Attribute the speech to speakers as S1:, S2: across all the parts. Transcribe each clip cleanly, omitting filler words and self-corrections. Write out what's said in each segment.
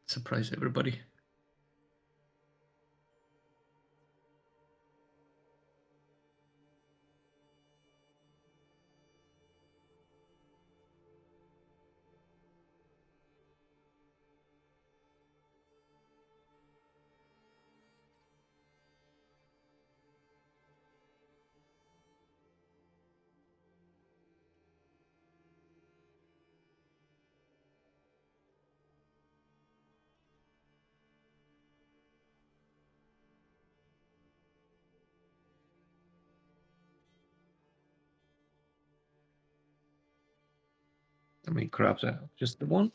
S1: Surprise everybody. How many crabs are just the one?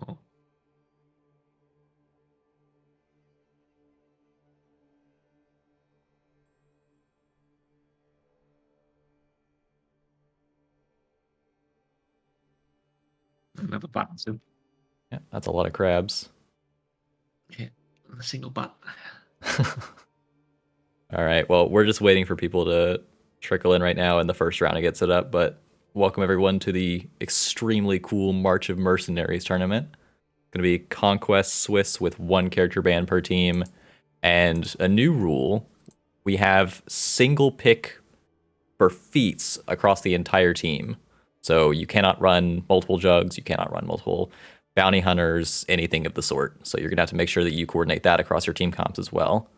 S1: Oh. Another button soon.
S2: Yeah, that's a lot of crabs.
S1: Yeah, a single button.
S2: All right, well, we're just waiting for people to trickle in right now in the first round to get set up, but welcome everyone to the extremely cool March of Mercenaries tournament. Going to be Conquest Swiss with 1 character ban per team, and a new rule. We have single pick for feats across the entire team. So you cannot run multiple jugs, you cannot run multiple bounty hunters, anything of the sort. So you're going to have to make sure that you coordinate that across your team comps as well.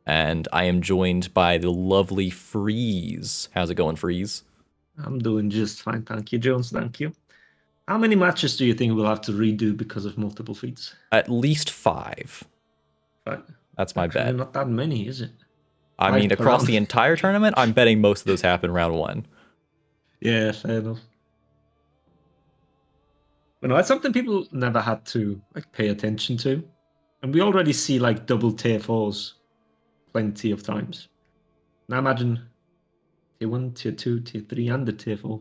S2: And I am joined by the lovely Freeze. How's it going, Freeze?
S1: I'm doing just fine, thank you, Jones. Thank you. How many matches do you think we'll have to redo because of multiple feats?
S2: At least 5.
S1: Right.
S2: That's my
S1: Actually,
S2: bet.
S1: not that many, is it?
S2: I
S1: 5
S2: mean,
S1: per
S2: across
S1: round.
S2: the entire tournament, I'm betting most of those happen round 1.
S1: Yeah, fair enough. But no, that's something people never had to pay attention to. And we already see double tier 4s plenty of times. Now imagine tier 1, tier 2, tier 3, and the tier 4.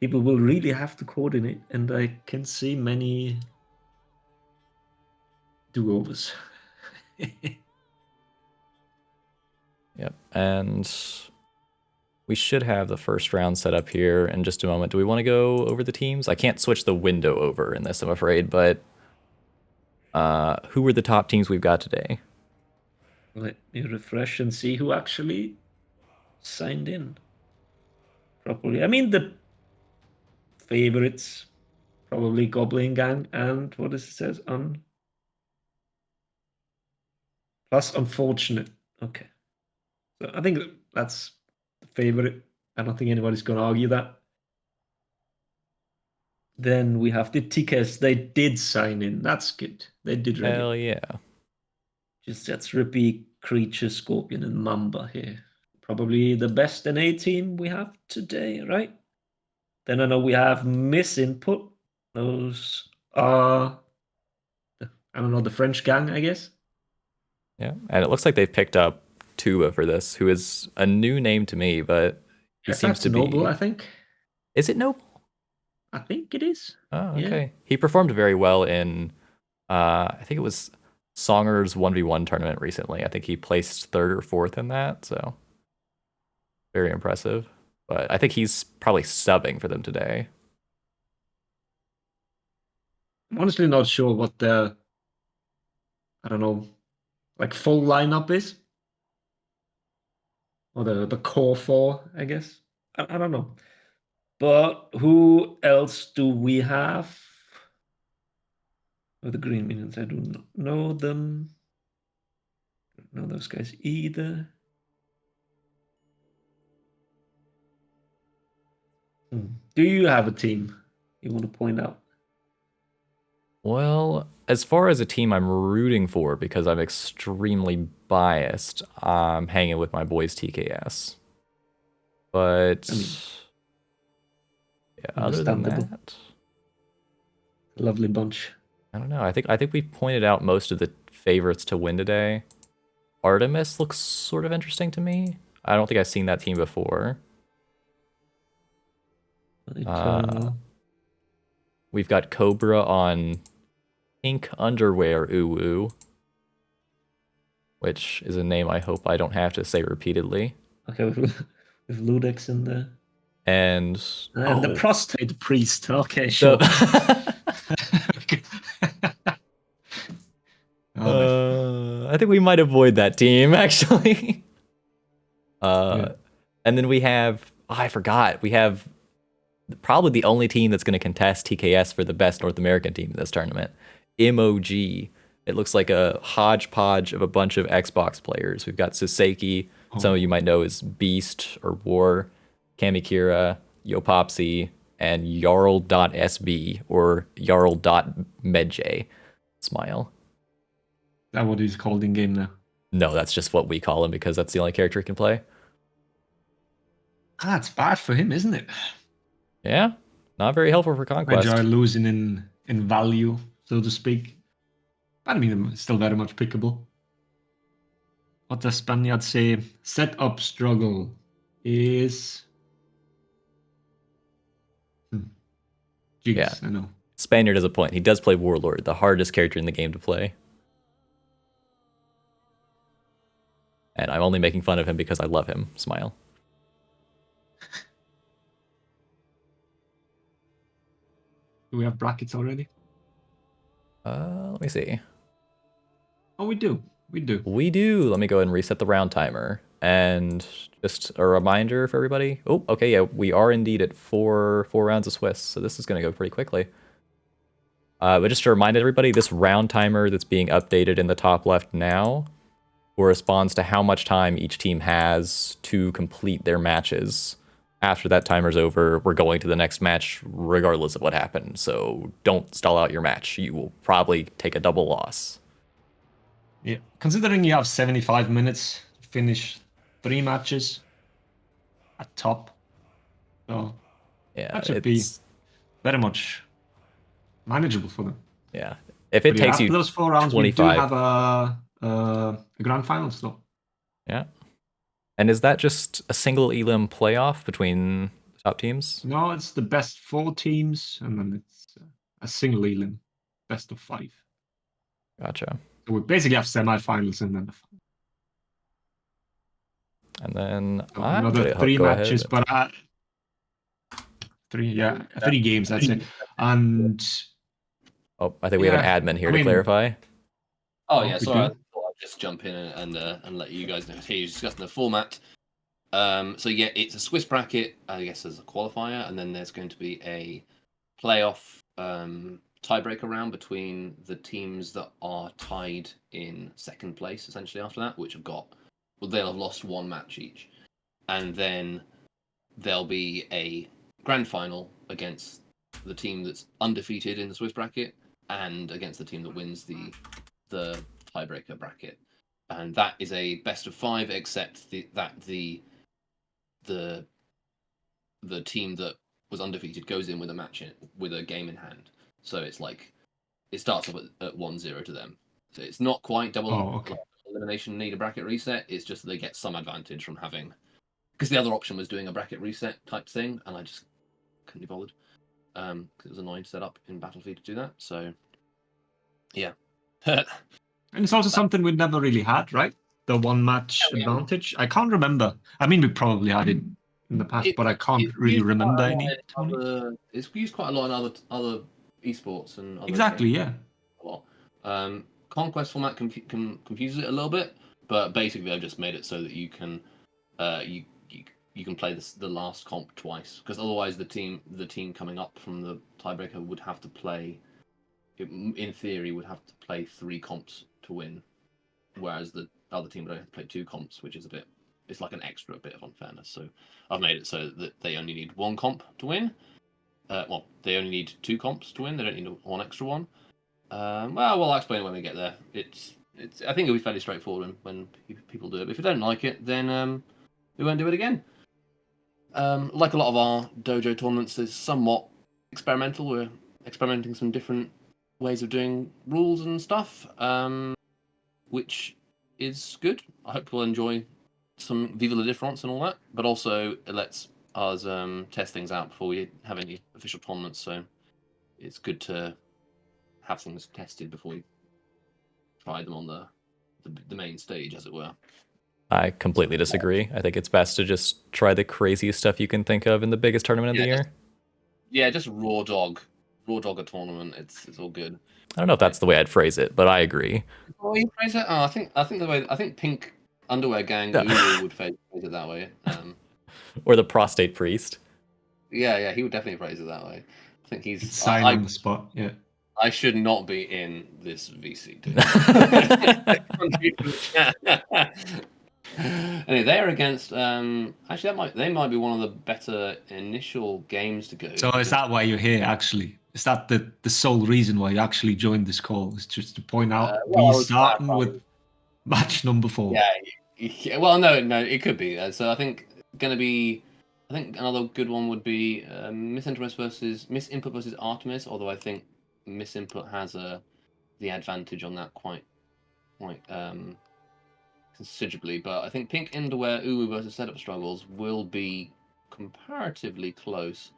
S1: People will really have to coordinate, and I can see many do-overs.
S2: Yep, and we should have the first round set up here in just a moment. Do we want to go over the teams? I can't switch the window over in this, I'm afraid, but who are the top teams we've got today?
S1: Let me refresh and see who actually signed in properly. I mean, the favorites, probably Goblin Gang, and what does it says? Plus unfortunate. Okay. So I think that's the favorite. I don't think anybody's going to argue that. Then we have the TKs. They did sign in. That's good. They did ready.
S2: Hell yeah.
S1: Just that's Rippy, Creature, Scorpion, and Mamba here. Probably the best NA team we have today, right? Then I know we have Miss Input. Those are, I don't know, the French gang, I guess.
S2: Yeah, and it looks like they've picked up Tua for this, who is a new name to me, but he seems
S1: That's
S2: to
S1: Noble,
S2: be...
S1: I think.
S2: Is it Noble?
S1: I think it is.
S2: Oh,
S1: Yeah.
S2: okay. He performed very well in, I think it was Songer's 1v1 tournament recently. I think he placed 3rd or 4th in that, so very impressive. But I think he's probably subbing for them today.
S1: I'm honestly not sure what the, I don't know, full lineup is. Or the core 4, I guess. I don't know. But who else do we have? Oh, the green minions, I do not know them. Don't know those guys either. Do you have a team you want to point out?
S2: Well, as far as a team I'm rooting for, because I'm extremely biased, I'm hanging with my boys TKS. But yeah, other than that,
S1: lovely bunch.
S2: I don't know. I think we've pointed out most of the favorites to win today. Artemis looks sort of interesting to me. I don't think I've seen that team before. We've got Cobra on Pink Underwear Uwu, which is a name I hope I don't have to say repeatedly.
S1: Okay, with Ludex in there.
S2: And
S1: the prostate priest. Okay,
S2: so
S1: sure.
S2: I think we might avoid that team actually.
S1: Yeah.
S2: And then we have, I forgot, we have probably the only team that's going to contest TKS for the best North American team in this tournament. MOG. It looks like a hodgepodge of a bunch of Xbox players. We've got Saseki, some of you might know as Beast or War, Kamikira, Yopopsy, and Jarl.sb or Jarl.medj. Smile.
S1: Is that what he's called in game now?
S2: No, that's just what we call him because that's the only character he can play.
S1: It's bad for him, isn't it?
S2: Yeah, not very helpful for Conquest.
S1: Medjay losing in value, so to speak. But I mean, still very much pickable. What does Spaniard say? Setup struggle is... Jigs,
S2: Yeah.
S1: I know.
S2: Spaniard has a point. He does play Warlord, the hardest character in the game to play. And I'm only making fun of him because I love him. Smile.
S1: Do we have brackets already?
S2: Let me see.
S1: Oh, we do. We do.
S2: We do. Let me go ahead and reset the round timer. And just a reminder for everybody. Oh, okay, yeah, we are indeed at four rounds of Swiss, so this is going to go pretty quickly. But just to remind everybody, this round timer that's being updated in the top left now corresponds to how much time each team has to complete their matches. After that timer's over, we're going to the next match regardless of what happened. So don't stall out your match. You will probably take a double loss.
S1: Yeah. Considering you have 75 minutes to finish 3 matches at top. So
S2: yeah,
S1: that should be very much manageable for them.
S2: Yeah. If it
S1: But
S2: takes
S1: after
S2: you
S1: those 4 rounds,
S2: 25.
S1: we do have a grand final still.
S2: Yeah. And is that just a single elim playoff between the top teams?
S1: No, it's the best 4 teams, and then it's a single elim, best of 5.
S2: Gotcha.
S1: So we basically have semi-finals and then the final.
S2: And then
S1: So another 3 matches, but 3 games, that's it. And
S2: I think we have an admin here to clarify.
S3: Oh yeah, sorry. I thought I'd just jump in and let you guys know. Here, you're discussing the format. So yeah, it's a Swiss bracket, I guess, as a qualifier, and then there's going to be a playoff tiebreaker round between the teams that are tied in second place, essentially after that, which they'll have lost 1 match each, and then there'll be a grand final against the team that's undefeated in the Swiss bracket and against the team that wins the tiebreaker bracket, and that is a best of 5, except that the team that was undefeated goes in with a match with a game in hand. So it's like it starts off at 1-0 to them. So it's not quite double elimination, need a bracket reset. It's just that they get some advantage from having, because the other option was doing a bracket reset type thing, and I just couldn't be bothered because it was annoying to set up in Battlefield to do that. So yeah.
S1: And it's also something we've never really had, right? The 1 match advantage. I can't remember. I mean, we probably had it in the past, but I can't really remember any.
S3: It's used quite a lot in other esports and other
S1: exactly,
S3: games.
S1: Yeah.
S3: A lot. Conquest format confuses it a little bit, but basically I've just made it so that you can you can play the last comp twice, because otherwise the team coming up from the tiebreaker would have to play. In theory, would have to play 3 comps to win, whereas the other team would only have to play 2 comps, which is it's like an extra bit of unfairness. So I've made it so that they only need 1 comp to win. They only need 2 comps to win. They don't need 1 extra one. I'll explain it when we get there. I think it'll be fairly straightforward when people do it. But if you don't like it, then we won't do it again. Like a lot of our dojo tournaments, is somewhat experimental. We're experimenting some different ways of doing rules and stuff, which is good. I hope we'll enjoy some Viva la Difference and all that, but also it lets us test things out before we have any official tournaments, so it's good to have things tested before we try them on the main stage, as it were.
S2: I completely disagree. I think it's best to just try the craziest stuff you can think of in the biggest tournament of the year.
S3: Just raw dog Raw Dogger tournament. It's all good.
S2: I don't know if that's the way I'd phrase it, but I agree.
S3: Oh, you phrase it? Oh, I think the way I think Pink Underwear Gang
S2: Yeah.
S3: Ulu would phrase it that way.
S2: Or the prostate priest.
S3: Yeah, he would definitely phrase it that way. I think
S1: It's
S3: he's.
S1: sign on the spot. Yeah.
S3: I should not be in this VC team. Anyway, they're against. Actually, they might be one of the better initial games to go.
S1: So is that why you're here? Actually, is that the sole reason why you actually joined this call? Is just to point out
S3: well, I
S1: we
S3: was
S1: starting
S3: clarifying.
S1: with match number 4.
S3: Yeah. Well, no, it could be. So I think I think another good one would be Miss Input versus Artemis. Although I think Miss Input has the advantage on that quite considerably. But I think Pink Underwear Uwu versus Setup Struggles will be comparatively close.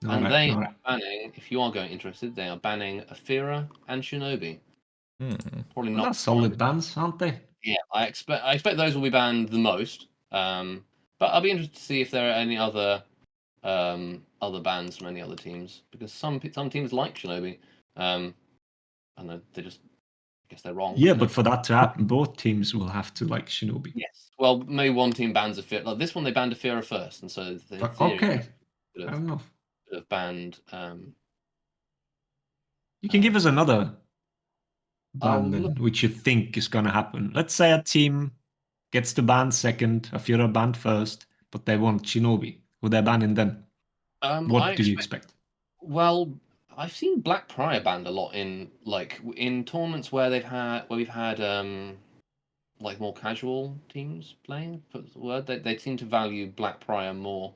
S3: And they are banning, if you are going interested, they are banning Aphira and Shinobi. Probably not.
S1: That's solid bans, aren't they?
S3: Yeah, I expect those will be banned the most. But I'll be interested to see if there are any other bans from any other teams, because some teams like Shinobi. I know they just guess they're wrong.
S1: Yeah, but for that to happen, both teams will have to like Shinobi.
S3: Yes. Well, maybe one team bans Aphira. Like this one, they banned Aphira first, and so
S1: Okay, fair enough.
S3: Could have banned.
S1: You can give us another ban then, which you think is going to happen. Let's say a team gets the ban second, Aphira banned first, but they want Shinobi. Would they ban in them? What do you expect?
S3: Well, I've seen Black Prior banned a lot in tournaments where we've had like more casual teams playing. Put the word they seem to value Black Prior more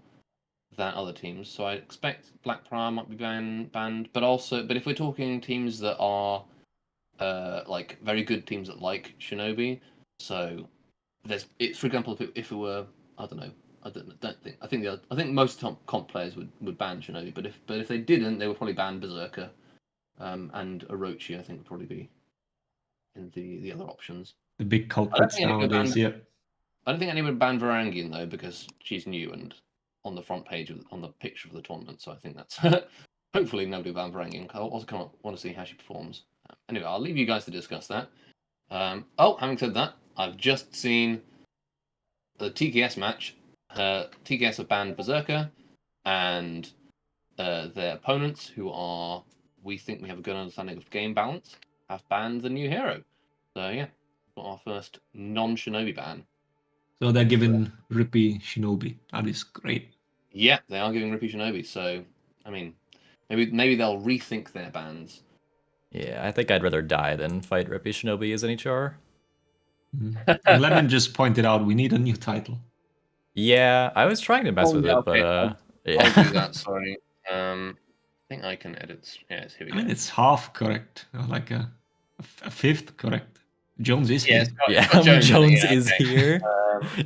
S3: than other teams. So I expect Black Prior might be banned. But if we're talking teams that are like very good teams that like Shinobi, so for example, if it were, I don't know. I think most comp players would ban Shinobi, but if they didn't, they would probably ban Berserker, and Orochi. I think would probably be in the other options.
S1: The big culprits nowadays, yeah.
S3: I don't think anyone would ban Varangian though, because she's new and on the front page on the picture of the tournament. So I think that's hopefully nobody will ban Varangian. I also kind of want to see how she performs. Anyway, I'll leave you guys to discuss that. Having said that, I've just seen the TKS match. TKS have banned Berserker, and their opponents, who we think we have a good understanding of game balance, have banned the new hero. So yeah, got our first non-Shinobi ban.
S1: So they're giving Rippy Shinobi. That is great.
S3: Yeah, they are giving Rippy Shinobi. So I mean, maybe they'll rethink their bans.
S2: Yeah, I think I'd rather die than fight Rippy Shinobi as an HR.
S1: And Lemon just pointed out we need a new title.
S2: Yeah, I was trying to mess with it, but
S3: I'll do that. Sorry. I think I can edit. Yes, here we go.
S1: I mean, it's half correct, like a fifth correct. Jones is here.
S2: Jones is here.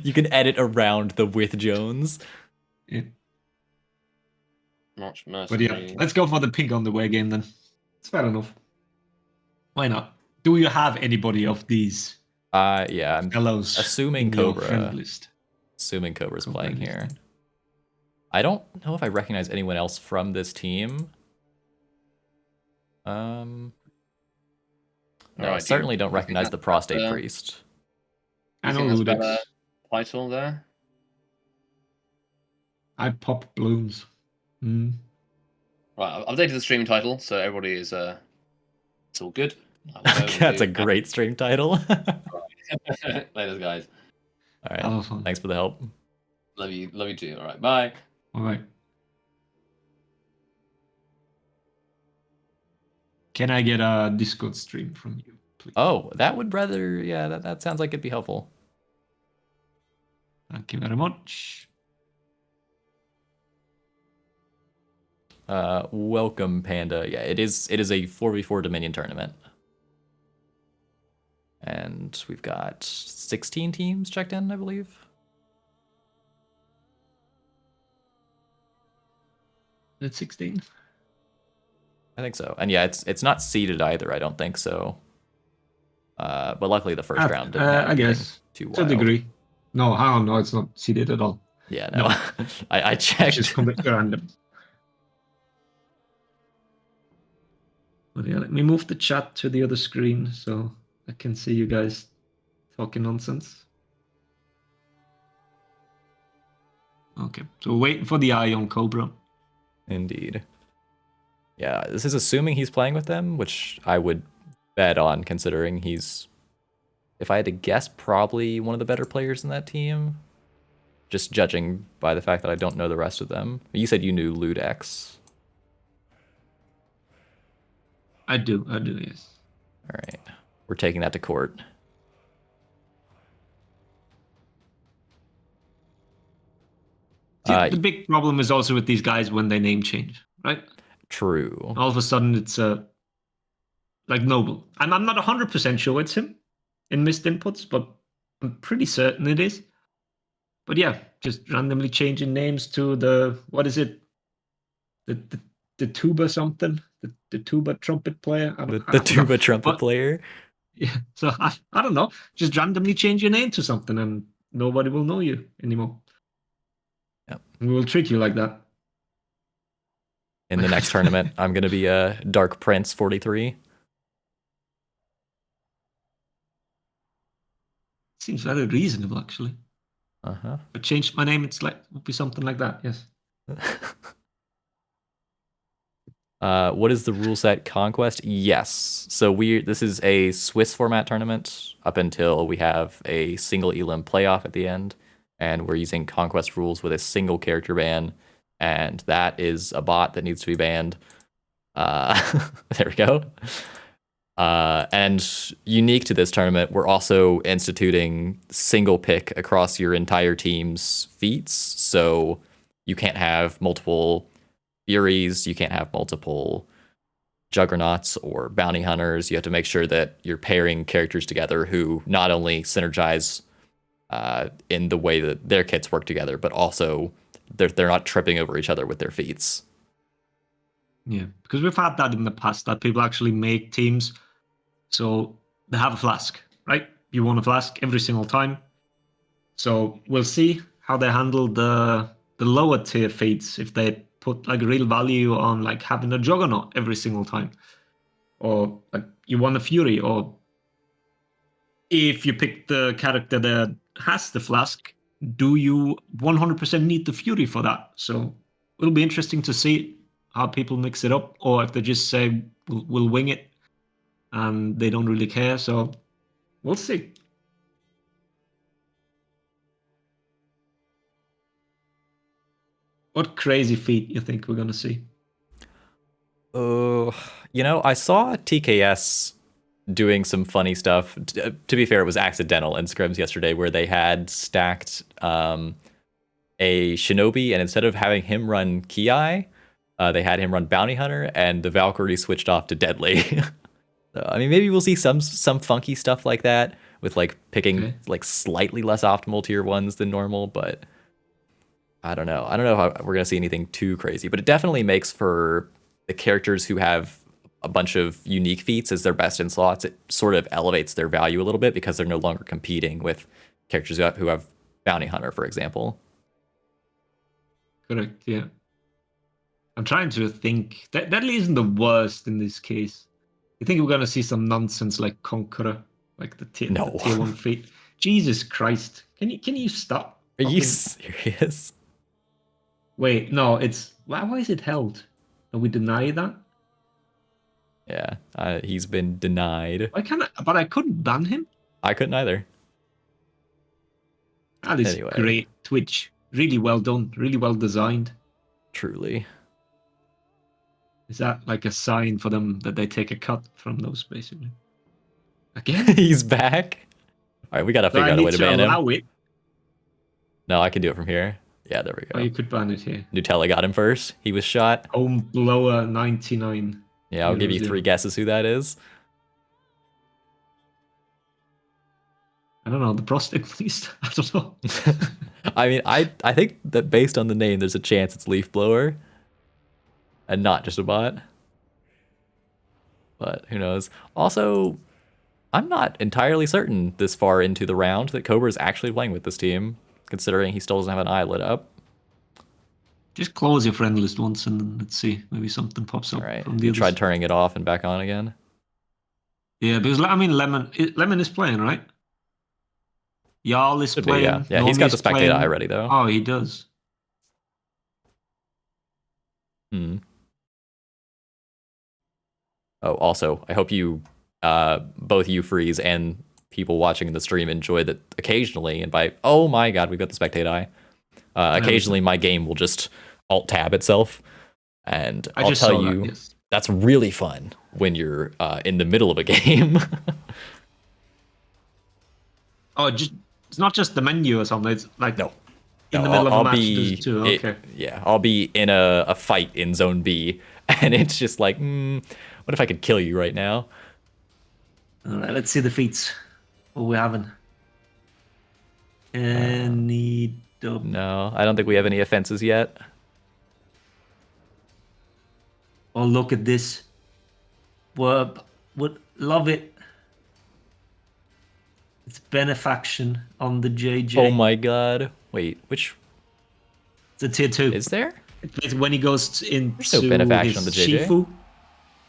S2: You can edit around the with Jones.
S1: Yeah.
S3: But
S1: yeah, let's go for the Pink Underwear game then. It's fair enough. Why not? Do you have anybody of these?
S2: Yeah, I'm
S1: fellows
S2: assuming Cobra.
S3: Assuming
S2: Cobra's playing here. I don't know if I recognize anyone else from this team. No, I certainly don't recognize the Prostate Priest.
S3: I know who that is. Title there.
S1: I pop blooms.
S3: Right, I've updated the stream title, so everybody is it's all good.
S2: That's a great stream title.
S3: Later, guys.
S2: All right. Thanks for the help.
S3: Love you too. All right, bye.
S1: All right. Can I get a Discord stream from you, please?
S2: Oh, that would that sounds like it'd be helpful.
S1: Thank you very much.
S2: Welcome, Panda. Yeah, it is a 4v4 Dominion tournament. And we've got 16 teams checked in, I believe.
S1: Is it 16?
S2: I think so. And yeah, it's not seeded either, I don't think so. But luckily the first round didn't have
S1: I guess
S2: too wild.
S1: To a degree. No, hang on, no, it's not seeded at all.
S2: Yeah, no. I checked.
S1: It's just completely random. But yeah, let me move the chat to the other screen so I can see you guys talking nonsense. Okay, so waiting for the eye on Cobra.
S2: Indeed. Yeah, this is assuming he's playing with them, which I would bet on, considering he's, if I had to guess, probably one of the better players in that team. Just judging by the fact that I don't know the rest of them. You said you knew Ludex.
S1: I do, yes.
S2: All right, we're taking that to court.
S1: The big problem is also with these guys when they name change, right?
S2: True.
S1: All of a sudden it's like Noble. I'm not 100% sure it's him in missed inputs, but I'm pretty certain it is. But yeah, just randomly changing names to the, what is it? The tuba something? The tuba trumpet player?
S2: The tuba trumpet player?
S1: Yeah, so I don't know. Just randomly change your name to something and nobody will know you anymore.
S2: Yep.
S1: We will treat you like that.
S2: In the next tournament, I'm going to be a Dark Prince 43.
S1: Seems very reasonable, actually.
S2: Uh-huh.
S1: I changed my name, would be something like that, yes.
S2: What is the rule set? Conquest? Yes. So this is a Swiss format tournament up until we have a single elim playoff at the end, and we're using Conquest rules with a single character ban, and that is a bot that needs to be banned. There we go. And unique to this tournament, we're also instituting single pick across your entire team's feats, so you can't have multiple Furies, you can't have multiple Juggernauts or Bounty Hunters. You have to make sure that you're pairing characters together who not only synergize in the way that their kits work together, but also they're not tripping over each other with their feats.
S1: Yeah, because we've had that in the past, that people actually make teams so they have a flask, right? You want a flask every single time. So we'll see how they handle the lower tier feats, if they put like real value on like having a Juggernaut every single time, or like you want a Fury, or if you pick the character that has the flask, do you 100% need the Fury for that? So it'll be interesting to see how people mix it up, or if they just say we'll wing it and they don't really care. So we'll see. What crazy feat you think we're gonna see?
S2: Oh, I saw TKS doing some funny stuff. To be fair, it was accidental in scrims yesterday where they had stacked a Shinobi, and instead of having him run Ki, they had him run Bounty Hunter, and the Valkyrie switched off to Deadly. So, I mean, maybe we'll see some funky stuff like that with like picking like slightly less optimal tier ones than normal, but I don't know. I don't know how we're gonna see anything too crazy, but it definitely makes for the characters who have a bunch of unique feats as their best in slots. It sort of elevates their value a little bit because they're no longer competing with characters who have Bounty Hunter, for example.
S1: Correct. Yeah. I'm trying to think. Deadly isn't the worst in this case. You think we're gonna see some nonsense like Conqueror, like the tier 1 feat? Jesus Christ! Can you stop?
S2: Are you serious?
S1: Wait, no. It's why is it held? Are we deny that?
S2: Yeah, he's been denied.
S1: Why can't I? But I couldn't ban him.
S2: I couldn't either.
S1: That is great. Twitch, really well done, really well designed.
S2: Truly.
S1: Is that like a sign for them that they take a cut from those, basically? Again?
S2: He's back? Alright, we gotta figure out a way to ban him.
S1: It?
S2: No, I can do it from here. Yeah, there we go.
S1: Oh, you could ban it here.
S2: Nutella got him first. He was shot.
S1: Home blower 99.
S2: Yeah, I'll give you 3 guesses who that is.
S1: I don't know, the prostate priest? I don't know.
S2: I mean, I think that based on the name, there's a chance it's Leaf Blower. And not just a bot. But who knows? Also, I'm not entirely certain this far into the round that Cobra is actually playing with this team, considering he still doesn't have an eye lit up.
S1: Just close your friend list once and then let's see. Maybe something pops up
S2: All right.
S1: from the
S2: You
S1: others.
S2: tried turning it off and back on again?
S1: Yeah, because I mean, Lemon is playing, right? Jarl is
S2: Should be,
S1: playing.
S2: yeah. Yeah, he's got
S1: Nomi's
S2: the spectate
S1: playing.
S2: eye ready, though.
S1: Oh, he does.
S2: Hmm. Oh, also, I hope you, both you, Freeze, and people watching the stream enjoy that occasionally, and by, oh my god, we've got the spectate eye. Occasionally, my game will just alt-tab itself, and I'll tell you,
S1: yes.
S2: that's really fun when you're in the middle of a game.
S1: Oh, it's not just the menu or something. It's like
S2: No.
S1: in the middle of a match does it too. Okay.
S2: Yeah, I'll be in a fight in Zone B, and it's just like, what if I could kill you right now?
S1: All right, let's see the feats. What we having? Any dub?
S2: No, I don't think we have any offenses yet.
S1: Oh, look at this. Would love it. It's benefaction on the JJ.
S2: Oh my god. Wait, which
S1: It's a tier 2.
S2: is there?
S1: It's when he goes into
S2: There's no benefaction on the JJ.
S1: Shifu.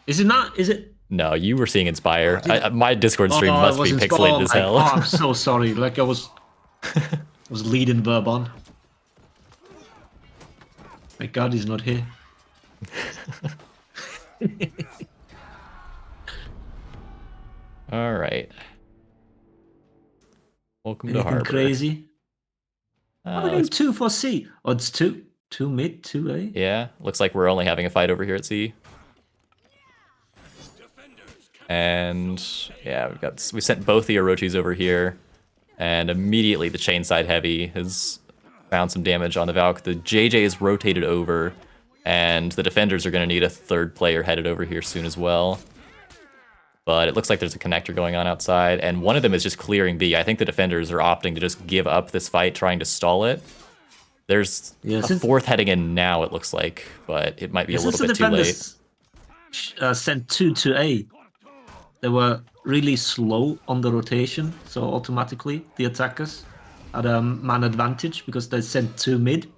S1: Is it not? Is it?
S2: No, you were seeing Inspire. My Discord stream must be pixelated as hell.
S1: Oh, I'm so sorry. Like I was leading verb on. Thank God he's not here.
S2: All right. Welcome
S1: Anything
S2: to Harbor.
S1: crazy? How are we doing 2 for C? Oh, it's 2. 2 mid, 2 A.
S2: Yeah, looks like we're only having a fight over here at C. And yeah, we sent both the Orochis over here, and immediately the Chainside Heavy has found some damage on the Valk. The JJ is rotated over, and the defenders are going to need a third player headed over here soon as well. But it looks like there's a connector going on outside, and one of them is just clearing B. I think the defenders are opting to just give up this fight, trying to stall it. There's a fourth heading in now, it looks like, but it might be a little bit too late.
S1: Sent 2 to A. They were really slow on the rotation, so automatically the attackers had a man advantage because they sent 2 mid.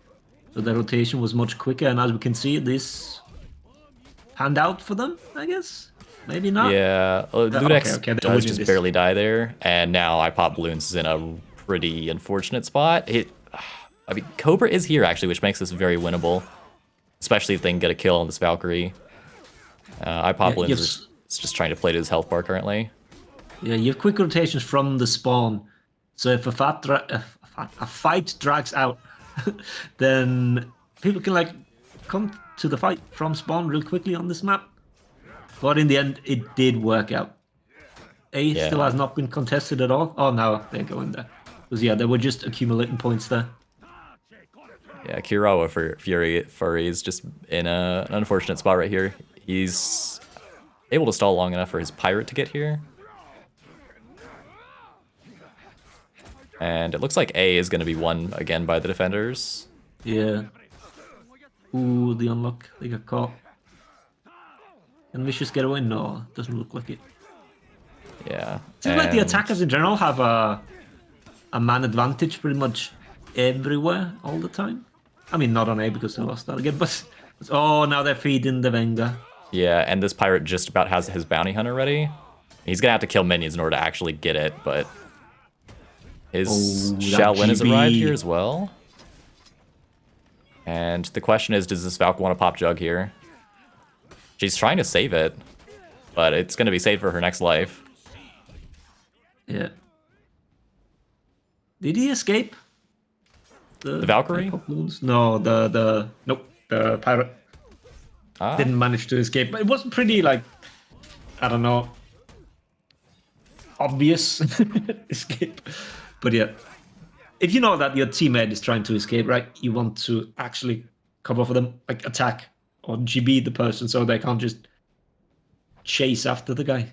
S1: So the rotation was much quicker, and as we can see, this panned out for them, I guess? Maybe not?
S2: Yeah, Ludex does just
S1: this.
S2: barely die there, and now I Pop Balloons is in a pretty unfortunate spot. I mean, Cobra is here, actually, which makes this very winnable, especially if they can get a kill on this Valkyrie. I Pop Balloons is just trying to play to his health bar currently.
S1: Yeah, you have quick rotations from the spawn, so if a fight drags out, then people can like come to the fight from spawn real quickly on this map. But in the end, it did work out. A still has not been contested at all. Oh, no, they're going there. Because, yeah, they were just accumulating points there.
S2: Yeah, Kirawa for Furry is just in an unfortunate spot right here. He's able to stall long enough for his pirate to get here. And it looks like A is going to be won again by the defenders.
S1: Yeah. Ooh, the unlock. They got caught. Can Vicious get away? No, doesn't look like it.
S2: Yeah.
S1: Seems like the attackers in general have a man advantage pretty much everywhere all the time. I mean, not on A because they lost that again, but oh, now they're feeding the Venga.
S2: Yeah, and this pirate just about has his bounty hunter ready. He's gonna have to kill minions in order to actually get it, but his Shaolin has arrived here as well. And the question is, does this Valk want to pop Jug here? She's trying to save it, but it's gonna be saved for her next life.
S1: Yeah. Did he escape?
S2: The Valkyrie?
S1: No, nope, the pirate. Didn't manage to escape, but it wasn't pretty, like, I don't know, obvious escape. But yeah, if you know that your teammate is trying to escape, right, you want to actually cover for them, like attack or GB the person so they can't just chase after the guy.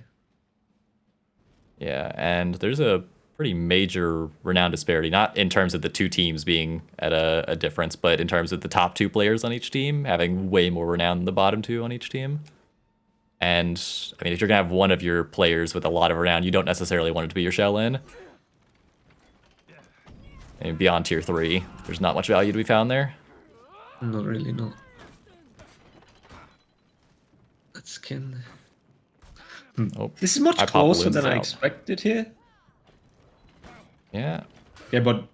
S2: Yeah, and there's a pretty major renown disparity, not in terms of the two teams being at a difference, but in terms of the top 2 players on each team having way more renown than the bottom 2 on each team. And, I mean, if you're going to have one of your players with a lot of renown, you don't necessarily want it to be your Shaolin. I mean, beyond tier 3, there's not much value to be found there.
S1: Not really, no. That's skin.
S2: Oh,
S1: This is much
S2: I pop
S1: closer
S2: balloons
S1: than I
S2: out.
S1: expected here.
S2: Yeah.
S1: Yeah, but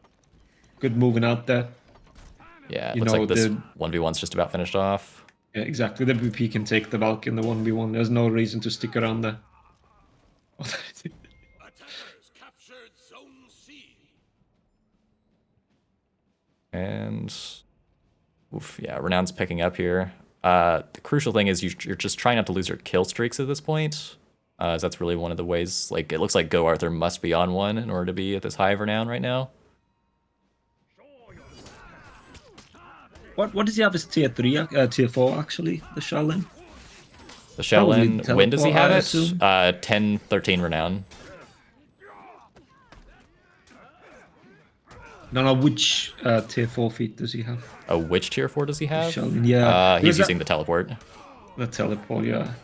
S1: good moving out there.
S2: Yeah, it
S1: You
S2: looks
S1: know,
S2: like this 1v1's just about finished off.
S1: Yeah, exactly. The BP can take the bulk in the 1v1. There's no reason to stick around there.
S4: Attackers captured Zone C.
S2: And oof, yeah, Renown's picking up here. The crucial thing is you're just trying not to lose your kill streaks at this point. As that's really one of the ways, like, it looks like Go Arthur must be on one in order to be at this high of Renown right now.
S1: What does he have as tier 3, tier 4 actually, the Shaolin?
S2: The
S1: Probably
S2: Shaolin, when does he
S1: teleport,
S2: have
S1: I
S2: it?
S1: assume.
S2: 10, 13 Renown.
S1: No, which tier 4 feat does he have?
S2: Oh, which tier 4 does he have?
S1: Shaolin, yeah.
S2: He's using the teleport.
S1: The teleport, yeah.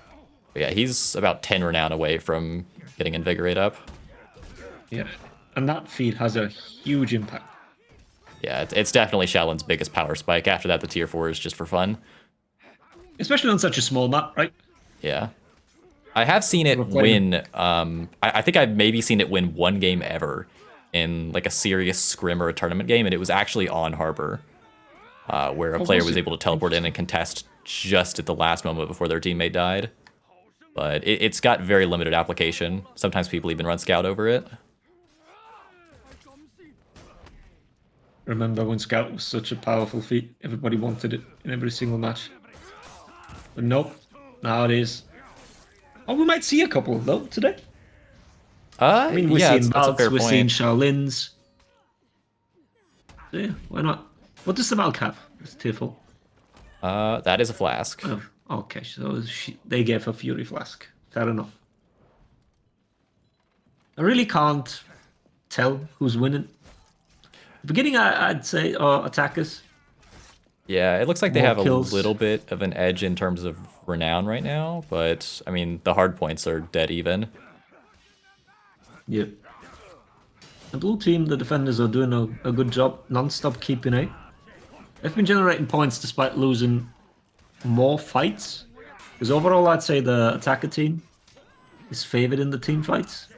S2: But yeah, he's about 10 Renown away from getting Invigorate up.
S1: Yeah. And that feat has a huge impact.
S2: Yeah, it's definitely Shaolin's biggest power spike. After that, the tier 4 is just for fun.
S1: Especially on such a small map, right?
S2: Yeah. I have seen it win, I think I've maybe seen it win one game ever in like a serious scrim or a tournament game, and it was actually on Harbor, where a player was able to teleport in and contest just at the last moment before their teammate died. But it's got very limited application. Sometimes people even run Scout over it.
S1: Remember when Scout was such a powerful feat? Everybody wanted it in every single match. But nope, nowadays. Oh, we might see a couple though today. I mean, we're seeing
S2: that's a fair
S1: Valks, we're seeing
S2: point.
S1: Shaolins. So yeah, why not? What does the Valk have? It's tier 4.
S2: That is a flask.
S1: Oh, okay, so they gave a Fury Flask. Fair enough. I really can't tell who's winning. Beginning, I'd say attackers.
S2: Yeah, it looks like they
S1: More
S2: have
S1: kills.
S2: a little bit of an edge in terms of Renown right now, but I mean, the hard points are dead even.
S1: Yeah. The blue team, the defenders are doing a good job, non-stop keeping A. They've been generating points despite losing more fights. Because overall, I'd say the attacker team is favored in the team fights.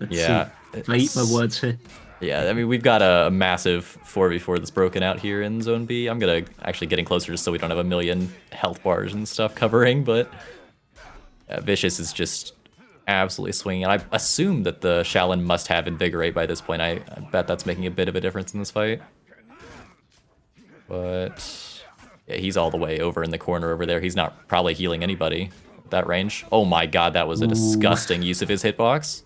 S1: Let's
S2: Yeah,
S1: see. If I eat my words here.
S2: Yeah, I mean, we've got a massive 4v4 that's broken out here in Zone B. I'm gonna actually getting closer just so we don't have a million health bars and stuff covering, but yeah, Vicious is just absolutely swinging. I assume that the Shaolin must have Invigorate by this point. I bet that's making a bit of a difference in this fight. But yeah, he's all the way over in the corner over there. He's not probably healing anybody at that range. Oh my god, that was a disgusting use of his hitbox.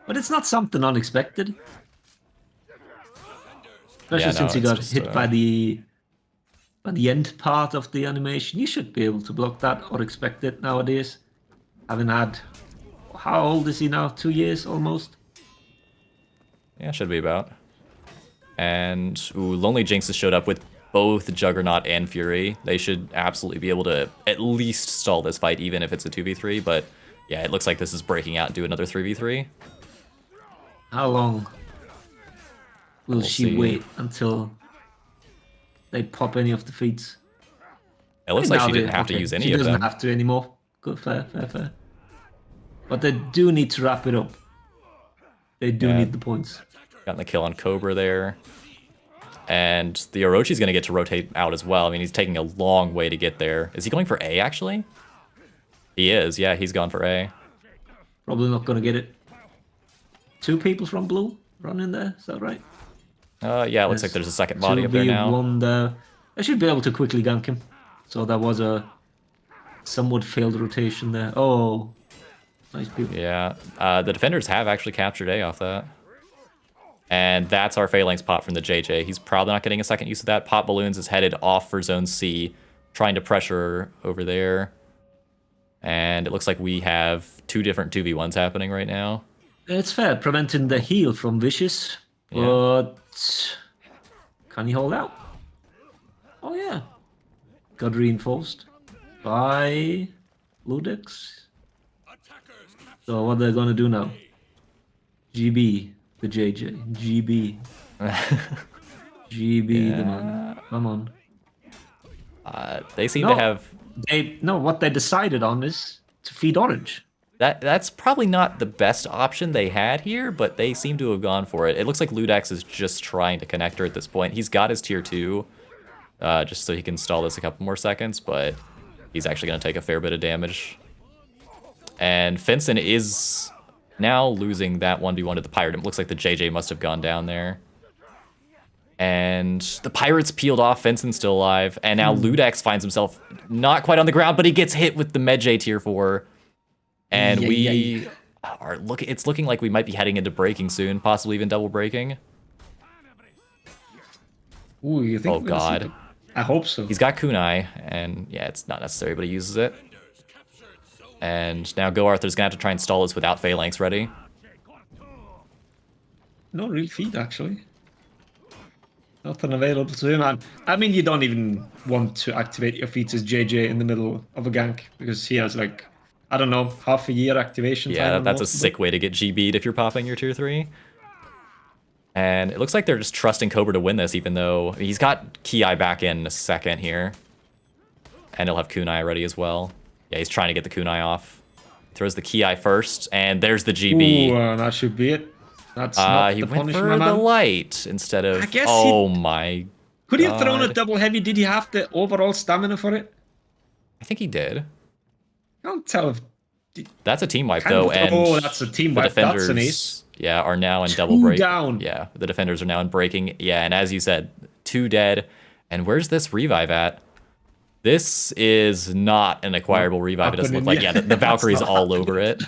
S1: But it's not something unexpected. Especially
S2: Yeah, no,
S1: since he
S2: it's
S1: got
S2: just,
S1: hit by the end part of the animation. You should be able to block that or expect it nowadays. Having had... How old is he now? 2 years almost?
S2: Yeah, should be about. And ooh, Lonely Jinx has showed up with both Juggernaut and Fury. They should absolutely be able to at least stall this fight, even if it's a 2v3. But yeah, it looks like this is breaking out and do another 3v3.
S1: How long will
S2: We'll
S1: she
S2: see.
S1: wait until they pop any of the feats?
S2: It looks like she didn't have to use any
S1: she
S2: of
S1: doesn't
S2: them.
S1: have to anymore. Good, fair. But they do need to wrap it up. They do
S2: Yeah.
S1: need the points.
S2: Gotten the kill on Cobra there. And the Orochi's going to get to rotate out as well. I mean, he's taking a long way to get there. Is he going for A, actually? He is. Yeah, he's gone for A.
S1: Probably not going to get it. 2 people from blue running there, is that right?
S2: Yeah, it looks like there's a second body up there now.
S1: 2v1 there. I should be able to quickly gank him. So that was a somewhat failed rotation there. Oh, nice people.
S2: Yeah, the defenders have actually captured A off that. And that's our Phalanx pop from the JJ. He's probably not getting a second use of that. Pop Balloons is headed off for Zone C, trying to pressure over there. And it looks like we have 2 different 2v1s happening right now.
S1: It's fair, preventing the heal from Vicious.
S2: Yeah.
S1: But can he hold out? Oh yeah. Got reinforced by Ludex. So what they're gonna do now? GB. The JJ. GB. GB, the man. Come on.
S2: They seem to have
S1: what they decided on is to feed orange.
S2: that's probably not the best option they had here, but they seem to have gone for it. It looks like Ludax is just trying to connect her at this point. He's got his tier 2, just so he can stall this a couple more seconds, but he's actually going to take a fair bit of damage. And Finson is now losing that 1v1 to the Pirate. It looks like the JJ must have gone down there. And the Pirate's peeled off, Finson's still alive, and now Ludax finds himself not quite on the ground, but he gets hit with the Medjay tier 4. And it's looking like we might be heading into breaking soon, possibly even double breaking.
S1: Ooh, you think?
S2: Oh god.
S1: I hope so.
S2: He's got kunai, and yeah, it's not necessary, but he uses it. And now Go Arthur's gonna have to try and stall this without Phalanx ready.
S1: No real feed, actually. Nothing available to him. I mean, you don't even want to activate your feats as JJ in the middle of a gank, because he has, like, I don't know, half a year activation time.
S2: Yeah, that's a sick way to get GB'd if you're popping your tier 3. And it looks like they're just trusting Cobra to win this, even though he's got Ki back in a second here. And he'll have kunai ready as well. Yeah, he's trying to get the kunai off. Throws the Ki first, and there's the GB.
S1: Ooh, that should be it. That's not
S2: he
S1: the
S2: went
S1: punish,
S2: for
S1: my
S2: the
S1: man.
S2: light instead of...
S1: I guess
S2: oh my
S1: Could he have thrown a
S2: God.
S1: double heavy? Did he have the overall stamina for it?
S2: I think he did.
S1: I can't tell if...
S2: That's a team wipe,
S1: Kind of-
S2: though, and
S1: oh, that's a team
S2: the
S1: wipe.
S2: defenders,
S1: That's an ace.
S2: yeah, are now in
S1: 2
S2: double break.
S1: down.
S2: Yeah, the defenders are now in breaking. Yeah, and as you said, 2 dead. And where's this revive at? This is not an acquirable revive. It doesn't look like. Yeah, the Valkyrie's all over it.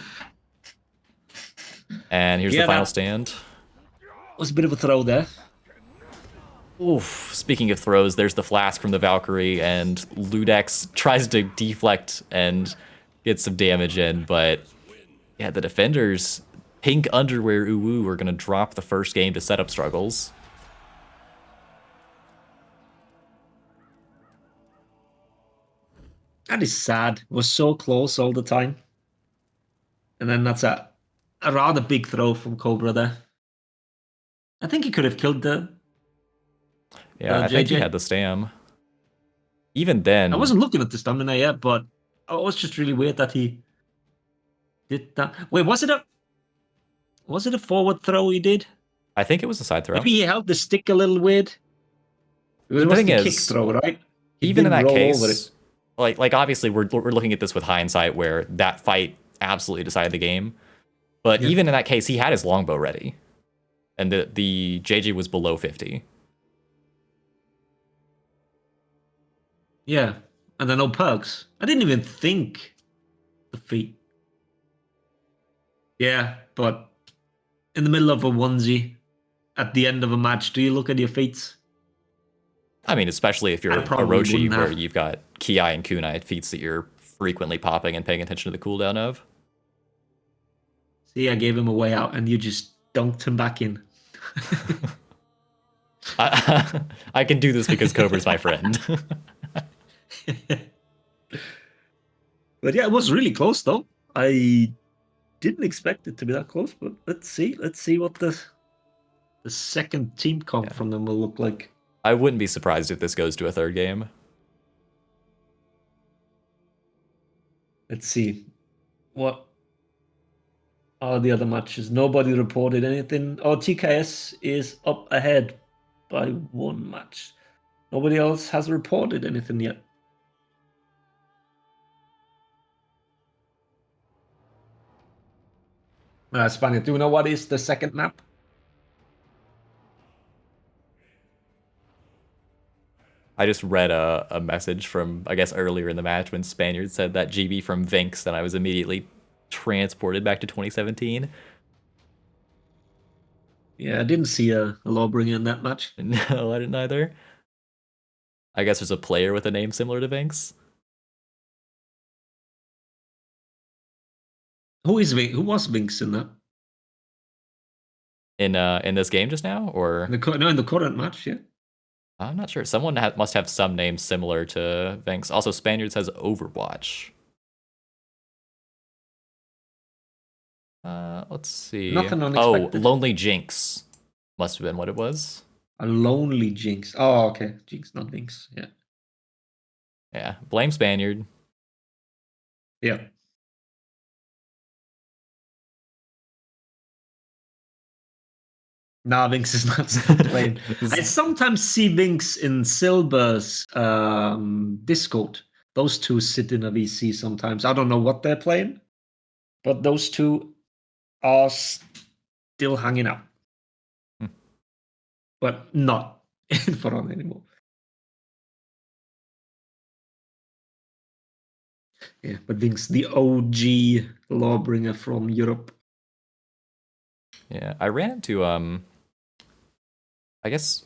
S2: And here's the final stand.
S1: Was a bit of a throw there.
S2: Oof. Speaking of throws, there's the flask from the Valkyrie, and Ludax tries to deflect and get some damage in, but yeah, the defenders, Pink Underwear Uwu, are going to drop the first game to set up struggles.
S1: That is sad. We're so close all the time. And then that's a rather big throw from Cobra there. I think he could have killed the...
S2: Yeah, I think he
S1: JJ.
S2: had the stam. Even then...
S1: I wasn't looking at the stamina yet, but it was just really weird that he did that. Wait, was it a forward throw he did?
S2: I think it was a side throw.
S1: Maybe he held the stick a little weird. It was
S2: thing
S1: the
S2: is,
S1: kick throw, right? He
S2: even in
S1: didn't
S2: that
S1: roll over
S2: case,
S1: it.
S2: like obviously we're looking at this with hindsight, where that fight absolutely decided the game. But
S1: Yeah.
S2: even in that case, he had his longbow ready, and the JJ was below 50.
S1: Yeah, and then no perks. I didn't even think the feat. Yeah, but in the middle of a onesie, at the end of a match, do you look at your feats?
S2: I mean, especially if you're
S1: I probably
S2: Orochi,
S1: wouldn't
S2: where
S1: have.
S2: you've got Ki and Kunai feats that you're frequently popping and paying attention to the cooldown of.
S1: See, I gave him a way out, and you just dunked him back in.
S2: I can do this because Cobra's my friend.
S1: But yeah, it was really close, though. I didn't expect it to be that close, but let's see. Let's see what the second team comp from them will look like.
S2: I wouldn't be surprised if this goes to a third game.
S1: Let's see. What are the other matches? Nobody reported anything. Oh, TKS is up ahead by 1 match. Nobody else has reported anything yet. Spaniard, do you know what is the second map?
S2: I just read a message from, I guess, earlier in the match when Spaniard said that GB from Vinx, and I was immediately transported back to 2017.
S1: Yeah, I didn't see a Lawbringer in that match.
S2: No, I didn't either. I guess there's a player with a name similar to Vinx.
S1: Who was Vinx in that?
S2: In this game just now, or
S1: In the current match, yeah.
S2: I'm not sure. Someone must have some name similar to Vinx. Also, Spaniard says Overwatch. Let's see.
S1: Nothing
S2: Oh,
S1: unexpected.
S2: Lonely Jinx must have been what it was.
S1: A lonely Jinx. Oh, okay. Jinx, not Jinx. Yeah.
S2: Yeah, blame Spaniard.
S1: Yeah. Nah, Vinx is not still playing. I sometimes see Vinx in Silver's Discord. Those two sit in a VC sometimes. I don't know what they're playing, but those two are still hanging out.
S2: Hmm.
S1: But not in For Honor anymore. Yeah, but Vinx, the OG lawbringer from Europe.
S2: Yeah, I ran into I guess,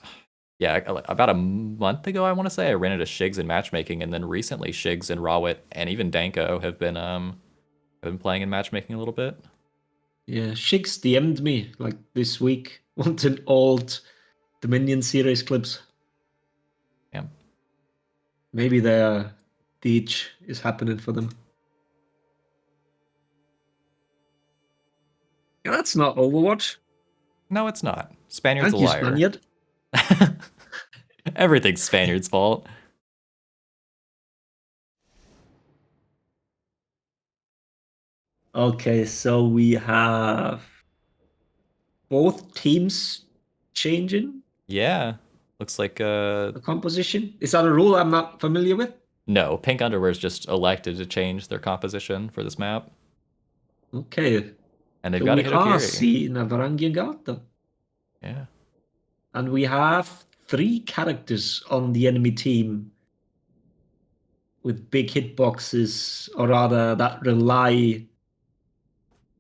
S2: yeah, about a month ago, I want to say, I ran into Shigs in matchmaking, and then recently Shigs and Rawit and even Danko have been playing in matchmaking a little bit.
S1: Yeah, Shigs DM'd me like this week, wanted old Dominion series clips.
S2: Yeah.
S1: Maybe the itch is happening for them. Yeah, that's not Overwatch.
S2: No, it's not. Spaniard's
S1: Thank
S2: a
S1: you,
S2: liar.
S1: Spaniard.
S2: Everything's Spaniard's fault.
S1: Okay, so we have both teams changing
S2: Yeah. Looks like
S1: the composition. Is that a rule I'm not familiar with?
S2: no, Pink Underwear's just elected to change their composition for this map.
S1: Okay.
S2: And they've
S1: So
S2: got a
S1: we are
S2: Hitokiri.
S1: seeing a Varangian Gata.
S2: Yeah.
S1: And we have 3 characters on the enemy team with big hitboxes, or rather that rely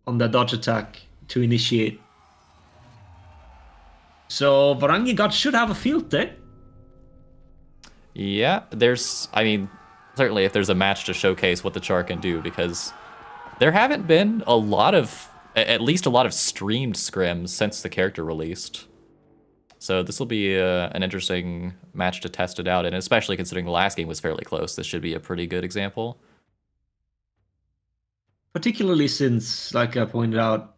S1: on the dodge attack to initiate. So Varangian God should have a field day.
S2: Yeah, I mean, certainly if there's a match to showcase what the Char can do, because there haven't been a lot of, at least a lot of streamed scrims since the character released. So this will be an interesting match to test it out, and especially considering the last game was fairly close, this should be a pretty good example.
S1: Particularly since, like I pointed out,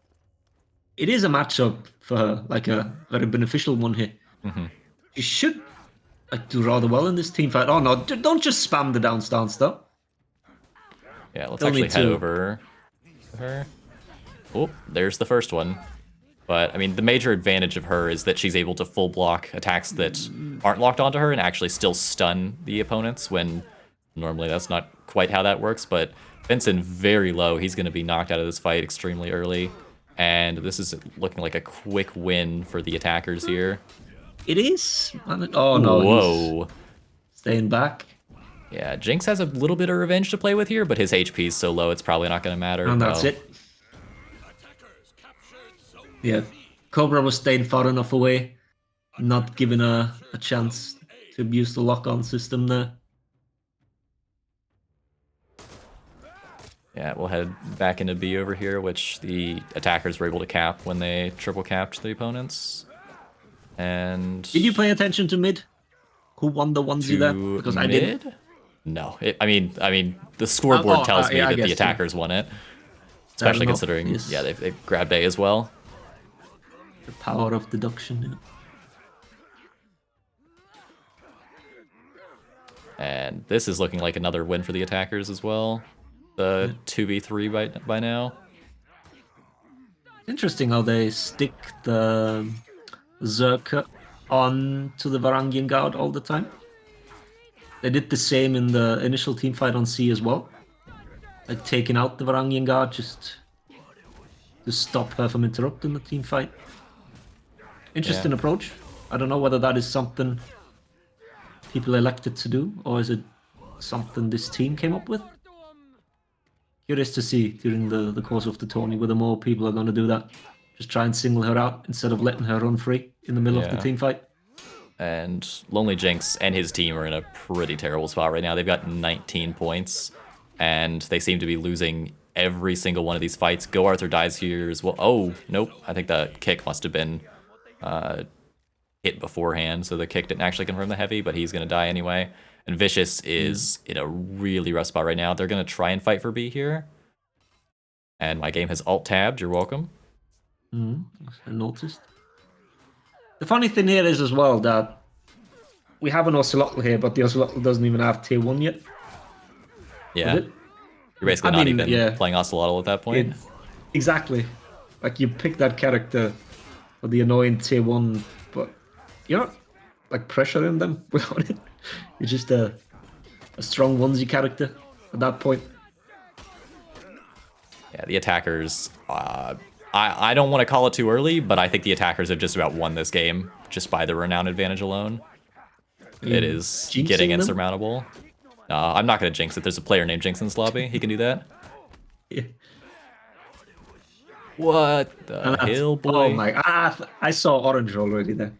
S1: it is a matchup for her, like a very beneficial one here.
S2: Mm-hmm.
S1: She should do rather well in this team fight. Oh no, don't just spam the down stance though.
S2: Yeah, let's
S1: Still
S2: actually
S1: need
S2: head
S1: to-
S2: over to her. Oh, there's the first one. But, I mean, the major advantage of her is that she's able to full block attacks that aren't locked onto her and actually still stun the opponents, when normally that's not quite how that works. But Vincent very low. He's going to be knocked out of this fight extremely early. And this is looking like a quick win for the attackers here.
S1: It is. Oh no, he's
S2: Whoa.
S1: staying back.
S2: Yeah, Jinx has a little bit of revenge to play with here, but his HP is so low it's probably not going to matter.
S1: And that's
S2: No.
S1: it. Yeah, Cobra was staying far enough away, not given a chance to abuse the lock-on system there.
S2: Yeah, we'll head back into B over here, which the attackers were able to cap when they triple capped the opponents. And
S1: Did you pay attention to mid? Who won the onesie there?
S2: to
S1: Because
S2: mid?
S1: I didn't.
S2: No, I mean, the scoreboard tells me
S1: yeah, I
S2: that the
S1: guess,
S2: attackers won it, especially
S1: enough,
S2: considering
S1: yes.
S2: yeah they've grabbed A as well.
S1: The power of deduction. Yeah.
S2: And this is looking like another win for the attackers as well. The 2v3 by now.
S1: Interesting how they stick the Zerker on to the Varangian Guard all the time. They did the same in the initial team fight on C as well. Like taking out the Varangian Guard just to stop her from interrupting the team fight. Interesting approach. I don't know whether that is something people elected to do, or is it something this team came up with? Curious to see during the course of the tourney whether more people are going to do that. Just try and single her out instead of letting her run free in the middle of the
S2: Yeah.
S1: team fight.
S2: And Lonely Jinx and his team are in a pretty terrible spot right now. They've got 19 points, and they seem to be losing every single one of these fights. Go Arthur dies here as well. Oh, nope. I think the kick must have been hit beforehand, so the kick didn't actually confirm the heavy, but he's going to die anyway. And Vicious is in a really rough spot right now. They're going to try and fight for B here. And my game has alt-tabbed, you're welcome.
S1: I noticed. The funny thing here is as well that we have an Ocelotl here, but the Ocelotl doesn't even have tier 1 yet.
S2: Yeah.
S1: Is it?
S2: You're basically
S1: I
S2: not
S1: mean,
S2: even
S1: yeah.
S2: playing Ocelotl at that point.
S1: Exactly. Like, you pick that character for the annoying tier 1, but you're not, like, pressuring them without it. You're just a strong onesie character at that point.
S2: Yeah, the attackers, I don't want to call it too early, but I think the attackers have just about won this game just by the renown advantage alone. It is
S1: Jinxing
S2: getting
S1: them?
S2: insurmountable. I'm not going to jinx it. There's a player named Jinx in this lobby. He can do that.
S1: Yeah.
S2: What the hell, boy?
S1: Oh my! I saw orange already there.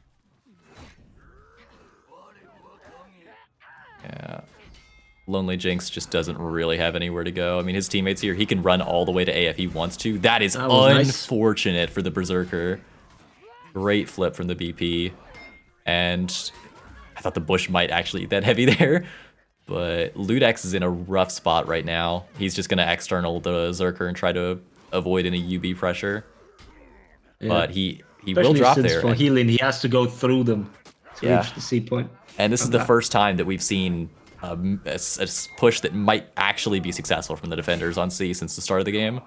S2: Yeah. Lonely Jinx just doesn't really have anywhere to go. I mean, his teammates here, he can run all the way to A if he wants to. That is unfortunate for the Berserker. Great flip from the BP. And I thought the bush might actually eat that heavy there. But Ludex is in a rough spot right now. He's just going to external the Berserker and try to avoid any UB pressure. Yeah. But he will drop there.
S1: For healing, he has to go through them to reach the C point.
S2: And this is the first time that we've seen a push that might actually be successful from the defenders on C since the start of the game.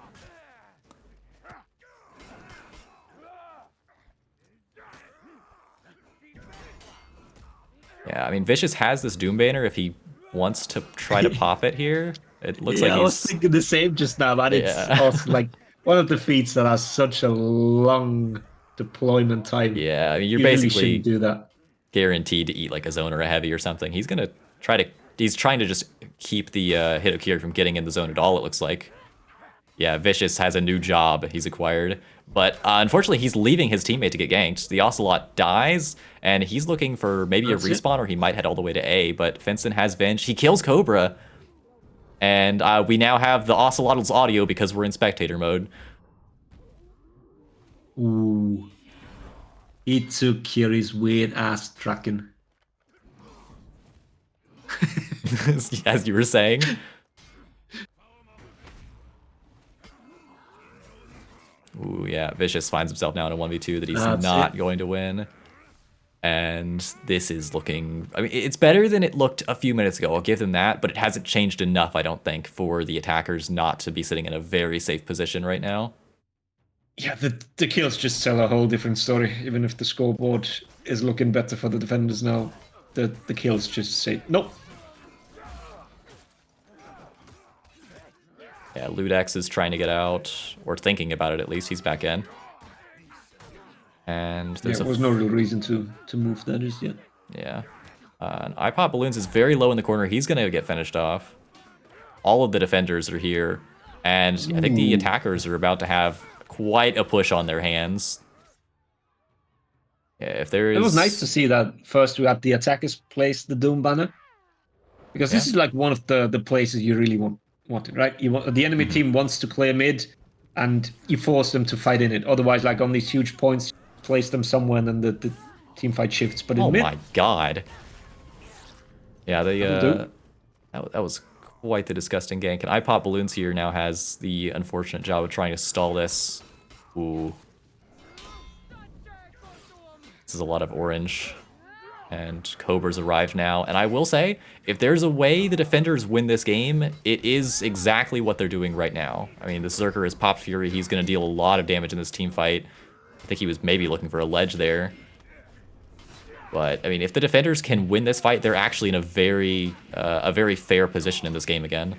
S2: Yeah, I mean, Vicious has this Doom Banner if he wants to try to pop it here. It looks like he's...
S1: I was thinking the same just now, man. It's also like one of the feats that has such a long deployment time.
S2: Yeah, I mean, you're basically really do that. Guaranteed to eat like a zone or a heavy or something. He's gonna try to... He's trying to just keep the Hitokiri from getting in the zone at all, it looks like. Yeah, Vicious has a new job he's acquired. But unfortunately, he's leaving his teammate to get ganked. The Ocelot dies, and he's looking for maybe a respawn, or he might head all the way to A. But Finson has Venge. He kills Cobra. And we now have the Ocelotl's audio because we're in spectator mode.
S1: Ooh. He took Kiri's weird-ass tracking.
S2: As you were saying. Ooh, yeah. Vicious finds himself now in a 1v2 that he's not going to win. And this is looking... I mean, it's better than it looked a few minutes ago. I'll give them that. But it hasn't changed enough, I don't think, for the attackers not to be sitting in a very safe position right now.
S1: Yeah, the kills just tell a whole different story. Even if the scoreboard is looking better for the defenders now, the kills just say, nope.
S2: Yeah, Ludex is trying to get out, or thinking about it at least. He's back in. And
S1: there was no real reason to move that just yet.
S2: Yeah. And iPod Balloons is very low in the corner. He's going to get finished off. All of the defenders are here. And I think the attackers are about to have quite a push on their hands. Yeah, if there is...
S1: It was nice to see that first we had the attackers place the Doom banner. Because this is like one of the places you really want it, right? The enemy team wants to clear mid, and you force them to fight in it. Otherwise, like on these huge points, place them somewhere, and then the team fight shifts. But in mid,
S2: my god! Yeah, that was quite the disgusting gank. And iPop Balloons here now has the unfortunate job of trying to stall this. Ooh, this is a lot of orange. And Cobra's arrived now. And I will say, if there's a way the defenders win this game, it is exactly what they're doing right now. I mean, the Zerker is Pop Fury. He's going to deal a lot of damage in this team fight. I think he was maybe looking for a ledge there. But, I mean, if the defenders can win this fight, they're actually in a very fair position in this game again.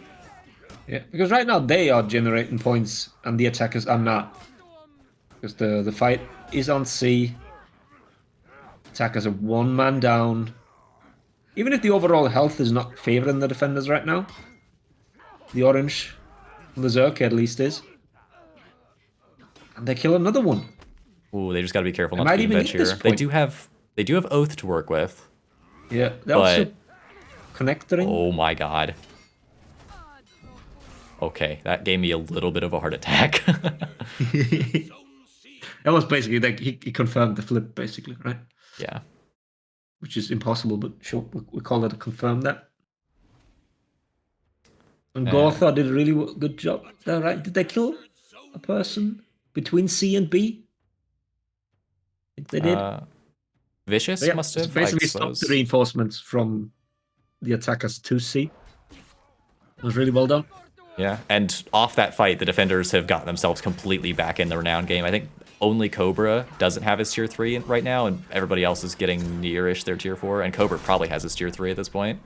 S1: Yeah, because right now they are generating points and the attackers are not. Because the fight is on C. Attackers are one man down. Even if the overall health is not favoring the defenders right now, the orange, the Zerk at least is. And they kill another one.
S2: Ooh, they just got to be careful not to be veg here. They do have Oath to work with.
S1: Yeah, they're also connecting.
S2: Oh my god. Okay, that gave me a little bit of a heart attack.
S1: That was basically like he confirmed the flip, basically, right?
S2: Yeah.
S1: Which is impossible, but sure, we call it a confirm that. And Gotha did a really good job there, right? Did they kill a person between C and B. I think they did.
S2: Vicious
S1: But yeah,
S2: must
S1: it's
S2: have, I
S1: basically stopped the
S2: suppose.
S1: reinforcements from the attackers to C. It was really well done.
S2: Yeah, and off that fight, the defenders have gotten themselves completely back in the renown game. I think only Cobra doesn't have his tier 3 right now, and everybody else is getting near-ish their tier 4, and Cobra probably has his tier 3 at this point.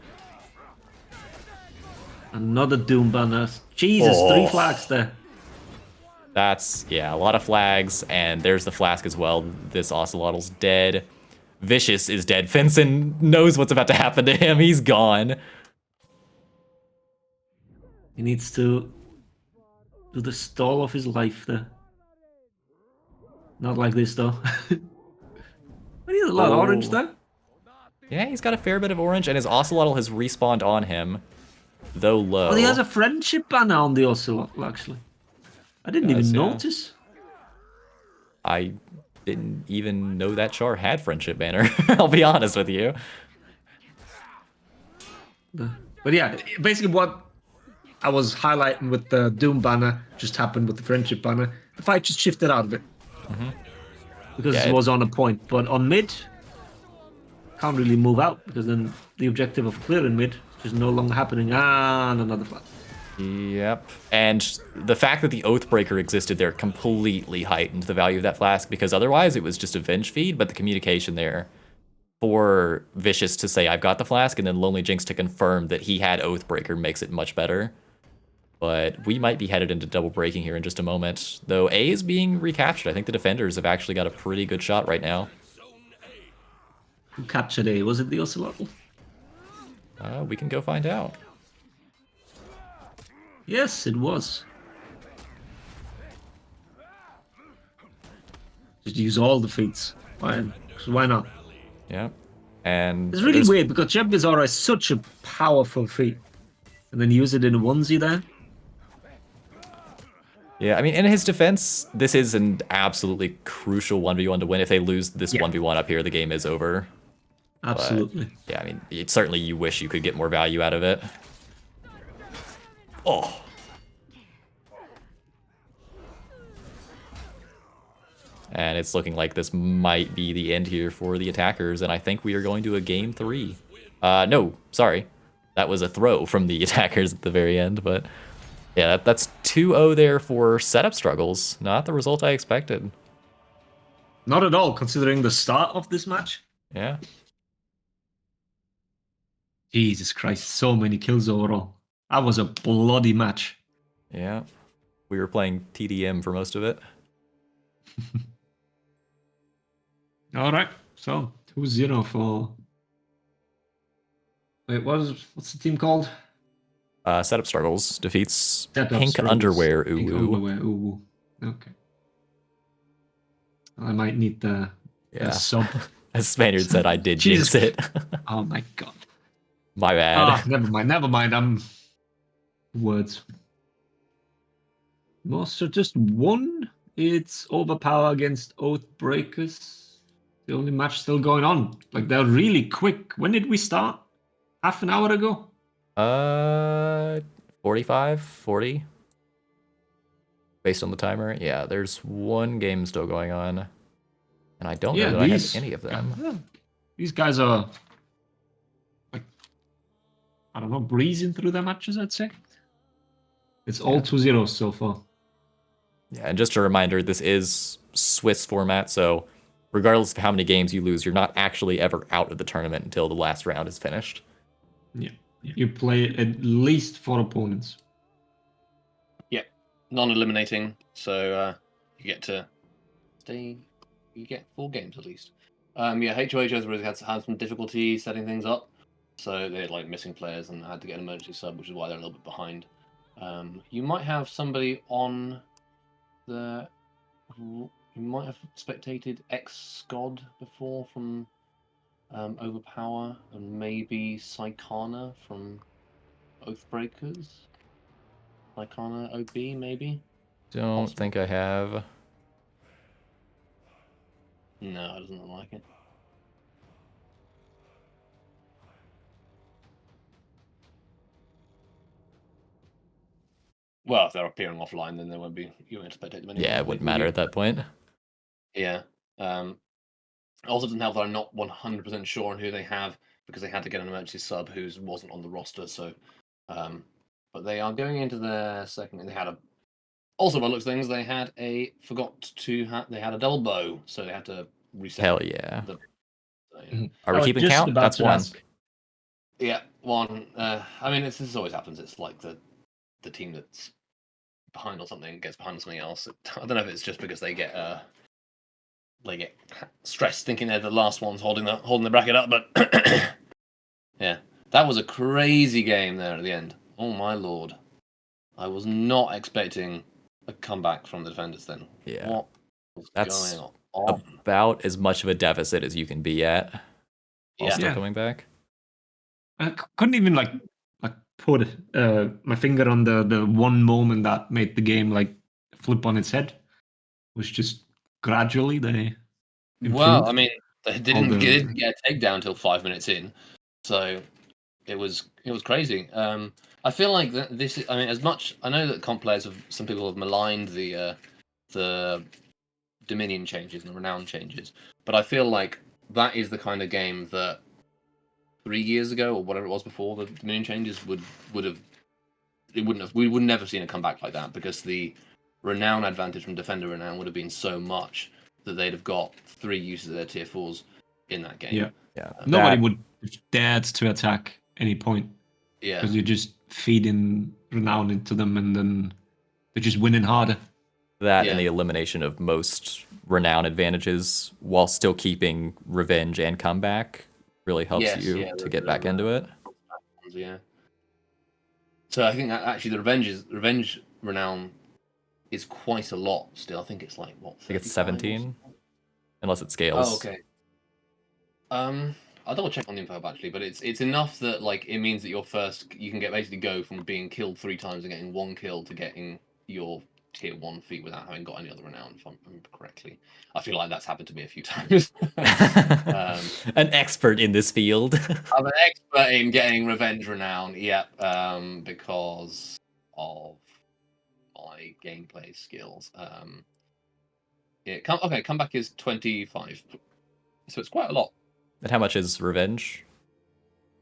S1: Another Doom banner. Jesus, 3 flags there.
S2: That's, yeah, a lot of flags, and there's the flask as well. This Ocelotl's dead. Vicious is dead. Finson knows what's about to happen to him. He's gone.
S1: He needs to do the stall of his life there. Not like this, though. But he has a lot of orange, though.
S2: Yeah, he's got a fair bit of orange, and his Ocelotl has respawned on him, though low.
S1: Oh, he has a friendship banner on the Ocelot, actually. I didn't even notice.
S2: I didn't even know that Char had friendship banner. I'll be honest with you.
S1: But yeah, basically what I was highlighting with the Doom banner just happened with the friendship banner. The fight just shifted out of it. Because it was on a point. But on mid, can't really move out because then the objective of clearing mid is just no longer happening. And another flag.
S2: Yep. And the fact that the Oathbreaker existed there completely heightened the value of that flask, because otherwise it was just a Venge feed, but the communication there for Vicious to say, I've got the flask, and then Lonely Jinx to confirm that he had Oathbreaker makes it much better. But we might be headed into double breaking here in just a moment. Though A is being recaptured. I think the defenders have actually got a pretty good shot right now.
S1: Who captured A? Was it the Ocelot?
S2: We can go find out.
S1: Yes, it was. Just use all the feats. Why not?
S2: Yeah. And
S1: it's really weird because Champions Aura is such a powerful feat. And then use it in a onesie there.
S2: Yeah, I mean, in his defense, this is an absolutely crucial 1v1 to win. If they lose this 1v1 up here, the game is over.
S1: Absolutely.
S2: But, yeah, I mean, certainly you wish you could get more value out of it. Oh. And it's looking like this might be the end here for the attackers, and I think we are going to a game 3. No, sorry. That was a throw from the attackers at the very end, but yeah, that's 2-0 there for setup struggles. Not the result I expected.
S1: Not at all, considering the start of this match.
S2: Yeah.
S1: Jesus Christ, so many kills overall. That was a bloody match.
S2: Yeah. We were playing TDM for most of it.
S1: All right, so 2-0 for... Wait, what's the team called?
S2: Setup struggles defeats
S1: Setup
S2: Pink
S1: struggles.
S2: Underwear Uwu.
S1: Pink Underwear Uwu. Okay. I might need the sub.
S2: As Spaniard said, I did jinx it.
S1: Oh my god.
S2: My bad.
S1: Never mind. I'm... Words. Monster just won its overpower against Oathbreakers. The only match still going on. Like, they're really quick. When did we start? Half an hour ago?
S2: 45, 40. Based on the timer. Yeah, there's one game still going on. And I don't know that I have any of them.
S1: These guys are, like, I don't know, breezing through their matches, I'd say. It's all 2-0 so far.
S2: Yeah, and just a reminder, this is Swiss format, so regardless of how many games you lose, you're not actually ever out of the tournament until the last round is finished.
S1: Yeah. You play at least 4 opponents.
S3: Yeah, non-eliminating, so you get to stay. You get 4 games at least. Yeah, HOH has really had some difficulty setting things up, so they're like missing players and had to get an emergency sub, which is why they're a little bit behind. You might have somebody on the. You might have spectated X-Scod before from Overpower, and maybe Saikana from Oathbreakers. Saikana OB, maybe?
S2: Don't think I have.
S3: No, it doesn't look like it. Well, if they're appearing offline, then they won't be. You won't spectate them anymore.
S2: Yeah, it wouldn't matter at that point.
S3: Yeah. It also doesn't help that I'm not 100% sure on who they have because they had to get an emergency sub who wasn't on the roster. So, but they are going into their second. They had a also by looks of things they had a they had a double bow, so they had to reset.
S2: Hell yeah.
S3: So, yeah.
S1: Mhm.
S2: Are we
S1: I was
S2: keeping
S1: just
S2: count?
S1: about
S2: That's
S1: to
S2: one.
S1: ask.
S3: Yeah, one. I mean, this always happens. It's like the team that's behind or something gets behind something else. I don't know if it's just because they get stressed thinking they're the last ones holding the bracket up, but yeah, that was a crazy game there at the end. Oh my lord, I was not expecting a comeback from the defenders then.
S2: Yeah.
S3: What was
S2: That's
S3: going on?
S2: about as much of a deficit as you can be at while
S3: Yeah.
S2: still
S1: Yeah.
S2: coming back.
S1: I couldn't even like put my finger on the one moment that made the game like flip on its head. It was just gradually they
S3: Well, I
S1: improved.
S3: mean, they didn't get a takedown until 5 minutes in, so it was crazy. I feel like this. I mean, as much I know that comp players some people have maligned the Dominion changes and the Renown changes, but I feel like that is the kind of game that 3 years ago or whatever it was before the Dominion changes we would never seen a comeback like that because the Renown advantage from Defender Renown would have been so much that they'd have got 3 uses of their tier 4s in that game.
S1: Yeah.
S2: Yeah.
S1: Nobody would have dared to attack any point
S3: Yeah.
S1: because you're just feeding renown into them and then they're just winning harder.
S2: That
S3: Yeah.
S2: and the elimination of most renown advantages while still keeping revenge and comeback really helps
S3: Yes,
S2: you
S3: yeah,
S2: to get back into it.
S3: Yeah. So I think that actually the revenge renown is quite a lot still. I think it's like what?
S2: I think it's
S3: 35 or
S2: 17,
S3: something?
S2: unless it scales.
S3: Oh, okay. I'll double check on the info actually, but it's enough that like it means that you can basically go from being killed 3 times and getting 1 kill to getting your tier 1 feat without having got any other renown, if I remember correctly. I feel like that's happened to me a few times.
S2: An expert in this field.
S3: I'm an expert in getting revenge renown, yep, because of my gameplay skills. Comeback is 25, so it's quite a lot.
S2: And how much is revenge?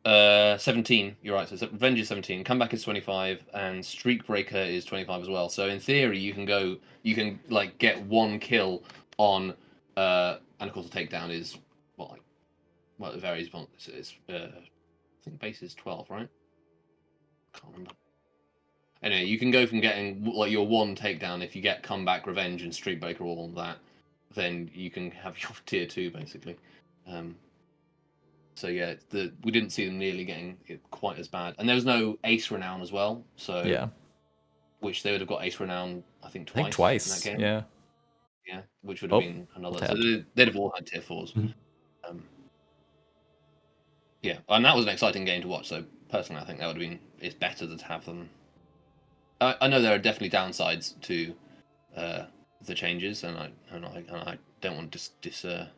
S3: 17. You're right. So revenge is 17. Comeback is 25, and streak breaker is 25 as well. So in theory, you can like get 1 kill on, and of course the takedown is it varies. It's I think base is 12, right? Can't remember. Anyway, you can go from getting like your 1 takedown if you get comeback, revenge, and streak breaker, all of that, then you can have your tier 2 basically. So yeah, we didn't see them nearly getting it quite as bad, and there was no ace renown as well. So
S2: Yeah.
S3: which they would have got ace renown, I think
S2: I think
S3: in
S2: twice.
S3: that game.
S2: Yeah.
S3: Yeah, which would have
S2: Oh,
S3: been another.
S2: tabbed.
S3: So they'd have all had tier 4s.
S1: Mhm.
S3: Yeah, and that was an exciting game to watch. So personally, I think that would have been it's better to have them. I know there are definitely downsides to the changes, and I don't want to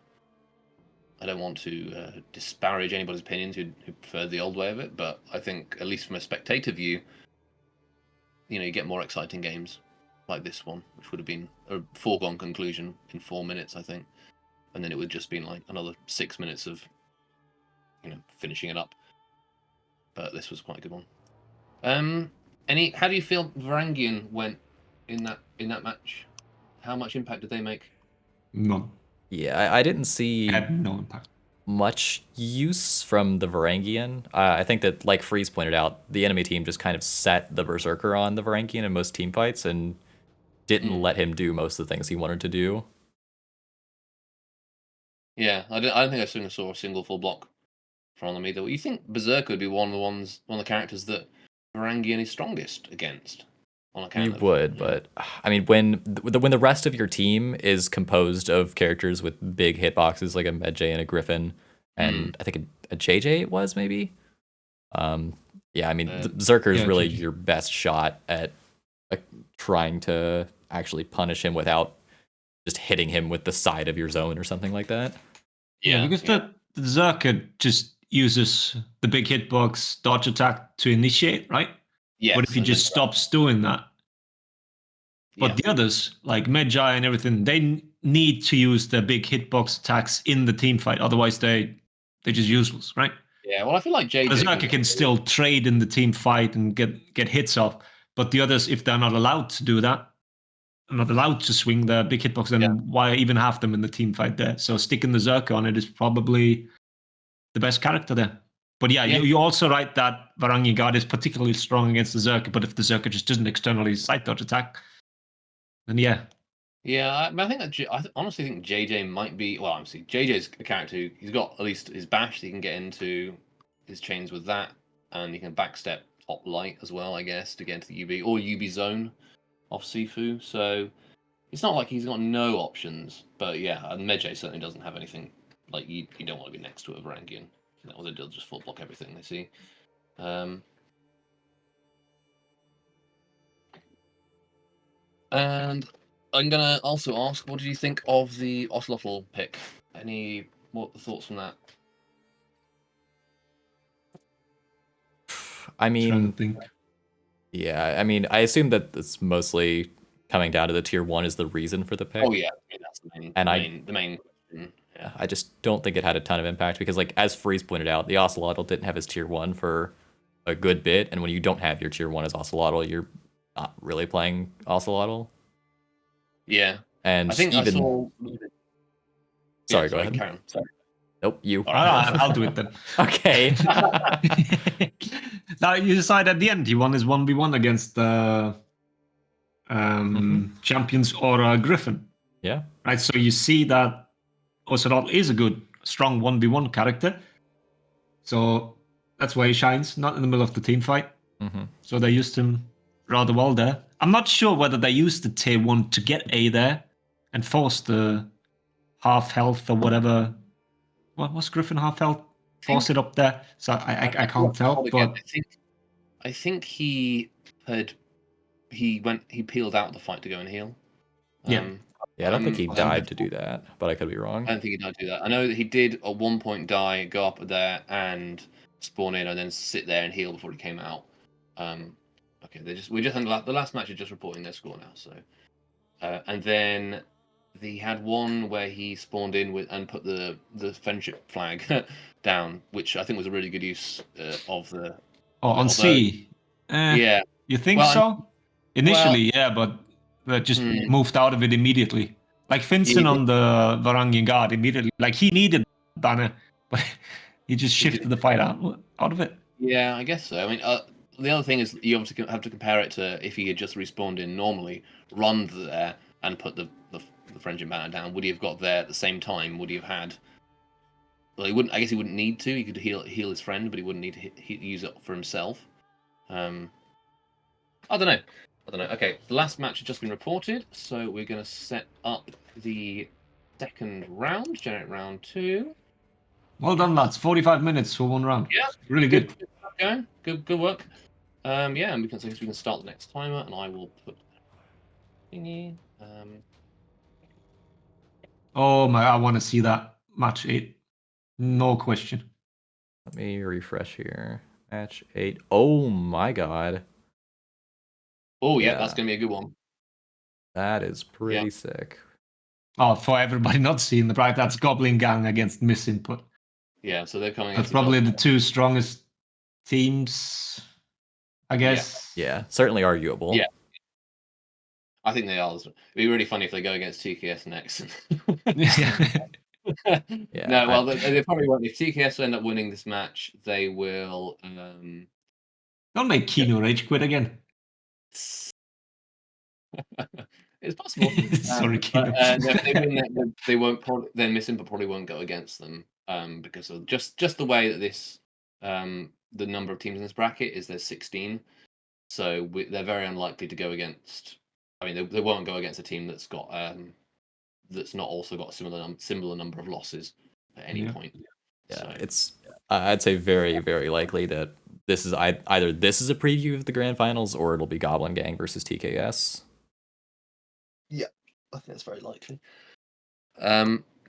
S3: I don't want to disparage anybody's opinions who prefer the old way of it, but I think, at least from a spectator view, you get more exciting games like this one, which would have been a foregone conclusion in 4 minutes, I think, and then it would have just been like another 6 minutes of finishing it up. But this was quite a good one. How do you feel Varangian went in that match? How much impact did they make?
S1: None.
S2: Yeah, I didn't see
S1: Had no impact.
S2: much use from the Varangian. I think that, like Freeze pointed out, the enemy team just kind of set the Berserker on the Varangian in most team fights and didn't let him do most of the things he wanted to do.
S3: Yeah, I don't think I saw a single full block from them either. You think Berserker would be one of the characters that Varangian is strongest against? On account
S2: You
S3: of,
S2: would, but I mean, when the rest of your team is composed of characters with big hitboxes like a Medjay and a Griffin, and I think a JJ it was maybe. Yeah, I mean, Berserker is really
S1: JJ.
S2: your best shot at trying to actually punish him without just hitting him with the side of your zone or something like that.
S1: Yeah, because the Zerker just uses the big hitbox dodge attack to initiate, right?
S3: Yes,
S1: But if he
S3: and
S1: just
S3: then-
S1: stops doing that, But
S3: Yeah.
S1: the others, like Magi and everything, they need to use their big hitbox attacks in the team fight. Otherwise, they're just useless, right?
S3: Yeah, well, I feel like JJ
S1: Berserker can still trade in the team fight and get hits off. But the others, if they're not allowed to do that, not allowed to swing the big hitbox, then
S3: Yeah.
S1: why even have them in the team fight there? So sticking the Zerker on it is probably the best character there. But yeah,
S3: Yeah.
S1: you're also right that Varangian Guard is particularly strong against the Zerker, but if the Zerker just doesn't externally side dodge attack, then yeah.
S3: Yeah, I think that honestly think JJ might be. Well, obviously JJ's a character who he's got at least his bash. He can get into his chains with that, and he can backstep top light as well, I guess, to get into the UB or UB zone off Sifu. So it's not like he's got no options. But yeah, and Medjay certainly doesn't have anything. Like you don't want to be next to a Varangian. Or they'll just full block everything they see. And I'm gonna also ask, what did you think of the Ocelotl pick? What thoughts on that?
S2: I
S1: Trying
S2: mean,
S1: to think.
S2: yeah, I mean, I assume that it's mostly coming down to the tier 1 is the reason for the pick.
S3: Oh yeah, I mean, that's the main,
S2: And
S3: the main question. Yeah.
S2: I just don't think it had a ton of impact because, like, as Freeze pointed out, the Ocelotl didn't have his tier 1 for a good bit, and when you don't have your tier 1 as Ocelotl, you're not really playing Ocelotl.
S3: Yeah.
S2: And
S3: I think
S2: even...
S3: I saw.
S2: Sorry, go ahead.
S3: Karen. Sorry.
S2: Nope, you.
S3: All right.
S1: I'll do it then.
S2: Okay.
S1: Now you decide at the end he won his 1v1 against the champions or Griffin.
S2: Yeah.
S1: Right, so you see that Ocelot is a good, strong 1v1 character. So that's why he shines, not in the middle of the team fight. So they used him rather well there. I'm not sure whether they used the tier 1 to get A there and force the half health or whatever. What was Griffin half health? Force it up there. So I can't tell. But
S3: I think he peeled out the fight to go and heal.
S1: Yeah.
S2: Yeah, I don't think he died to do that, but I could be wrong.
S3: I don't think he died to do that. I know that he did at one point die, go up there and spawn in, and then sit there and heal before he came out. Okay, the last match is just reporting their score now. So, and then he had one where he spawned in with and put the friendship flag down, which I think was a really good use of the.
S1: on C.
S3: Yeah.
S1: You think so? Initially, yeah, but just moved out of it immediately. Like Vincent on the Varangian Guard immediately. Like he needed banner, but he just shifted the fight out of it.
S3: Yeah, I guess so. I mean, the other thing is you obviously have to compare it to if he had just respawned in normally, run there and put the friendship banner down. Would he have got there at the same time? Would he have had? Well, he wouldn't. I guess he wouldn't need to. He could heal his friend, but he wouldn't need to use it for himself. I don't know. Okay, the last match has just been reported, so we're going to set up the second round, generate round 2.
S1: Well done, lads. 45 minutes for one round.
S3: Yeah,
S1: really good.
S3: Good work. Yeah, and we can start the next timer, and I will put thingy.
S1: Oh my! I want to see that match 8. No question.
S2: Let me refresh here. Match 8. Oh my god.
S3: Oh yeah, that's gonna be a good one.
S2: That is pretty sick.
S1: Oh, for everybody not seeing the bright, that's Goblin Gang against Miss Input.
S3: Yeah, so they're coming.
S1: That's probably the two strongest teams, I guess.
S2: Yeah, certainly arguable.
S3: Yeah, I think they are. It'd be really funny if they go against TKS next.
S2: Yeah.
S3: No, well, they probably won't. If TKS end up winning this match, they will.
S1: Don't make Kino rage quit again.
S3: It's possible.
S1: Sorry, Kino.
S3: If they win, they won't. Then Miss Input probably won't go against them because of just the way that this the number of teams in this bracket is. There's 16, so they're very unlikely to go against. I mean, they won't go against a team that's got that's not also got a similar number of losses at any point.
S2: Yeah,
S3: so.
S2: It's I'd say very, very likely that this is either this is a preview of the grand finals or it'll be Goblin Gang versus TKS.
S3: Yeah, I think that's very likely.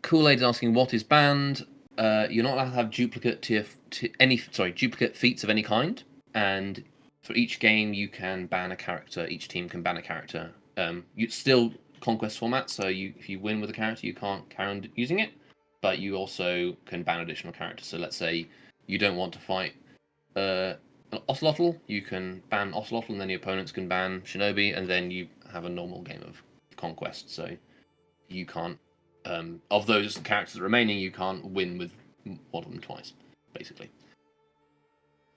S3: Kool-Aid is asking what is banned. You're not allowed to have duplicate duplicate feats of any kind, and for each game you can ban a character. Each team can ban a character you still conquest format. So if you win with a character, you can't carry on using it, but you also can ban additional characters. So let's say you don't want to fight an Ocelotl, you can ban Ocelotl, and then your opponents can ban Shinobi, and then you have a normal game of conquest. So you can't, of those characters remaining, you can't win with one of them twice, basically.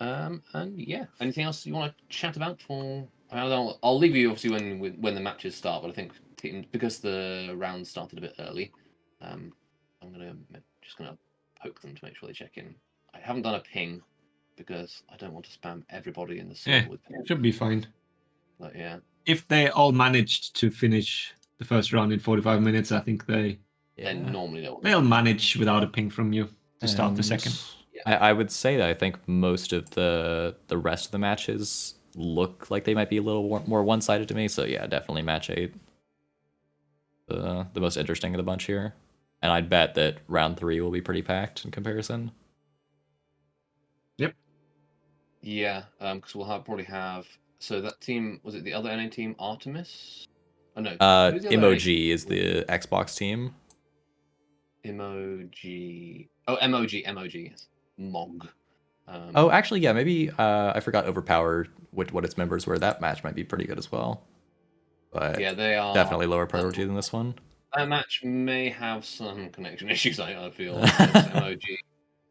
S3: And yeah, anything else you want to chat about before? I'll leave you obviously when the matches start, but I think because the round started a bit early, I'm just gonna poke them to make sure they check in. I haven't done a ping because I don't want to spam everybody in the
S1: Yeah,
S3: server with ping.
S1: should be fine.
S3: But yeah,
S1: If they all managed to finish the first round in 45 minutes, I think
S3: then
S2: Yeah.
S3: normally
S1: they'll manage without a ping from you to start the
S2: And
S1: second.
S2: I would say that I think most of the rest of the matches look like they might be a little more one-sided to me. So yeah, definitely match 8. The most interesting of the bunch here. And I'd bet that round 3 will be pretty packed in comparison.
S1: Yep.
S3: yeah, because we'll probably have. So that team, was it the other NA team, Artemis? Oh no, who's the other NA
S2: MOG
S3: team?
S2: is the Xbox team.
S3: MOG. Oh, MOG, yes. MOG.
S2: Oh, actually, yeah, maybe I forgot Overpower, what its members were. That match might be pretty good as well. But
S3: yeah, they are
S2: definitely lower priority than this one.
S3: That match may have some connection issues. I feel it's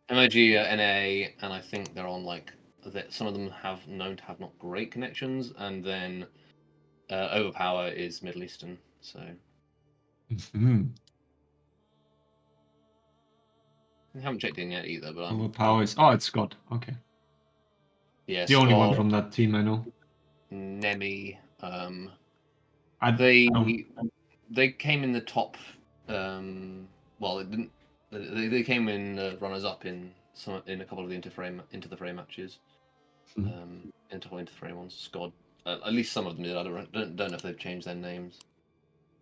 S3: MOG, NA, and I think they're on like some of them have known to have not great connections, and then Overpower is Middle Eastern. So
S1: Mhm.
S3: I haven't checked in yet either. But
S1: Overpower is. Oh, it's Scott. Okay.
S3: yeah,
S1: The only one
S3: Scott,
S1: from that team I know.
S3: Nemi.
S1: I
S3: They
S1: don't.
S3: they came in the top. Well, it didn't. They came in runners up in a couple of the into the frame matches. Into the frame ones. Scott. At least some of them did. I don't know if they've changed their names,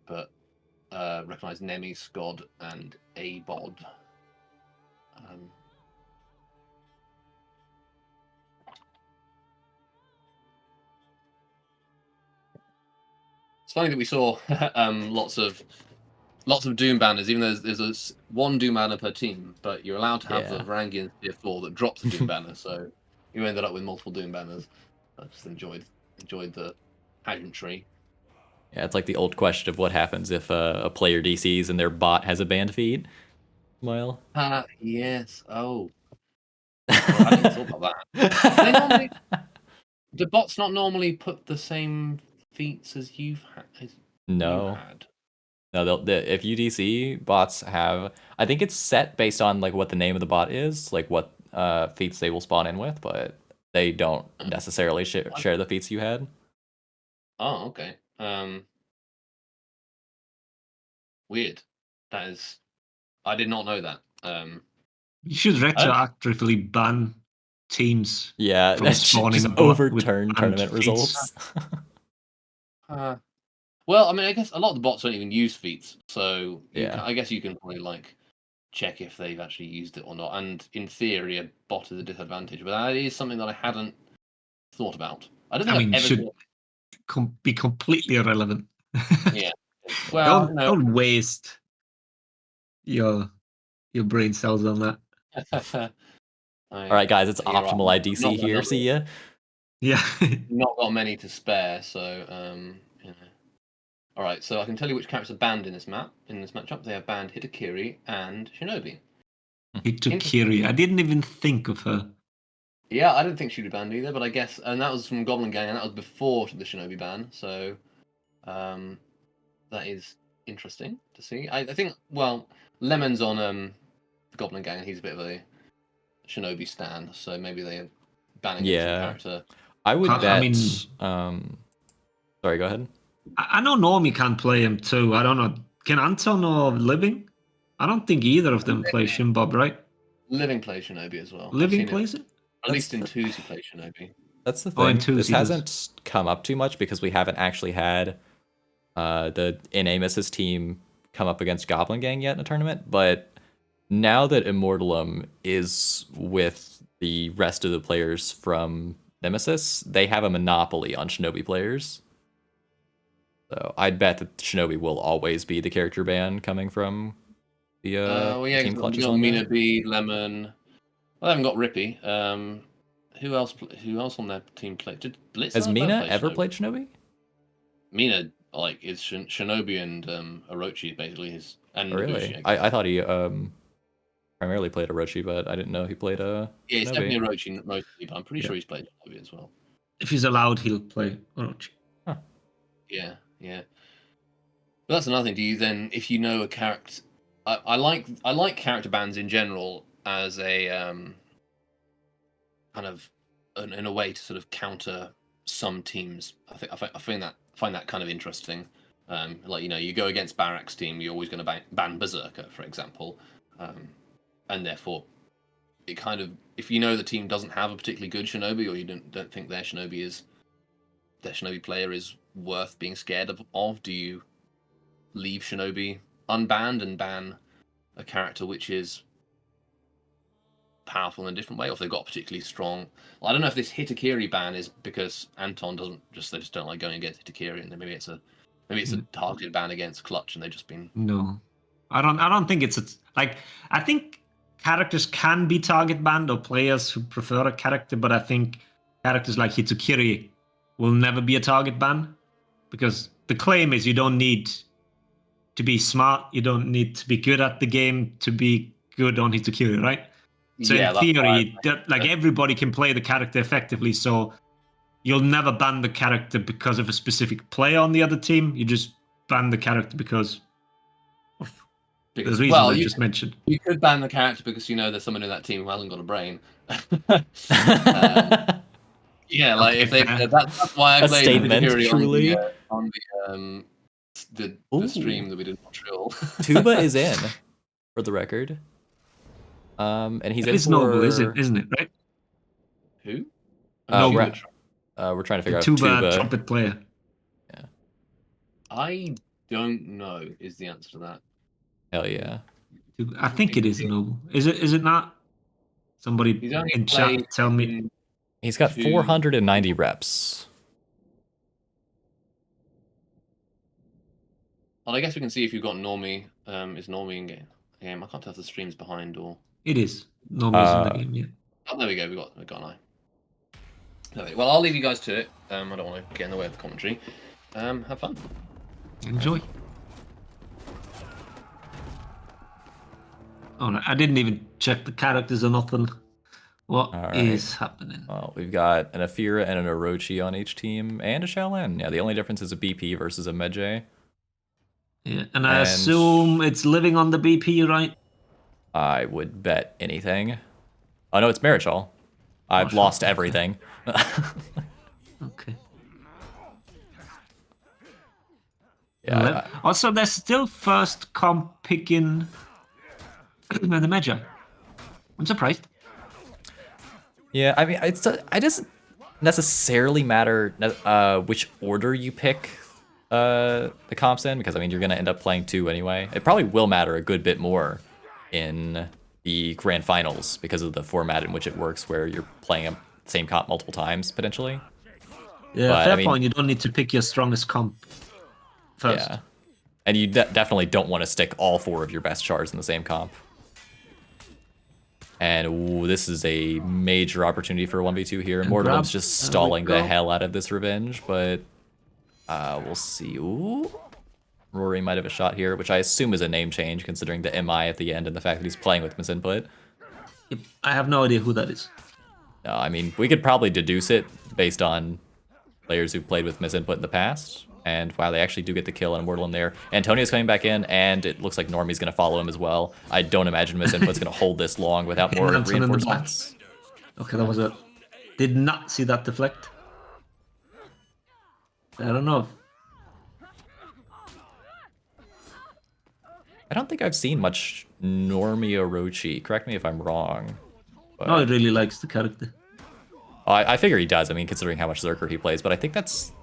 S3: but recognize Nemi, Scod, and Abod. It's funny that we saw lots of Doom banners, even though there's one Doom banner per team, but you're allowed to have the
S2: Yeah.
S3: Varangian Tier 4 that drops the Doom banner, so you ended up with multiple Doom banners. I just enjoyed the pageantry.
S2: Yeah, it's like the old question of what happens if a player DCs and their bot has a banned feed. Well,
S3: Yes. Oh, I hadn't even thought about that. They normally do bots not normally put the same feats as you've had?
S2: no. No, if UDC bots have, I think it's set based on like what the name of the bot is, like what feats they will spawn in with, but they don't necessarily share the feats you had.
S3: Oh, okay. Weird. That is, I did not know that.
S1: You should retroactively ban teams
S2: Yeah,
S1: from
S2: that should
S1: spawning
S2: just
S1: a bot with
S2: overturn
S1: banned
S2: tournament
S1: feats.
S2: results.
S3: Well, I mean, I guess a lot of the bots don't even use feats, so
S2: Yeah.
S3: I guess you can probably like check if they've actually used it or not. And in theory, a bot is a disadvantage, but that is something that I hadn't thought about. I don't think
S1: I mean,
S3: I've ever.
S1: should be completely irrelevant.
S3: Yeah. Well,
S1: don't waste your brain cells on that.
S2: All right, guys, it's
S3: You're right.
S2: optimal IDC here. See ya.
S1: Yeah.
S3: Not got many to spare, so you know. All right, so I can tell you which characters are banned in this matchup. They have banned Hitakiri and Shinobi.
S1: Hitakiri. I didn't even think of her.
S3: Yeah, I didn't think she'd be banned either, but I guess, and that was from Goblin Gang, and that was before the Shinobi ban. So, that is interesting to see. I think, well, Lemon's on Goblin Gang, and he's a bit of a Shinobi stan, so maybe they're banning him from
S2: Yeah.
S3: character.
S2: I would bet.
S1: I mean,
S2: sorry, go ahead.
S1: I know Normie can play him too. I don't know. Can Anton or Living? I don't think either of them play Shimbob, right?
S3: Living plays Shinobi as well. I've
S1: Living
S3: seen
S1: plays it?
S3: at least in twos he plays Shinobi.
S2: That's the
S1: Oh, in
S2: thing.
S1: twos
S2: This
S1: he does.
S2: hasn't come up too much because we haven't actually had the Inamos's team come up against Goblin Gang yet in a tournament. But now that Immortalum is with the rest of the players from Nemesis, they have a monopoly on Shinobi players. So I'd bet that Shinobi will always be the character ban coming from the
S3: Well, yeah,
S2: team
S3: we
S2: clutches
S3: got
S2: on
S3: Mina
S2: there.
S3: B, Lemon. Well, I haven't got Rippy. Who else? Who else on their team played? Did Blitz
S2: Has
S3: ever
S2: Mina
S3: play
S2: ever
S3: Shinobi?
S2: played Shinobi?
S3: Mina like is Shinobi and Orochi basically his and
S2: Oh,
S3: Nobushi.
S2: really?
S3: I guess.
S2: I thought he primarily played Orochi, but I didn't know he played
S3: Yeah, it's
S2: Shinobi.
S3: definitely Orochi mostly, but I'm pretty
S1: Yeah.
S3: sure he's played Shinobi as well.
S1: If he's allowed, he'll play Orochi.
S2: Huh.
S3: Yeah, yeah. But that's another thing. Do you then, if you know a character, I like character bans in general as a kind of in a way to sort of counter some teams. I find that kind of interesting. Like you go against Barak's team, you're always going to ban Berserker, for example, and therefore it kind of, if you know the team doesn't have a particularly good Shinobi, or you don't think their Shinobi player is worth being scared of, do you leave Shinobi unbanned and ban a character which is powerful in a different way, or if they've got a particularly strong? Well, I don't know if this Hitakiri ban is because Anton they just don't like going against Hitakiri, and then maybe it's a targeted ban against Clutch, and they've just been.
S1: No, I don't think it's like. I think characters can be target banned or players who prefer a character, but I think characters like Hitakiri will never be a target ban because the claim is you don't need to be smart, you don't need to be good at the game to be good on Hitakiri, right? So
S3: Yeah,
S1: in
S3: that's why
S1: theory, like everybody can play the character effectively. So you'll never ban the character because of a specific player on the other team. You just ban the character because of the reasons I just mentioned.
S3: You could ban the character because there's someone in that team who hasn't got a brain. Yeah, like
S1: Okay,
S3: if they
S1: fair.
S3: that's why I
S2: A
S3: played
S2: statement,
S3: Hitakiri
S2: truly.
S3: on the
S2: Ooh.
S3: stream that we did not drill.
S2: Tuba is in, for the record. And he's in
S1: It's
S2: for
S1: Noble, isn't it? Right?
S3: Who?
S1: Noble,
S2: we're trying to figure
S1: the
S2: out
S1: tuba trumpet player.
S2: Yeah.
S3: I don't know is the answer to that.
S2: Hell yeah.
S1: I think it is Noble. Is it not? Somebody
S3: He's only
S1: in
S3: played
S1: chat tell me.
S2: He's got 490 reps.
S3: Well, I guess we can see if you've got Normie. Is Normie in game? I can't tell if the stream's behind or.
S1: It is. Noble's in the game, yeah.
S3: Oh, there we go. We got an eye. Okay, well, I'll leave you guys to it. I don't want to get in the way of the commentary. Have fun.
S1: Enjoy. Oh no, I didn't even check the characters or nothing. What is happening?
S2: Well, we've got an Afira and an Orochi on each team, and a Shaolin. Yeah, the only difference is a BP versus a Medjay.
S1: Yeah, and I assume it's living on the BP, right?
S2: I would bet anything. Oh no, it's Marichal. I've lost everything.
S1: Okay.
S2: Yeah.
S1: Also, they're still first comp picking the Medjay. I'm surprised.
S2: Yeah, I mean, it doesn't necessarily matter which order you pick the comps in, because I mean you're gonna end up playing two anyway. It probably will matter a good bit more in the grand finals because of the format in which it works, where you're playing a same comp multiple times potentially.
S1: Yeah, but, fair point. You don't need to pick your strongest comp first.
S2: Yeah, and you definitely don't want to stick all four of your best chars in the same comp. And ooh, this is a major opportunity for a 1v2 here. Mortalum's just stalling the hell out of this revenge, but we'll see. Ooh, Rory might have a shot here, which I assume is a name change, considering the MI at the end and the fact that he's playing with misinput.
S1: Yep, I have no idea who that is.
S2: No, I mean, we could probably deduce it based on players who've played with misinput in the past. And wow, they actually do get the kill on Mortalum there. Antonio's coming back in, and it looks like Normie's going to follow him as well. I don't imagine misinput's going to hold this long without more reinforcements.
S1: Okay, that was a... Did not see that deflect. I don't know.
S2: I don't think I've seen much Normie Orochi. Correct me if I'm wrong. But...
S1: No, he really likes the character.
S2: I figure he does, I mean, considering how much Zerker he plays, but I think that's...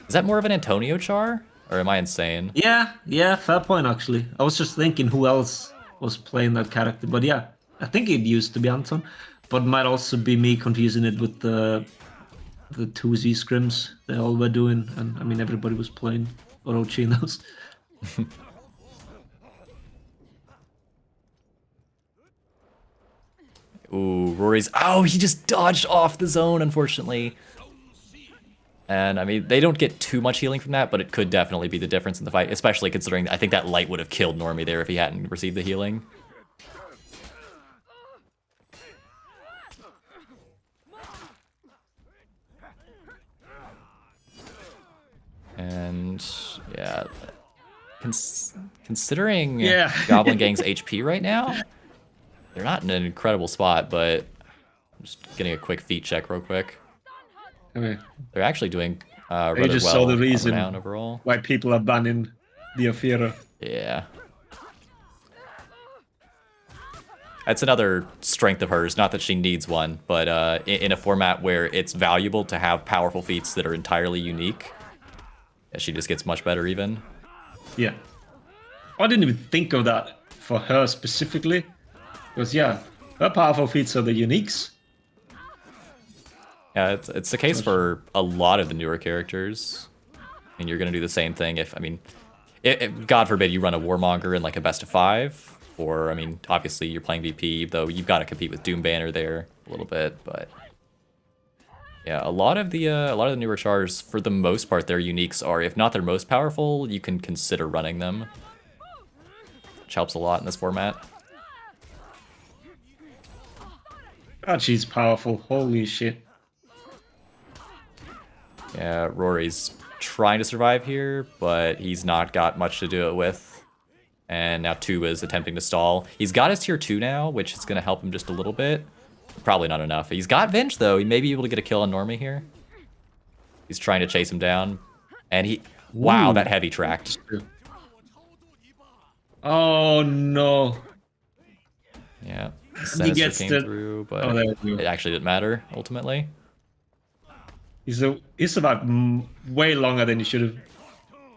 S2: Is that more of an Antonio char? Or am I insane?
S1: Yeah, fair point, actually. I was just thinking who else was playing that character, but yeah, I think it used to be Anton, but might also be me confusing it with the the 2Z scrims they all were doing, and I mean everybody was playing Orochinos.
S2: Ooh, Rory's... Oh, he just dodged off the zone, unfortunately. And, I mean, they don't get too much healing from that, but it could definitely be the difference in the fight, especially considering I think that light would have killed Normie there if he hadn't received the healing. And, yeah... Considering Goblin Gang's HP right now, they're not in an incredible spot, but I'm just getting a quick feat check real quick.
S1: Okay.
S2: They're actually doing rather
S1: They just
S2: well
S1: saw the reason
S2: overall.
S1: why people are banning the Afira.
S2: Yeah. That's another strength of hers, not that she needs one, but in a format where it's valuable to have powerful feats that are entirely unique, she just gets much better even.
S1: Yeah. I didn't even think of that for her specifically. Because, yeah, her powerful feats are the uniques.
S2: Yeah, it's the case for a lot of the newer characters. And you're going to do the same thing if, I mean, God forbid you run a Warmonger in like a best of 5. Or, I mean, obviously you're playing VP, though you've got to compete with Doom Banner there a little bit. But yeah, a lot of the newer chars, for the most part, their uniques are, if not their most powerful, you can consider running them. Which helps a lot in this format.
S1: God, she's powerful. Holy shit.
S2: Yeah, Rory's trying to survive here, but he's not got much to do it with. And now Tuba is attempting to stall. He's got his tier 2 now, which is going to help him just a little bit. Probably not enough. He's got Venge, though. He may be able to get a kill on Normie here. He's trying to chase him down. And he... Wow, that heavy tracked.
S1: Oh, no.
S2: Yeah.
S1: He
S2: Sinister
S1: gets
S2: came
S1: the...
S2: through, but
S1: it
S2: actually didn't matter, ultimately.
S1: He survived way longer than he should have.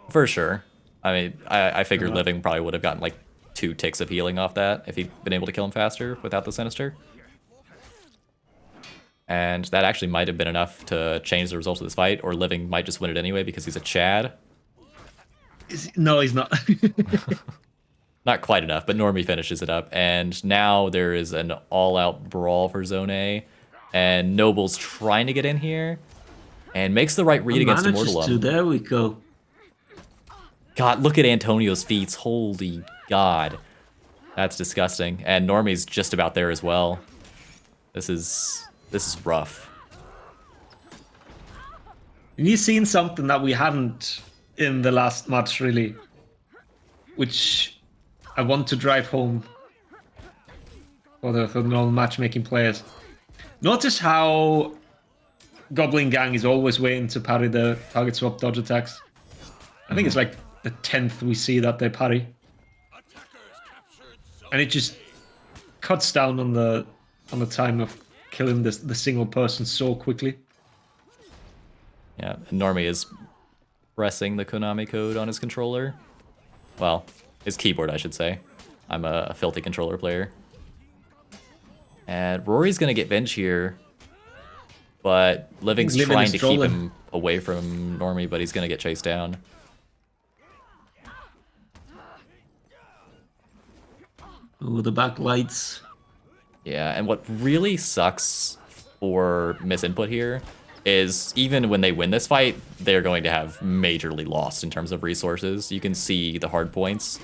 S2: For sure. I mean, I figured Living probably would have gotten like 2 ticks of healing off that if he'd been able to kill him faster without the Sinister. And that actually might have been enough to change the result of this fight, or Living might just win it anyway because he's a Chad.
S1: No, he's not.
S2: Not quite enough, but Normie finishes it up. And now there is an all-out brawl for Zone A. And Noble's trying to get in here. And makes the right read against Immortalum.
S1: There we go.
S2: God, look at Antonio's feats. Holy God. That's disgusting. And Normie's just about there as well. This is rough.
S1: And you've seen something that we haven't in the last match, really. Which I want to drive home for the normal matchmaking players. Notice how Goblin Gang is always waiting to parry the target swap dodge attacks. I think it's like the 10th we see that they parry. And it just cuts down on the time of killing the single person so quickly.
S2: Yeah, and Normie is pressing the Konami code on his controller. Well, his keyboard, I should say. I'm a filthy controller player. And Rory's gonna get Venge here. But Living's trying to keep him away from Normie, but he's gonna get chased down.
S1: Oh, the backlights.
S2: Yeah, and what really sucks for Misinput here is even when they win this fight, they're going to have majorly lost in terms of resources. You can see the hard points.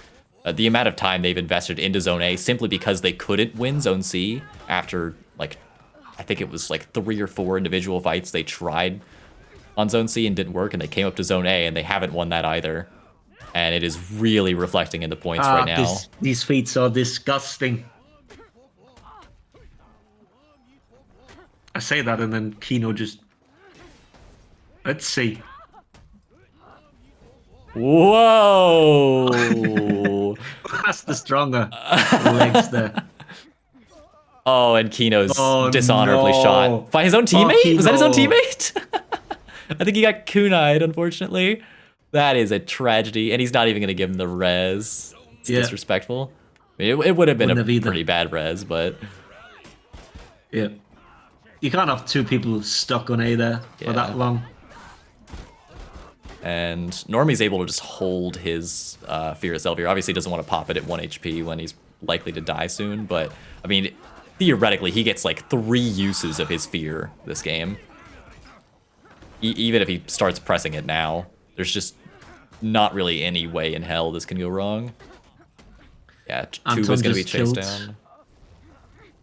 S2: The amount of time they've invested into Zone A simply because they couldn't win Zone C after, like, I think it was like 3 or 4 individual fights they tried on Zone C and didn't work, and they came up to Zone A and they haven't won that either. And it is really reflecting in the points right now.
S1: These feats are disgusting. I say that and then Kino just... Let's see.
S2: Whoa!
S1: That's the stronger legs there.
S2: Oh, and Kino's dishonorably shot by his own teammate? Was that his own teammate? I think he got kunai'd, unfortunately. That is a tragedy, and he's not even going to give him the res. It's disrespectful. I mean, it would have been a pretty bad res, but...
S1: Yeah. You can't have two people stuck on A there for
S2: Yeah.
S1: that long.
S2: And Normie's able to just hold his Fear itself here. Obviously, he doesn't want to pop it at 1 HP when he's likely to die soon. But, I mean, theoretically, he gets like 3 uses of his Fear this game. Even if he starts pressing it now, there's just not really any way in hell this can go wrong. Yeah, Tuba's going to be chased down.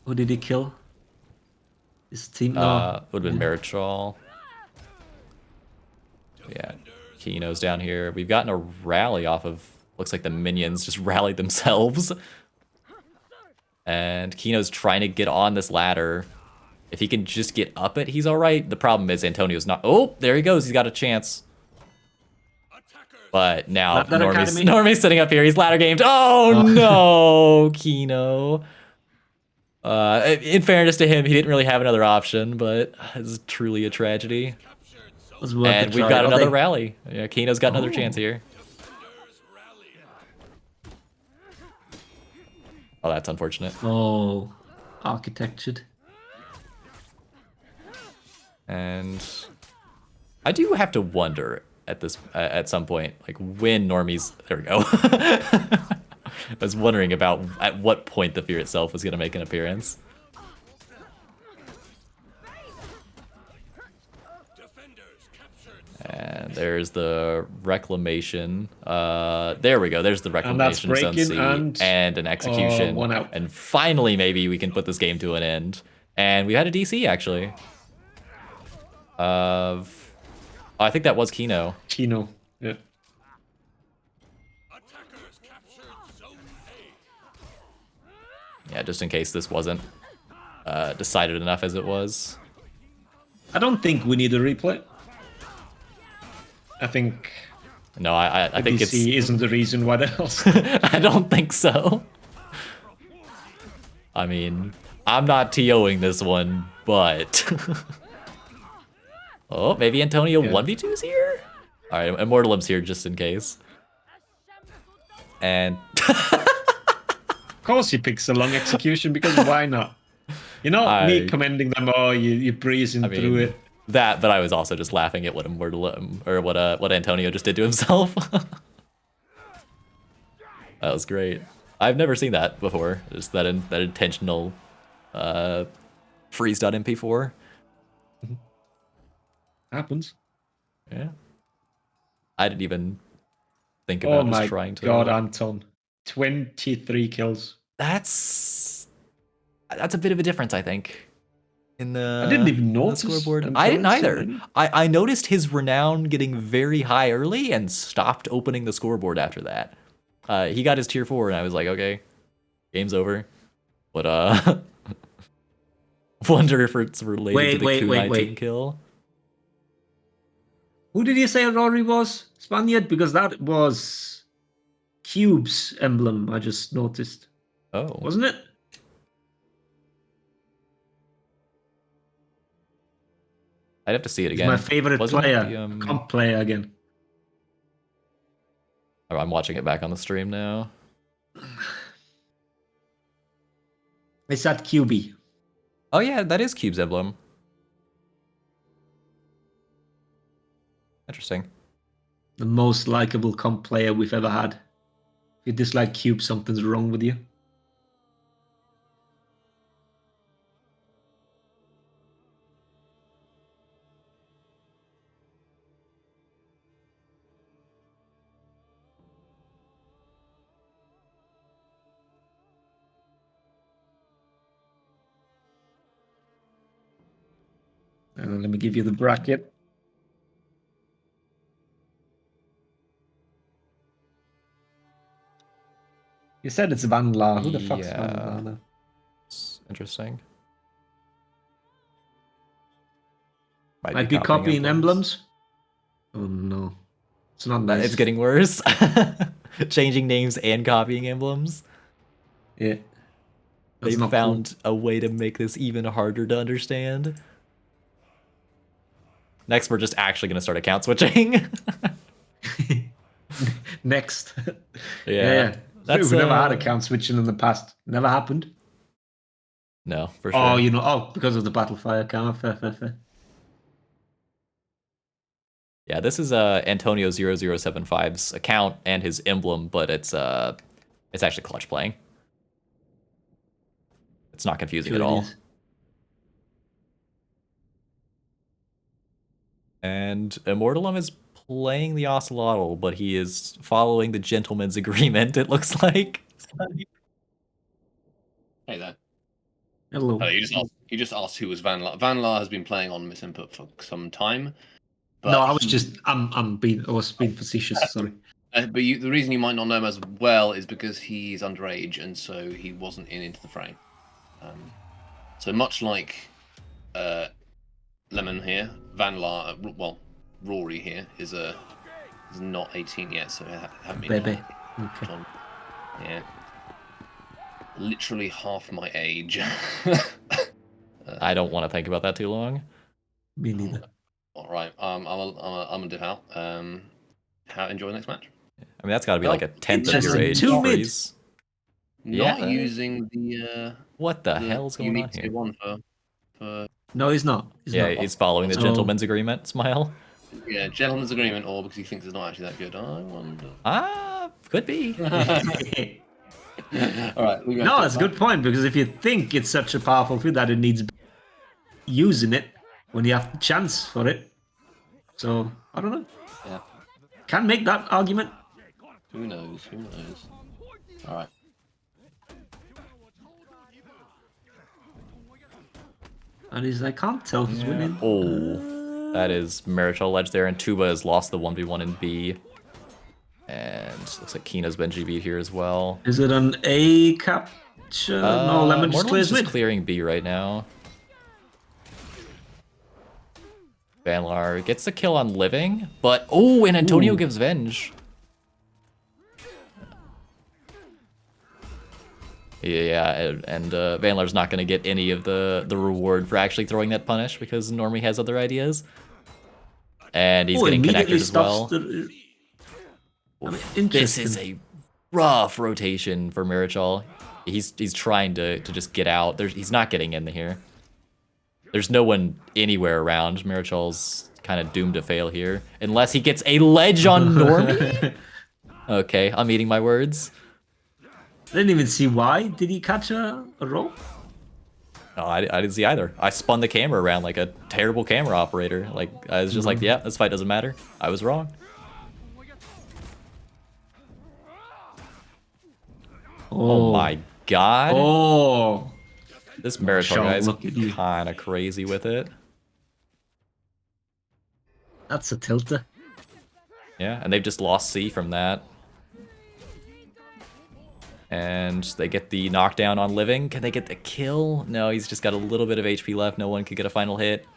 S1: Who did he kill? His team?
S2: Would have been Marichal. Yeah, Kino's down here. We've gotten a rally off of, looks like the minions just rallied themselves. And Kino's trying to get on this ladder. If he can just get up it, he's all right. The problem is Antonio's not. Oh, there he goes. He's got a chance. But now Normie's sitting up here. He's ladder gamed. Oh, no, Kino. In fairness to him, he didn't really have another option, but it's truly a tragedy. And we've got another rally. Yeah, Kino's got another chance here. Oh, that's unfortunate.
S1: Oh, architectured. And
S2: I do have to wonder at this at some point, like when Normie's. There we go. I was wondering about at what point the Fear itself was going to make an appearance. And there's the Reclamation. There we go. There's the Reclamation Zone C and an Execution. And finally, maybe we can put this game to an end. And we had a DC, actually. I think that was Kino.
S1: Kino, yeah.
S2: Yeah, just in case this wasn't decided enough as it was.
S1: I don't think we need a replay. I think.
S2: No, I think it's
S1: isn't the reason why else.
S2: I don't think so. I mean, I'm not TOing this one, but oh, maybe Antonio 1v2's here. All right, Immortalim's here just in case. And
S1: of course he picks a long execution because why not? You know, me commending them. Oh, you're breezing through it.
S2: That, but I was also just laughing at what what Antonio just did to himself. That was great. I've never seen that before. Just that intentional freeze.mp4.
S1: Happens.
S2: Yeah. I didn't even think about just trying to.
S1: Oh my god, Anton. 23 kills.
S2: That's a bit of a difference, I think. In the
S1: I didn't even notice
S2: the scoreboard. I didn't either. I noticed his renown getting very high early and stopped opening the scoreboard after that. He got his tier 4 and I was like, okay, game's over. But wonder if it's related to the Ku-19 kill.
S1: Who did you say Rory was? Spaniard? Because that was Cube's emblem, I just noticed.
S2: Oh.
S1: Wasn't it?
S2: I'd have to see it again.
S1: He's my favorite player. Comp player again.
S2: Oh, I'm watching it back on the stream now.
S1: It's at QB.
S2: Oh yeah, that is Cube's emblem. Interesting.
S1: The most likable comp player we've ever had. If you dislike Cube, something's wrong with you. Let me give you the bracket. You said it's Vanla. Who the fuck's Vanla?
S2: It's interesting.
S1: Might be copying emblems. Oh no. It's not nice.
S2: It's getting worse. Changing names and copying emblems.
S1: Yeah.
S2: They found a way to make this even harder to understand. Next, we're just actually going to start account switching.
S1: Next.
S2: Yeah.
S1: We've never had account switching in the past. Never happened.
S2: No, for sure.
S1: Oh, you know, because of the battle fire camera. Fair.
S2: Yeah, this is Antonio 0075's account and his emblem, but it's actually clutch playing. It's not confusing
S1: Sure
S2: at
S1: it
S2: all.
S1: is.
S2: And Immortalum is playing the Ocelotl, but he is following the gentleman's agreement, it looks like.
S3: Hey there.
S1: Hello.
S3: Oh, you just asked who was Van La. Van La has been playing on Misinput for some time. But
S1: No, I was being facetious. Sorry.
S3: But the reason you might not know him as well is because he's underage, and so he wasn't into the fray. So much like Lemon here, Van La, Rory here is not 18 yet, so haven't been
S1: Baby. Okay.
S3: on. Yeah, literally half my age.
S2: I don't want to think about that too long.
S1: Me neither.
S3: All right, I'm gonna dip out. Enjoy the next match.
S2: I mean, that's got to be like a tenth of your
S1: interesting.
S2: age
S1: 2 mid.
S2: freeze.
S3: Not
S2: Yeah.
S3: using the
S2: What the hell's going on
S3: unique
S2: here?
S3: one for
S1: No, he's not.
S2: Yeah,
S1: not.
S2: he's following the
S1: So-
S2: gentleman's agreement. Smile.
S3: yeah, gentleman's agreement, or because he thinks it's not actually that good. I wonder.
S2: Could be.
S3: All right, we
S1: No, that's a good point, because if you think it's such a powerful field that it needs using it when you have the chance for it. So, I don't know.
S3: Yeah.
S1: Can make that argument.
S3: Who knows? Who knows? All right.
S1: And he's like, can't tell who's winning.
S2: Oh, that is Marichal Ledge there, and Tuba has lost the 1v1 in B. And looks like Kina's been GB'd here as well.
S1: Is it an A capture? No, Lemon just
S2: Mortalum's
S1: clears
S2: just
S1: mid.
S2: clearing B right now. Vanlar gets the kill on Living, but and Antonio gives Venge. Yeah, and Vanlar's not going to get any of the reward for actually throwing that punish because Normie has other ideas. And he's getting connected as well.
S1: I mean,
S2: This
S1: interesting.
S2: is a rough rotation for Marichal. He's trying to just get out. He's not getting in here. There's no one anywhere around. Marichal's kind of doomed to fail here. Unless he gets a ledge on Normie? Okay, I'm eating my words.
S1: I didn't even see why. Did he catch a roll?
S2: No, I didn't see either. I spun the camera around like a terrible camera operator. Like, I was just like, yeah, this fight doesn't matter. I was wrong. Oh my god.
S1: Oh.
S2: This Marichal
S1: Sean,
S2: guy's
S1: look at you.
S2: kind of crazy with it.
S1: That's a tilter.
S2: Yeah, and they've just lost C from that. And they get the knockdown on Living. Can they get the kill? No, he's just got a little bit of HP left. No one could get a final hit.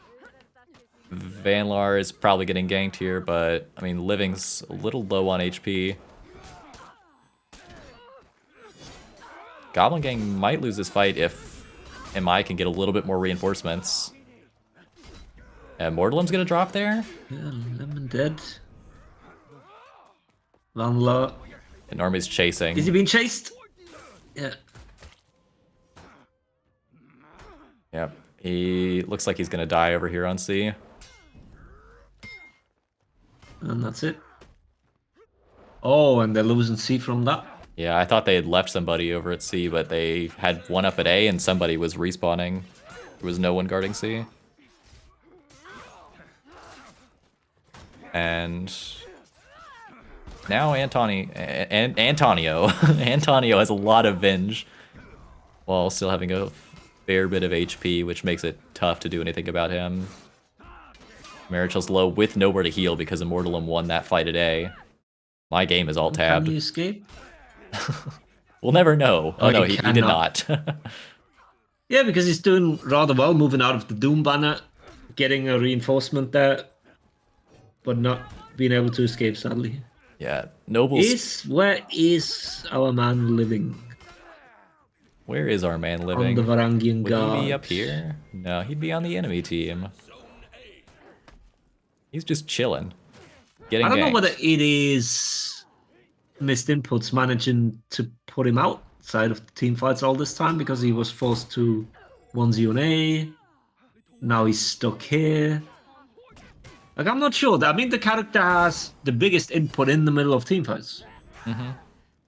S2: Vanlar is probably getting ganked here, but, I mean, Living's a little low on HP. Goblin Gang might lose this fight if MI can get a little bit more reinforcements. And Mortalum's gonna drop there.
S1: Yeah, Lemon dead. Van La.
S2: And Normie's chasing.
S1: Is he being chased? Yeah.
S2: Yep. He looks like he's gonna die over here on C.
S1: And that's it. Oh, and they're losing C from that.
S2: Yeah, I thought they had left somebody over at C, but they had one up at A and somebody was respawning. There was no one guarding C. And now Antonio Antonio has a lot of Venge while still having a fair bit of HP, which makes it tough to do anything about him. Marichal's low with nowhere to heal because Immortalum won that fight at A. My game is all tabbed.
S1: Can you escape?
S2: We'll never know. Oh,
S1: Oh,
S2: no,
S1: he
S2: he did not.
S1: Yeah, because he's doing rather well, moving out of the Doom banner, getting a reinforcement there, but not being able to escape, sadly.
S2: Yeah, Nobles.
S1: Where is our man living?
S2: Where is our man
S1: On
S2: living?
S1: the Varangian
S2: Would
S1: Guard.
S2: he be up here? No, he'd be on the enemy team. He's just chilling. Getting
S1: I don't know
S2: ganked.
S1: whether it is missed inputs managing to put him outside of the team fights all this time because he was forced to 1-0 on A. Now he's stuck here. Like, I'm not sure. I mean, the character has the biggest input in the middle of team fights.
S2: Mm-hmm.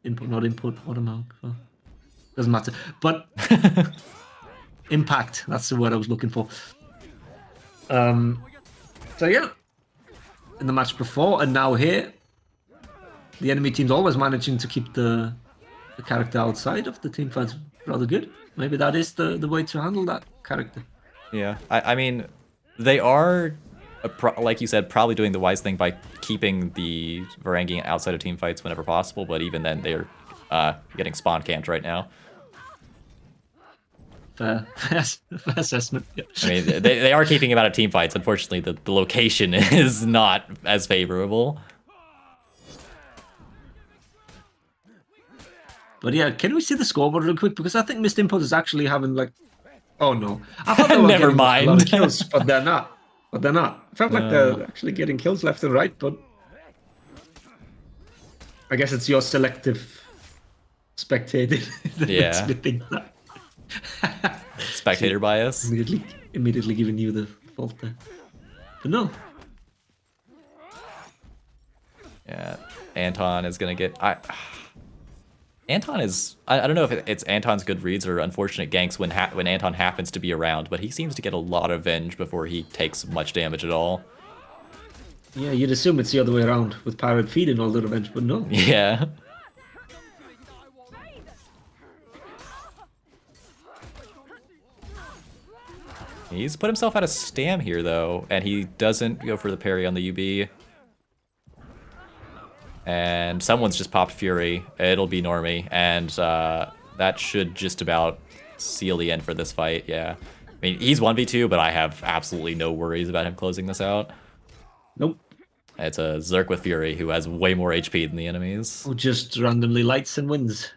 S1: Input, not input. What am I? Oh, doesn't matter. But impact. That's the word I was looking for. So yeah, in the match before and now here, the enemy team's always managing to keep the character outside of the team fights. Rather good. Maybe that is the way to handle that character.
S2: Yeah, I mean, they are, like you said, probably doing the wise thing by keeping the Varangian outside of team fights whenever possible, but even then they're getting spawn camped right now.
S1: Fair assessment. Yeah.
S2: I mean, they are keeping him out of team fights. Unfortunately, the location is not as favorable.
S1: But yeah, can we see the scoreboard real quick? Because I think Missed Input is actually having like... Oh no. I thought they were
S2: Never
S1: getting
S2: mind.
S1: a lot of kills, but they're not. But they're not. It felt like they're actually getting kills left and right, but... I guess it's your selective spectating that
S2: Yeah.
S1: makes me think that.
S2: Spectator bias.
S1: Immediately giving you the fault there. But no.
S2: Yeah, Anton is gonna get... Anton is... I don't know if it's Anton's good reads or unfortunate ganks when Anton happens to be around, but he seems to get a lot of venge before he takes much damage at all.
S1: Yeah, you'd assume it's the other way around with Pirate feeding all the revenge, but no.
S2: Yeah. He's put himself out of stam here, though, and he doesn't go for the parry on the UB. And someone's just popped Fury. It'll be Normie, and that should just about seal the end for this fight, yeah. I mean, he's 1v2, but I have absolutely no worries about him closing this out.
S1: Nope.
S2: It's a Zerk with Fury who has way more HP than the enemies.
S1: Who just randomly lights and wins.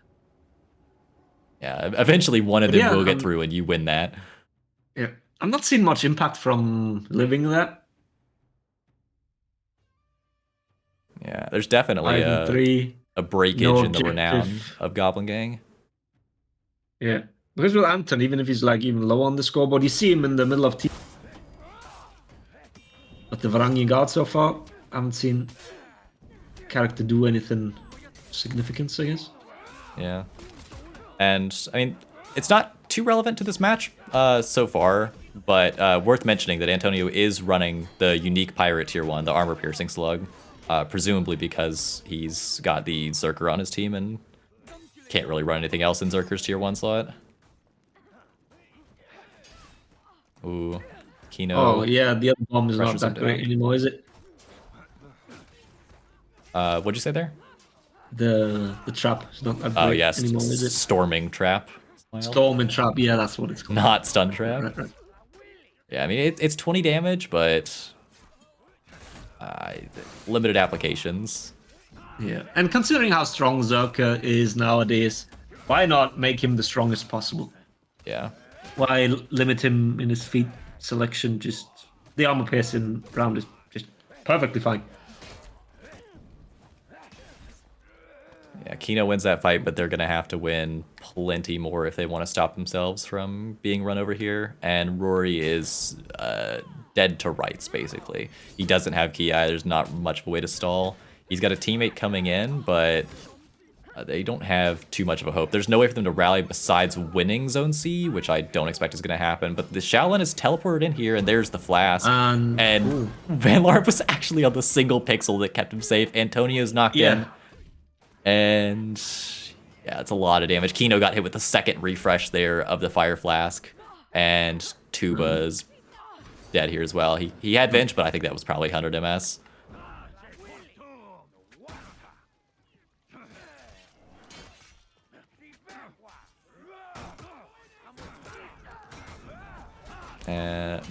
S2: Yeah, eventually one of them will get through and you win that.
S1: Yeah. I'm not seeing much impact from living that.
S2: Yeah, there's definitely a breakage in the renown of Goblin Gang.
S1: Yeah, because with Anton, even if he's like even low on the scoreboard, you see him in the middle of team. But the Varangian Guard so far, I haven't seen character do anything significant, I guess.
S2: Yeah, and I mean, it's not too relevant to this match so far, but worth mentioning that Antonio is running the unique Pirate Tier 1, the Armor Piercing Slug. Presumably because he's got the Zerker on his team and can't really run anything else in Zerker's Tier 1 slot. Ooh, Kino.
S1: Oh yeah, the other bomb is not that great anymore, is it?
S2: What'd you say there?
S1: The trap is not that great anymore, is it?
S2: Storming Trap.
S1: Storming Trap, yeah, that's what it's called.
S2: Not Stun Trap. Right. Yeah, I mean, it's 20 damage, but... limited applications.
S1: Yeah, and considering how strong Zerker is nowadays, why not make him the strongest possible?
S2: Yeah.
S1: Why limit him in his feat selection? Just the armor piercing round is just perfectly fine.
S2: Yeah, Kino wins that fight, but they're gonna have to win plenty more if they want to stop themselves from being run over here. And Rory is dead to rights, basically. He doesn't have Ki. There's not much of a way to stall. He's got a teammate coming in, but they don't have too much of a hope. There's no way for them to rally besides winning Zone C, which I don't expect is going to happen. But the Shaolin is teleported in here, and there's the Flask. And Van Larp was actually on the single pixel that kept him safe. Antonio's knocked in. And yeah, it's a lot of damage. Kino got hit with the second refresh there of the Fire Flask. And Tuba's dead here as well. He had Venge, but I think that was probably 100 MS.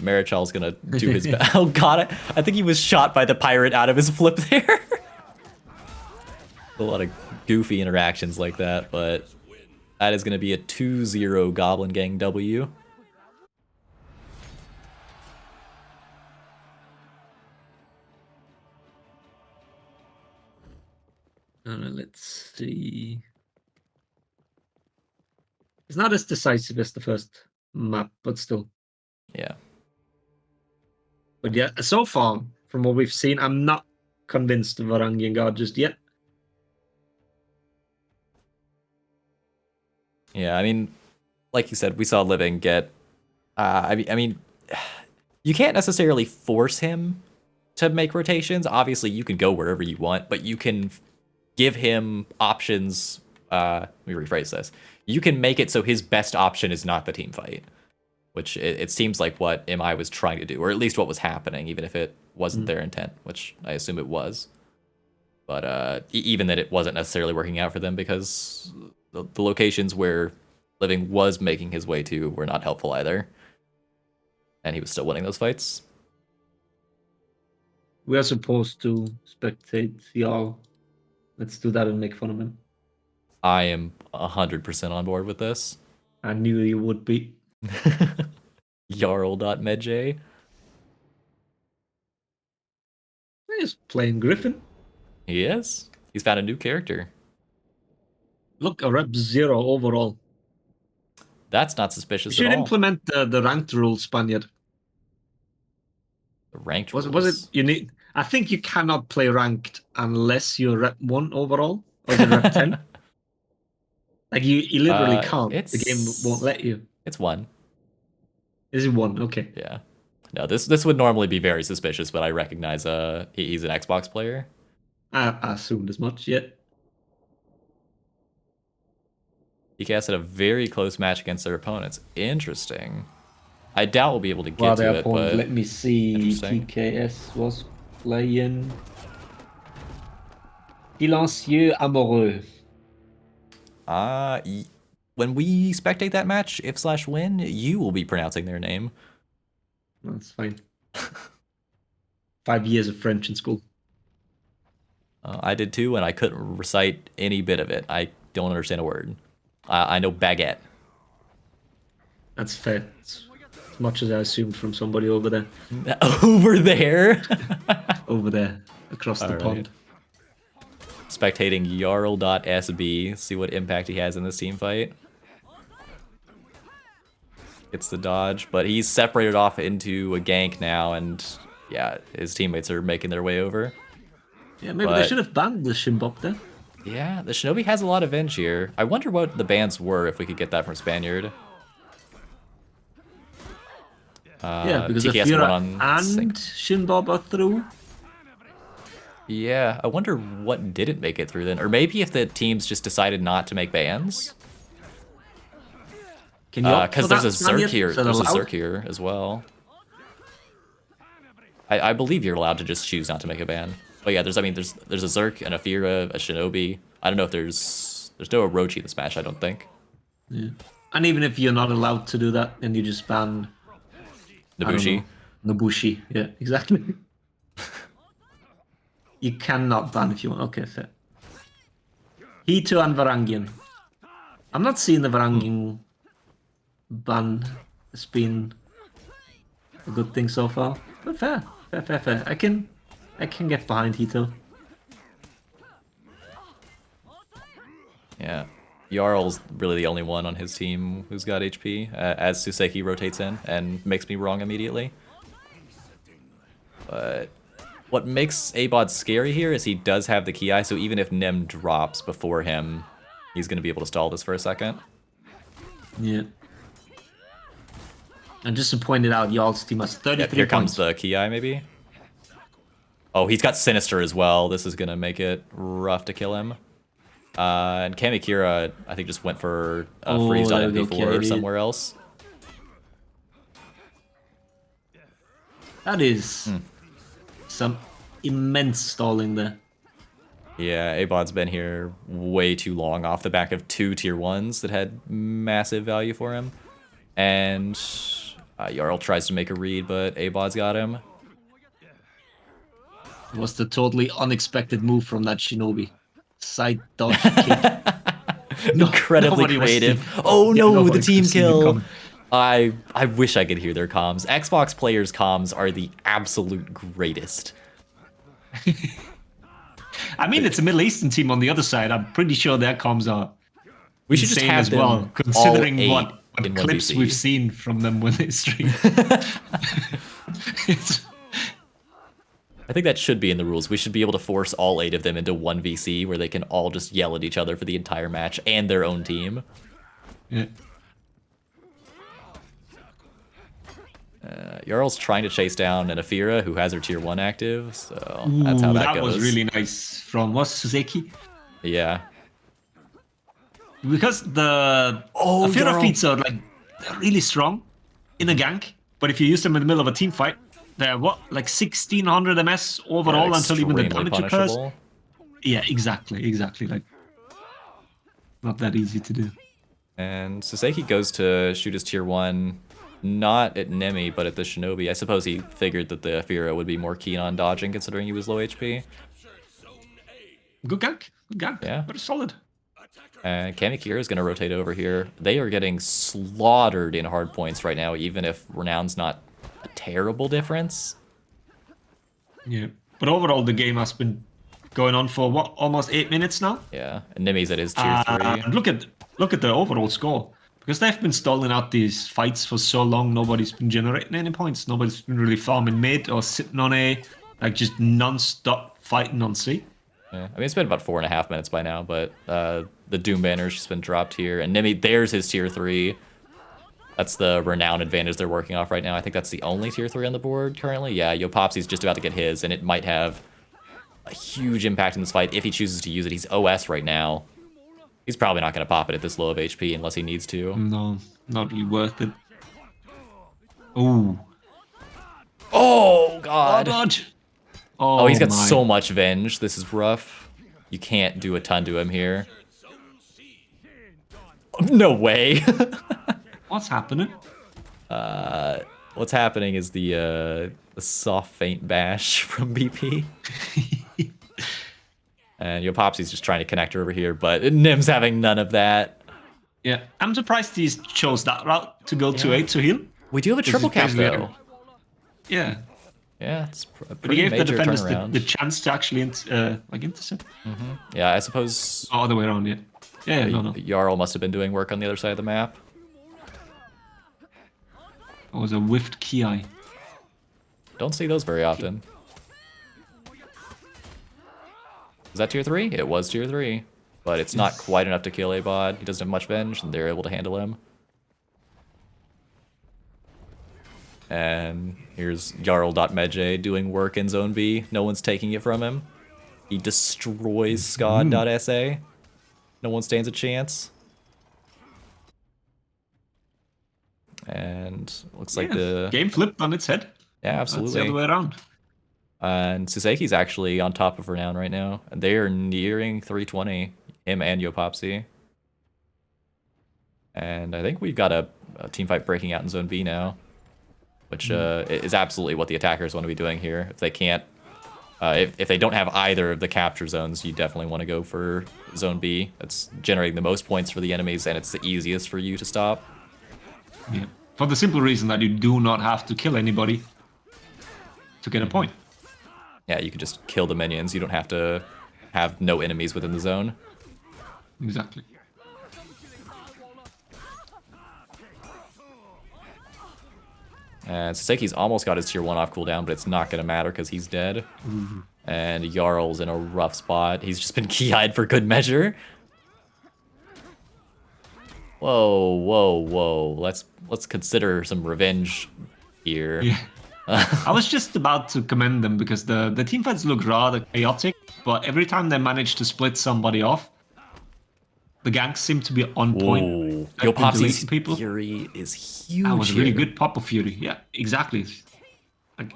S2: Marichal's gonna do his best. Oh god, I think he was shot by the pirate out of his flip there. A lot of goofy interactions like that, but that is gonna be a 2-0 Goblin Gang W.
S1: Let's see. It's not as decisive as the first map, but still.
S2: Yeah.
S1: But yeah, so far, from what we've seen, I'm not convinced of Varangian Guard just yet.
S2: Yeah, I mean, like you said, we saw Living get. I mean, you can't necessarily force him to make rotations. Obviously, you can go wherever you want, but you can give him options. Let me rephrase this. You can make it so his best option is not the team fight, which it seems like what MI was trying to do, or at least what was happening, even if it wasn't their intent, which I assume it was. But even that it wasn't necessarily working out for them because the locations where Living was making his way to were not helpful either. And he was still winning those fights.
S1: We are supposed to spectate y'all. Let's do that and make fun of him.
S2: I am 100% on board with this.
S1: I knew you would be.
S2: Jarl.medj.
S1: He's playing Griffin.
S2: He is. He's found a new character.
S1: Look, a rep 0 overall.
S2: That's not
S1: You
S2: suspicious
S1: should
S2: at all.
S1: implement the ranked rule, Spaniard.
S2: The ranked
S1: Was
S2: rules.
S1: it you need? I think you cannot play ranked unless you're rep 1 overall or the rep 10. Like you literally can't. The game won't let you.
S2: It's 1.
S1: Is it 1? Okay.
S2: Yeah. No, this would normally be very suspicious, but I recognize he's an Xbox player.
S1: I assumed as much. Yeah.
S2: TKS had a very close match against their opponents. Interesting. I doubt we'll be able to get
S1: Well,
S2: to
S1: their
S2: it,
S1: opponent,
S2: but
S1: let me see.
S2: interesting.
S1: TKS was playing Silencieux Amoureux.
S2: When we spectate that match, if/win, you will be pronouncing their name.
S1: That's fine. 5 years of French in school.
S2: I did too, and I couldn't recite any bit of it. I don't understand a word. I know baguette.
S1: That's fair. It's as much as I assumed from somebody over there.
S2: Over there?
S1: Over there, across the pond.
S2: Spectating Jarl.sb, see what impact he has in this team fight. Gets the dodge, but he's separated off into a gank now, and yeah, his teammates are making their way over.
S1: Yeah, maybe they should have banned the Shimbop there.
S2: Yeah, the Shinobi has a lot of edge here. I wonder what the bans were, if we could get that from Spaniard.
S1: Yeah, because
S2: TKS
S1: Afira
S2: won on
S1: and
S2: sync.
S1: Shinbob are through.
S2: Yeah, I wonder what didn't make it through then. Or maybe if the teams just decided not to make bans.
S1: Can you
S2: Because there's a Zerk here. There's a Zerk here as well. I believe you're allowed to just choose not to make a ban. But yeah, there's a Zerk, an Afira, a Shinobi. I don't know if there's no Orochi in this match, I don't think.
S1: Yeah. And even if you're not allowed to do that, then you just ban
S2: Nabushi.
S1: Nabushi, yeah, exactly. You cannot ban if you want. Okay, fair. Hito and Varangian. I'm not seeing the Varangian ban has been a good thing so far. But fair. I can get behind Hito.
S2: Yeah. Jarl's really the only one on his team who's got HP, as Suseki rotates in and makes me wrong immediately. But what makes Abod scary here is he does have the Ki, so even if Nim drops before him, he's going to be able to stall this for a second.
S1: Yeah. And just to point it out, y'all's team has 33
S2: Yep, here
S1: points.
S2: comes the Ki, maybe. Oh, he's got Sinister as well. This is going to make it rough to kill him. And Kamikira, I think, just went for freeze.mp4 somewhere else.
S1: That is some immense stalling there.
S2: Yeah, Abod's been here way too long off the back of 2 tier 1s that had massive value for him. And Jarl tries to make a read, but Abod's got him.
S1: It was the totally unexpected move from that Shinobi. Side dodge kick.
S2: Incredibly creative. Oh no, the team kill. I wish I could hear their comms. Xbox players' comms are the absolute greatest.
S1: I mean, it's a Middle Eastern team on the other side. I'm pretty sure their comms are
S2: we should just have
S1: as well,
S2: them
S1: considering
S2: all 8
S1: what what
S2: in
S1: clips
S2: 1v.
S1: we've seen from them when they stream. It's-
S2: I think that should be in the rules. We should be able to force all 8 of them into 1vc where they can all just yell at each other for the entire match and their own team.
S1: yeah.
S2: Jarl's trying to chase down an Afira who has her tier 1 active, so that's how that goes.
S1: was really nice from Suzuki.
S2: Yeah.
S1: Because the Afira
S2: Jarl.
S1: feats are like they're really strong in a gank, but if you use them in the middle of a team fight, they're what, like 1600 MS overall until even the
S2: Extremely
S1: damage occurs.
S2: punishable.
S1: Yeah, exactly. Like, not that easy to do.
S2: And Saseki goes to shoot his tier 1, not at Nemi, but at the Shinobi. I suppose he figured that the Afira would be more keen on dodging considering he was low HP.
S1: Good gank.
S2: Yeah.
S1: But solid.
S2: And Kamikira is going to rotate over here. They are getting slaughtered in hard points right now, even if Renown's not a terrible difference.
S1: Yeah. But overall, the game has been going on for what, almost 8 minutes now.
S2: Yeah, and Nemi's at his tier 3.
S1: And look at the overall score. Because they've been stalling out these fights for so long, nobody's been generating any points. Nobody's been really farming mid or sitting on A, like just non-stop fighting on C.
S2: Yeah. I mean, it's been about 4.5 minutes by now, but the Doom banner's just been dropped here. And Nemi, there's his tier 3. That's the renown advantage they're working off right now. I think that's the only tier 3 on the board currently. Yeah, Yopopsy's just about to get his, and it might have a huge impact in this fight if he chooses to use it. He's OS right now. He's probably not going to pop it at this low of HP unless he needs to.
S1: No, not really worth it. Ooh.
S2: Oh, God.
S1: Dodge.
S2: Oh, he's got
S1: my.
S2: so much Venge. This is rough. You can't do a ton to him here. No way.
S1: What's happening?
S2: What's happening is the soft feint bash from BP. And Yopopsy's just trying to connect her over here, but Nim's having none of that.
S1: Yeah, I'm surprised he chose that route to go to 8 to heal.
S2: We do have a triple cap, though.
S1: Yeah.
S2: Yeah, it's a
S1: But he
S2: pretty
S1: gave the
S2: major
S1: defenders
S2: turnaround.
S1: the chance to actually intercept.
S2: Yeah, I suppose
S1: Oh, other way around, yeah. Yeah, no.
S2: Jarl must have been doing work on the other side of the map.
S1: It was a whiffed key eye.
S2: Don't see those very often. Was that tier 3? It was tier 3. But it's not quite enough to kill A-Bod. He doesn't have much Venge, and they're able to handle him. And here's Jarl.Medjay doing work in Zone B. No one's taking it from him. He destroys Scod.SA. No one stands a chance. And looks like the...
S1: game flipped on its head.
S2: Yeah,
S1: That's the
S2: absolutely.
S1: other way around.
S2: And Suseki's actually on top of Renown right now. And they are nearing 320, him and Yopopsy. And I think we've got a team fight breaking out in Zone B now, which is absolutely what the attackers want to be doing here. If they can't, if they don't have either of the capture zones, you definitely want to go for Zone B. That's generating the most points for the enemies, and it's the easiest for you to stop.
S1: Yeah. For the simple reason that you do not have to kill anybody to get a point.
S2: Yeah, you can just kill the minions. You don't have to have no enemies within the zone.
S1: Exactly.
S2: And Saseki's almost got his tier 1 off cooldown, but it's not going to matter because he's dead. And Jarl's in a rough spot. He's just been key-eyed for good measure. Whoa, whoa, whoa. Let's consider some revenge here.
S1: Yeah. I was just about to commend them because the team fights look rather chaotic, but every time they manage to split somebody off, the ganks seem to be on point.
S2: Ooh.
S1: Like,
S2: Yopopsy's
S1: people.
S2: Fury is huge.
S1: That was a really
S2: here.
S1: good pop of Fury. Yeah, exactly. Like,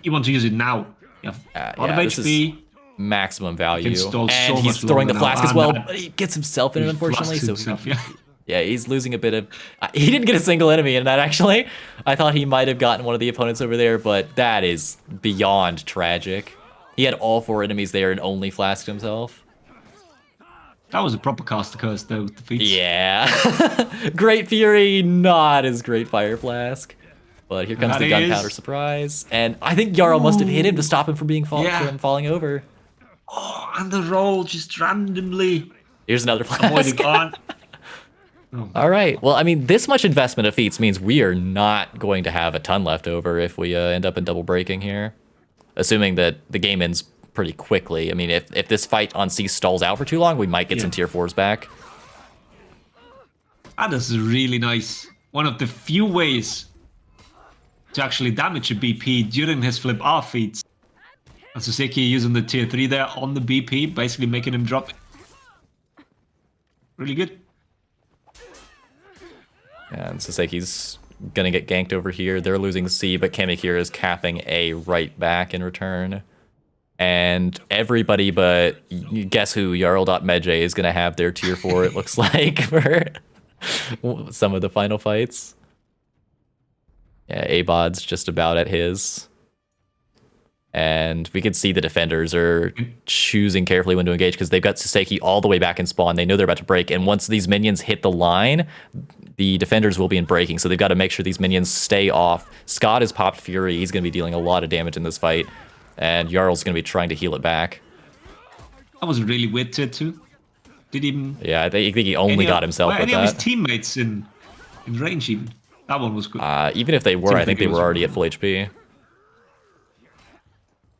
S1: you want to use it now. You have a lot of
S2: this
S1: HP.
S2: is maximum value.
S1: Install
S2: And
S1: so
S2: he's
S1: much
S2: throwing the
S1: longer
S2: flask
S1: now.
S2: as well,
S1: And
S2: but he gets himself in it,
S1: he
S2: unfortunately.
S1: flasks
S2: So
S1: himself, yeah.
S2: yeah, he's losing a bit of... he didn't get a single enemy in that, actually. I thought he might have gotten one of the opponents over there, but that is beyond tragic. He had all 4 enemies there and only flasked himself.
S1: That was a proper caster curse, though, with the feats.
S2: Yeah. Great Fury, not as great Fire Flask. But here comes
S1: That
S2: the gunpowder
S1: is-
S2: surprise. And I think Jarl must have hit him to stop him from being
S1: Yeah.
S2: from falling over.
S1: Oh, and the roll just randomly
S2: Here's another
S1: avoiding
S2: flask.
S1: on. Oh.
S2: All right. Well, I mean, this much investment of feats means we are not going to have a ton left over if we end up in double breaking here. Assuming that the game ends pretty quickly. I mean, if this fight on C stalls out for too long, we might get some tier 4s back.
S1: That is really nice. One of the few ways to actually damage a BP during his flip R feats. And Suseki using the tier 3 there on the BP, basically making him drop. Really good.
S2: And Saseki's gonna get ganked over here. They're losing C, but Kamikira is capping A right back in return. And everybody but guess who, Jarl.Medjay is gonna have their tier 4, it looks like, for some of the final fights. Yeah, Abod's just about at his. And we can see the defenders are choosing carefully when to engage because they've got Saseki all the way back in spawn. They know they're about to break. And once these minions hit the line, the defenders will be in breaking. So they've got to make sure these minions stay off. Scott has popped Fury. He's going to be dealing a lot of damage in this fight. And Jarl's going to be trying to heal it back.
S1: That was really weird tier 2. Did even...
S2: Yeah, I think he only got himself with
S1: any
S2: that.
S1: of his teammates in range even? That one was good.
S2: Even if they were, I think they were already at full HP.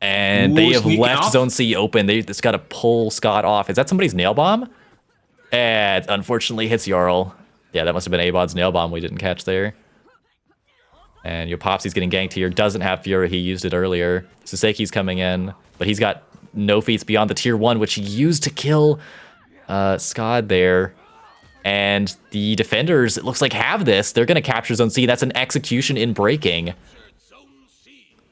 S2: And they have left
S1: off.
S2: Zone C open. They just got to pull Scott off. Is that somebody's nail bomb? And unfortunately hits Jarl. Yeah, that must have been Abod's nail bomb we didn't catch there. And Yopopsy's getting ganked here. Doesn't have Fury. He used it earlier. Saseki's coming in. But he's got no feats beyond the tier 1, which he used to kill Scott there. And the defenders, it looks like, have this. They're going to capture Zone C. That's an execution in breaking.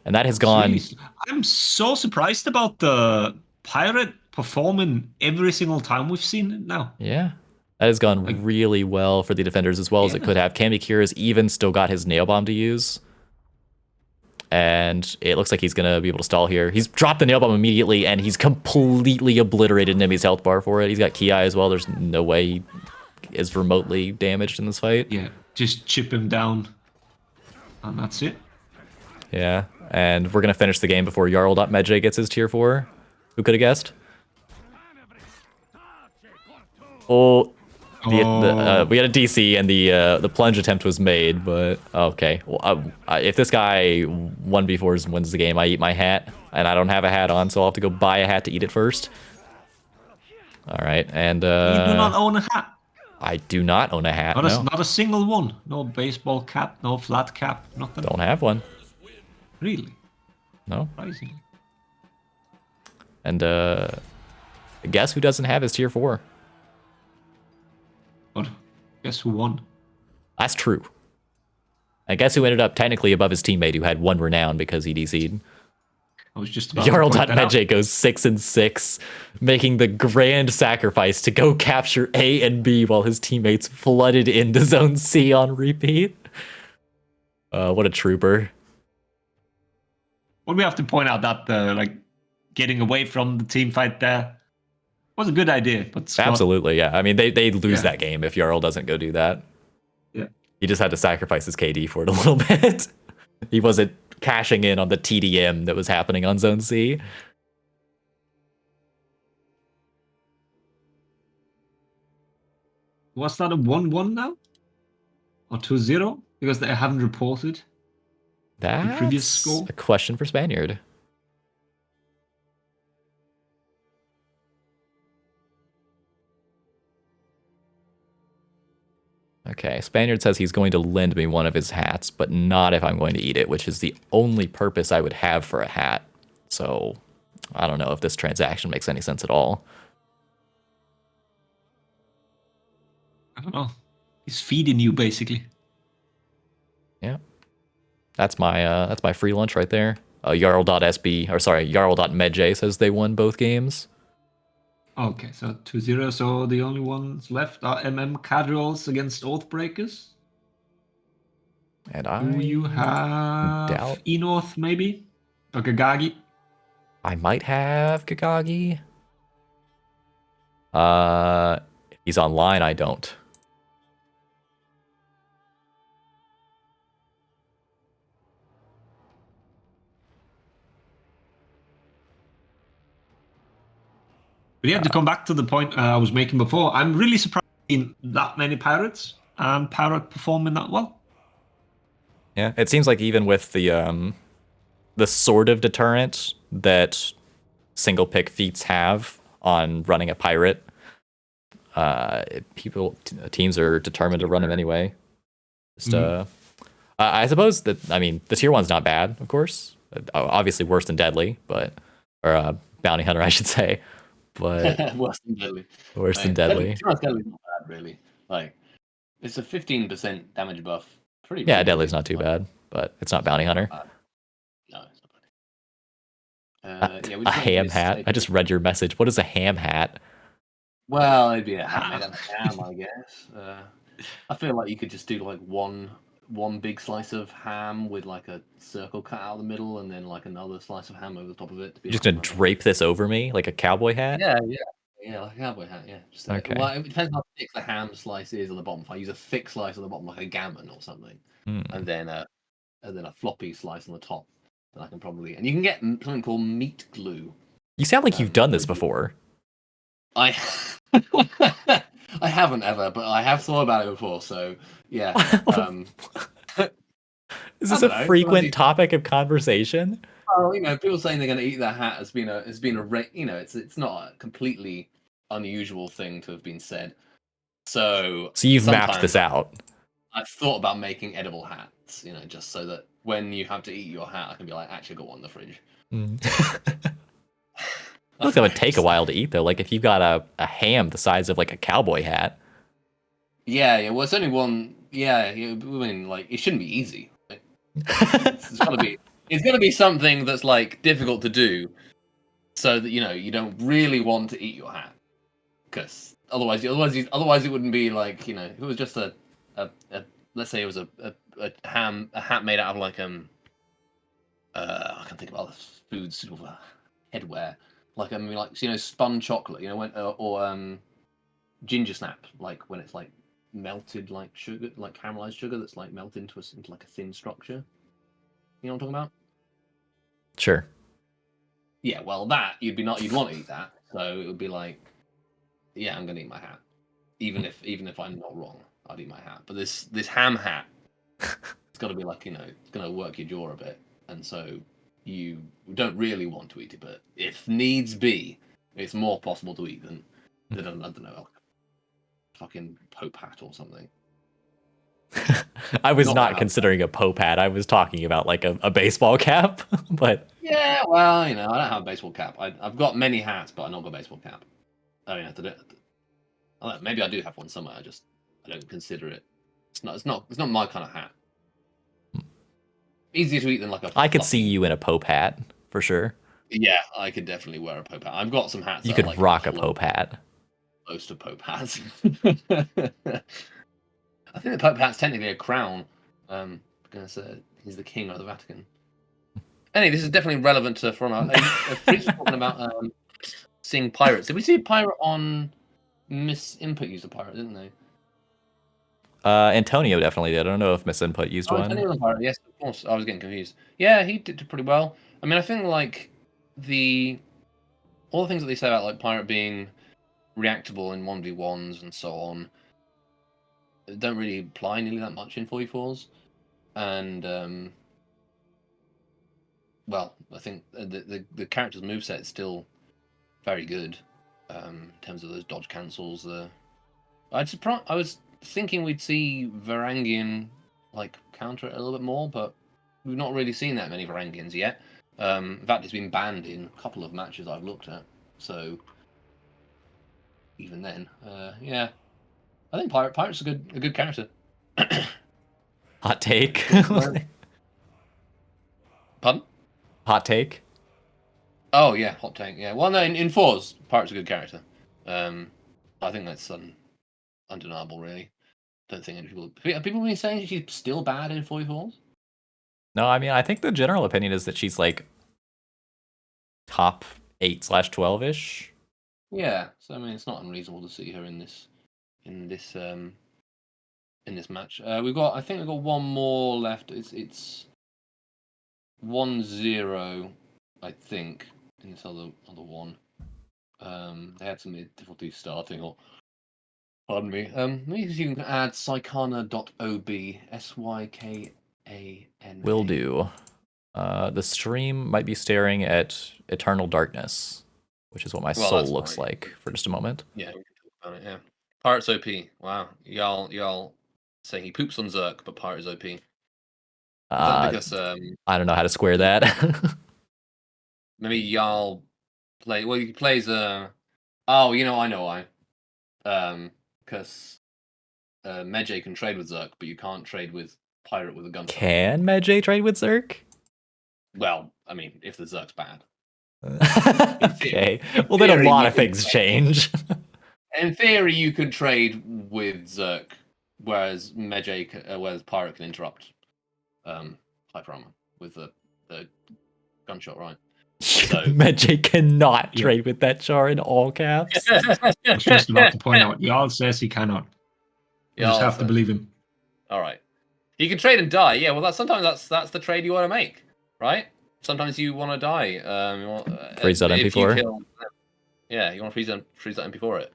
S2: And that has gone...
S1: Jeez. I'm so surprised about the Pirate performing every single time we've seen it now.
S2: Yeah. That has gone really well for the defenders as well as it could have. Kamikira's even still got his nail bomb to use. And it looks like he's going to be able to stall here. He's dropped the nail bomb immediately, and he's completely obliterated Nimi's health bar for it. He's got Ki as well. There's no way he is remotely damaged in this fight.
S1: Yeah, just chip him down. And that's it.
S2: Yeah, and we're going to finish the game before Jarl.Medjay gets his tier 4. Who could have guessed? Oh, we had a DC and the plunge attempt was made, but okay. Well, if this guy 1v4s wins the game, I eat my hat, and I don't have a hat on, so I'll have to go buy a hat to eat it first. All right, and
S1: you do not own a hat.
S2: I do not own a hat.
S1: Not a single one. No baseball cap, no flat cap, nothing.
S2: Don't have one.
S1: Really?
S2: No.
S1: Surprisingly.
S2: And guess who doesn't have his tier 4?
S1: But guess who won?
S2: That's true. I guess who ended up technically above his teammate who had 1 renown because he DC'd.
S1: I was just about to point that out.
S2: Jarl.Medjay goes 6-6, making the grand sacrifice to go capture A and B while his teammates flooded into Zone C on repeat. What a trooper.
S1: Well, we have to point out that getting away from the team fight there was a good idea. But Scott,
S2: absolutely, yeah. I mean, they lose that game if Jarl doesn't go do that.
S1: Yeah.
S2: He just had to sacrifice his KD for it a little bit. He wasn't cashing in on the TDM that was happening on Zone C.
S1: Was that a 1-1 now? Or 2-0? Because they haven't reported the previous score.
S2: A question for Spaniard. Okay, Spaniard says he's going to lend me one of his hats, but not if I'm going to eat it, which is the only purpose I would have for a hat. So, I don't know if this transaction makes any sense at all.
S1: I don't know. He's feeding you, basically.
S2: Yeah. That's my free lunch right there. Jarl.Medjay says they won both games.
S1: Okay, so 2-0. So the only ones left are Casuals against Oathbreakers.
S2: And
S1: Do you have
S2: doubt
S1: Enorth, maybe? Or Gagagi?
S2: I might have Gagagi. If he's online, I don't.
S1: But yeah, to come back to the point I was making before, I'm really surprised in that many pirates and pirate performing that well.
S2: Yeah, it seems like even with the sort of deterrent that single pick feats have on running a pirate, teams are determined to run him anyway. Just I suppose that, I mean, the tier 1's not bad, of course. Obviously worse than deadly, but or bounty hunter, I should say. But
S3: Worse than deadly.
S2: worse than deadly.
S3: Deadly's not bad, really. Like, it's a 15% damage buff.
S2: Yeah, deadly's not too bad, but it's not bounty hunter.
S3: No, it's not bad.
S2: A ham hat. I just read your message. What is a ham hat?
S3: Well, it'd be a hat made out of ham, I guess. I feel like you could just do like one big slice of ham with like a circle cut out of the middle, and then like another slice of ham over the top of it. To be
S2: You're just
S3: like,
S2: gonna drape this over me like a cowboy hat?
S3: Yeah, like a cowboy hat. Yeah. Just,
S2: Okay.
S3: Well, it depends how thick the ham slice is on the bottom. If I use a thick slice on the bottom, like a gammon or something, and then a floppy slice on the top, then I can probably. And you can get something called meat glue.
S2: You sound like you've done this before.
S3: I I haven't ever, but I have thought about it before. So yeah.
S2: Is this a frequent topic of conversation?
S3: Well, people saying they're going to eat their hat has been a it's not a completely unusual thing to have been said. So
S2: you've mapped this out.
S3: I've thought about making edible hats, just so that when you have to eat your hat, I can be like, actually, got one in the fridge.
S2: Look, that would take a while to eat though. Like if you've got a ham the size of like a cowboy hat.
S3: Yeah. Well, it's only one. Yeah. I mean, like, it shouldn't be easy. Right? It's gonna be something that's like difficult to do, so that you don't really want to eat your hat, because otherwise it wouldn't be like if it was just a let's say it was a hat made out of like I can't think of other foods sort of headwear, like spun chocolate, when or ginger snap, like when it's like melted like sugar, like caramelized sugar that's like melted into like a thin structure. You know what I'm talking about?
S2: Sure.
S3: Yeah, well, that you'd want to eat that, so it would be like, yeah, I'm gonna eat my hat, even if I'm not wrong, I'd eat my hat. But this ham hat, it's got to be like it's gonna work your jaw a bit, and so you don't really want to eat it, but if needs be, it's more possible to eat than I don't know, fucking Pope hat or something.
S2: I was not considering a Pope hat. I was talking about like a baseball cap, but
S3: yeah, well, I don't have a baseball cap. I've got many hats, but I've not got a baseball cap. I mean, maybe I do have one somewhere. I don't consider it. It's not my kind of hat. Easier to eat than like a.
S2: I could see you in a Pope hat for sure.
S3: Yeah, I could definitely wear a Pope hat. I've got some hats.
S2: You could like rock a Pope hat.
S3: Close to Pope hats. I think the Pope hat's technically a crown. Because he's the king of the Vatican. Anyway, this is definitely relevant to For Honor. Freak's talking about seeing pirates. Did we see a pirate on Miss Input used a pirate, didn't they?
S2: Antonio definitely did. I don't know if Miss Input used one.
S3: Antonio was a pirate. Yes, of course. I was getting confused. Yeah, he did pretty well. I mean, I think like all the things that they say about like pirate being reactable in 1v1s and so on don't really apply nearly that much in 44s. And well, I think the character's moveset is still very good in terms of those dodge cancels. I was thinking we'd see Varangian like counter it a little bit more, but we've not really seen that many Varangians yet. In fact, it's been banned in a couple of matches I've looked at. So even then, yeah, I think Pirate's a good character.
S2: Hot take.
S3: Pardon?
S2: Hot take.
S3: Oh yeah, hot take. Yeah. Well, no, in fours, Pirate's a good character. I think that's undeniable, really. Don't think any people have people been saying she's still bad in 44s.
S2: No, I mean I think the general opinion is that she's like top 8/12 ish.
S3: Yeah, so I mean it's not unreasonable to see her in this match. I think we've got one more left. It's 1-0, I think, in this other one. They had some difficulty starting, or Pardon me. Maybe you can add sykana.ob, SYKANA.
S2: Will do. The stream might be staring at Eternal Darkness, which is what my
S3: Well,
S2: soul
S3: that's
S2: looks
S3: fine.
S2: like for just a moment.
S3: Yeah, we can talk about it. Yeah, Pirate's OP. Wow, y'all saying he poops on Zerk, but Pirate is OP. Is that because
S2: I don't know how to square that.
S3: maybe y'all play? Well, he plays Oh, I know why. Because Medjay can trade with Zerk, but you can't trade with Pirate with a gunshot.
S2: Can Medjay trade with Zerk?
S3: Well, I mean, if the Zerk's bad.
S2: Okay. Well, then a
S3: theory,
S2: lot
S3: you
S2: of
S3: could
S2: things change.
S3: In theory, you could trade with Zerk, whereas whereas Pirate can interrupt Hyper Armor with the gunshot, right? So
S2: Medjay cannot trade with that char in all caps.
S1: I was just about to point out, Jarl says he cannot. You just have to believe him.
S3: All right, he can trade and die. Yeah, well, sometimes that's the trade you want to make, right? Sometimes you want to die.
S2: Freeze that
S3: if you
S2: MP4.
S3: kill, yeah, you want to freeze that MP4 it.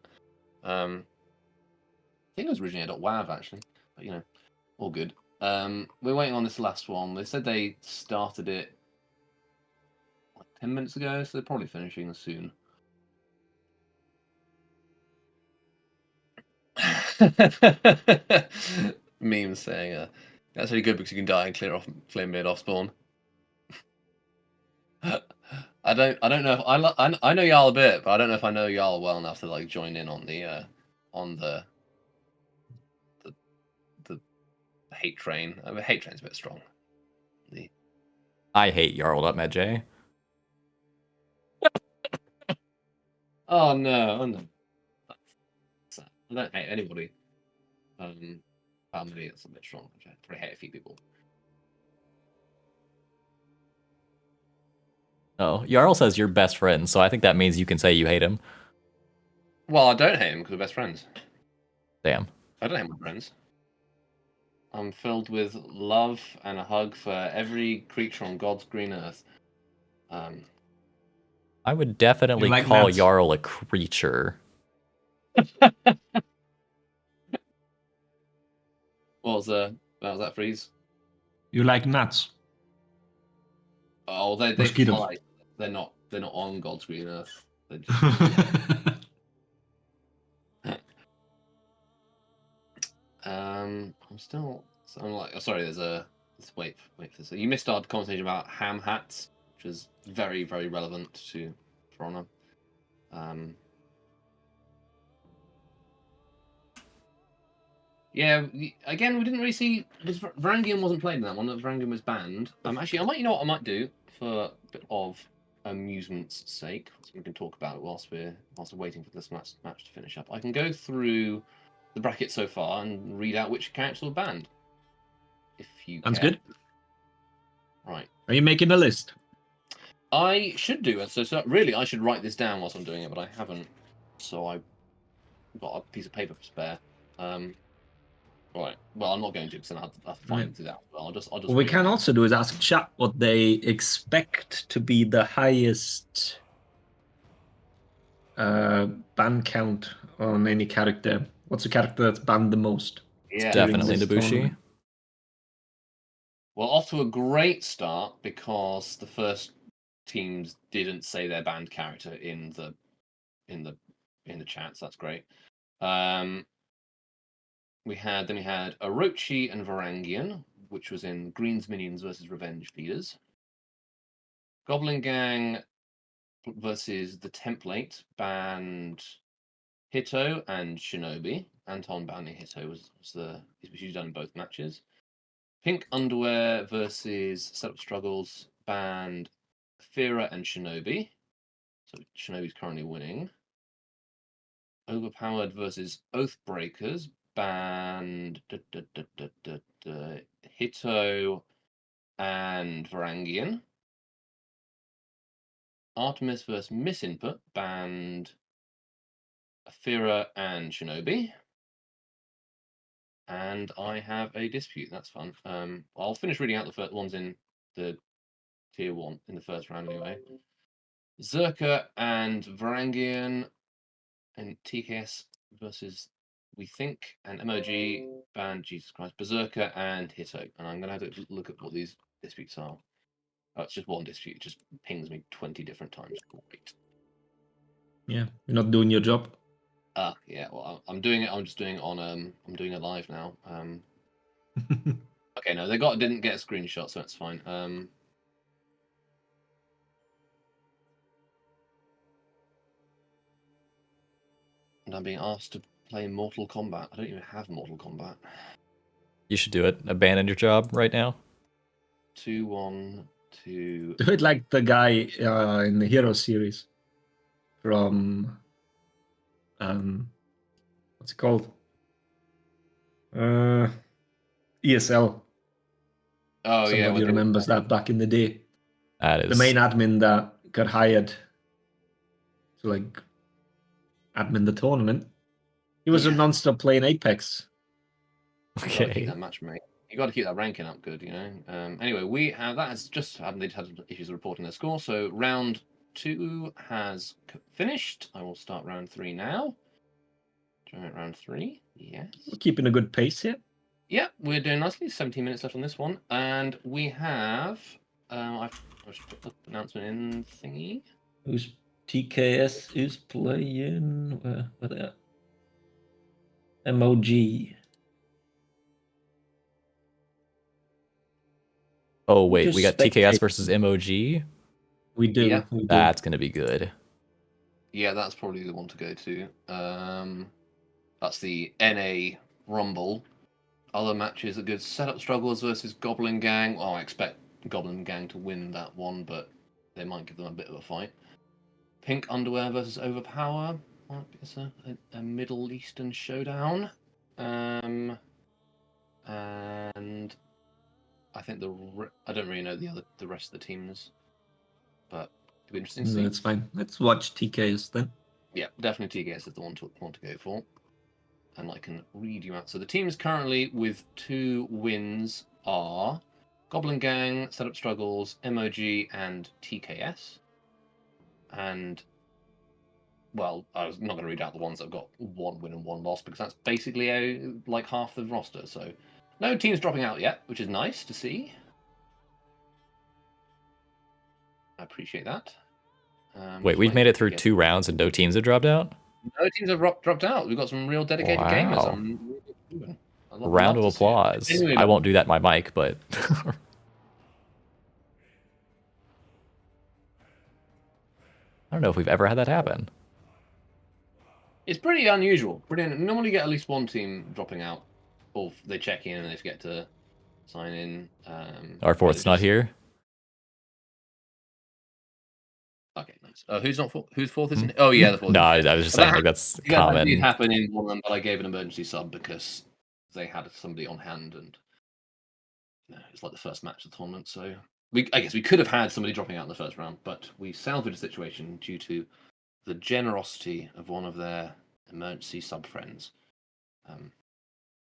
S3: I think it was originally a .wav actually, but all good. We're waiting on this last one. They said they started it like 10 minutes ago, so they're probably finishing soon. Memes saying, "That's really good because you can die and clear mid off spawn." I don't know if I know Jarl a bit, but I don't know if I know Jarl well enough to like join in on the hate train. I mean, hate train's a bit strong.
S2: I hate Jarl.medjay.
S3: Oh no! That's sad. I don't hate anybody. Family, that's a bit strong. I probably hate a few people.
S2: Oh, Jarl says you're best friends, so I think that means you can say you hate him.
S3: Well, I don't hate him because we're best friends.
S2: Damn.
S3: I don't hate my friends. I'm filled with love and a hug for every creature on God's green earth.
S2: I would definitely
S1: like
S2: call
S1: gnats?
S2: Jarl a creature.
S3: What was that freeze?
S1: You like gnats?
S3: Oh, they
S1: Mosquitoes.
S3: fly. They're not on God's green earth. They're just I'm like, oh, sorry. Wait for this. You missed our conversation about ham hats, which is very very relevant to For Honor. Yeah, again, we didn't really see. Varangian wasn't played in that one. Varangian was banned. Actually, you know what I might do for a bit of amusement's sake. So we can talk about it whilst we're waiting for this match to finish up. I can go through the bracket so far and read out which characters were banned. If you
S1: Sounds
S3: care.
S1: good.
S3: Right.
S1: Are you making a list?
S3: I should do it. So really, I should write this down whilst I'm doing it, but I haven't. So I've got a piece of paper for spare. Right. Well, I'm not going to because then I'll have to find through that. Well, I'll just.
S1: What we can also do is ask chat what they expect to be the highest ban count on any character. What's the character that's banned the most?
S3: Yeah,
S2: Definitely
S1: this
S2: Debussy.
S1: tournament?
S3: Well, off to a great start because the first teams didn't say their banned character in the chat, so that's great. We had Orochi and Varangian, which was in Green's Minions versus Revenge Feeders. Goblin Gang versus the Template banned Hitto and Shinobi. Anton banning Hitto was usually done in both matches. Pink Underwear versus Setup Struggles banned Fira and Shinobi. So Shinobi's currently winning. Overpowered versus Oathbreakers banned Hitto and Varangian. Artemis versus Misinput banned Fira and Shinobi. And I have a dispute. That's fun. I'll finish reading out the first ones in the tier 1 in the first round anyway. Zerka and Varangian and TKS versus we think an MOG banned Jesus Christ, Berserker, and Hitto. And I'm going to have to look at what these disputes are. Oh, it's just one dispute. It just pings me 20 different times. Great.
S1: Yeah, you're not doing your job.
S3: Yeah. Well, I'm doing it. I'm just doing it on. I'm doing it live now. Okay. No, didn't get a screenshot, so that's fine. And I'm being asked to play Mortal Kombat. I don't even have Mortal Kombat.
S2: You should do it. Abandon your job right now.
S3: 2-1-2.
S1: Do it like the guy in the Hero series from what's it called? ESL.
S3: Oh yeah,
S1: Somebody remembers that back in the day.
S2: That is
S1: The main admin that got hired to like admin the tournament. He was a non-stop playing Apex.
S3: You got to keep
S2: okay.
S3: that match, mate. You got to keep that ranking up good, you know. Anyway, we have that has just happened. They've had issues reporting their score, so round 2 has finished. I will start round 3 now. Giant round 3, yes.
S1: We're keeping a good pace here.
S3: Yeah, we're doing nicely. 17 minutes left on this one, and we have. I've just put the announcement in thingy.
S1: Who's TKS? Who's playing? Where they at? MOG.
S2: Oh wait,
S1: Just
S2: we got TKS
S1: spectate.
S2: versus MOG.
S1: We do.
S3: Yeah.
S1: We do.
S2: That's gonna be good.
S3: Yeah, that's probably the one to go to. That's the NA Rumble. Other matches are good. Setup Struggles versus Goblin Gang. Well, I expect Goblin Gang to win that one, but they might give them a bit of a fight. Pink Underwear versus Overpower. It's a Middle Eastern showdown. And I think I don't really know the rest of the teams, but it'll be interesting to see.
S1: That's fine. Let's watch TKS then.
S3: Yeah, definitely TKS is the one to go for. And I can read you out. So the teams currently with 2 wins are Goblin Gang, Setup Struggles, MOG, and TKS. And, well, I was not going to read out the ones that have got 1 win and 1 loss because that's basically like half the roster. So no teams dropping out yet, which is nice to see. I appreciate that.
S2: Wait, we've made it through 2 rounds and no teams have dropped out?
S3: No teams have dropped out. We've got some real dedicated gamers.
S2: Round of applause. I won't do that in my mic, but I don't know if we've ever had that happen.
S3: It's pretty unusual. Normally you get at least one team dropping out, or they check in and they forget to sign in.
S2: Our fourth's not here.
S3: Okay, nice. Who's fourth isn't? Oh yeah, the fourth.
S2: No, I was just saying like that's common.
S3: That did happen in one of them, but I gave an emergency sub because they had somebody on hand, and it's like the first match of the tournament. So I guess we could have had somebody dropping out in the first round, but we salvaged the situation due to the generosity of one of their emergency sub friends.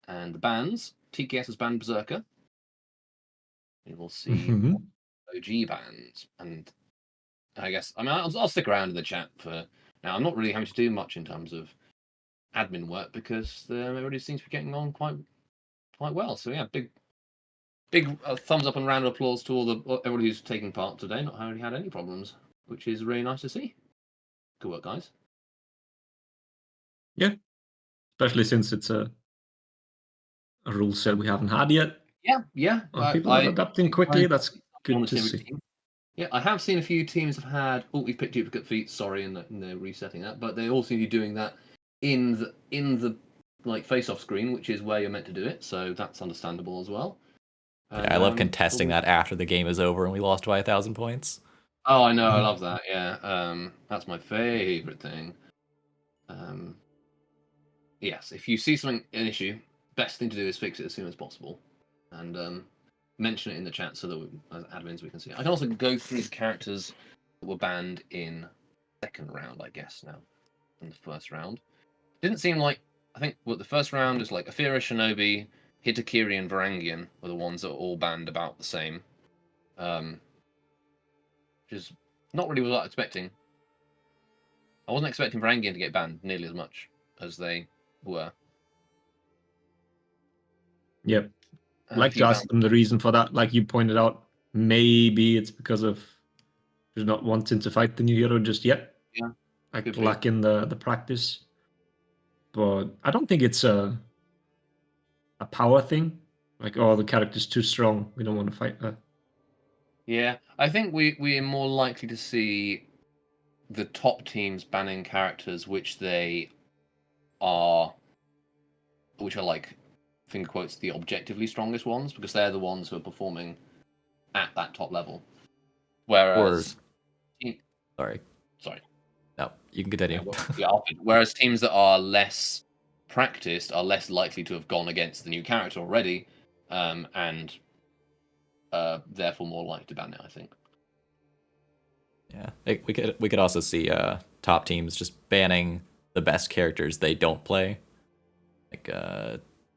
S3: And the bans, TKS has banned Berserker. We will see OG bans, and I guess I'll stick around in the chat for now. I'm not really having to do much in terms of admin work because everybody seems to be getting on quite well. So yeah, big thumbs up and round of applause to everybody who's taking part today. Not really had any problems, which is really nice to see. Good work, guys.
S1: Yeah, especially since it's a rule set we haven't had yet.
S3: Yeah.
S1: People are adapting quickly. That's good to see.
S3: Yeah, I have seen a few teams have had. Oh, we've picked duplicate feet. Sorry, and they're resetting that. But they all seem to be doing that in the like face-off screen, which is where you're meant to do it. So that's understandable as well.
S2: Yeah, I love contesting that after the game is over and we lost by 1,000 points.
S3: Oh, I know, I love that. Yeah, that's my favorite thing. Yes, if you see an issue, best thing to do is fix it as soon as possible, and mention it in the chat so that as admins we can see it. I can also go through the characters that were banned in second round, I guess now, in the first round. Didn't seem like I think the first round is like Aphira, Shinobi, Hitakiri, and Varangian were the ones that were all banned about the same. Which is not really what I was expecting. I wasn't expecting Varangian to get banned nearly as much as they were.
S1: Yep.
S3: A
S1: I'd like
S3: few
S1: to ask them the reason for that. Like you pointed out, maybe it's because of just not wanting to fight the new hero just yet.
S3: Yeah,
S1: Like
S3: could be.
S1: lacking the practice. But I don't think it's a power thing. Like, oh, the character's too strong. We don't want to fight her.
S3: Yeah, I think we are more likely to see the top teams banning characters which are like finger quotes the objectively strongest ones because they're the ones who are performing at that top level. Whereas,
S2: Sorry.
S3: sorry,
S2: No, you can continue.
S3: whereas teams that are less practiced are less likely to have gone against the new character already, and therefore more likely to ban it. I think.
S2: Yeah, we could also see top teams just banning the best characters they don't play. Like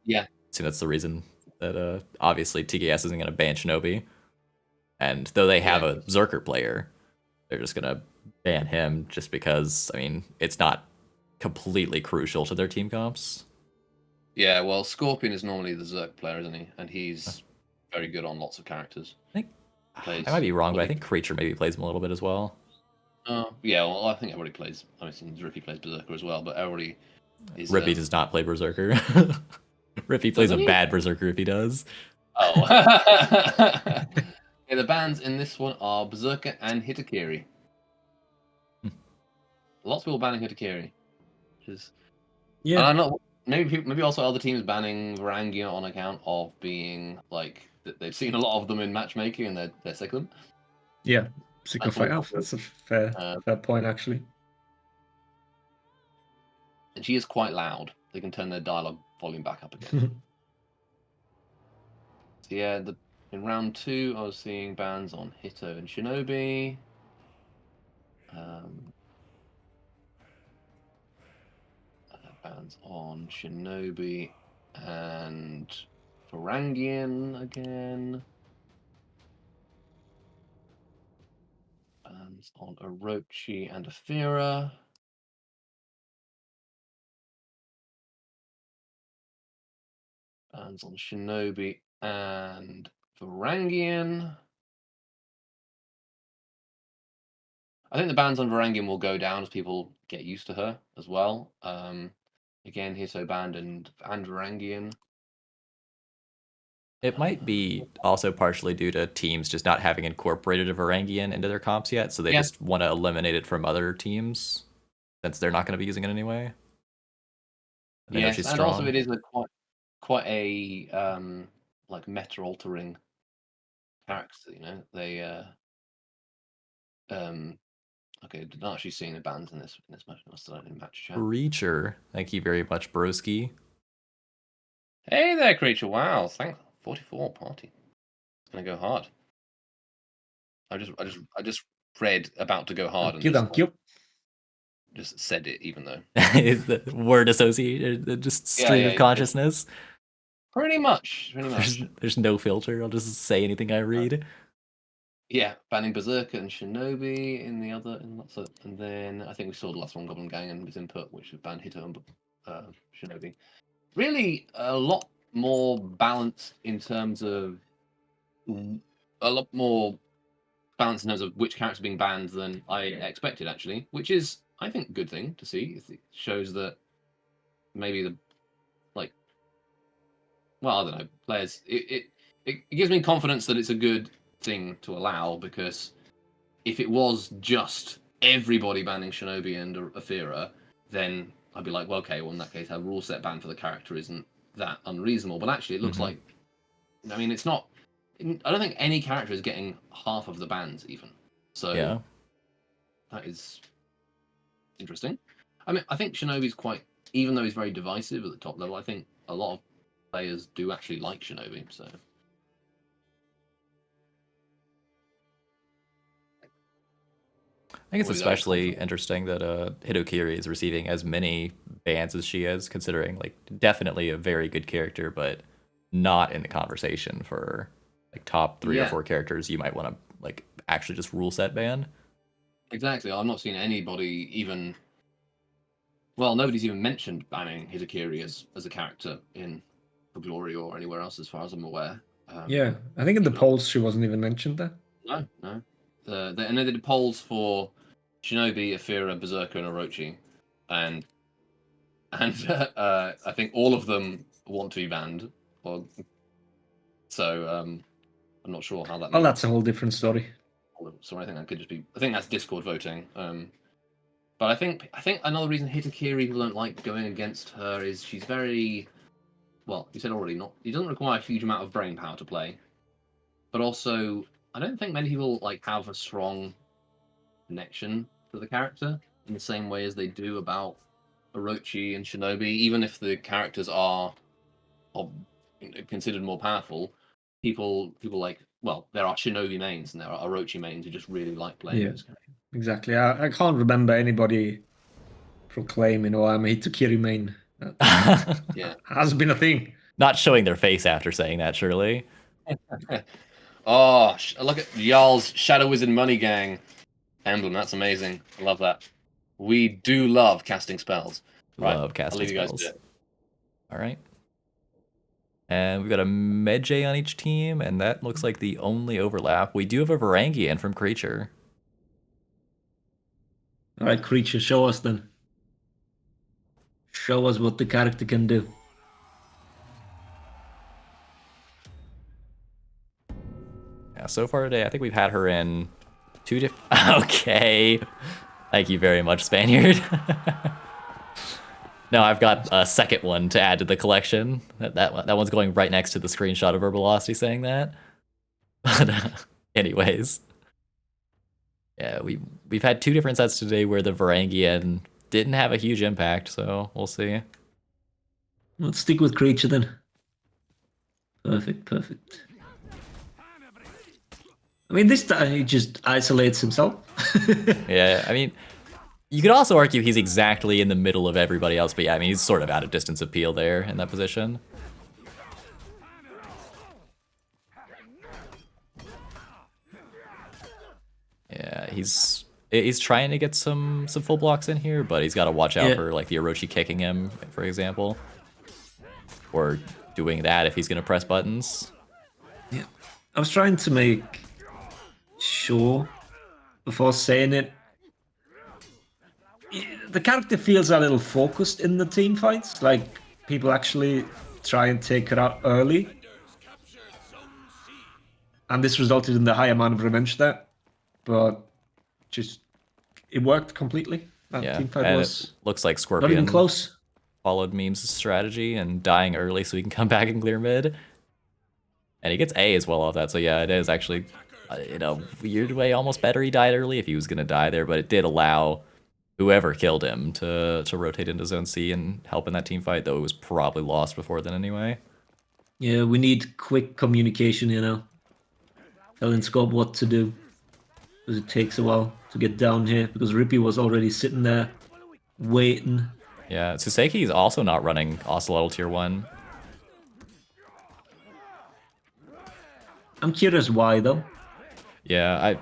S3: Yeah.
S2: See, that's the reason that obviously TKS isn't going to ban Shinobi, and though they have a Berserker player, they're just going to ban him just because. I mean, it's not completely crucial to their team comps.
S3: Yeah, well, Scorpion is normally the Zerk player, isn't he? And he's very good on lots of characters.
S2: I might be wrong, but I think Creature maybe plays him a little bit as well.
S3: Yeah, well, I think everybody plays. I mean, Rippy plays Berserker as well, but everybody is.
S2: Rippy does not play Berserker. Rippy plays a bad Berserker if he does.
S3: Oh. Yeah, the bans in this one are Berserker and Hitakiri. Lots of people banning Hitakiri.
S1: Yeah.
S3: And I know maybe also other teams banning Varangia on account of being like they've seen a lot of them in matchmaking and they're sick of them.
S1: Yeah. Sick of fight off. That's a fair point, actually.
S3: And she is quite loud. They can turn their dialogue volume back up again. So yeah, in round 2, I was seeing bans on Hito and Shinobi. Bans on Shinobi and Varangian again. Bans on Orochi and Afira. Bans on Shinobi and Varangian. I think the bans on Varangian will go down as people get used to her as well. Again, Hito banned and Varangian.
S2: It might be also partially due to teams just not having incorporated a Varangian into their comps yet, so they just want to eliminate it from other teams since they're not going to be using it anyway. And they know she's strong.
S3: Also it is quite a like meta altering character. You know, they okay, did not actually see any bans in this match. I still in match chat.
S2: Creature, thank you very much, broski.
S3: Hey there, Creature. Wow, thanks. 44 party. It's gonna go hard. I just read about to go hard
S1: Thank you.
S3: Just said it, even though
S2: Is the word associated just stream of consciousness?
S3: Pretty much.
S2: There's no filter. I'll just say anything I read.
S3: Yeah, banning Berserker and Shinobi in the other, and then I think we saw the last one, Goblin Gang and his input, which was banned Hito and Shinobi. Really, a lot more balanced in terms of which characters being banned than I expected, actually, which is, I think, a good thing to see. It shows that maybe I don't know, players. It gives me confidence that it's a good thing to allow, because if it was just everybody banning Shinobi and Afira, then I'd be like, well, okay, well, in that case, a rule set ban for the character isn't that unreasonable. But actually, it looks like, I mean, it's not. I don't think any character is getting half of the bans even. So that is interesting. I mean, I think Shinobi's even though he's very divisive at the top level, I think a lot of players do actually like Shinobi. So.
S2: I think it's especially interesting that Hitokiri is receiving as many bans as she is, considering like definitely a very good character, but not in the conversation for like top 3 or 4 characters you might want to like actually just rule set ban.
S3: Exactly. I've not seen anybody even. Well, nobody's even mentioned banning Hitokiri as a character in for Glory or anywhere else, as far as I'm aware.
S1: Yeah, I think in the polls she wasn't even mentioned there.
S3: No. And they did polls for Shinobi, Afira, Berserker, and Orochi, and I think all of them want to be banned. So I'm not sure how that.
S1: Well, that's a whole different story.
S3: So I think that could just be. I think that's Discord voting. But I think another reason Hitakiri people don't like going against her is she's very. Well, you said already, not. He doesn't require a huge amount of brain power to play, but also I don't think many people like have a strong connection to the character in the same way as they do about Orochi and Shinobi. Even if the characters are considered more powerful, people like. Well, there are Shinobi mains and there are Orochi mains who just really like playing those characters.
S1: Exactly. I can't remember anybody proclaiming, "Oh, I'm a Hitakiri main."
S3: Yeah,
S1: has been a thing.
S2: Not showing their face after saying that, surely.
S3: Oh, look at y'all's Shadow Wizard Money Gang emblem. That's amazing. I love that. We do love casting spells.
S2: Love casting
S3: I'll leave you guys
S2: spells.
S3: to it.
S2: All right. And we've got a Medjay on each team, and that looks like the only overlap. We do have a Varangian from Creature.
S1: All right, Creature, show us then. Show us what the character can do.
S2: Yeah, so far today, I think we've had her in 2 different... Okay. Thank you very much, Spaniard. No, I've got a second one to add to the collection. That one's going right next to the screenshot of Herbalosity saying that. But anyways. Yeah, we've had 2 different sets today where the Varangian didn't have a huge impact, so we'll see.
S1: Let's stick with Creature then. Perfect. I mean, this time he just isolates himself.
S2: Yeah, I mean, you could also argue he's exactly in the middle of everybody else, but yeah, I mean, he's sort of out of distance of Peel there in that position. Yeah, he's trying to get some full blocks in here, but he's got to watch out for like the Orochi kicking him, for example, or doing that if he's going to press buttons.
S1: Yeah, I was trying to make sure before saying it. The character feels a little focused in the team fights, like people actually try and take her out early. And this resulted in the high amount of revenge there. But just, it worked completely. That team fight
S2: and
S1: was
S2: it looks like
S1: not
S2: Scorpion
S1: even close.
S2: Followed Meme's strategy and dying early so he can come back and clear mid. And he gets A as well off that, so yeah, it is actually, in a weird way, almost better he died early if he was going to die there, but it did allow whoever killed him to rotate into Zone C and help in that team fight, though it was probably lost before then anyway.
S1: Yeah, we need quick communication, you know. Telling Scorp what to do. Because it takes a while to get down here, because Rippy was already sitting there, waiting.
S2: Yeah, Tsuseki's also not running Ocelotl Tier 1.
S1: I'm curious why, though.
S2: Yeah,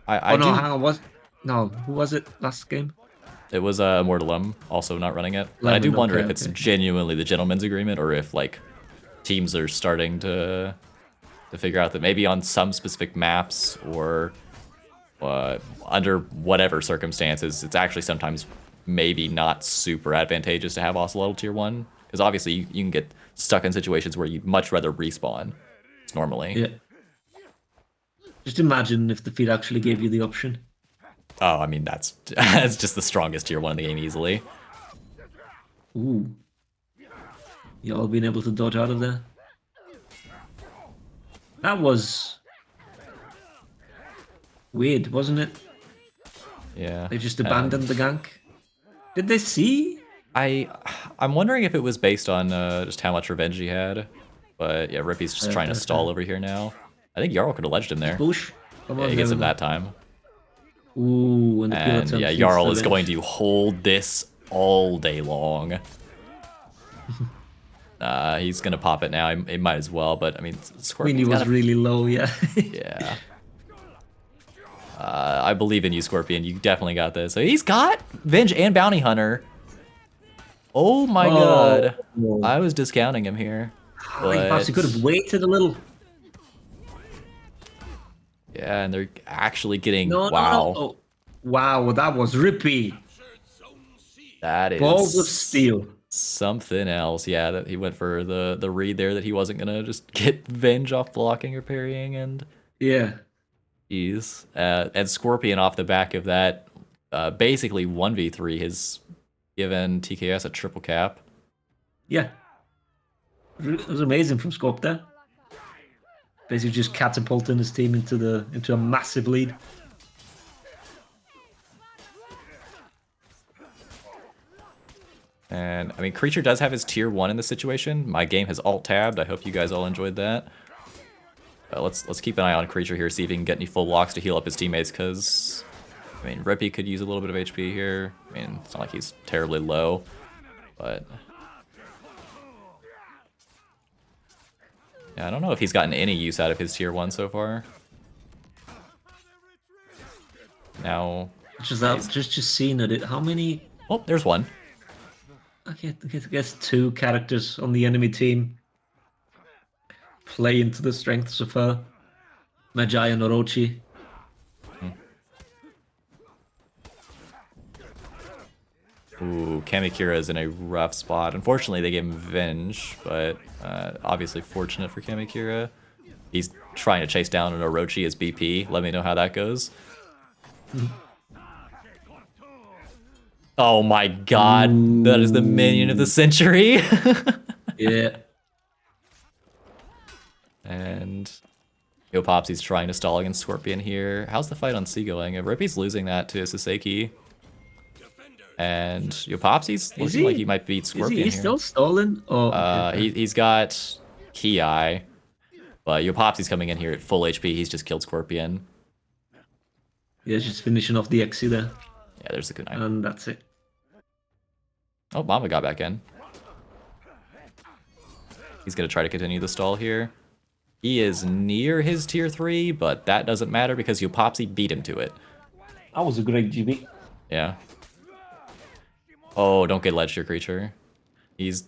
S1: oh, no, hang on, who was it last game?
S2: It was Immortalum, also not running it. And I do wonder if it's genuinely the gentleman's agreement, or if, like, teams are starting to figure out that maybe on some specific maps, or under whatever circumstances, it's actually sometimes maybe not super advantageous to have Ocelotl Tier 1. Because obviously you can get stuck in situations where you'd much rather respawn normally.
S1: Yeah. Just imagine if the feed actually gave you the option.
S2: Oh, I mean, that's just the strongest Tier 1 in the game easily.
S1: Ooh. You all been able to dodge out of there? That was weird, wasn't it?
S2: Yeah.
S1: They just abandoned the gank. Did they see?
S2: I'm wondering if it was based on just how much revenge he had. But yeah, Rippy's just trying to stall over here now. I think Jarl could have ledged him there.
S1: Push.
S2: Yeah, he gets him that time.
S1: Ooh,
S2: and yeah, Jarl is going to hold this all day long. He's gonna pop it now. He might as well, but I mean, Scorpion.
S1: He was really low, yeah.
S2: Yeah. I believe in you, Scorpion. You definitely got this. So he's got Venge and Bounty Hunter. Oh my
S1: Oh,
S2: god.
S1: no.
S2: I was discounting him here.
S1: Perhaps he could have waited a little.
S2: Yeah, and they're actually getting
S1: No,
S2: wow.
S1: no, no. Oh, wow, that was rippy.
S4: Captured Zone C.
S2: That is
S1: Balls of steel.
S2: something else. Yeah, that he went for the read there that he wasn't gonna just get Venge off blocking or parrying and
S1: Yeah.
S2: ease. And Scorpion off the back of that, basically 1v3 has given TKS a triple cap.
S1: Yeah. It was amazing from Scope there. Basically just catapulting his team into a massive lead.
S2: And I mean, Creature does have his tier 1 in this situation. My game has alt-tabbed. I hope you guys all enjoyed that. Let's keep an eye on Creature here, see if he can get any full blocks to heal up his teammates, because, I mean, Rippy could use a little bit of HP here. I mean, it's not like he's terribly low, but... Yeah, I don't know if he's gotten any use out of his tier 1 so far. Now...
S1: Just seeing it. How many...
S2: Oh, there's one.
S1: I guess 2 characters on the enemy team play into the strengths of Magi and Orochi.
S2: Ooh, Kamikura is in a rough spot. Unfortunately, they gave him Venge, but obviously fortunate for Kamikura. He's trying to chase down an Orochi as BP. Let me know how that goes. Oh my god, that is the minion of the century.
S1: Yeah.
S2: And Yo Popsy's trying to stall against Scorpion here. How's the fight on C going? Rippy's losing that to Saseki. And Yo Popsy's looking like he might beat Scorpion
S1: He's
S2: here.
S1: still stalling? Oh, okay.
S2: He's got Ki, but Yo Popsy's coming in here at full HP. He's just killed Scorpion.
S1: Yeah, just finishing off the Xe there.
S2: Yeah, there's the kunai.
S1: And that's it.
S2: Oh, Mama got back in. He's going to try to continue the stall here. He is near his tier 3, but that doesn't matter because Yopopsy beat him to it.
S1: That was a great GB.
S2: Yeah. Oh, don't get ledged, your creature. He's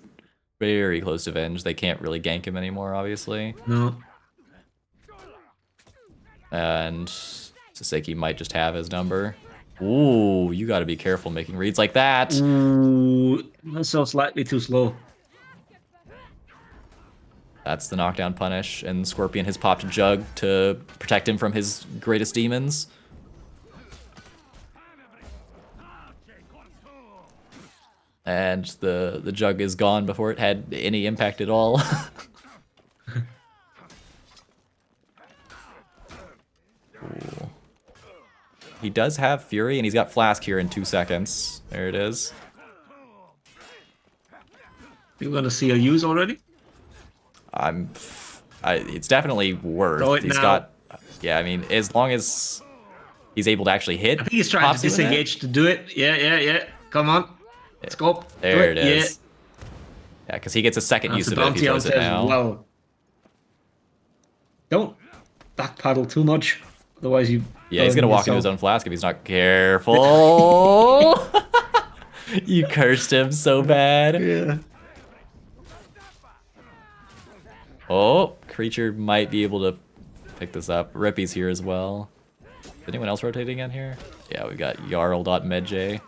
S2: very close to Venge. They can't really gank him anymore, obviously.
S1: No.
S2: And Saseki might just have his number. Ooh, you gotta be careful making reads like that.
S1: Ooh, that's so slightly too slow.
S2: That's the knockdown punish, and Scorpion has popped Jug to protect him from his greatest demons. And the Jug is gone before it had any impact at all. Ooh. He does have Fury, and he's got Flask here in 2 seconds. There it is.
S1: You're gonna see a use already?
S2: It's definitely worth.
S1: Throw it
S2: He's
S1: now.
S2: got, yeah. I mean, as long as he's able to actually hit.
S1: I think he's trying
S2: Popsy
S1: to
S2: with it.
S1: disengage to do it. Yeah. Come on. Scope.
S2: There it
S1: Do
S2: is. Yeah, because he gets a second use
S1: That's
S2: of
S1: a
S2: it if he
S1: bounty
S2: throws
S1: out
S2: it
S1: as
S2: now.
S1: well. Don't backpedal too much, otherwise you.
S2: Yeah, he's gonna walk into his
S1: yourself.
S2: own flask if he's not careful. You cursed him so bad.
S1: Yeah.
S2: Oh, creature might be able to pick this up. Rippy's here as well. Is anyone else rotating in here? Yeah, we got Jarl.medj.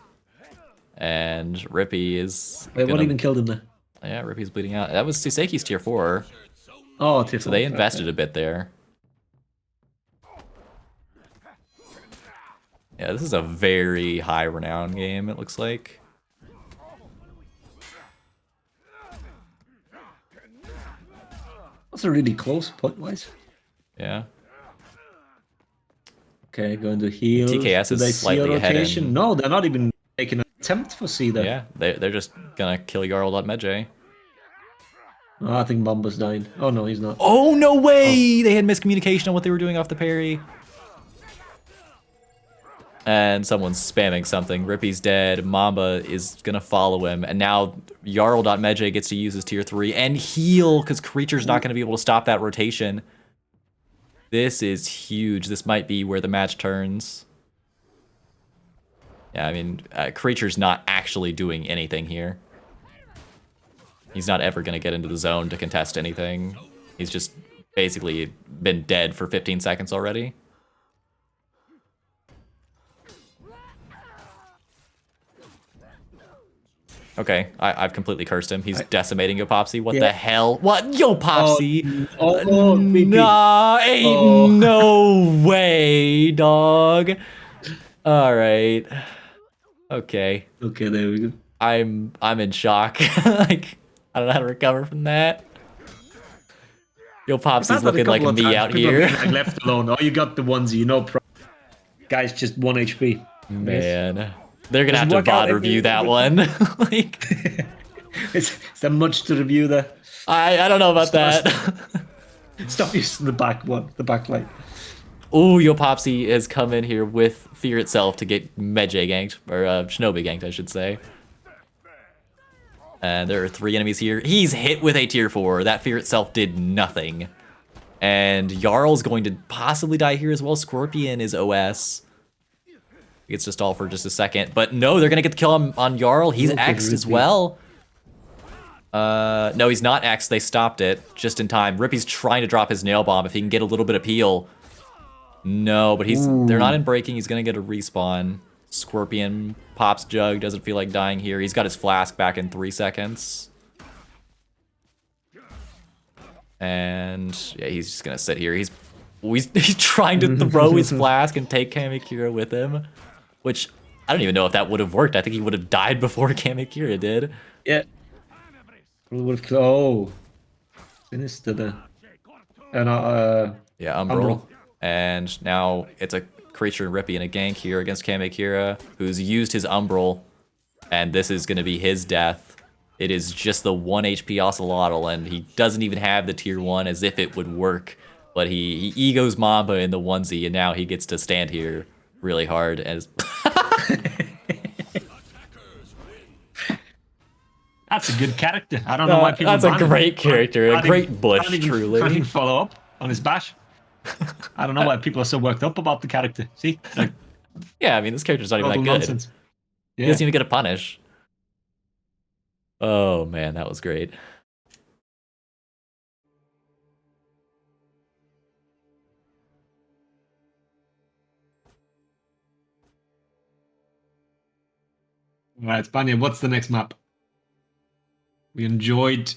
S2: And Rippy is.
S1: Wait, what
S2: gonna-
S1: even killed him there?
S2: Yeah, Rippy's bleeding out. That was Suseki's tier 4.
S1: Oh,
S2: So they invested a bit there. Yeah, this is a very high renown game, it looks like.
S1: That's a really close point wise.
S2: Yeah.
S1: Okay, going to heal.
S2: TKS
S1: Do
S2: is
S1: they see a
S2: slightly ahead
S1: rotation?
S2: in-
S1: No, they're not even making an attempt for C there.
S2: Yeah, they're just gonna kill Jarl.medj.
S1: Oh, I think Bomba's dying. Oh no, he's not.
S2: Oh, no way! They had miscommunication on what they were doing off the parry. And someone's spamming something. Rippy's dead. Mamba is gonna follow him. And now Jarl.medj gets to use his tier 3 and heal, because Creature's not gonna be able to stop that rotation. This is huge. This might be where the match turns. Yeah, I mean, Creature's not actually doing anything here. He's not ever going to get into the zone to contest anything. He's just basically been dead for 15 seconds already. Okay, I've completely cursed him. He's decimating Yopopsy. What the hell? What? Yopopsy? Nah, ain't no way, dog. All right. Okay.
S1: Okay, there we go.
S2: I'm in shock. Like, I don't know how to recover from that. Yopopsy's looking like me out here.
S1: Like left alone. Oh, you got the onesie. You know, guy's just 1 HP.
S2: Man, they're gonna have to VOD review that one. Like,
S1: is there much to review there?
S2: I don't know about that.
S1: Stop using the back one, the back light.
S2: Ooh, Yopopsy has come in here with Fear itself to get Medjay ganked, or Shinobi ganked, I should say. And there are 3 enemies here. He's hit with a tier 4. That Fear itself did nothing. And Jarl's going to possibly die here as well. Scorpion is OS. He gets to stall for just a second. But no, they're going to get the kill on Jarl. He's X'd as well. No, he's not X'd. They stopped it just in time. Rippy's trying to drop his nail bomb if he can get a little bit of peel. No, but they're not in breaking. He's going to get a respawn. Scorpion pops Jug, doesn't feel like dying here. He's got his flask back in 3 seconds. And yeah, he's just gonna sit here. He's trying to throw his flask and take Kamikira with him, which I don't even know if that would have worked. I think he would have died before Kamikira did.
S1: Yeah. Would have. Oh, sinister there. And
S2: yeah, Umbral. And now it's a Creature and Rippy in a gank here against Kamikira, who's used his Umbral, and this is going to be his death. It is just the 1 HP Ocelotl, and he doesn't even have the tier 1 as if it would work, but he egos Mamba in the onesie, and now he gets to stand here really hard. As
S1: That's a good character. I don't know why people.
S2: That's a great character, a great bush, truly.
S1: I didn't follow up on his bash. I don't know why people are so worked up about the character. See? Like,
S2: yeah, I mean, this character's not even that good.
S1: Nonsense.
S2: He doesn't even get a punish. Oh, man, that was great.
S1: All right, Spania, what's the next map? We enjoyed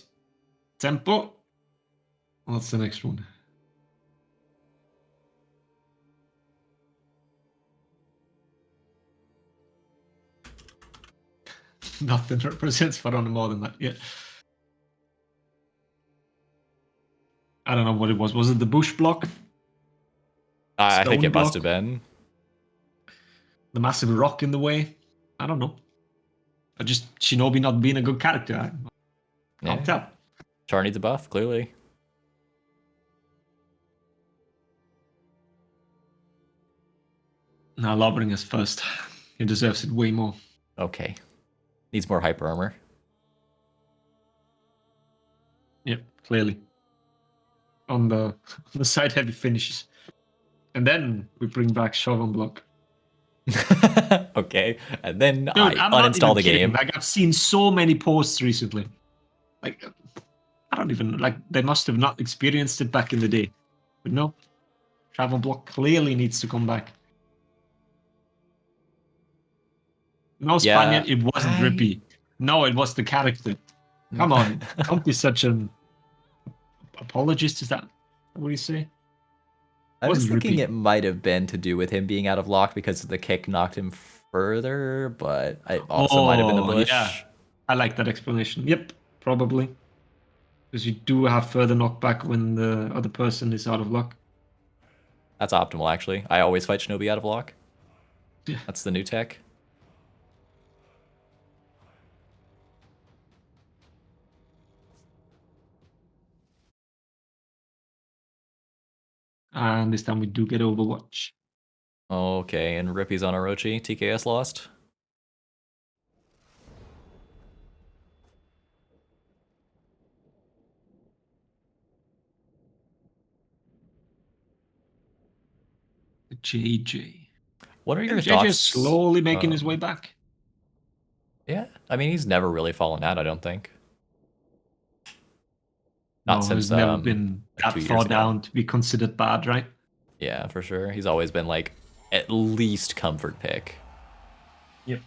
S1: Tempo. What's the next one? Nothing represents Farona more than that. Yeah. I don't know what it was. Was it the bush block?
S2: I think it
S1: block?
S2: must have been.
S1: The massive rock in the way? I don't know. I just Shinobi not being a good character. I can't tell.
S2: Char needs a buff, clearly.
S1: Now Lobring is first. He deserves it way more.
S2: Okay. Needs more hyper armor.
S1: Yep, clearly. On the side heavy finishes. And then we bring back Shogun block.
S2: Okay. And then
S1: Dude,
S2: I uninstall the game.
S1: Like, I've seen so many posts recently. Like, I don't even, like, they must have not experienced it back in the day. But no. Shogun block clearly needs to come back. No, Spaniard, it wasn't Rippy. No, it was the character. Come on. Don't be such an apologist. Is that what you say?
S2: I was thinking it might have been to do with him being out of lock because the kick knocked him further, but it also might have been the bush.
S1: Yeah. I like that explanation. Yep, probably. Because you do have further knockback when the other person is out of lock.
S2: That's optimal, actually. I always fight Shinobi out of lock.
S1: Yeah.
S2: That's the new tech.
S1: And this time we do get Overwatch.
S2: Okay, and Rippy's on Orochi. TKS lost.
S1: JJ.
S2: What are your
S1: JJ
S2: thoughts?
S1: is slowly making his way back.
S2: Yeah, I mean, he's never really fallen out, I don't think. Not
S1: No,
S2: since
S1: he's never been
S2: like
S1: that
S2: 2
S1: far
S2: years ago.
S1: down to be considered bad, right?
S2: Yeah, for sure. He's always been like at least comfort pick.
S1: Yep.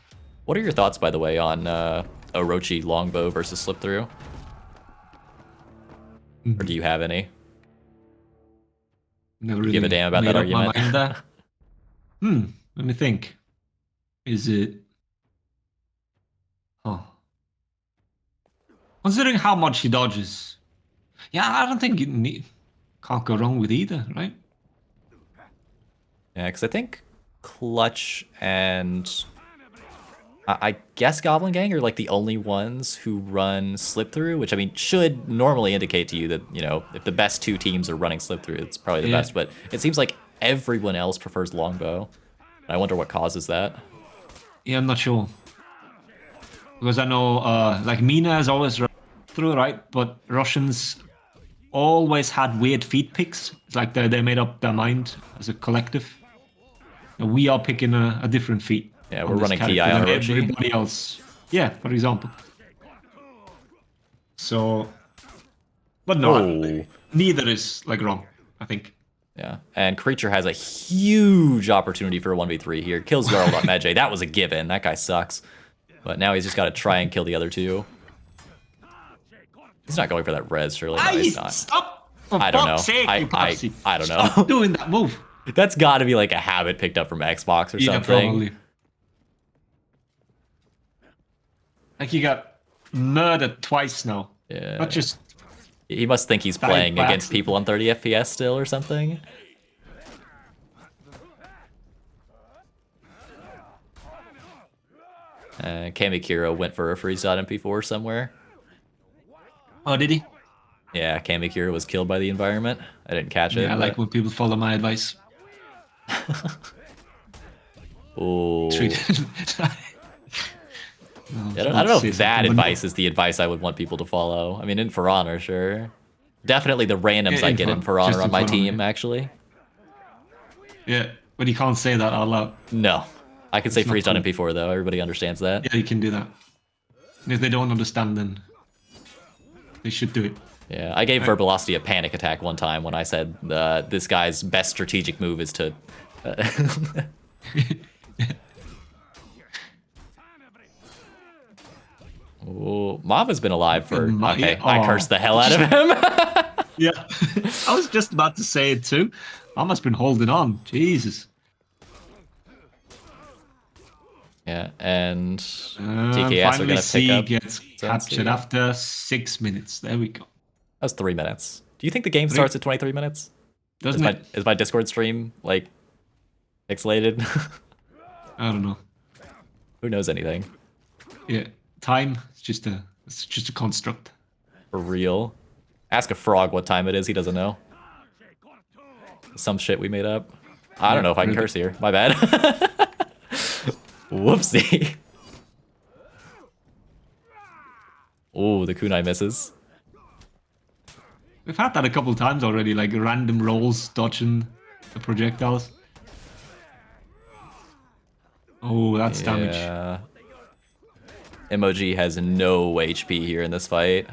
S2: What are your thoughts, by the way, on Orochi longbow versus slip through? Or do you have any?
S1: Never
S2: You give a
S1: really
S2: damn about
S1: made
S2: that
S1: up my
S2: argument?
S1: mind there. Let me think. Is it? Oh, considering how much he dodges, yeah, I don't think can't go wrong with either, right?
S2: Yeah, because I think Clutch and I guess Goblin Gang are like the only ones who run slip through, which I mean should normally indicate to you that, you know, if the best 2 teams are running slip through, it's probably the
S1: Yeah.
S2: best. But it seems like everyone else prefers longbow. I wonder what causes that.
S1: Yeah, I'm not sure because I know like Mina has always run through, right? But Russians always had weird feed picks. It's like they made up their mind as a collective. And we are picking a different feat.
S2: Yeah,
S1: on
S2: we're
S1: this
S2: running
S1: character
S2: PI on
S1: than
S2: Orochi.
S1: everybody else. Yeah, for example. So, but no,
S2: Oh.
S1: neither is like wrong, I think.
S2: Yeah, and Creature has a huge opportunity for a 1v3 here. Kills Jarl.Medjay. That was a given. That guy sucks. But now he's just got to try and kill the other 2. He's not going for that res, surely. No, he's not.
S1: Stop! For
S2: I don't
S1: fuck's
S2: know.
S1: Sake, you Popsy.
S2: I don't know.
S1: Stop doing that move.
S2: That's got to be like a habit picked up from Xbox or
S1: Yeah,
S2: something.
S1: probably. Like you got murdered twice now.
S2: Yeah.
S1: Not just
S2: He must think he's
S1: Died
S2: playing
S1: by
S2: against
S1: accident.
S2: people on 30 FPS still or something. Kamikiro went for a freeze.mp4 somewhere.
S1: Oh, did he?
S2: Yeah, Kamikiro was killed by the environment. I didn't catch it.
S1: Yeah, I like when people follow my advice.
S2: Ooh.
S1: No,
S2: I don't know if that advice is the advice I would want people to follow. I mean, in For Honor, sure. Definitely the randoms
S1: Yeah,
S2: I get in For Honor
S1: just
S2: on
S1: in
S2: my
S1: For Honor,
S2: team,
S1: yeah.
S2: actually.
S1: Yeah, but you can't say that out loud.
S2: No. I can say
S1: not
S2: freeze.mp4 though. Everybody understands that.
S1: Yeah, you can do that. And if they don't understand, then they should do it.
S2: Yeah, I gave Verbalocity a panic attack one time when I said this guy's best strategic move is to... Ooh, Mamba's been alive for... Okay, I cursed the hell out of him.
S1: Yeah, I was just about to say it too. Mama's been holding on. Jesus.
S2: Yeah, and TKS are
S1: Finally,
S2: going to pick
S1: C
S2: up...
S1: gets captured after 6 minutes. There we go.
S2: That was 3 minutes. Do you think the game starts at 23 minutes?
S1: Doesn't it?
S2: Is my Discord stream, like, pixelated?
S1: I don't know.
S2: Who knows anything?
S1: Yeah, time. It's just a construct.
S2: For real. Ask a frog what time it is, he doesn't know. Some shit we made up. I don't know if I can curse here. My bad. Whoopsie. Ooh, the kunai misses.
S1: We've had that a couple times already, like random rolls dodging the projectiles. Oh, that's damage.
S2: Yeah. MOG has no HP here in this fight.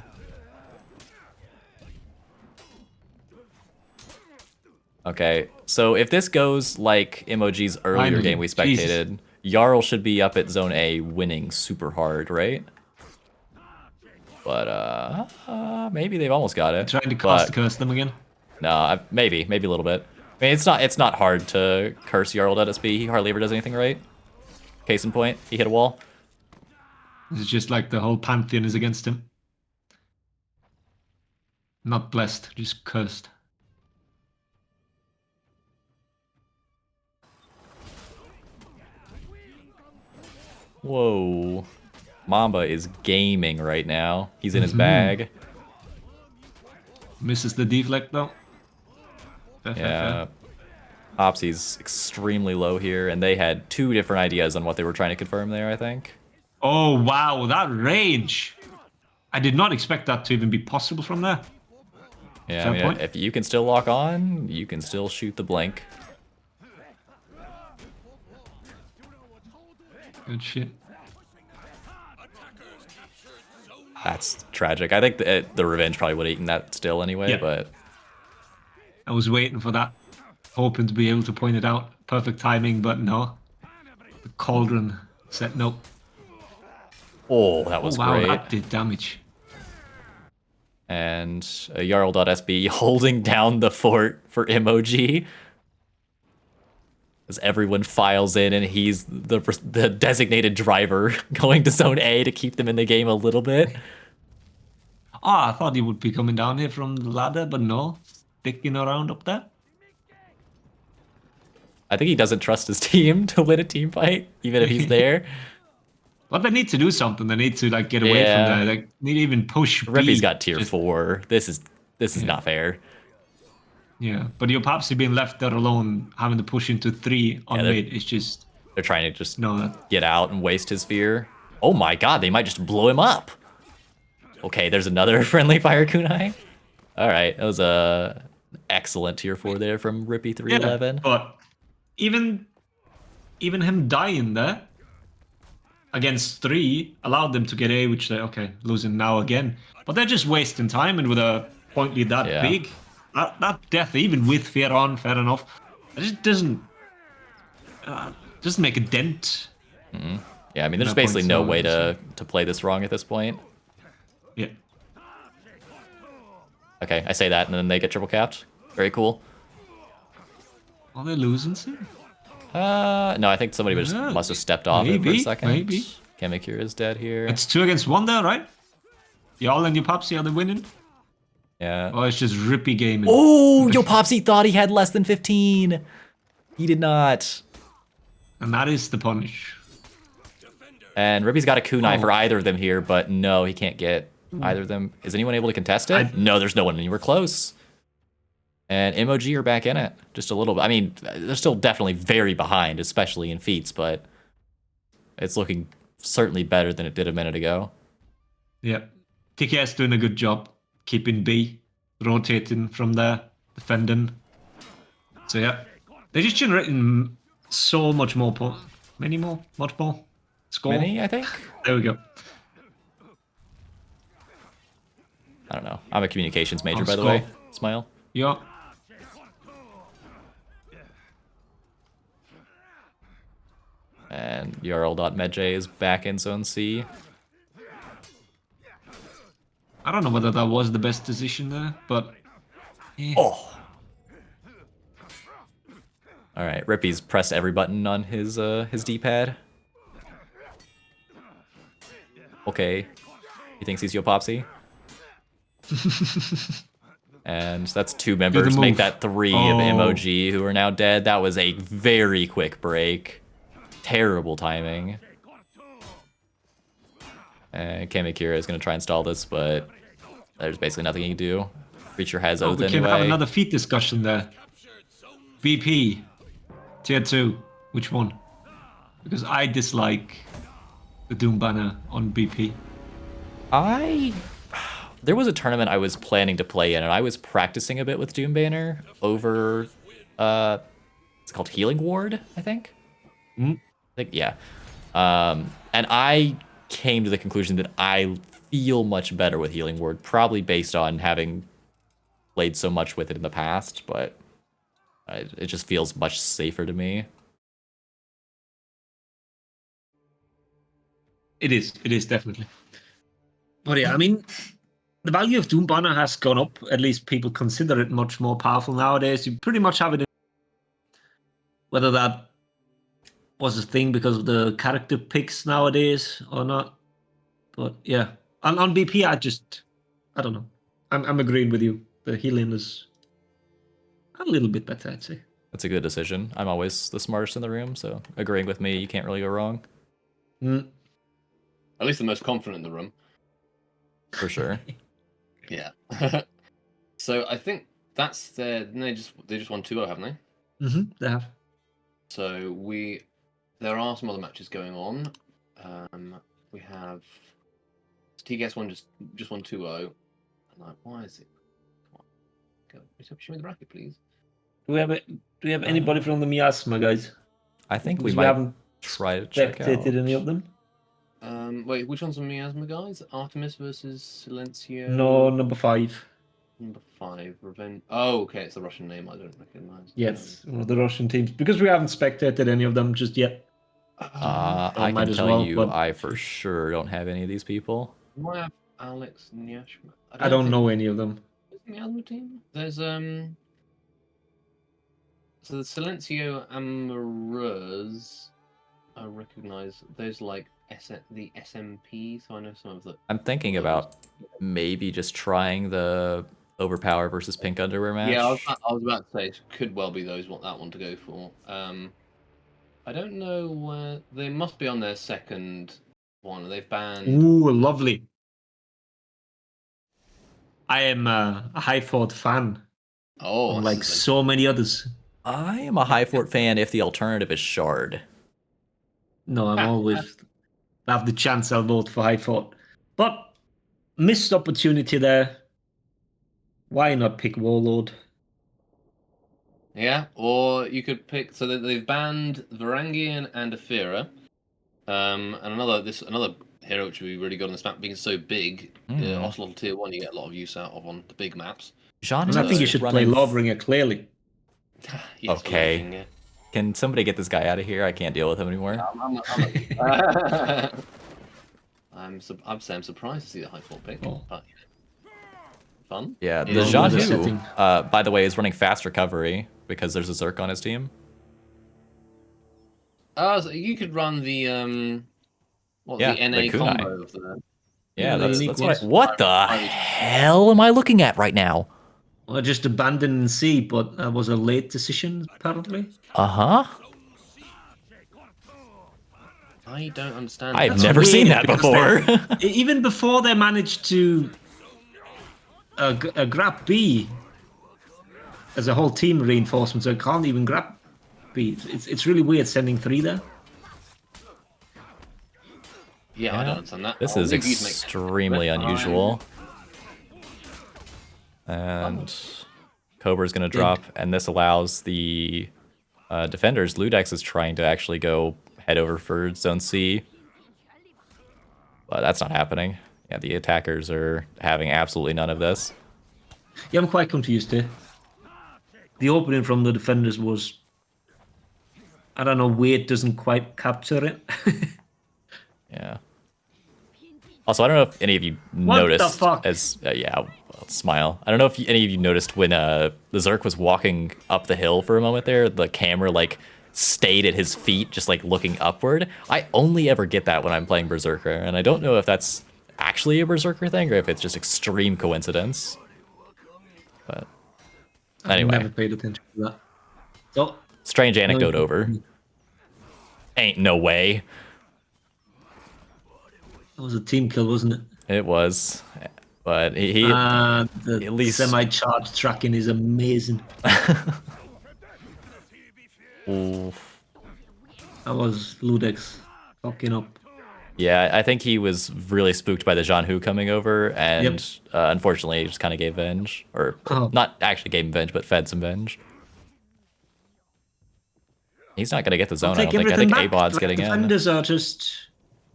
S2: Okay, so if this goes like MOG's earlier
S1: Finally,
S2: game we spectated, Jarl should be up at Zone A winning super hard, right? But, maybe they've almost got it.
S1: Trying to
S2: but,
S1: curse them again.
S2: No, maybe a little bit. I mean, it's not hard to curse Jarl at SB. He hardly ever does anything right. Case in point, he hit a wall.
S1: It's just like the whole pantheon is against him. Not blessed, just cursed.
S2: Whoa. Mamba is gaming right now. He's in his bag.
S1: Misses the deflect though. Fair.
S2: Yeah. Opsy's extremely low here, and they had 2 different ideas on what they were trying to confirm there, I think.
S1: Oh wow, that range! I did not expect that to even be possible from there.
S2: Yeah,
S1: Fair
S2: I mean,
S1: point.
S2: if you can still lock on, you can still shoot the blink.
S1: Good shit.
S2: That's tragic. I think the Revenge probably would have eaten that still anyway,
S1: Yeah.
S2: but
S1: I was waiting for that, hoping to be able to point it out. Perfect timing, but no. The Cauldron said no.
S2: oh, that
S1: Oh
S2: was
S1: wow,
S2: great.
S1: that did damage.
S2: And a Jarl.sb holding down the fort for MOG. As everyone files in and he's the designated driver going to zone A to keep them in the game a little bit.
S1: Oh, I thought he would be coming down here from the ladder, but no. Sticking around up there.
S2: I think he doesn't trust his team to win a team fight, even if he's there.
S1: But they need to do something. They need to like get away from there. They need to even push B.
S2: Rippy's got tier 4. This is not fair.
S1: Yeah, but your Papsy being left there alone, having to push into 3 on mid, is just...
S2: They're trying to just
S1: No,
S2: get out and waste his fear. Oh my god, they might just blow him up. Okay, there's another friendly fire kunai. Alright, that was a excellent tier 4 there from Rippy311.
S1: Yeah, but even him dying there against 3 allowed them to get A, which they okay, losing now again. But they're just wasting time, and with a point lead that big, that death, even with fear on, fair enough, it just doesn't make a dent.
S2: Mm-hmm. Yeah, I mean, there's basically no way to play this wrong at this point.
S1: Yeah.
S2: Okay, I say that, and then they get triple capped. Very cool.
S1: Are they losing soon?
S2: No, I think somebody must have stepped off it for a second.
S1: Maybe.
S2: Kamakura is dead here.
S1: It's 2 against 1 there, right? Y'all and your Papsy, are they winning?
S2: Yeah.
S1: Oh, it's just Rippy gaming.
S2: Oh, Yo Popsy thought he had less than 15. He did not.
S1: And that is the punish.
S2: And Rippy's got a kunai for either of them here, but no, he can't get either of them. Is anyone able to contest it? No, there's no one anywhere close. And MOG are back in it, just a little bit. I mean, they're still definitely very behind, especially in feats, but it's looking certainly better than it did a minute ago.
S1: Yeah. TKS doing a good job keeping B, rotating from there, defending. So yeah, they're just generating so much more much more score.
S2: Many, I think.
S1: There we go.
S2: I don't know. I'm a communications major, by the
S1: score.
S2: way. Smile.
S1: Yeah.
S2: And Jarl.medj is back in zone C.
S1: I don't know whether that was the best decision there, but...
S2: Oh! Alright, Rippy's pressed every button on his D-pad. Okay. He thinks he's Yopopsy. And that's 2 members. Make that 3 of MOG who are now dead. That was a very quick break. Terrible timing. And Kamakura is going to try and stall this, but there's basically nothing he can do. Creature has Oath
S1: we
S2: anyway.
S1: can have another feat discussion there. BP, tier 2, which one? Because I dislike the Doom banner on BP.
S2: There was a tournament I was planning to play in, and I was practicing a bit with Doom banner over, it's called Healing Ward, I think? Yeah. And I came to the conclusion that I feel much better with Healing Ward, probably based on having played so much with it in the past, but it just feels much safer to me.
S1: It is definitely. But yeah, I mean, the value of Doom banner has gone up. At least people consider it much more powerful nowadays. You pretty much have it in, whether that was a thing because of the character picks nowadays or not. But yeah, on BP, I don't know. I'm agreeing with you. The healing is a little bit better, I'd say.
S2: That's a good decision. I'm always the smartest in the room, so agreeing with me, you can't really go wrong.
S3: At least the most confident in the room.
S2: For sure.
S3: Yeah. So I think that's their. They just won 2-0, haven't they?
S1: They have.
S3: So there are some other matches going on. We have TKS one just won 2-0. Like, why is it? Go. Show me the bracket, please.
S1: Do we have anybody from the Miasma, guys?
S2: I think
S1: Because
S2: we might
S1: haven't
S2: try to check out.
S1: spectated any of them.
S3: Wait, which one's the miasma guys? Artemis versus Silencio.
S1: No, number 5.
S3: Number 5, Revenge. Oh, okay, it's a Russian name I don't recognize.
S1: Yes, one of the Russian teams. Because we haven't spectated any of them just yet.
S2: I
S1: might
S2: can
S1: as
S2: tell
S1: well,
S2: you,
S1: but-
S2: I for sure don't have any of these people.
S3: Might have Alex Nyashma.
S1: I don't know any of them.
S3: Who's the miasma team? There's So the Silencio Amours, I recognize those like the SMP, so I know some of the.
S2: I'm thinking about maybe just trying the Overpower versus Pink Underwear match.
S3: Yeah, I was about to say it could well be those want that one to go for. I don't know where they must be on their second one. They've banned.
S1: Ooh, lovely. I am a High Fort fan,
S3: Oh,
S1: unlike so many others.
S2: I am a High Fort fan if the alternative is Shard.
S1: No, I'm always have the chance I'll vote for High Fort. But missed opportunity there. Why not pick Warlord?
S3: Yeah, or you could pick. So they've banned Varangian and Aphira, and another hero which we really got on this map being so big. Ocelot Tier 1, you get a lot of use out of on the big maps.
S2: Jean,
S1: And I think you should play Lawbringer clearly.
S3: Yes,
S2: okay.
S3: Lawbringer.
S2: Can somebody get this guy out of here? I can't deal with him anymore.
S3: I'm surprised to see the High Fort pick, but fun.
S2: Yeah, the
S1: Yeah,
S2: Jean
S1: the
S2: Hu,
S1: setting.
S2: by the way, is running fast recovery because there's a Zerk on his team.
S3: So you could run the
S2: the
S3: the NA
S2: kunai.
S3: combo of the.
S2: Yeah,
S1: the
S2: that's
S1: unique
S2: what.
S1: ones.
S2: What the hell am I looking at right now?
S1: Well, just abandoned C, but that was a late decision, apparently.
S2: Uh-huh.
S3: I don't understand.
S2: I've
S1: That's
S2: never
S1: weird
S2: seen that
S1: because
S2: before.
S1: Even before they managed to grab B as a whole team reinforcement, so it can't even grab B. It's really weird sending 3 there.
S3: Yeah, I don't understand that.
S2: This is extremely unusual. And Cobra's going to drop, and this allows the defenders. Ludex is trying to actually go head over for Zone C. But that's not happening. Yeah, the attackers are having absolutely none of this.
S1: Yeah, I'm quite confused here. The opening from the defenders was... I don't know, weight doesn't quite capture it.
S2: Yeah. Also, I don't know if any of you
S1: What the
S2: noticed
S1: fuck?
S2: as I'll smile. I don't know if any of you noticed when the Zerk was walking up the hill for a moment there, the camera like stayed at his feet, just like looking upward. I only ever get that when I'm playing Berserker, and I don't know if that's actually a Berserker thing or if it's just extreme coincidence. But anyway,
S1: I never paid attention to that. So,
S2: strange anecdote over. Ain't no way.
S1: that was a team kill, wasn't it?
S2: It was, but he
S1: The
S2: at least-
S1: semi-charged tracking is amazing.
S2: Oof.
S1: That was Ludex fucking up.
S2: Yeah, I think he was really spooked by the Jean Hu coming over, and unfortunately, he just kind of gave Venge. Or not actually gave him Venge, but fed some Venge. He's not going to get the zone, I don't think. I think A-Bod's getting in.
S1: Defenders are just...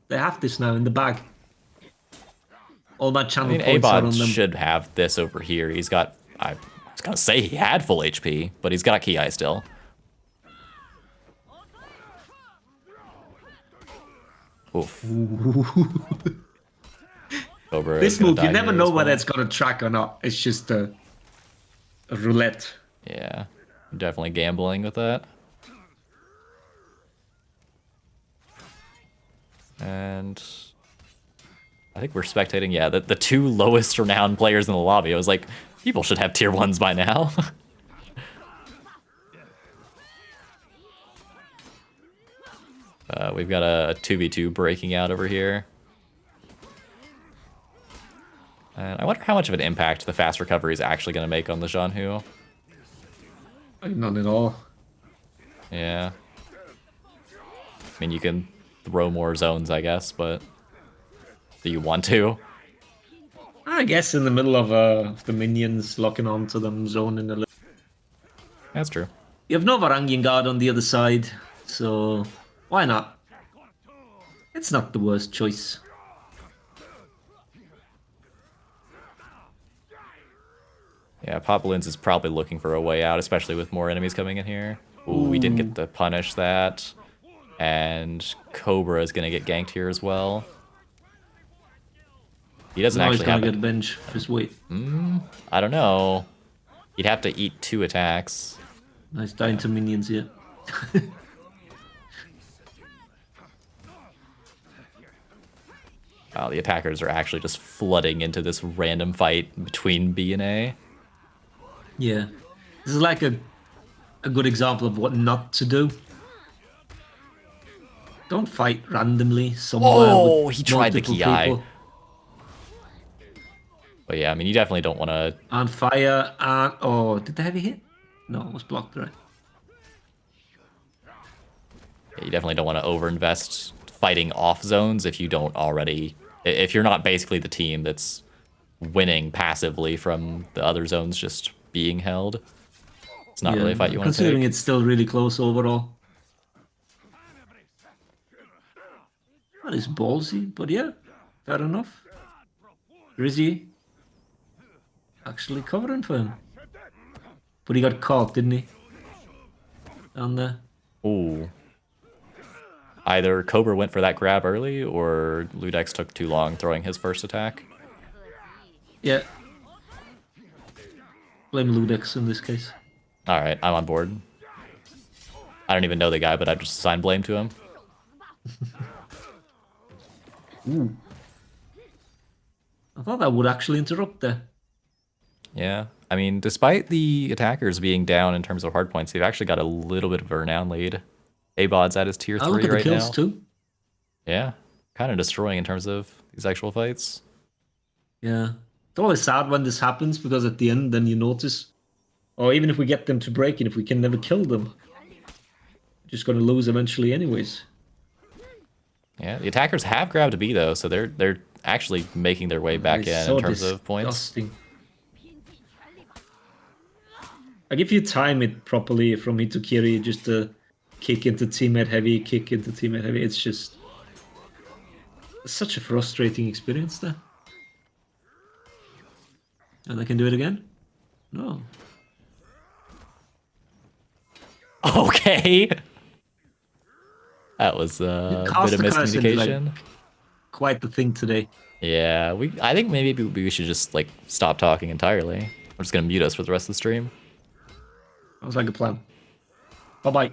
S1: They have this now in the bag. All that
S2: I
S1: channel
S2: mean,
S1: points are on
S2: A-Bod
S1: them.
S2: should have this over here. He's got... I was going to say he had full HP, but he's got Ki still. Oof. Cobra is
S1: This
S2: gonna
S1: move, you
S2: die
S1: never
S2: here
S1: know
S2: as
S1: whether
S2: well.
S1: it's going to track or not. It's just a roulette.
S2: Yeah, definitely gambling with that. And I think we're spectating, yeah, the 2 lowest renowned players in the lobby. I was like, people should have tier 1s by now. We've got a 2v2 breaking out over here. And I wonder how much of an impact the fast recovery is actually going to make on the Jean Hu.
S1: None at all.
S2: Yeah. I mean, you can throw more zones, I guess, but do you want to?
S1: I guess in the middle of the minions locking onto them, zoning a little.
S2: That's true.
S1: You have no Varangian guard on the other side, so why not? It's not the worst choice.
S2: Yeah, Pop Balloons is probably looking for a way out, especially with more enemies coming in here. Ooh, we didn't get to punish that. And Cobra is going to get ganked here as well. He doesn't
S1: Now he's
S2: actually
S1: gonna
S2: have
S1: get bench. Just wait.
S2: I don't know. He'd have to eat 2 attacks.
S1: Nice dying to minions here.
S2: Wow, the attackers are actually just flooding into this random fight between B and A.
S1: Yeah. This is like a good example of what not to do. Don't fight randomly somewhere.
S2: Oh,
S1: with
S2: he tried the
S1: multiple
S2: Ki.
S1: people.
S2: But yeah, I mean, you definitely don't want to...
S1: And fire and... Oh, did the heavy hit? No, it was blocked, right?
S2: You definitely don't want to overinvest fighting off zones if you don't already... If you're not basically the team that's winning passively from the other zones just being held. It's not really a fight you want to
S1: considering
S2: take.
S1: it's still really close overall. That is ballsy, but yeah, fair enough. Rizzy actually covering for him. But he got caught, didn't he? Down there.
S2: Ooh. Either Cobra went for that grab early, or Ludex took too long throwing his first attack.
S1: Yeah. Blame Ludex in this case.
S2: Alright, I'm on board. I don't even know the guy, but I just assigned blame to him.
S1: Ooh. I thought that would actually interrupt there.
S2: Yeah. I mean, despite the attackers being down in terms of hard points, they've actually got a little bit of a renown lead. A-Bod's at his tier 3
S1: look at
S2: right
S1: the kills
S2: now.
S1: too.
S2: Yeah. Kind of destroying in terms of these actual fights.
S1: Yeah. It's always sad when this happens because at the end then you notice, or even if we get them to break it, if we can never kill them, we're just gonna lose eventually anyways.
S2: Yeah, the attackers have grabbed a B though, so they're actually making their way back
S1: It's
S2: in
S1: so
S2: terms of points.
S1: disgusting. Like if you time it properly from Hitukiri, just to kick into teammate heavy, kick into teammate heavy, it's just such a frustrating experience there. And I can do it again? No.
S2: Okay. That was a bit of miscommunication.
S1: Like, quite the thing today.
S2: Yeah, I think maybe we should just like stop talking entirely. I'm just gonna mute us for the rest of the stream.
S1: Sounds like a plan. Bye-bye.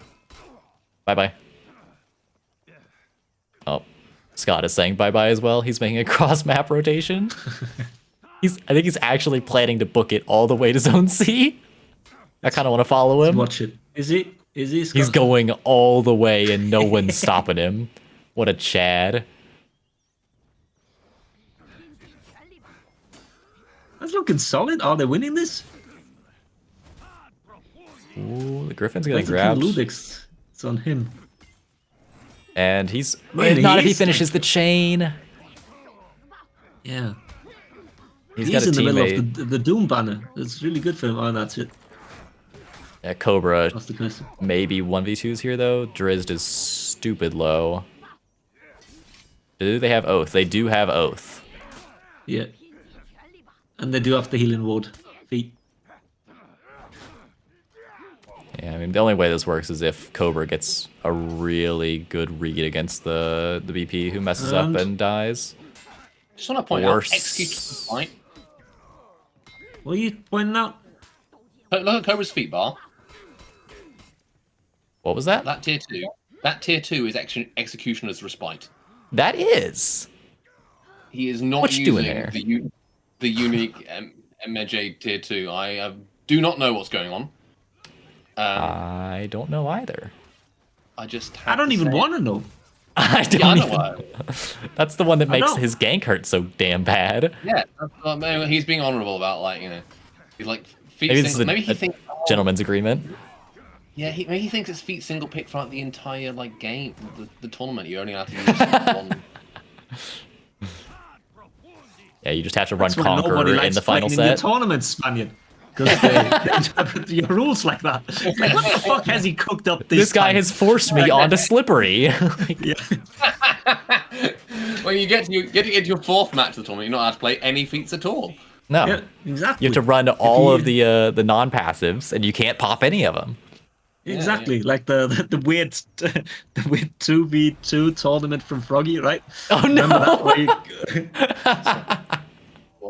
S2: Bye-bye. Oh, Scott is saying bye-bye as well. He's making a cross-map rotation. I think he's actually planning to book it all the way to Zone C. I kind of want to follow him.
S1: Watch it. Is he? Scott?
S2: He's going all the way and no one's stopping him. What a Chad.
S1: That's looking solid. Are they winning this?
S2: Ooh, the Griffin's gonna
S1: Like
S2: grab.
S1: Ludex. It's on him.
S2: And he's...
S1: Man,
S2: not if he
S1: he's-
S2: finishes the chain.
S1: Yeah.
S2: He's
S1: He's
S2: got a
S1: in the middle
S2: teammate.
S1: of the Doom banner. It's really good for him. Oh, that's it.
S2: Yeah, Cobra
S1: That's the question.
S2: maybe 1v2s here though. Drizzt is stupid low. Do they have Oath? They do have Oath.
S1: Yeah. And they do have the healing ward feet.
S2: Yeah, I mean the only way this works is if Cobra gets a really good read against the BP who messes up and dies.
S3: Just want to point
S2: Worse.
S3: out, execution point.
S1: What are you pointing out?
S3: Look at Cobra's feet bar.
S2: What was that?
S3: That tier 2. That tier 2 is Executioner's Respite.
S2: That is.
S3: He is not
S2: What you doing
S3: using
S2: there?
S3: the unique MJ tier 2. I do not know what's going on.
S2: I don't know either.
S3: I just
S1: I don't even want to know.
S2: I don't
S3: Yeah, I know
S2: even...
S3: why.
S2: That's the one that makes
S1: know.
S2: his gank hurt so damn bad.
S3: Yeah, he's being honourable about he's like feet
S2: Maybe this is
S3: single. Maybe he
S2: a
S3: thinks
S2: gentleman's agreement.
S3: yeah, maybe he thinks it's feet single pick for like the entire game, the tournament. You only have to use one.
S2: Yeah, you just have to run
S1: That's why nobody
S2: Conqueror in
S1: likes
S2: the final
S1: playing in your
S2: set.
S1: tournament, Spaniard. because they interpret your rules like that. It's like, what the fuck has he cooked up this
S2: This guy
S1: time?
S2: has forced me onto slippery.
S1: Yeah.
S3: When you get to your fourth match of the tournament, you're not allowed to play any feats at all.
S2: No,
S1: Yeah, exactly.
S2: you have to run all of
S1: you-
S2: the non-passives, and you can't pop any of them.
S1: Exactly, like the weird 2v2 tournament from Froggy, right?
S2: Oh no!
S1: Remember that? Where you,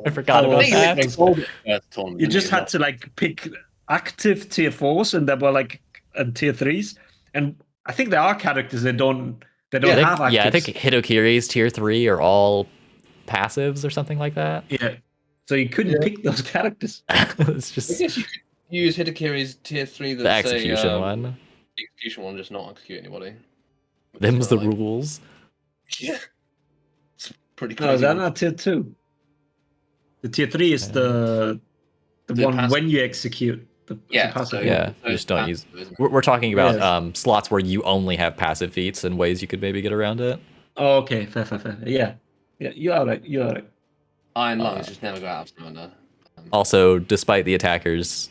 S2: I forgot
S1: Oh,
S2: about
S1: I
S2: that.
S3: They called it first tournament,
S1: you
S3: didn't
S1: just
S3: they,
S1: had to like pick active tier 4s, and there were like and tier 3s, and I think there are characters that don't
S2: I
S1: have
S2: think,
S1: actives.
S2: yeah, I think Hitokiri's tier 3 are all passives or something like that.
S1: Yeah, so you couldn't pick those characters.
S2: It's
S3: I
S2: just
S3: guess you could use Hitokiri's tier 3 that
S2: the execution one.
S3: The execution one, just not execute anybody. Which
S2: Them's
S3: is
S2: the
S3: like-
S2: rules.
S3: Yeah. It's pretty
S1: No, is
S3: crazy.
S1: that not tier 2? The tier 3 is the
S3: The
S1: one
S3: passive.
S1: when you execute. The
S3: Yeah,
S1: passive
S3: so-
S1: one.
S2: Yeah,
S3: so
S2: you
S3: it's
S2: just don't
S3: passive,
S2: use.
S3: isn't it?
S2: We're talking about
S1: Yes.
S2: slots where you only have passive feats and ways you could maybe get around it.
S1: Oh, okay, fair. Yeah, you're all right. You're all right.
S3: Iron lungs just never go out of cylinder.
S2: Also, despite the attackers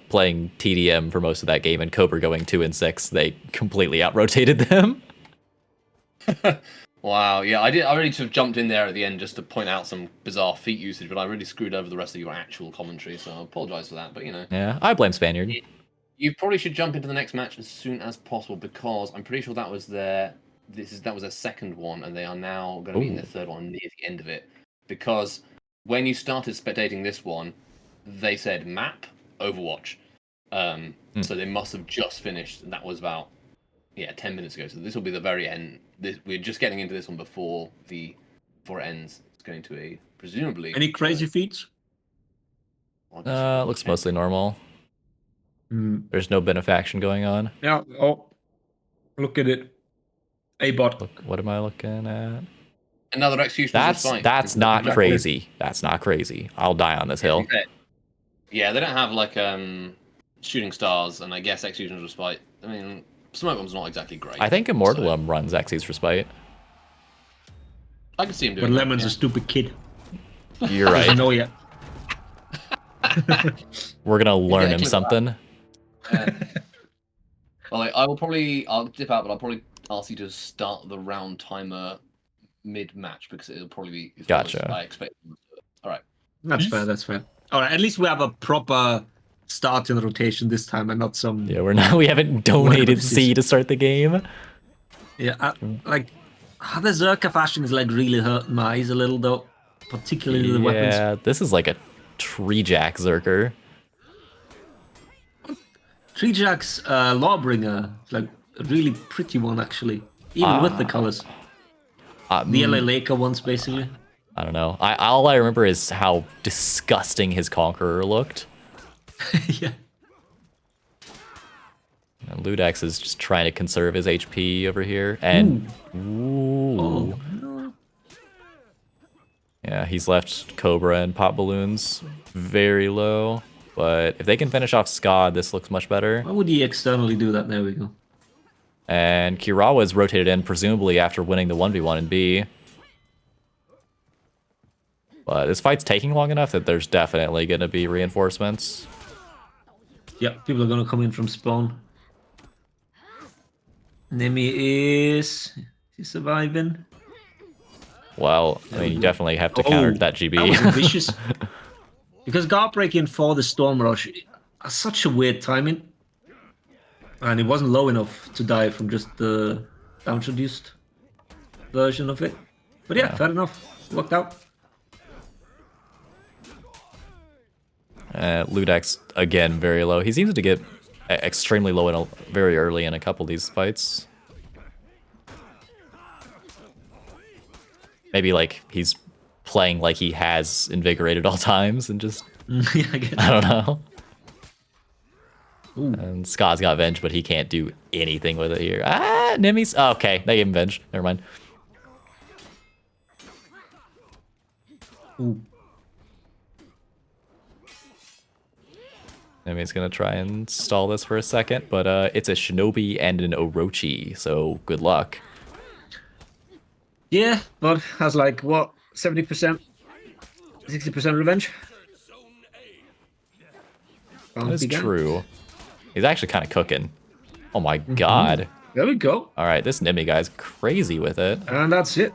S2: playing TDM for most of that game and Cobra going 2 and 6, they completely out-rotated them.
S3: Wow, yeah, I really sort of jumped in there at the end just to point out some bizarre feat usage, but I really screwed over the rest of your actual commentary, so I apologise for that. But
S2: Yeah, I blame Spaniard.
S3: you probably should jump into the next match as soon as possible because I'm pretty sure that was their second one, and they are now going to be in their third one near the end of it. Because when you started spectating this one, they said map Overwatch, so they must have just finished. And that was about 10 minutes ago. So this will be the very end. We're just getting into this one before it ends. It's going to a presumably
S1: Any crazy feats?
S2: Looks mostly normal. There's no benefaction going on.
S1: Yeah. Oh, look at it. A bot.
S2: Look, what am I looking at?
S3: another execution.
S2: That's not crazy. That's not crazy. I'll die on this hill.
S3: Yeah, they don't have like shooting stars, and I guess executions respite. I mean, smoke bomb's not exactly great.
S2: I think Immortalum runs Xyz for spite.
S3: I can see him doing.
S1: But
S3: that,
S1: Lemon's
S3: yeah.
S1: a stupid kid.
S2: You're
S1: Doesn't
S2: right.
S1: know yet.
S2: We're gonna learn him
S3: clip
S2: something.
S3: Well, I'll dip out, but I'll probably ask you to start the round timer mid-match because it'll probably be.
S2: Gotcha.
S3: I expect. All right.
S1: That's fair. That's fair. All right. At least we have a proper start in the rotation this time, and not some.
S2: Yeah, we haven't donated C to start the game.
S1: Yeah. Like, the Zerka fashion is like really hurting my eyes a little though, particularly the weapons.
S2: Yeah, this is like a tree jack Zerker.
S1: Tree Jack's Lawbringer, like a really pretty one actually, even with the colors. The LA Laker ones, basically.
S2: I don't know. All I remember is how disgusting his Conqueror looked.
S1: Yeah.
S2: And Ludex is just trying to conserve his HP over here, and
S1: Oh, no.
S2: yeah, he's left Cobra and Pop Balloons very low. But if they can finish off Scod, this looks much better.
S1: Why would he externally do that? There we go.
S2: And Kirawa's rotated in, presumably after winning the 1v1 in B. But this fight's taking long enough that there's definitely going to be reinforcements.
S1: Yeah, people are gonna come in from spawn. Nemi is he surviving?
S2: Well, I mean, you definitely have to counter that GB.
S1: That was vicious. Because guard breaking for the Storm Rush has such a weird timing. And it wasn't low enough to die from just the damage reduced version of it. But yeah, fair enough. Worked out.
S2: Ludex, again, very low. He seems to get extremely low very early in a couple of these fights. Maybe like he's playing like he has invigorated all times and just
S1: Yeah, I guess.
S2: I don't know.
S1: Ooh.
S2: And Scott's got Venge, but he can't do anything with it here. Ah, Nemi's. Oh, okay, they gave him Venge. Never mind.
S1: Ooh.
S2: Nemi's gonna try and stall this for a second, but it's a Shinobi and an Orochi, so good luck.
S1: Yeah, but has like what, 70%? 60% revenge?
S2: That is
S1: began.
S2: true. He's actually kind of cooking. Oh my god.
S1: There we go.
S2: All right, this Nimi guy's crazy with it.
S1: And that's it.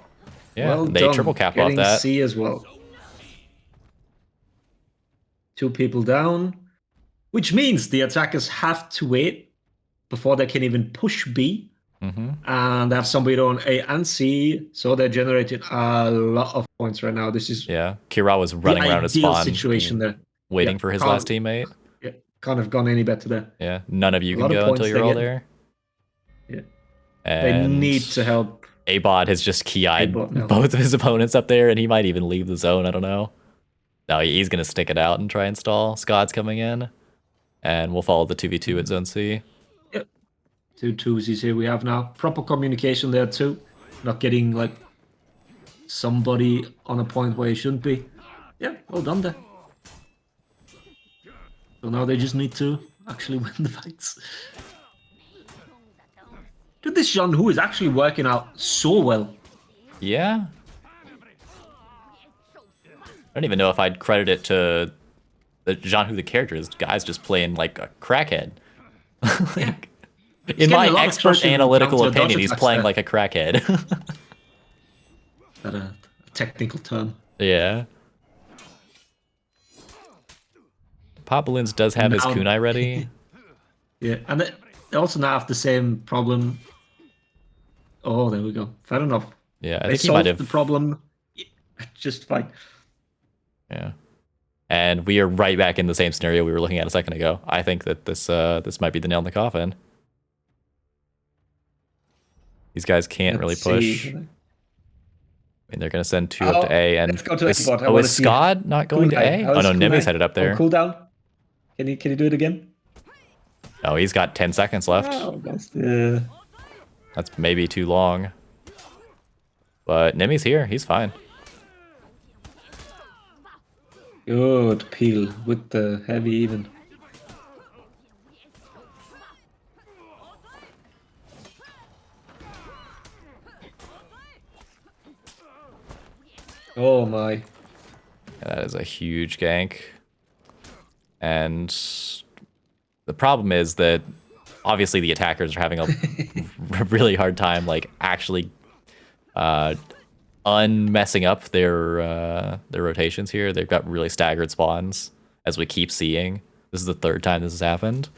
S2: Yeah,
S1: Well
S2: they
S1: done.
S2: triple cap off
S1: Getting
S2: that.
S1: C as well. 2 people down, which means the attackers have to wait before they can even push B. And have somebody on A and C, so they're generating a lot of points right now. This is
S2: Yeah, Kira was running around his
S1: ideal
S2: spawn,
S1: situation there.
S2: waiting for his last teammate.
S1: Yeah, can't have gone any better there.
S2: Yeah, none of you
S1: A
S2: can
S1: lot of
S2: go
S1: points
S2: until you're
S1: they
S2: all
S1: get.
S2: there.
S1: Yeah,
S2: And
S1: they need to help.
S2: Abod has just key-eyed
S1: Abod now.
S2: both of his opponents up there, and he might even leave the zone. I don't know. No, he's gonna stick it out and try and stall. Scott's coming in, and we'll follow the 2v2 at zone C.
S1: 2 twosies here we have now. Proper communication there too. Not getting like somebody on a point where he shouldn't be. Yeah, well done there. So now they just need to actually win the fights. Dude, this Jean Hu is actually working out so well.
S2: Yeah. I don't even know if I'd credit it to the Jean-Hu the character. This guy's just playing like a crackhead. Like, in my expert analytical opinion, he's playing like a crackhead.
S1: Is that a technical term?
S2: Yeah. Pop Balloons does have his
S1: Now-
S2: kunai ready.
S1: Yeah, and they also now have the same problem. Oh, there we go. Fair enough.
S2: Yeah, I
S1: They
S2: think he might
S1: solved the
S2: have.
S1: problem just fine.
S2: Yeah. And we are right back in the same scenario we were looking at a second ago. I think that this might be the nail in the coffin. These guys can't really
S1: Let's
S2: push.
S1: see.
S2: I mean, they're going to send 2 up to A. And
S1: let's go to
S2: is,
S1: A-bot. I
S2: oh,
S1: wanna
S2: is
S1: see
S2: Scott not going to
S1: Kunai.
S2: A?
S1: How
S2: Oh,
S1: is
S2: no, Nimi's
S1: Kunai?
S2: headed up there.
S1: Oh, cool down. Can you do it again?
S2: Oh, he's got 10 seconds left.
S1: Oh, that's
S2: That's maybe too long. But Nimi's here. He's fine.
S1: good peel with the heavy even. Oh my.
S2: Yeah, that is a huge gank. And the problem is that obviously the attackers are having a really hard time like actually unmessing up their rotations here. They've got really staggered spawns, as we keep seeing. This is the 3rd time this has happened.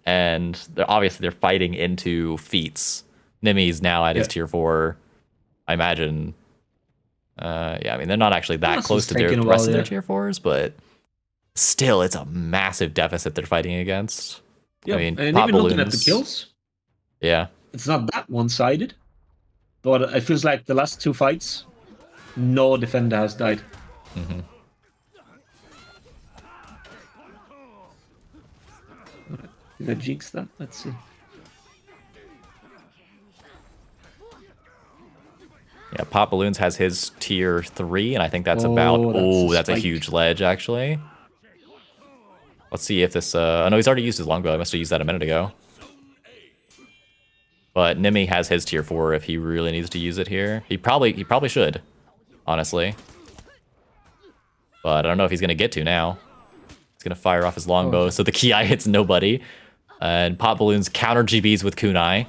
S2: And they're fighting into feats. Nimi's now at his tier 4. I imagine yeah, I mean, they're not actually that
S1: This
S2: close
S1: is
S2: to
S1: taking
S2: the
S1: a
S2: rest
S1: while,
S2: of their
S1: yeah.
S2: tier 4s, but still, it's a massive deficit they're fighting against.
S1: Yeah,
S2: I mean,
S1: and
S2: Pop
S1: even looking at the
S2: Balloons-
S1: kills,
S2: Yeah,
S1: it's not that one-sided. But it feels like the last 2 fights, no defender has died. Did I jinx that? Let's see.
S2: yeah. Pop Balloons has his tier 3, and I think that's
S1: Oh,
S2: about.
S1: that's a
S2: Oh, that's a
S1: spike.
S2: huge ledge, actually. Let's see if this. Oh no, he's already used his longbow. I must have used that a minute ago. But Nimi has his tier 4 if he really needs to use it here. He probably should, honestly. But I don't know if he's gonna get to now. He's gonna fire off his longbow, so the Ki hits nobody. And Pop Balloons counter GBs with kunai.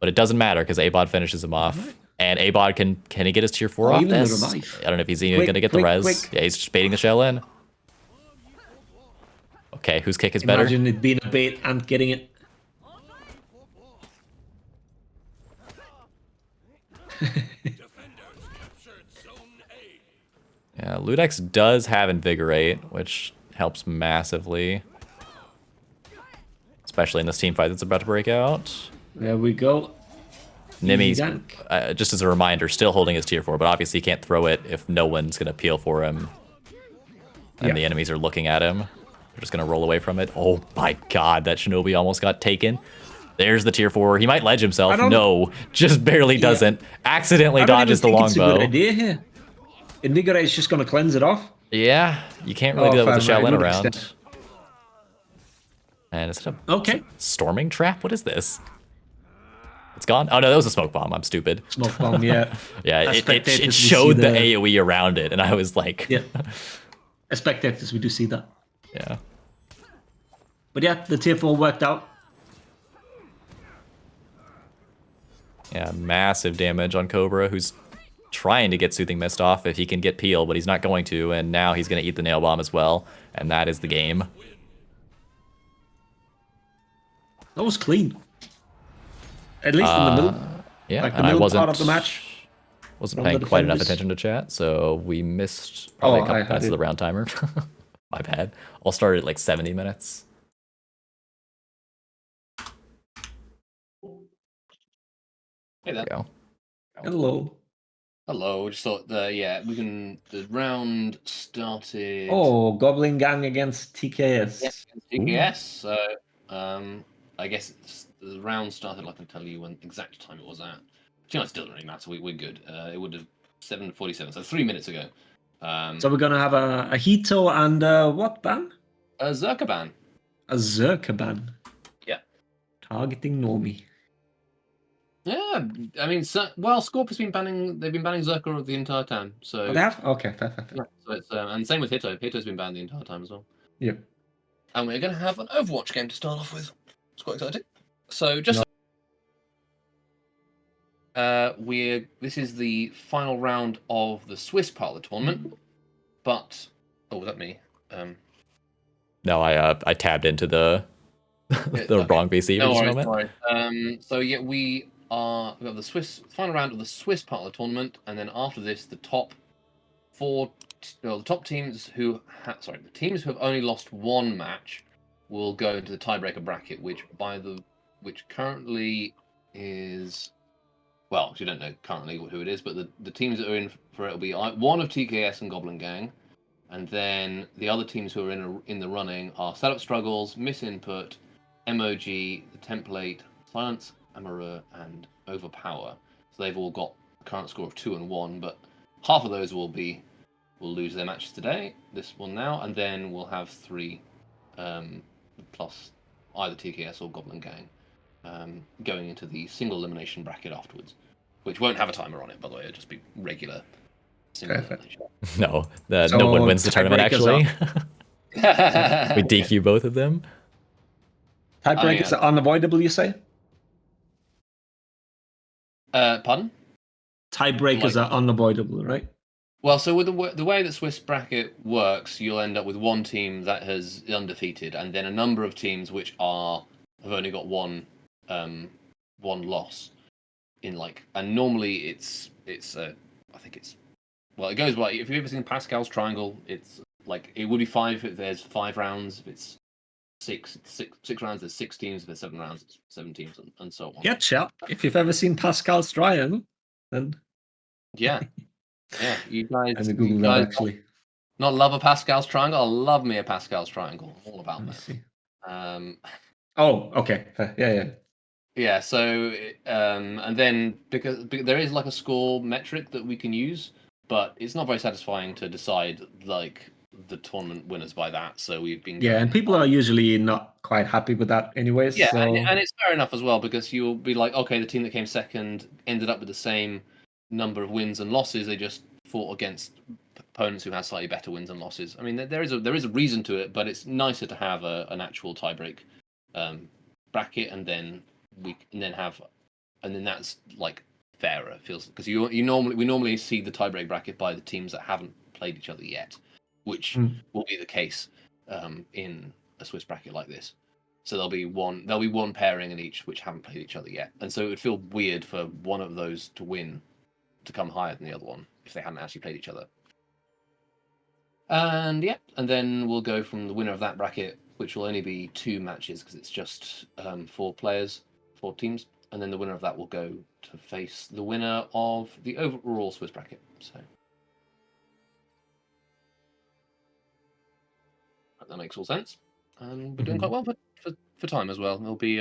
S2: But it doesn't matter because Abod finishes him off. And Abod can he get his tier 4
S1: Oh,
S2: off
S1: even the
S2: this?
S1: revive.
S2: I don't know if he's even
S1: Quick,
S2: gonna get the
S1: quick,
S2: res.
S1: quick.
S2: Yeah, he's just baiting the shell in. Okay, whose kick is better?
S1: Imagine it being a bait and getting it.
S4: Defenders captured Zone A.
S2: Yeah, Ludex does have Invigorate, which helps massively. Especially in this team fight that's about to break out.
S1: There we go.
S2: Nimi's,
S1: Gank.
S2: just as a reminder, still holding his tier 4, but obviously he can't throw it if no one's going to peel for him. And
S1: Yeah.
S2: the enemies are looking at him. They're just going to roll away from it. Oh my god, that Shinobi almost got taken. There's the tier 4. He might ledge himself. No, just barely doesn't. Accidentally
S1: I don't
S2: dodges the
S1: even think it's a
S2: longbow.
S1: good idea here. Invigorate is just going to cleanse it off.
S2: Yeah, you can't really
S1: Oh,
S2: do that with the
S1: fine,
S2: shell in
S1: right,
S2: around.
S1: extent.
S2: And is it a
S1: Okay.
S2: storming trap? What is this? It's gone? Oh no, that was a smoke bomb. I'm stupid.
S1: Smoke bomb, yeah.
S2: Yeah,
S1: As
S2: it
S1: spectators, we
S2: showed
S1: see
S2: the AoE around it, and I was like,
S1: Yeah. As spectators, we do see that.
S2: yeah.
S1: But yeah, the tier 4 worked out.
S2: Yeah, massive damage on Cobra, who's trying to get Soothing Mist off if he can get Peel, but he's not going to, and now he's going to eat the Nail Bomb as well, and that is the game.
S1: That was clean. At least in the middle.
S2: Yeah,
S1: Like the
S2: and I
S1: middle part of the match.
S2: wasn't
S1: from
S2: paying
S1: the
S2: quite enough
S1: defenders.
S2: attention to chat, so we missed probably a
S1: I
S2: couple
S1: had
S2: minutes of
S1: it.
S2: the round timer. My bad. I'll start at like 70 minutes.
S3: Hey there.
S2: There we go.
S1: Hello.
S3: Hello. Just thought the round started.
S1: Oh, Goblin Gang against TKS.
S3: Yes, TKS. So I guess the round started. I can tell you when exact time it was at. You know, it still doesn't really matter. We're good. It would have 7:47, so 3 minutes ago.
S1: So we're gonna have a Hito and what ban?
S3: A Zerka ban.
S1: A Zerka ban.
S3: Yeah.
S1: Targeting Normie.
S3: Yeah, I mean, Scorp has been banning. They've been banning Zerka the entire time. So
S1: Oh, they have? Okay, fair.
S3: yeah, so it's and same with Hito. Hito's been banned the entire time as well.
S1: Yeah.
S3: And we're going to have an Overwatch game to start off with. It's quite exciting. So just this is the final round of the Swiss part of the tournament. But was that me?
S2: No, I tabbed into the
S3: Okay.
S2: wrong PC for just a moment.
S3: So yeah, we have the Swiss final round of the Swiss part of the tournament, and then after this, the top teams who the teams who have only lost one match will go into the tiebreaker bracket, which currently is, well, you don't know currently who it is, but the teams that are in for it will be one of TKS and Goblin Gang, and then the other teams who are in the running are Setup Struggles, Miss Input, MOG, the Template, Silence, Amarur, and Overpower. So they've all got a current score of 2 and 1, but half of those will lose their matches today, this one now, and then we'll have 3 plus either TKS or Goblin Gang going into the single elimination bracket afterwards, which won't have a timer on it, by the way. It'll just be regular single elimination.
S2: No, no one wins the tournament, actually. We DQ both of them.
S1: Tiebreakers are unavoidable, you say?
S3: Pardon?
S1: Tiebreakers are unavoidable, right?
S3: Well, so with the way that Swiss bracket works, you'll end up with one team that is undefeated, and then a number of teams which have only got one loss. And normally it's I think it's, well, it goes by, if you've ever seen Pascal's triangle, it's like it would be 5 if there's 5 rounds. If it's six rounds, there's 6 teams. If there's 7 rounds, it's 7 teams, and so on.
S1: Yeah, chat. If you've ever seen Pascal's triangle, then
S3: yeah, you guys.
S1: And Google that actually.
S3: Not love a Pascal's triangle. I love me a Pascal's triangle. I'm all about
S1: Let me
S3: that.
S1: see.
S3: Oh,
S1: okay. Yeah.
S3: Yeah. So, and then because there is like a score metric that we can use, but it's not very satisfying to decide like the tournament winners by that. So we've been
S1: and people are usually not quite happy with that, anyways.
S3: Yeah,
S1: so...
S3: and it's fair enough as well, because you'll be like, okay, the team that came second ended up with the same number of wins and losses. They just fought against opponents who had slightly better wins and losses. I mean, there is a reason to it, but it's nicer to have an actual tiebreak bracket, and then that's like fairer. It feels, because we normally see the tiebreak bracket by the teams that haven't played each other yet, which will be the case in a Swiss bracket like this. So there'll be one pairing in each which haven't played each other yet, and so it would feel weird for one of those to win, to come higher than the other one if they hadn't actually played each other. And then we'll go from the winner of that bracket, which will only be 2 matches because it's just 4 players, 4 teams, and then the winner of that will go to face the winner of the overall Swiss bracket. So that makes all sense. And we're doing quite well for time as well. It'll be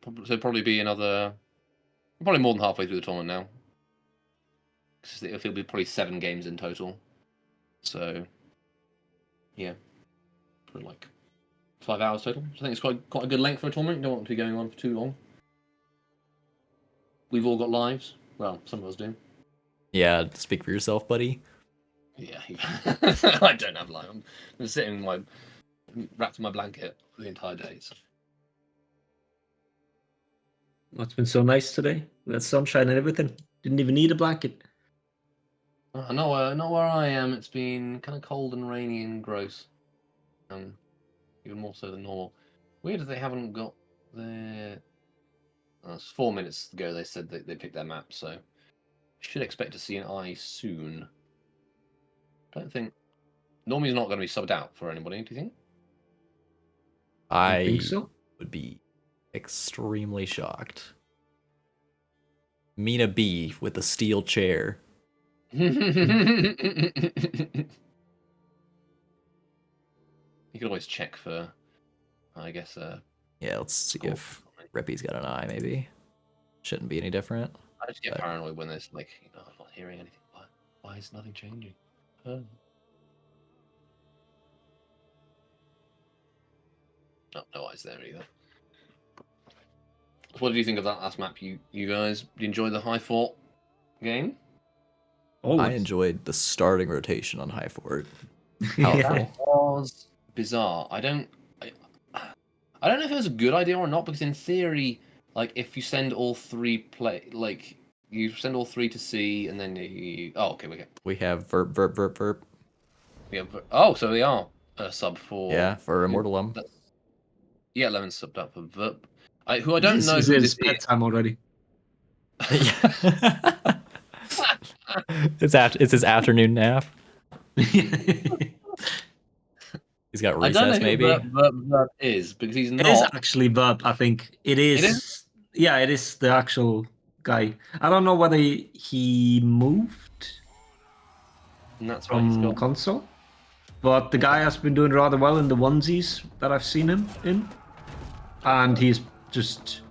S3: probably be another, probably more than halfway through the tournament now. It'll be probably 7 games in total. So yeah, for like 5 hours total. So I think it's quite a good length for a tournament. You don't want it to be going on for too long. We've all got lives. Well, some of us do.
S2: Yeah, speak for yourself, buddy.
S3: Yeah, I don't have life. I'm sitting in my wrapped in my blanket the entire day. So.
S1: Oh, it's been so nice today. We had sunshine and everything. Didn't even need a blanket.
S3: Not where I am. It's been kind of cold and rainy and gross. Even more so than normal. Weird that they haven't got their. It's 4 minutes ago they said that they picked their map, so should expect to see an eye soon. Don't think. Normie's not going to be subbed out for anybody. Do you think?
S1: I think
S2: I
S1: so.
S2: would be extremely shocked. Mina B with the steel chair.
S3: You can always check for, I guess.
S2: Yeah, let's see
S3: Cool.
S2: if Rippy's got an eye, maybe. Shouldn't be any different.
S3: I just get
S2: But-
S3: paranoid when there's like, I'm not hearing anything. Why is nothing changing? No eyes there either. What did you think of that last map? You guys, did you enjoy the high fort game?
S1: Always.
S2: I enjoyed the starting rotation on High Fort.
S1: Yeah.
S2: Powerful.
S3: Was bizarre. I don't know if it was a good idea or not, because in theory, like if you send all three you send all three to C and then
S2: We have Verp.
S3: oh, so they are a sub for
S2: Yeah, for Immortalum.
S3: Yeah, Lemon's subbed up for Verp. Who I don't know
S1: It's
S3: who
S1: his
S3: this is.
S1: bedtime already.
S2: It's his afternoon nap.
S1: It
S2: He's got
S3: I don't know
S2: recess,
S3: who
S2: maybe.
S3: Verp is, because he's not.
S1: is actually Verb, I think. It is.
S3: It is?
S1: Yeah, it is the actual guy. I don't know whether he moved
S3: And that's why he's
S1: from
S3: got.
S1: console, but the guy has been doing rather well in the onesies that I've seen him in. And he's just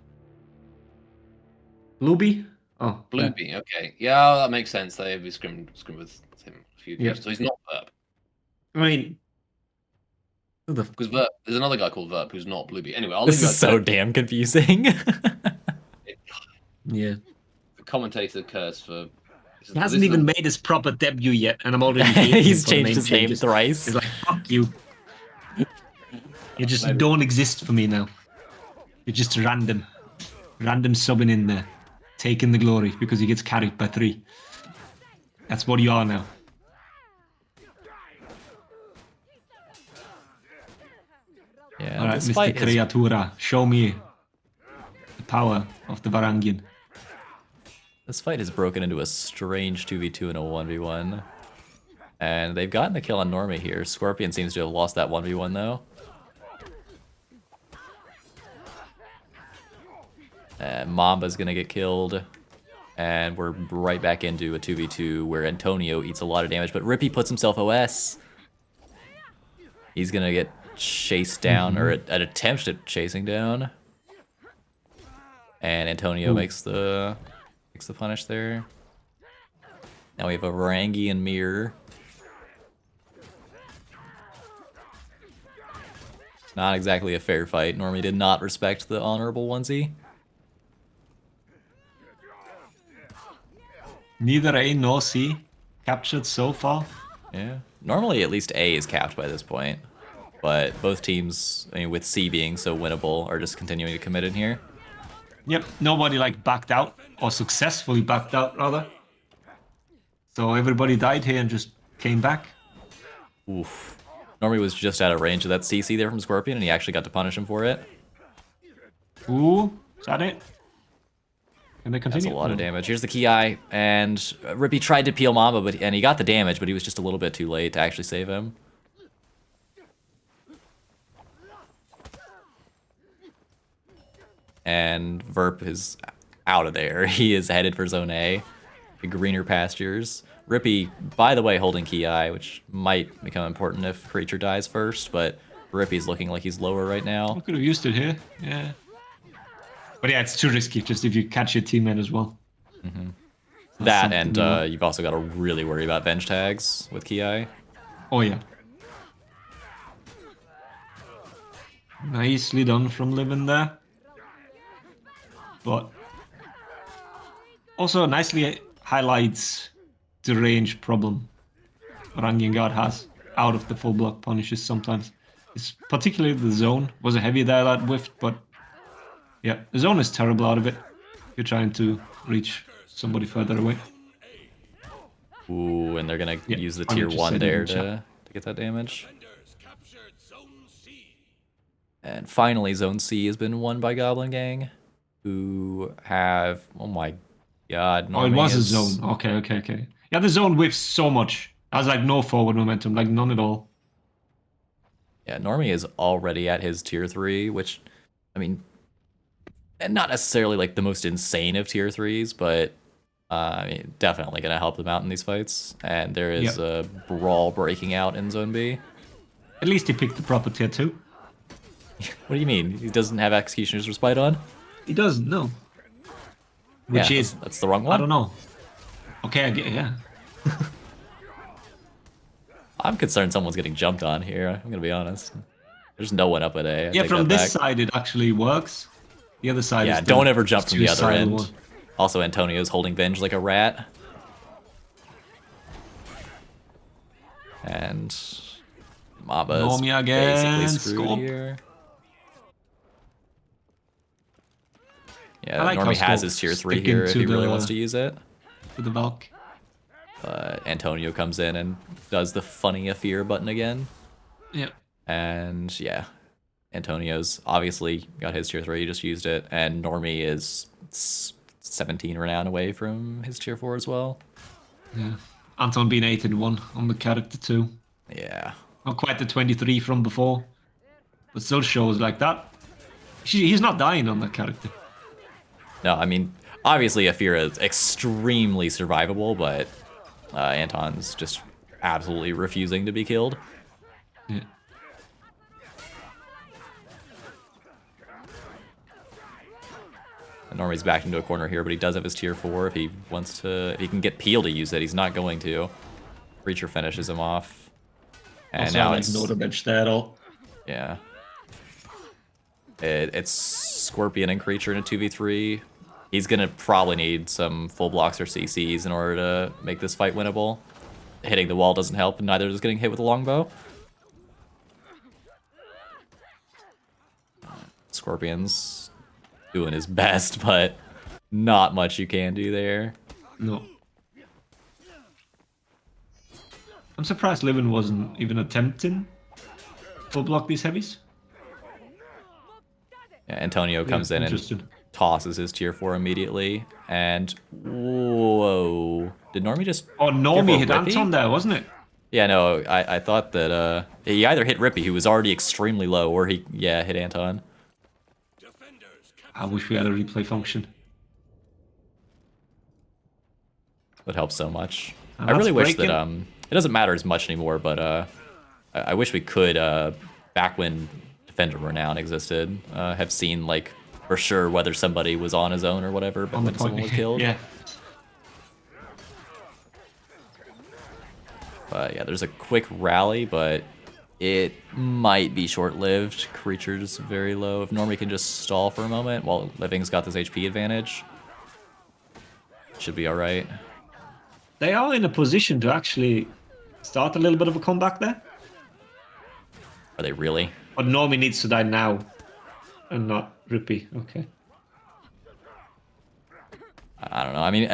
S1: Blueby. Oh, yeah.
S3: Blueby, okay. Yeah, that makes sense. They have scrimmed with him a few
S1: Yeah.
S3: times. So he's not Verp.
S1: I mean, who the
S3: Because Verp, there's another guy called Verp who's not Blueby. Anyway, I'll
S2: This
S3: leave you
S2: is
S3: guys
S2: so
S3: to
S2: damn confusing.
S1: yeah.
S3: the commentator curse for.
S1: He hasn't even made his proper debut yet, and I'm already hating him
S2: He's
S1: for the
S2: changed his name
S1: changes.
S2: thrice.
S1: He's like, fuck you. You just
S3: Maybe.
S1: don't exist for me now. You're just random subbing in there, taking the glory because he gets carried by 3. That's what you are now.
S2: Yeah,
S1: All right,
S2: this
S1: Mr.
S2: fight has
S1: Creatura, show me the power of the Varangian.
S2: This fight has broken into a strange 2v2 and a 1v1. And they've gotten the kill on Normie here. Scorpion seems to have lost that 1v1 though. And Mamba's gonna get killed. And we're right back into a 2v2 where Antonio eats a lot of damage, but Rippy puts himself OS. He's gonna get chased down, or an attempt at chasing down. And Antonio makes the punish there. Now we have a Varangian mirror. Not exactly a fair fight. Normie did not respect the honorable onesie.
S1: Neither A nor C captured so far.
S2: Yeah. Normally at least A is capped by this point. But both teams, I mean, with C being so winnable, are just continuing to commit in here.
S1: Yep, nobody like backed out, or successfully backed out rather. So everybody died here and just came back.
S2: Oof. Normie was just out of range of that CC there from Scorpion, and he actually got to punish him for it.
S1: Ooh, is that it? Can they continue?
S2: That's a lot of
S1: No.
S2: damage. Here's the Ki, and Rippy tried to peel Mamba, and he got the damage, but he was just a little bit too late to actually save him. And Verp is out of there. He is headed for Zone A, the greener pastures. Rippy, by the way, holding Ki, which might become important if Creature dies first, but Rippy's looking like he's lower right
S1: I
S2: now.
S1: could have used it here, yeah. But yeah, it's too risky, just if you catch your teammate as well.
S2: That,
S1: something
S2: and
S1: you want.
S2: you've also got to really worry about Venge tags with Ki.
S1: Oh yeah. Nicely done from Living there. But also nicely highlights the range problem Varangian Guard has out of the full block punishes sometimes. It's particularly the zone was a heavy there that whiffed, but yeah, the zone is terrible out of it. You're trying to reach somebody further away.
S2: Ooh, and they're gonna
S1: Yeah,
S2: use the
S1: I
S2: tier
S1: just
S2: 1
S1: said it in
S2: there
S1: chat.
S2: to get that damage.
S4: Defenders captured Zone C.
S2: And finally, Zone C has been won by Goblin Gang, who have, oh my god,
S1: Oh, it
S2: Normie
S1: was a
S2: is...
S1: zone. Okay. Yeah, the zone whiffs so much. Has like no forward momentum, like none at all.
S2: Yeah, Normie is already at his tier 3, which, I mean, and not necessarily like the most insane of tier 3s, but I mean, definitely going to help them out in these fights. And there is a brawl breaking out in Zone B.
S1: At least he picked the proper tier 2.
S2: What do you mean? He doesn't have Executioner's Respite on?
S1: He doesn't, no. Which
S2: Yeah,
S1: is,
S2: that's the wrong one.
S1: I don't know. Okay, I get, yeah.
S2: I'm concerned someone's getting jumped on here, I'm going to be honest. There's no one up at A. I
S1: Yeah,
S2: take
S1: from
S2: that
S1: this
S2: back.
S1: side it actually works. The other side
S2: Yeah,
S1: is
S2: don't ever jump from the other
S1: suicidal
S2: end.
S1: one.
S2: Also, Antonio's holding Venge like a rat. And Maba's
S1: Normie again,
S2: basically screwed
S1: Scope.
S2: here. Yeah,
S1: I like how
S2: Normie has
S1: Scope's
S2: his tier 3
S1: sticking
S2: here if
S1: to
S2: he really
S1: the-
S2: wants to use it.
S1: With the Valk.
S2: But Antonio comes in and does the funny a fear button again.
S1: Yeah.
S2: And yeah, Antonio's obviously got his tier 3, he just used it. And Normie is 17 renown away from his tier 4 as well.
S1: Yeah. Anton being 8-1 on the character too.
S2: Yeah.
S1: Not quite the 23 from before. But still shows like that. He's not dying on that character.
S2: No, I mean, obviously Afira is extremely survivable, but Anton's just absolutely refusing to be killed.
S1: Yeah.
S2: And Normie's backed into a corner here, but he does have his tier 4 if he wants to. If he can get Peel to use it, he's not going to. Breacher finishes him off. And
S1: Also,
S2: now
S1: like
S2: it's
S1: no to bench there at all.
S2: yeah. It's Scorpion and Creature in a 2v3. He's gonna probably need some full blocks or CCs in order to make this fight winnable. Hitting the wall doesn't help, and neither is getting hit with a longbow. Scorpion's doing his best, but not much you can do there.
S1: No. I'm surprised Livin wasn't even attempting to block these heavies.
S2: Yeah, Antonio comes in and
S1: interesting.
S2: tosses his tier 4 immediately, and whoa. Did Normie just
S1: Oh, Normie hit
S2: tier 4 Rippy?
S1: Anton there, wasn't it?
S2: Yeah, no, I thought that he either hit Rippy, who was already extremely low, or he hit Anton.
S4: Defenders
S1: I wish we had a replay function.
S2: Would help so much.
S1: And
S2: I really
S1: that's
S2: wish that
S1: breaking.
S2: it doesn't matter as much anymore, but I wish we could back when Defender Renown existed, have seen like for sure whether somebody was on his own or whatever, but
S1: On the
S2: when someone
S1: point.
S2: was killed.
S1: Yeah.
S2: But yeah, there's a quick rally, but it might be short-lived. Creature's very low. If Normie can just stall for a moment while Living's got this HP advantage, should be all right.
S1: They are in a position to actually start a little bit of a comeback there.
S2: Are they really?
S1: But Normie needs to die now. And not Rippy. Okay.
S2: I don't know. I mean,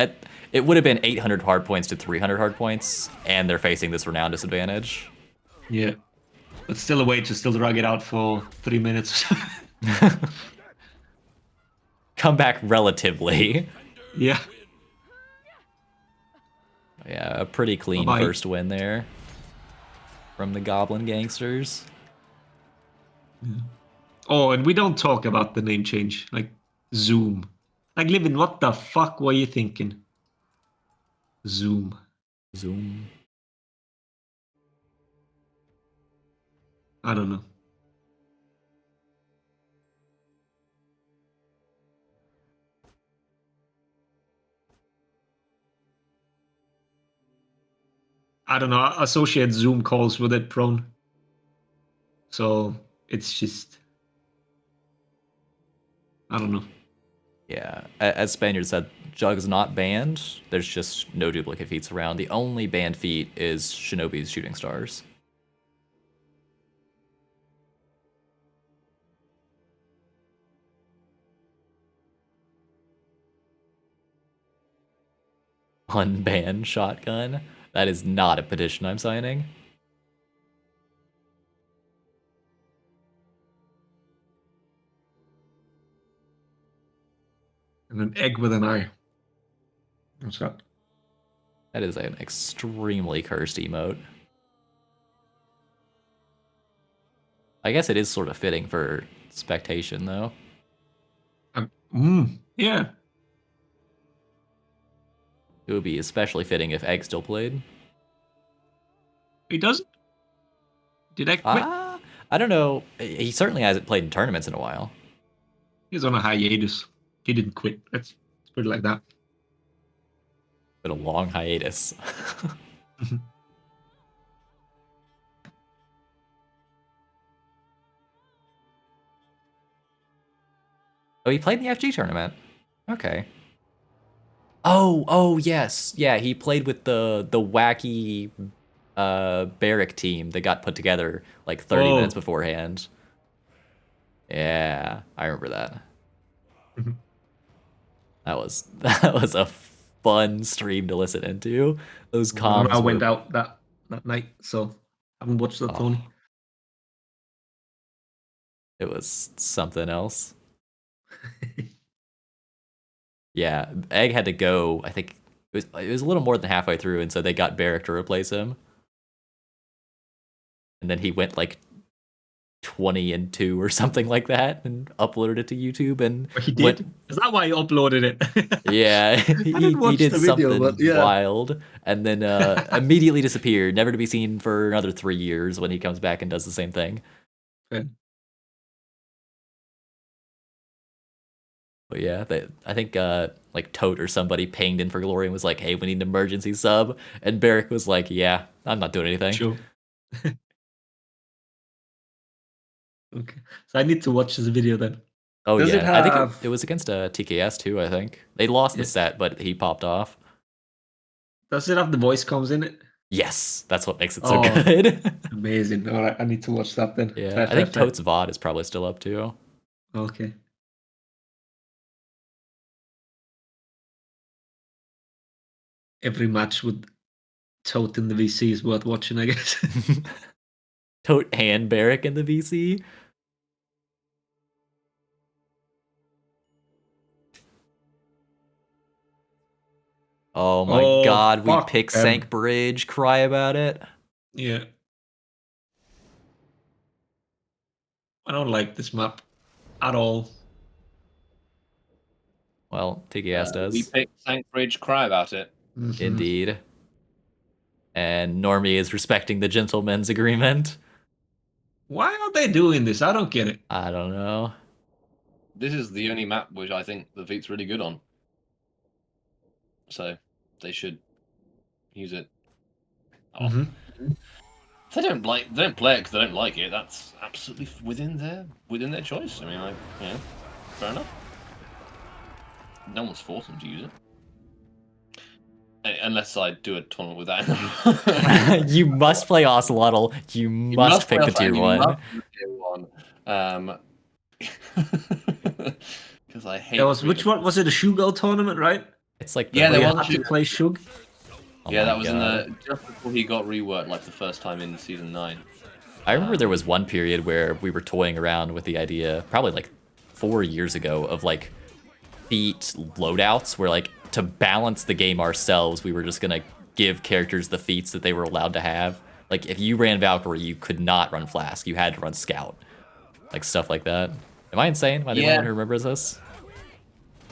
S2: it would have been 800 hard points to 300 hard points, and they're facing this renown disadvantage.
S1: Yeah. But still a way to still drag it out for 3 minutes.
S2: Come back relatively.
S1: Yeah.
S2: Yeah, a pretty clean
S1: Bye-bye.
S2: first win there from the Goblin Gangsters.
S1: Oh, and we don't talk about the name change. Like, Zoom. Like, Livin, what the fuck were you thinking? Zoom.
S2: Zoom.
S1: I don't know. I don't know. I associate Zoom calls with it prone. So it's just, I don't know.
S2: Yeah, as Spaniard said, Jug's not banned. There's just no duplicate feats around. The only banned feat is Shinobi's Shooting Stars. Unban shotgun. That is not a petition I'm signing.
S1: And an egg with an eye. What's that?
S2: That is an extremely cursed emote. I guess it is sort of fitting for spectation, though.
S1: Yeah.
S2: It would be especially fitting if Egg still played.
S1: He doesn't. Did Egg quit?
S2: I don't know. He certainly hasn't played in tournaments in a while.
S1: He's on a hiatus. He didn't quit. Let's put it like that.
S2: Been a long hiatus. Oh, he played in the FG tournament. Okay. Oh, yes. Yeah, he played with the wacky Barrack team that got put together like 30 minutes beforehand. Yeah, I remember that. That was a fun stream to listen into. Those comms
S1: I went out that night, so I haven't watched that Tony.
S2: It was something else. Yeah, Egg had to go. I think it was a little more than halfway through, and so they got Barrack to replace him. And then he went like 20-2 or something like that, and uploaded it to YouTube. And
S1: he did. Is that why he uploaded it?
S2: Yeah, he did
S1: the video,
S2: something wild, and then immediately disappeared, never to be seen for another 3 years. When he comes back and does the same thing.
S1: Okay.
S2: But yeah, I think like Tote or somebody pinged in for Glory and was like, "Hey, we need an emergency sub," and Barrack was like, "Yeah, I'm not doing anything."
S1: Sure. Okay, so I need to watch this video then.
S2: Oh yeah, I think it was against TKS too. I think they lost the set, but he popped off.
S1: Does it have the voice comms in it?
S2: Yes, that's what makes it so good.
S1: Amazing. All right, I need to watch that then.
S2: Yeah, I think Tote's VOD is probably still up too.
S1: Okay. Every match with Tote in the VC is worth watching, I guess.
S2: Tote and Barrack in the VC. Oh my god, we pick Sank Bridge, cry about it.
S1: Yeah. I don't like this map at all.
S2: Well, TKS does.
S3: We pick Sank Bridge, cry about it.
S1: Mm-hmm.
S2: Indeed. And Normie is respecting the gentleman's agreement.
S1: Why are they doing this? I don't get it.
S2: I don't know.
S3: This is the only map which I think the Feat's really good on. So they should use it. Oh.
S1: Mm-hmm.
S3: If they don't play it because they don't like it. That's absolutely within their choice. I mean, fair enough. No one's forced them to use it. Unless I do a tournament with that.
S2: You must play Ocelotl. You must pick the tier 1.
S3: Because I hate.
S1: Which one was it? A Shugo tournament, right?
S2: It's like
S1: they had to play Shug.
S2: Oh
S3: yeah, that was in just before he got reworked, like the first time in season 9.
S2: I remember there was one period where we were toying around with the idea, probably like 4 years ago, of like feat loadouts, where like to balance the game ourselves, we were just gonna give characters the feats that they were allowed to have. Like if you ran Valkyrie, you could not run Flask. You had to run Scout. Like stuff like that. Am I insane? Am I the only one who remembers this?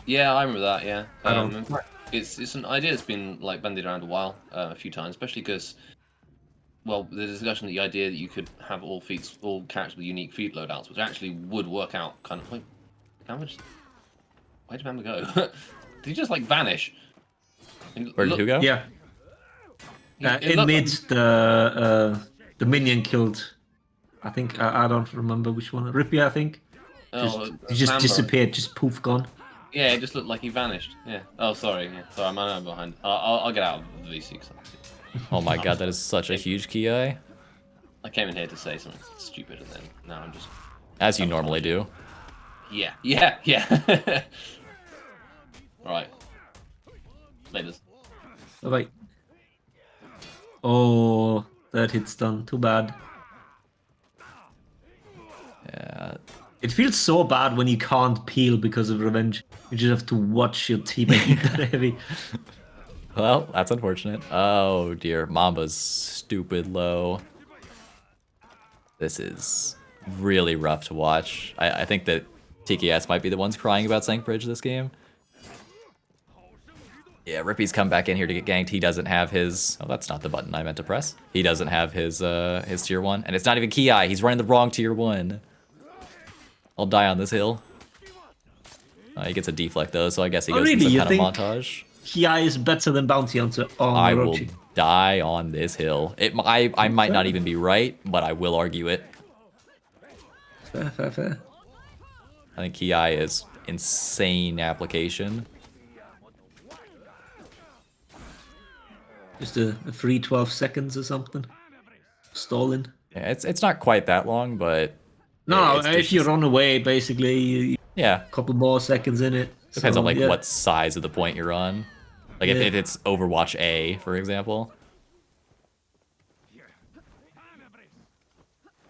S3: Yeah, I remember that. Yeah, it's an idea that's been like bandied around a while, a few times, especially because, well, the discussion, the idea that you could have all characters with unique feat loadouts, which actually would work out kind of like, how much? Where did Mamba go? Did he just like vanish?
S2: Where did who go?
S1: Yeah. In mid, the minion killed. I think I don't remember which one. Rippy, I think. He just disappeared, just poof, gone.
S3: Yeah, it just looked like he vanished. Yeah. Oh, sorry. Yeah. Sorry, I'm behind. I'll get out of the VC.
S2: Oh my god, that is such a huge key eye.
S3: I came in here to say something stupid, and then now I'm just.
S2: As you normally do.
S3: Yeah. Yeah. Right. Laters.
S1: Bye-bye. Oh, that hit's done. Too bad.
S2: Yeah.
S1: It feels so bad when you can't peel because of revenge. You just have to watch your teammate eat that heavy.
S2: Well, that's unfortunate. Oh dear, Mamba's stupid low. This is really rough to watch. I think that TKS might be the ones crying about Sank Bridge this game. Yeah, Rippy's come back in here to get ganked. He doesn't have his... Oh, that's not the button I meant to press. He doesn't have his tier 1. And it's not even Ki. He's running the wrong tier 1. I'll die on this hill. He gets a deflect though, so I guess he goes
S1: really?
S2: in some
S1: You
S2: kind
S1: think
S2: of montage.
S1: Ki is better than Bounty Hunter on
S2: I will
S1: Orochi?
S2: die on this hill. I might not even be right, but I will argue it.
S1: Fair, fair, fair.
S2: I think Ki is insane application.
S1: Just a free 12 seconds or something. Stalling.
S2: Yeah, it's not quite that long, but
S1: No,
S2: it's
S1: if you run away, basically,
S2: yeah,
S1: a couple more seconds in it.
S2: depends
S1: So,
S2: on like
S1: yeah.
S2: what size of the point you're on. Like if it's Overwatch A, for example.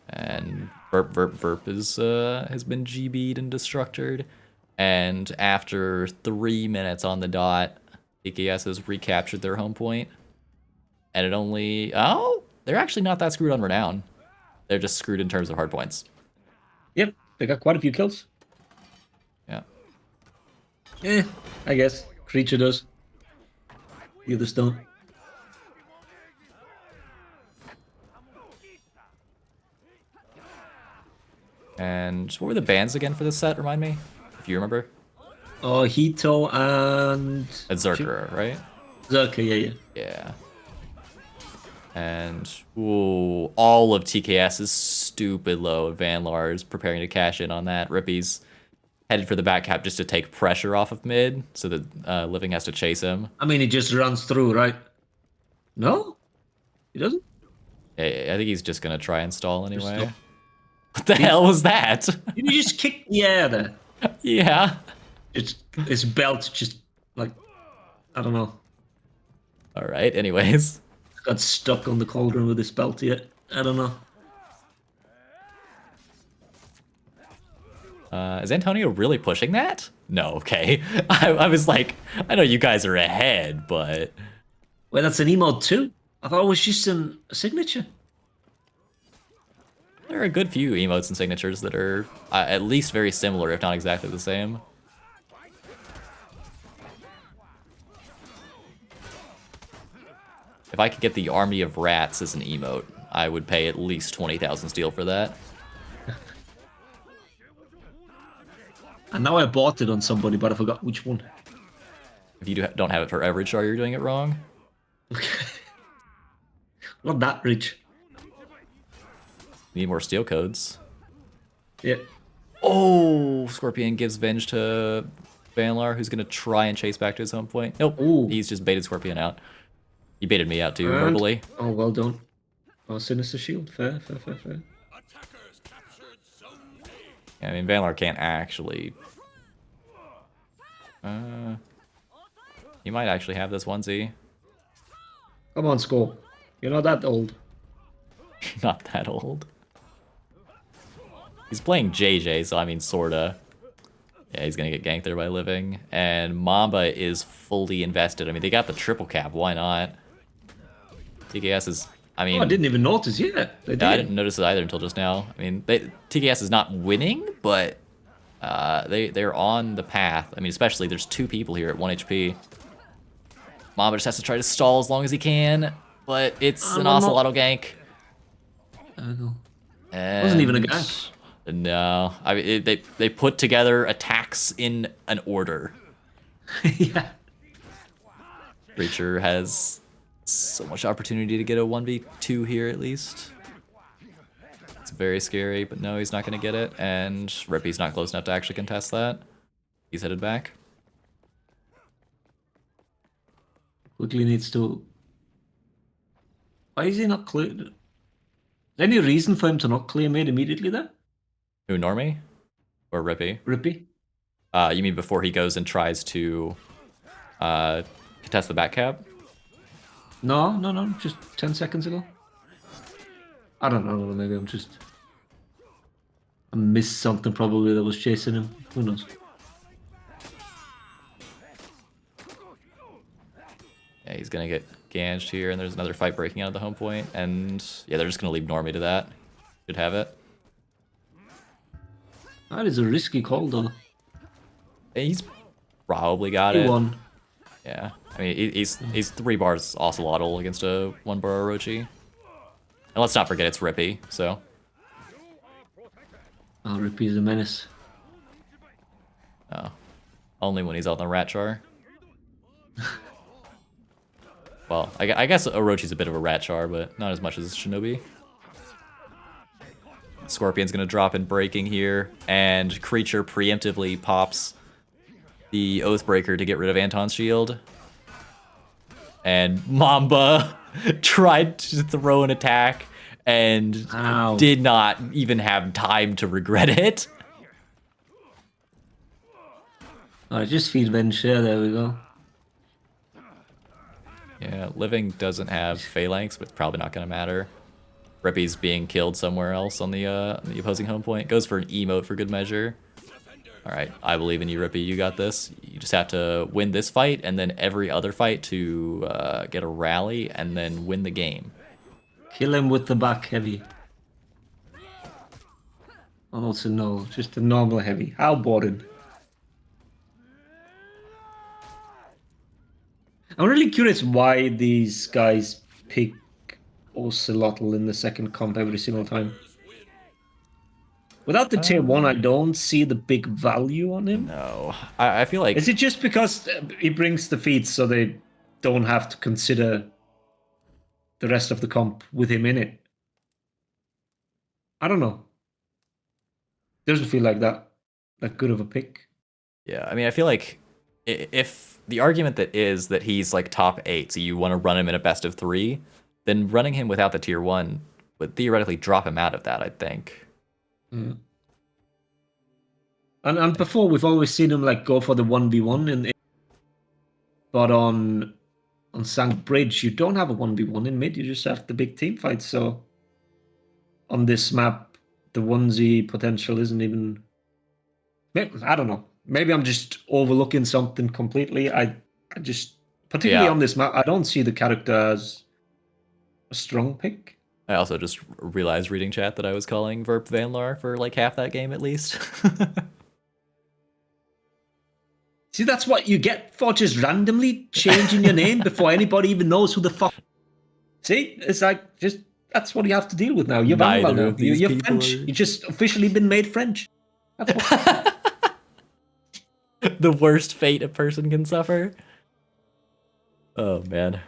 S2: And Verp is has been GB'd and destructed. And after 3 minutes on the dot, TKS has recaptured their home point. And it only... Oh, they're actually not that screwed on Renown. They're just screwed in terms of hard points.
S1: Yep, they got quite a few kills.
S2: Yeah.
S1: Eh, I guess. Creature does. The others don't.
S2: And what were the bans again for this set? Remind me, if you remember.
S1: Oh, Hito and...
S2: It's Zerker, right?
S1: Zerker, yeah.
S2: Yeah. And ooh, all of TKS is stupid low. Van Laar's preparing to cash in on that. Rippy's headed for the back cap just to take pressure off of mid, so that Living has to chase him.
S1: I mean, he just runs through, right? No? He doesn't?
S2: I think he's just gonna try and stall anyway.
S1: Stop.
S2: What the hell was that?
S1: Did you just kick the air there?
S2: Yeah.
S1: It's his belt just, like, I don't know.
S2: All right, anyways.
S1: Got stuck on the cauldron with his belt yet. I don't know.
S2: Is Antonio really pushing that? No, okay. I was like, I know you guys are ahead, but...
S1: Wait, that's an emote too? I thought it was just a signature.
S2: There are a good few emotes and signatures that are at least very similar, if not exactly the same. If I could get the Army of Rats as an emote, I would pay at least 20,000 steel for that.
S1: And now I bought it on somebody, but I forgot which one.
S2: If you don't have it for every char, you're doing it wrong.
S1: Not that rich.
S2: Need more steel codes.
S1: Yeah.
S2: Oh, Scorpion gives Venge to Van Laar, who's going to try and chase back to his home point. Nope,
S1: Ooh.
S2: he's just baited Scorpion out. He baited me out too,
S1: And-
S2: verbally.
S1: Oh, well done. Oh, Sinister Shield. Fair, fair, fair, fair.
S4: Attackers captured Zone A.
S2: Yeah, I mean, Van Laar can't actually... he might actually have this onesie.
S1: Come on, Scorp. You're not that old.
S2: Not that old. He's playing JJ, so I mean, sorta. Yeah, he's gonna get ganked there by Living. And Mamba is fully invested. I mean, they got the triple cap. Why not? TKS is... I mean...
S1: Oh, I didn't even notice yet. They did.
S2: I didn't notice it either until just now. I mean, TKS is not winning, but they're on the path. I mean, especially there's two people here at 1 HP. Mamba just has to try to stall as long as he can, but it's an awesome auto gank.
S1: I don't know.
S2: And
S1: Wasn't even a gank.
S2: No, I mean they put together attacks in an order.
S1: Yeah.
S2: Reacher has so much opportunity to get a 1v2 here at least. It's very scary, but no, he's not going to get it. And Rippy's not close enough to actually contest that. He's headed back.
S1: Quickly needs to... Why is he not clear? Is there any reason for him to not clear mid immediately there?
S2: Who, Normie? Or Rippy?
S1: Rippy?
S2: You mean before he goes and tries to contest the back cap?
S1: No, just 10 seconds ago. I don't know, maybe I missed something probably that was chasing him. Who knows?
S2: Yeah, he's gonna get ganged here, and there's another fight breaking out of the home point, and yeah, they're just gonna leave Normie to that. Should have it.
S1: That is a risky call though.
S2: He's probably got
S1: He
S2: it.
S1: won.
S2: Yeah, I mean he's 3 bars Ocelotl against a 1 bar Orochi. And let's not forget it's Rippy, so.
S1: Oh, Rippy is a menace.
S2: Oh. Only when he's on the rat char. Well, I guess Orochi's a bit of a rat char, but not as much as Shinobi. Scorpion's gonna drop in breaking here, and Creature preemptively pops the Oathbreaker to get rid of Anton's shield. And Mamba tried to throw an attack and
S1: Ow.
S2: did not even have time to regret it.
S1: Oh, just feed Venture, there we go.
S2: Yeah, Living doesn't have Phalanx, but it's probably not gonna matter. Rippy's being killed somewhere else on the opposing home point. Goes for an emote for good measure. Alright, I believe in you, Rippy. You got this. You just have to win this fight and then every other fight to get a rally and then win the game.
S1: Kill him with the back heavy. Oh, it's a no. Just a normal heavy. How boring. I'm really curious why these guys pick Ocelotl in the second comp every single time. Without the tier 1, I don't see the big value on him.
S2: No. I feel like...
S1: Is it just because he brings the feats so they don't have to consider the rest of the comp with him in it? I don't know. Doesn't feel like that good of a pick.
S2: Yeah, I mean, I feel like if the argument that is that he's like top 8, so you want to run him in a best of 3, then running him without the tier 1 would theoretically drop him out of that, I think.
S1: Mm. And before, we've always seen him like go for the 1v1 but on Sank Bridge, you don't have a 1v1 in mid, you just have the big team fight. So on this map, the 1z potential isn't even... I don't know. Maybe I'm just overlooking something completely. I just, particularly on this map, I don't see the character as a strong pick.
S2: I also just realized reading chat that I was calling Verp Vanlar for like half that game at least.
S1: See, that's what you get for just randomly changing your name before anybody even knows who the fuck. See, it's like just that's what you have to deal with now. You're Vanlar now. You're French. You just officially been made French. That's what...
S2: The worst fate a person can suffer. Oh man.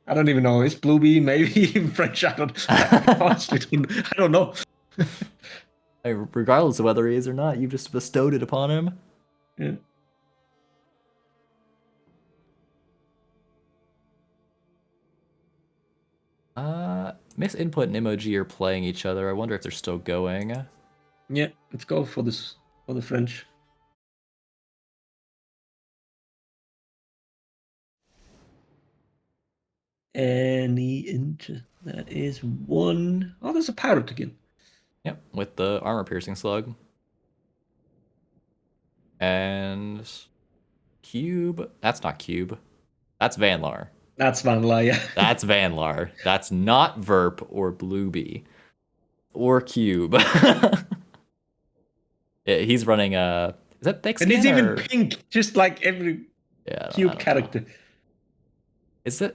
S1: I don't even know. It's Bluebee, maybe even French. I don't know.
S2: Regardless of whether he is or not, you've just bestowed it upon him.
S1: Yeah.
S2: Miss Input and Emoji are playing each other. I wonder if they're still going.
S1: Yeah, let's go for this, for the French. Any interest? That is one. Oh, there's a pirate again.
S2: Yep, with the armor piercing slug. And Cube. That's not Cube. That's Vanlar.
S1: That's Vanlar, yeah.
S2: That's Vanlar. That's not Verp or Bluebee. Or Cube. Yeah, he's running a... Is that thick skin?
S1: And he's even pink, just like every Cube character.
S2: Know. Is that...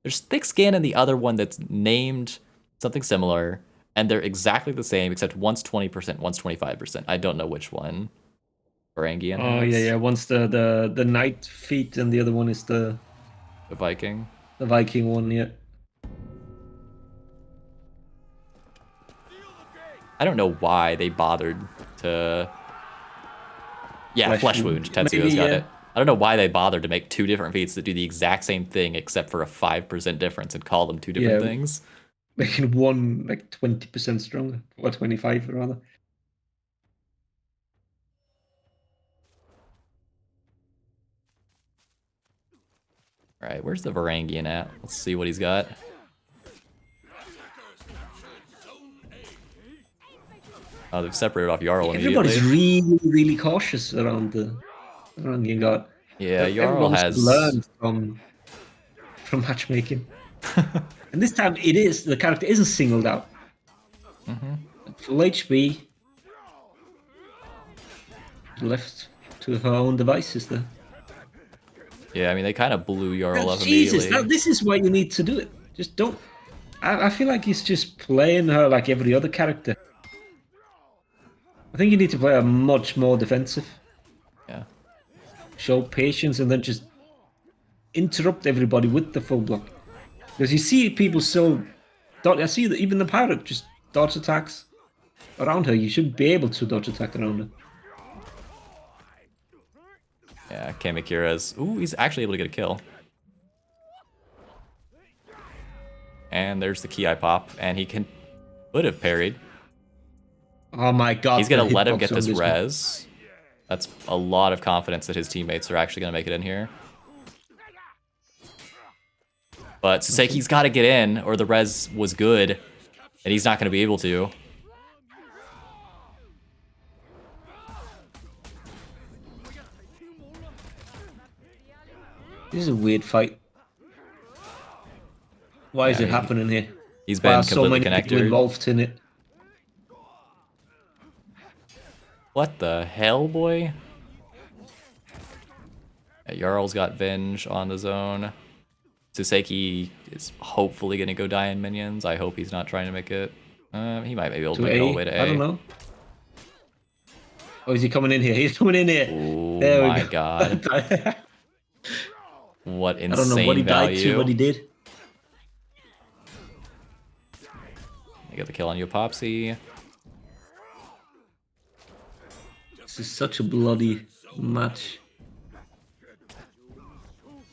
S2: There's thick skin and the other one that's named something similar, and they're exactly the same, except one's 20%, one's 25%. I don't know which one Varangian has.
S1: Oh, yeah. One's the Knight feat, and the other one is the
S2: Viking.
S1: The Viking one, yeah.
S2: I don't know why they bothered to... Yeah, Flesh Wound. Tetsuo's got it. I don't know why they bothered to make 2 different feats that do the exact same thing except for a 5% difference and call them 2 different things.
S1: Making one like 20% stronger, or 25 rather.
S2: All right, where's the Varangian at? Let's see what he's got. Oh, they've separated off Jarl immediately.
S1: Everybody's really, really cautious around the Varangian God.
S2: Yeah,
S1: So
S2: Jarl
S1: everyone
S2: has
S1: should learn from matchmaking. And this time the character isn't singled out. Full HP. Left to her own devices there.
S2: Yeah, I mean, they kind of blew Jarl up
S1: Jesus,
S2: immediately.
S1: this is why you need to do it. Just don't. I feel like he's just playing her like every other character. I think you need to play her much more defensive.
S2: Yeah.
S1: Show patience and then just interrupt everybody with the full block. Because you see people still. I see that even the pirate just dodge attacks around her. You should be able to dodge attack around her.
S2: Yeah, Kamakira's... Ooh, he's actually able to get a kill. And there's the Ki pop, and he could have parried.
S1: Oh my god.
S2: He's going
S1: the
S2: to let him
S1: hitbox
S2: get
S1: on
S2: this
S1: one.
S2: res. That's a lot of confidence that his teammates are actually going to make it in here. But Suseki's got to get in, or the res was good, and he's not going to be able to.
S1: This is a weird fight. Why is
S2: Yeah,
S1: it happening here?
S2: He's
S1: Why
S2: been
S1: are so
S2: completely
S1: many people
S2: connected.
S1: involved in it?
S2: What the hell, boy? Yeah, Jarl's got Venge on the zone. Suseki is hopefully going to go die in minions. I hope he's not trying to make it. He might be able to
S1: To
S2: make it all the
S1: A?
S2: way to A.
S1: I don't know. Oh, is he coming in here? He's coming in here.
S2: Oh
S1: There we
S2: my
S1: go.
S2: god. What
S1: I
S2: insane
S1: don't know what he died
S2: value.
S1: to, but he did.
S2: You got the kill on you, Popsy.
S1: This is such a bloody match.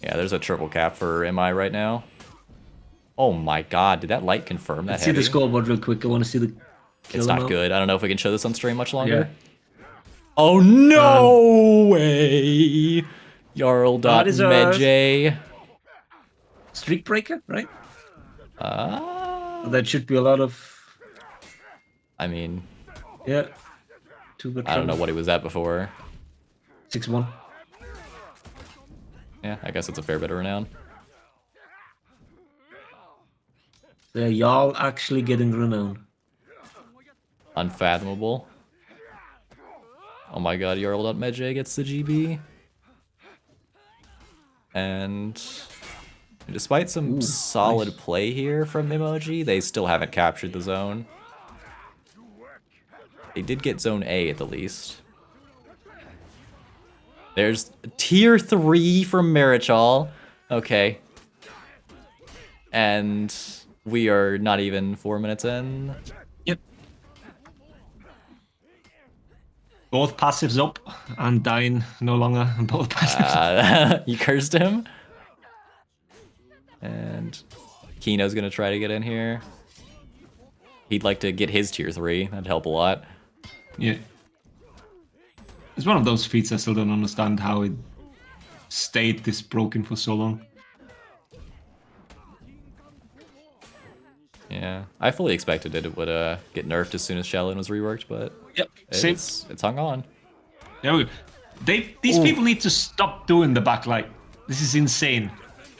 S2: Yeah, there's a triple cap for MI right now. Oh my god, did that light confirm that
S1: Let's see the
S2: heavy?
S1: scoreboard real quick. I want to see the kill
S2: It's not
S1: amount.
S2: good. I don't know if we can show this on stream much longer.
S1: Yeah.
S2: Oh no way!
S1: deserved.
S2: Jarl.medj.
S1: Streak breaker, right?
S2: Uh,
S1: That should be a lot of.
S2: I mean,
S1: Yeah. Two good
S2: I don't know
S1: tries.
S2: what he was at before.
S1: 6-1.
S2: Yeah, I guess it's a fair bit of renown.
S1: There, y'all actually getting renown.
S2: Unfathomable. Oh my god, Jarl.medj gets the GB. And despite some solid
S1: nice.
S2: play here from Emoji, they still haven't captured the zone. They did get zone A at the least. There's tier 3 from Marichal. Okay. And we are not even 4 minutes in.
S1: Yep. Both passives up and dying no longer. Both passives.
S2: You cursed him. And Kino's gonna try to get in here. He'd like to get his tier 3. That'd help a lot.
S1: Yeah. It's one of those feats I still don't understand how it stayed this broken for so long.
S2: Yeah, I fully expected it would get nerfed as soon as Shaolin was reworked, but
S1: Yep. Same.
S2: it's hung on.
S1: There we go. These people need to stop doing the backlight. This is insane.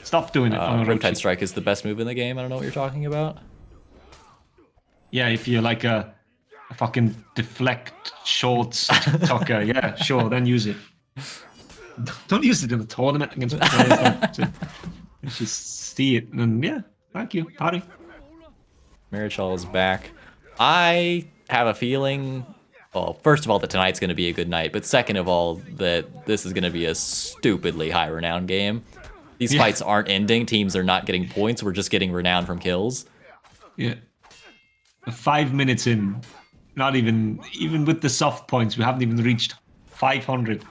S1: Stop doing it. on a
S2: Riptide
S1: rotate.
S2: Strike is the best move in the game. I don't know what you're talking about.
S1: Yeah, if you're like a fucking deflect shorts TikToker, yeah, sure, then use it. Don't use it in a tournament against players. Just see it, and yeah, thank you, party.
S2: Marichal is back. I have a feeling, well, first of all, that tonight's going to be a good night, but second of all, that this is going to be a stupidly high renown game. These
S1: Yeah.
S2: fights aren't ending. Teams are not getting points. We're just getting renown from kills.
S1: Yeah. 5 minutes in, not even with the soft points, we haven't even reached 500.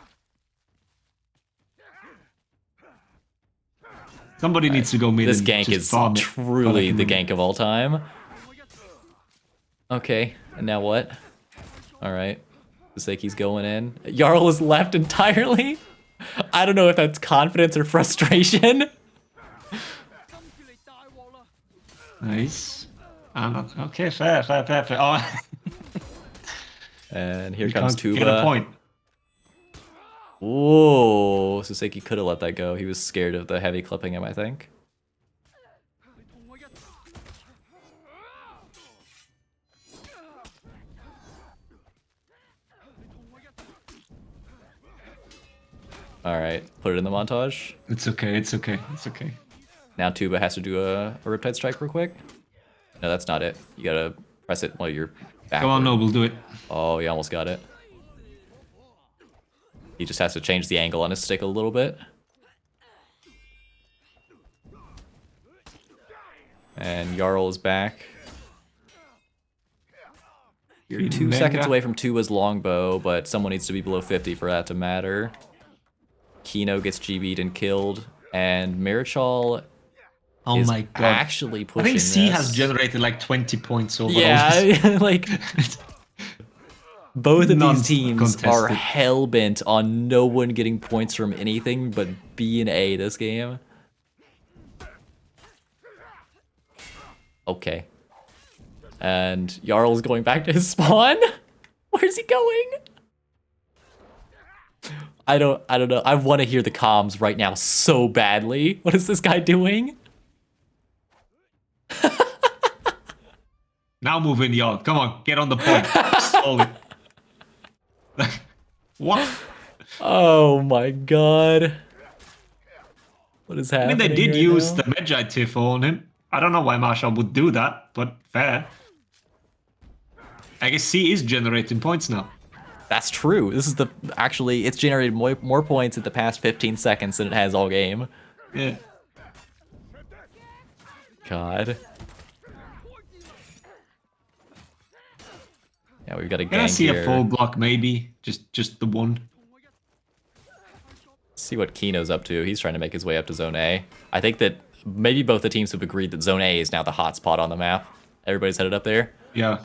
S1: Somebody needs to go mid.
S2: This
S1: and
S2: gank
S1: just
S2: is
S1: farm it.
S2: truly the
S1: gank.
S2: gank of all time. Okay, and now what? Alright. Suseki's going in. Jarl is left entirely. I don't know if that's confidence or frustration.
S1: Nice. Okay, fair. Oh,
S2: And here
S1: you
S2: comes
S1: can't get a
S2: Tuba.
S1: point.
S2: Whoa, Suseki could have let that go. He was scared of the heavy clipping him, I think. All right, put it in the montage.
S1: It's okay.
S2: Now Tuba has to do a Riptide Strike real quick. No, that's not it. You gotta press it while you're backward.
S1: Come on, Noble, do it.
S2: Oh, he almost got it. He just has to change the angle on his stick a little bit. And Jarl is back. You're 2 seconds away from Tuba's longbow, but someone needs to be below 50 for that to matter. Kino gets GB'd and killed, and Marichal
S1: Oh
S2: is
S1: my god.
S2: actually
S1: I
S2: pushing
S1: think C
S2: this.
S1: has generated like 20 points overall.
S2: Yeah, like both of these teams are
S1: Non-contested.
S2: hell-bent on no one getting points from anything but B and A this game. Okay. And Jarl's going back to his spawn? Where's he going? I don't know. I want to hear the comms right now so badly. What is this guy doing?
S1: Now move in, y'all. Come on, get on the point. Slowly. What?
S2: Oh my god. What is
S1: I
S2: happening?
S1: mean, they did
S2: right
S1: use
S2: now?
S1: the Magi Tifo on him. I don't know why Marshall would do that, but fair. I guess C is generating points now.
S2: That's true. This is actually, it's generated more points in the past 15 seconds than it has all game.
S1: Yeah.
S2: God. Yeah, we've got a
S1: Can I
S2: gang
S1: see
S2: here.
S1: a full block, maybe? Just the one.
S2: See what Kino's up to. He's trying to make his way up to Zone A. I think that maybe both the teams have agreed that Zone A is now the hot spot on the map. Everybody's headed up there.
S1: Yeah.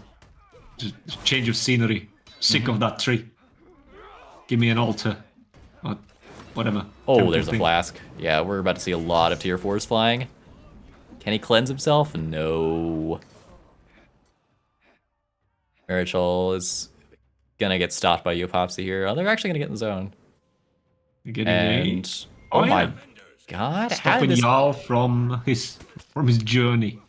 S1: Just change of scenery. Sick of that tree. Give me an altar. Or whatever.
S2: Oh,
S1: temple
S2: there's a
S1: thing.
S2: flask. Yeah, we're about to see a lot of tier 4s flying. Can he cleanse himself? No. Marichal is gonna get stopped by Yopopsy here. Oh, they're actually gonna get in the zone.
S1: You're getting
S2: And
S1: a...
S2: oh my
S1: yeah.
S2: god, how
S1: Stopping
S2: did this...
S1: Jarl from his journey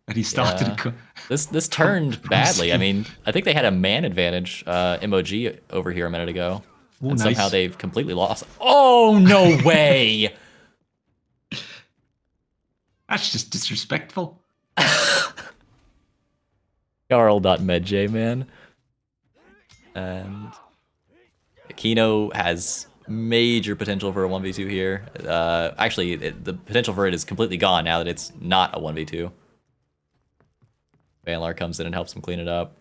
S1: that he started.
S2: Yeah. This turned badly. I mean, I think they had a man advantage, MOG over here a minute ago.
S1: Ooh,
S2: And
S1: nice.
S2: somehow they've completely lost. Oh, no way!
S1: That's just disrespectful.
S2: Jarl.medj, man. And Kino has major potential for a 1v2 here. Actually, the potential for it is completely gone now that it's not a 1v2. Vanlar comes in and helps him clean it up.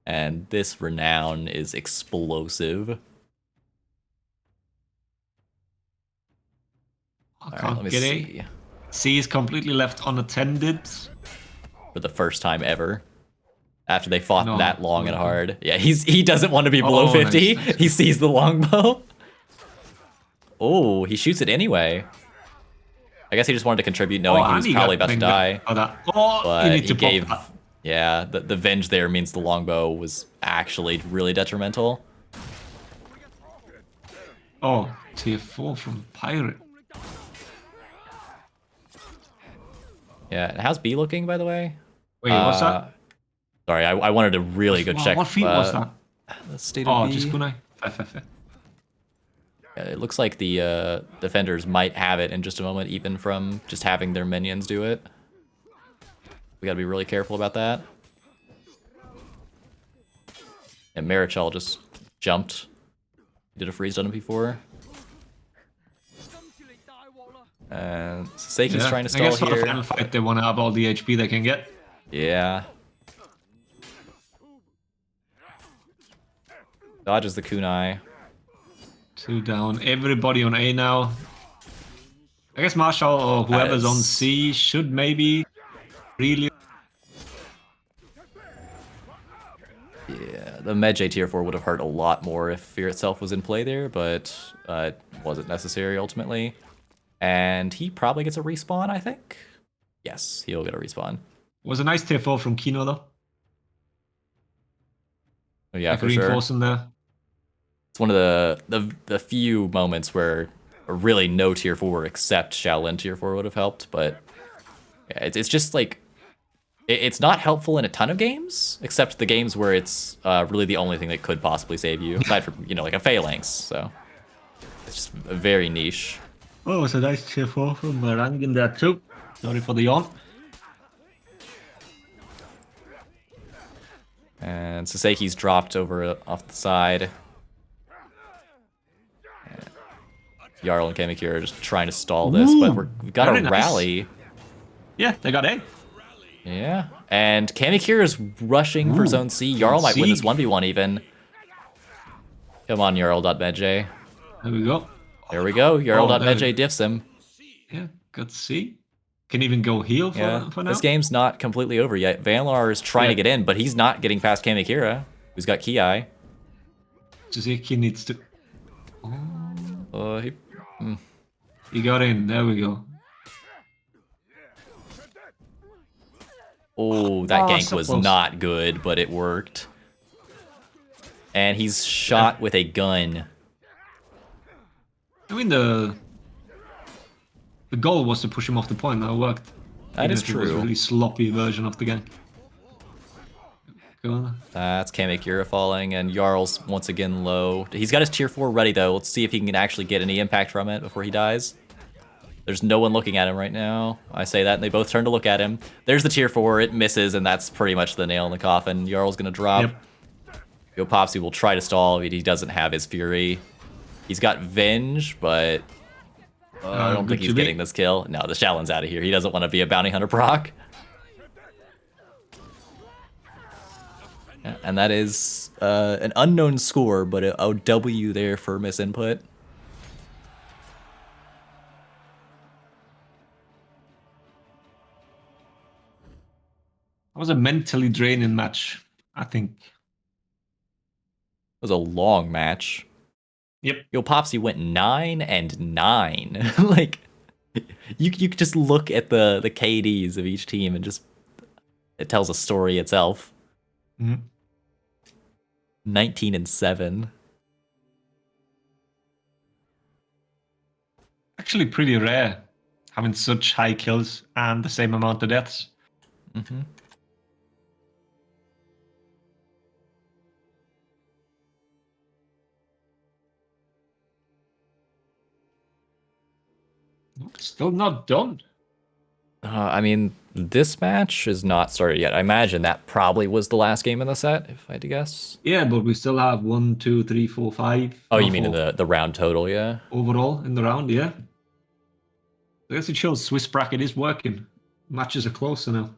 S2: And this Renown is explosive.
S1: I
S2: All right,
S1: can't
S2: let me
S1: get
S2: see.
S1: A. C is completely left unattended.
S2: For the first time ever. After they fought
S1: No.
S2: that long and hard. Yeah, he doesn't want to be below
S1: Oh,
S2: 50.
S1: nice.
S2: He sees the longbow. Oh, he shoots it anyway. I guess he just wanted to contribute knowing he was
S1: Andy
S2: probably
S1: got
S2: about to
S1: banged
S2: die.
S1: up by that. Oh, you
S2: But
S1: need
S2: he
S1: to
S2: gave...
S1: pop that.
S2: Yeah, the venge there means the longbow was actually really detrimental.
S1: Oh, tier 4 from Pirate.
S2: Yeah, and how's B looking, by the way?
S1: Wait, what's that?
S2: Sorry, I wanted to really go check.
S1: What feat was that?
S2: The state of
S1: Oh,
S2: B.
S1: just kunai. Fair.
S2: Yeah, it looks like the defenders might have it in just a moment, even from just having their minions do it. We gotta be really careful about that. And Marichal just jumped. He did a freeze on him before. And Saki's trying to
S1: I guess
S2: stall
S1: for the
S2: here.
S1: final fight, they want to have all the HP they can get.
S2: Yeah. Dodges the kunai.
S1: 2 down. Everybody on A now. I guess Marshall or whoever's on C should maybe really...
S2: Yeah, the Medj tier 4 would have hurt a lot more if Fear itself was in play there, but it wasn't necessary ultimately. And he probably gets a respawn, I think. Yes, he'll get a respawn.
S1: Was a nice tier 4 from Kino though.
S2: Oh, yeah,
S1: Like
S2: for sure.
S1: reinforcing there.
S2: It's one of the few moments where really no tier 4 except Shaolin tier 4 would have helped, but yeah, it's just like it's not helpful in a ton of games, except the games where it's really the only thing that could possibly save you, aside from, you know, like a Phalanx. So it's just very niche.
S1: Oh, it was a nice tier 4 from Rang in there too. Sorry for the yawn.
S2: And Saseki's dropped over off the side. Jarl and Kamakira are just trying to stall this, but we've got a
S1: very nice.
S2: rally.
S1: Yeah, they got A.
S2: Yeah, and Kamakira is rushing for Zone C. Jarl might win this 1v1 even. Come on, Jarl.medj.
S1: There we go.
S2: There we go. Jarl.medj
S1: there-
S2: diffs him.
S1: Yeah, good to see. Can even go heal for now.
S2: This game's not completely over yet. Vanlar is trying to get in, but he's not getting past Kamakira, who's got Ki.
S1: Suzuki needs to... He got in. There we go.
S2: Oh, that gank
S1: so
S2: was
S1: close.
S2: not good, but it worked. And he's shot with a gun.
S1: I mean, the goal was to push him off the point. That worked.
S2: That
S1: Even
S2: is
S1: if it was a
S2: true.
S1: really sloppy version of the game. Go on.
S2: That's Kamakira falling, and Jarl's once again low. He's got his tier 4 ready, though. Let's see if he can actually get any impact from it before he dies. There's no one looking at him right now. I say that, and they both turn to look at him. There's the tier 4. It misses, and that's pretty much the nail in the coffin. Jarl's going to drop.
S1: Yep.
S2: Yo Popsy will try to stall, but he doesn't have his Fury. He's got Venge, but I don't think he's getting this kill. No, the Shaolin's out of here. He doesn't want to be a bounty hunter proc. Yeah, and that is an unknown score, but a W there for misinput.
S1: That was a mentally draining match, I think.
S2: It was a long match.
S1: Yep.
S2: Yo Popsy went 9-9. Like, you could just look at the KDs of each team and just it tells a story itself. 19-7.
S1: Actually pretty rare having such high kills and the same amount of deaths.
S2: Mm-hmm.
S1: Still not done.
S2: I mean, this match is not started yet. I imagine that probably was the last game in the set, if I had to guess.
S1: Yeah, but we still have 1, 2, 3, 4, 5.
S2: Oh, you mean in the round total, yeah?
S1: Overall in the round, yeah. I guess it shows Swiss bracket is working. Matches are closer now.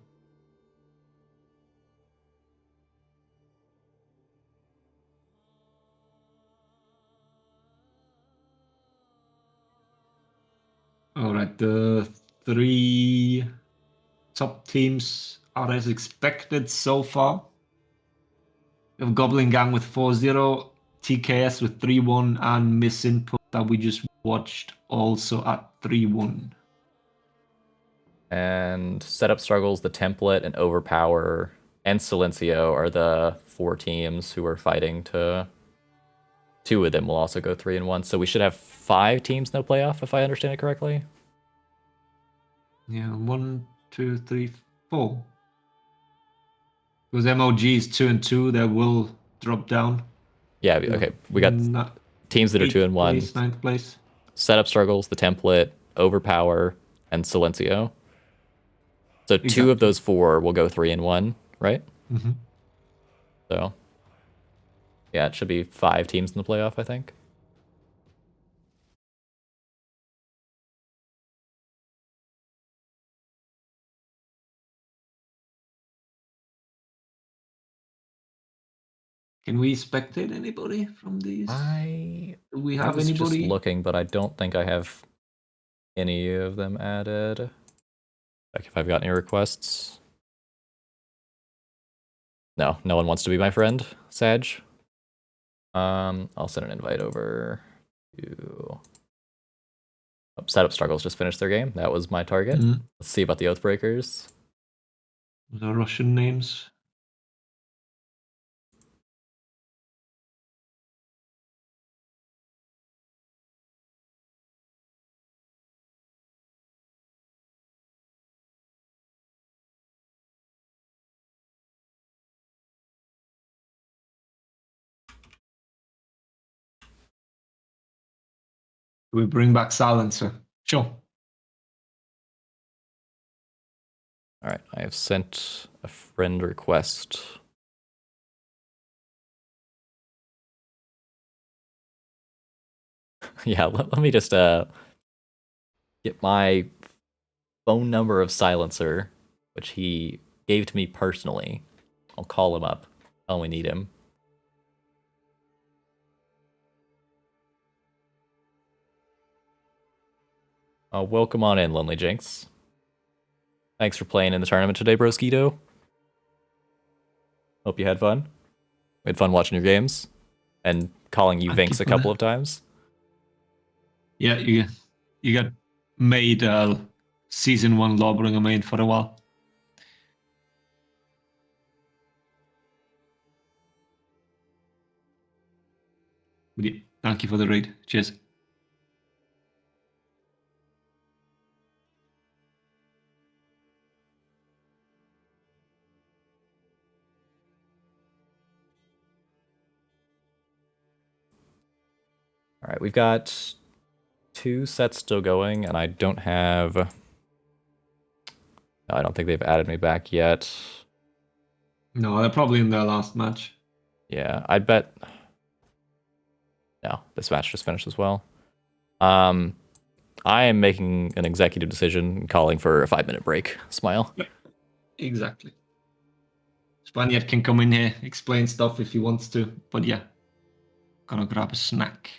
S1: All right, the 3 top teams are as expected so far. We have Goblin Gang with 4-0, TKS with 3-1, and Misinput that we just watched also at 3-1.
S2: And Setup Struggles, the Template, and Overpower, and Silencio are the 4 teams who are fighting to... 2 of them will also go 3-1, so we should have 5 teams no playoff, if I understand it correctly.
S1: Yeah, 1, 2, 3, 4. Because MOG is 2-2, that will drop down.
S2: Yeah, okay. We got teams that are 2-1.
S1: Place, 9th place.
S2: Setup Struggles, the Template, Overpower, and Silencio. So 2 of those 4 will go 3-1, right?
S1: Mm-hmm.
S2: So, yeah, it should be 5 teams in the playoff, I think.
S1: Can we spectate anybody from these? Do we have
S2: was
S1: anybody?
S2: just looking, but I don't think I have any of them added. Like if I've got any requests. No, no one wants to be my friend, Sag. I'll send an invite over to Setup Struggles just finished their game. That was my target.
S1: Mhm.
S2: Let's see about the Oathbreakers.
S1: The Russian names. We bring back Silencer. Sure.
S2: All right, I have sent a friend request. Yeah, let me just get my phone number of Silencer, which he gave to me personally. I'll call him up. Tell him we need him. Welcome on in, Lonely Jinx. Thanks for playing in the tournament today, Broskito. Hope you had fun. We had fun watching your games and calling you
S1: Thank you
S2: Vinx a
S1: for
S2: couple
S1: that.
S2: of times.
S1: Yeah, you got made season 1 Lawbringer main for a while. But yeah, thank you for the raid. Cheers.
S2: All right, we've got 2 sets still going, and I don't have... No, I don't think they've added me back yet.
S1: No, they're probably in their last match.
S2: Yeah, I bet... No, this match just finished as well. I am making an executive decision, calling for a 5-minute break. Smile.
S1: Exactly. Spaniard can come in here, explain stuff if he wants to, but yeah, gonna grab a snack.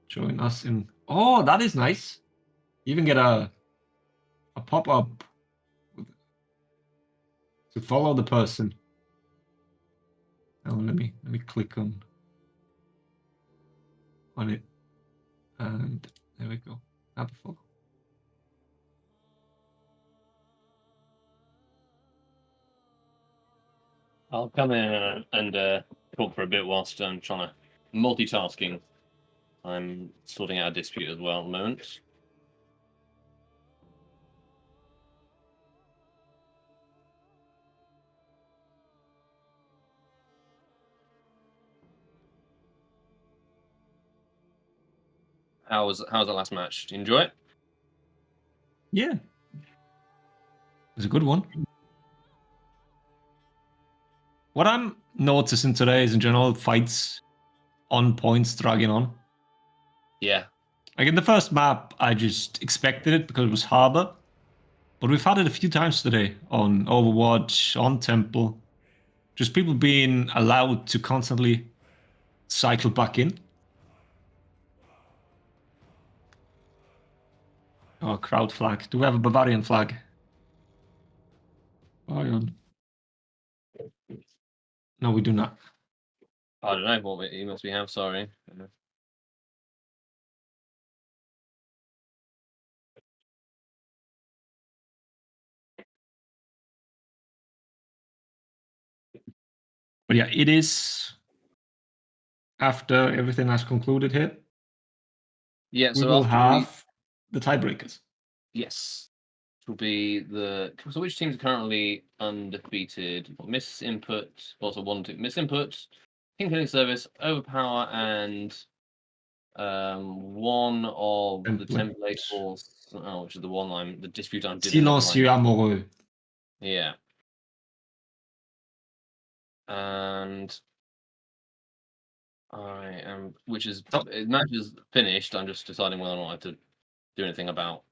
S1: Join us in. Oh, that is nice. You even get a pop up to follow the person. Oh, let me click on it, and there we go. Add a follow.
S3: I'll come in and talk for a bit whilst I'm trying to multitasking. I'm sorting out a dispute as well at the moment. How's the last match? Do you enjoy it?
S1: Yeah, it was a good one. What I'm noticing today is in general fights on points dragging on.
S3: Yeah.
S1: Like in the first map, I just expected it because it was Harbor. But we've had it a few times today on Overwatch, on Temple. Just people being allowed to constantly cycle back in. Oh, crowd flag. Do we have a Bavarian flag? Ion. No, we do not.
S3: I don't know what you must be have. Sorry.
S1: But yeah, it is after everything has concluded here.
S3: Yeah.
S1: We
S3: So
S1: will
S3: after
S1: have the tiebreakers.
S3: yes, will be the. So which teams are currently undefeated? Miss Input, also one to Miss Input, King Killing Service, Overpower, and one of the
S1: Template.
S3: template force. Oh, which is the dispute I'm dealing with right
S1: Silencieux
S3: now.
S1: amoureux.
S3: Yeah. And I am, which is
S1: Oh.
S3: match is finished. I'm just deciding whether or not I have to do anything about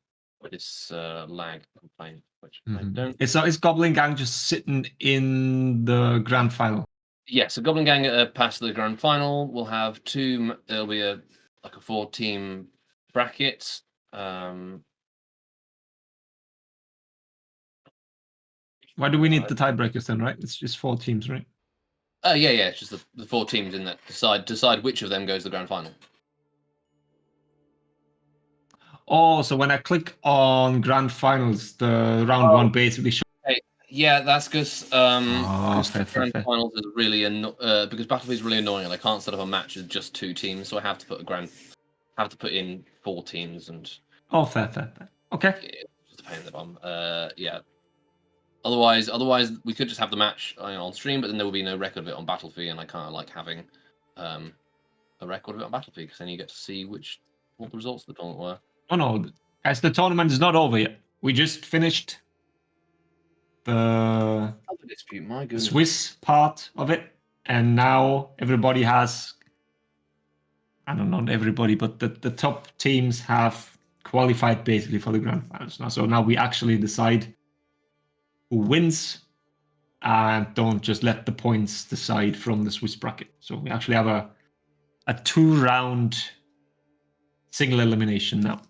S3: this lag complaint, which I don't.
S1: It's Goblin Gang just sitting in the grand final.
S3: Yeah, so Goblin Gang past the grand final. We'll have two. There'll be a 4-team bracket.
S1: Why do we need the tiebreakers then, right? It's just 4 teams, right?
S3: Yeah. It's just the 4 teams in that decide which of them goes to the grand final.
S1: Oh, so when I click on grand finals, the round 1 basically shows.
S3: Yeah, that's because
S1: fair.
S3: grand finals is really because Battlefield is really annoying and I can't set up a match with just 2 teams, so I have to put in 4 teams and.
S1: Oh, fair. Okay.
S3: Yeah, just a pain in the bum. Yeah. Otherwise, we could just have the match on stream, but then there will be no record of it on Battlefield, and I kind of like having a record of it on Battlefield because then you get to see what the results of the tournament were.
S1: Oh no, as the tournament is not over yet. We just finished the
S3: Dispute, my goodness.
S1: Swiss part of it, and now everybody has. I don't know, not everybody, but the top teams have qualified basically for the grand finals now. So now we actually decide who wins and don't just let the points decide from the Swiss bracket. So we actually have a 2-round single elimination now.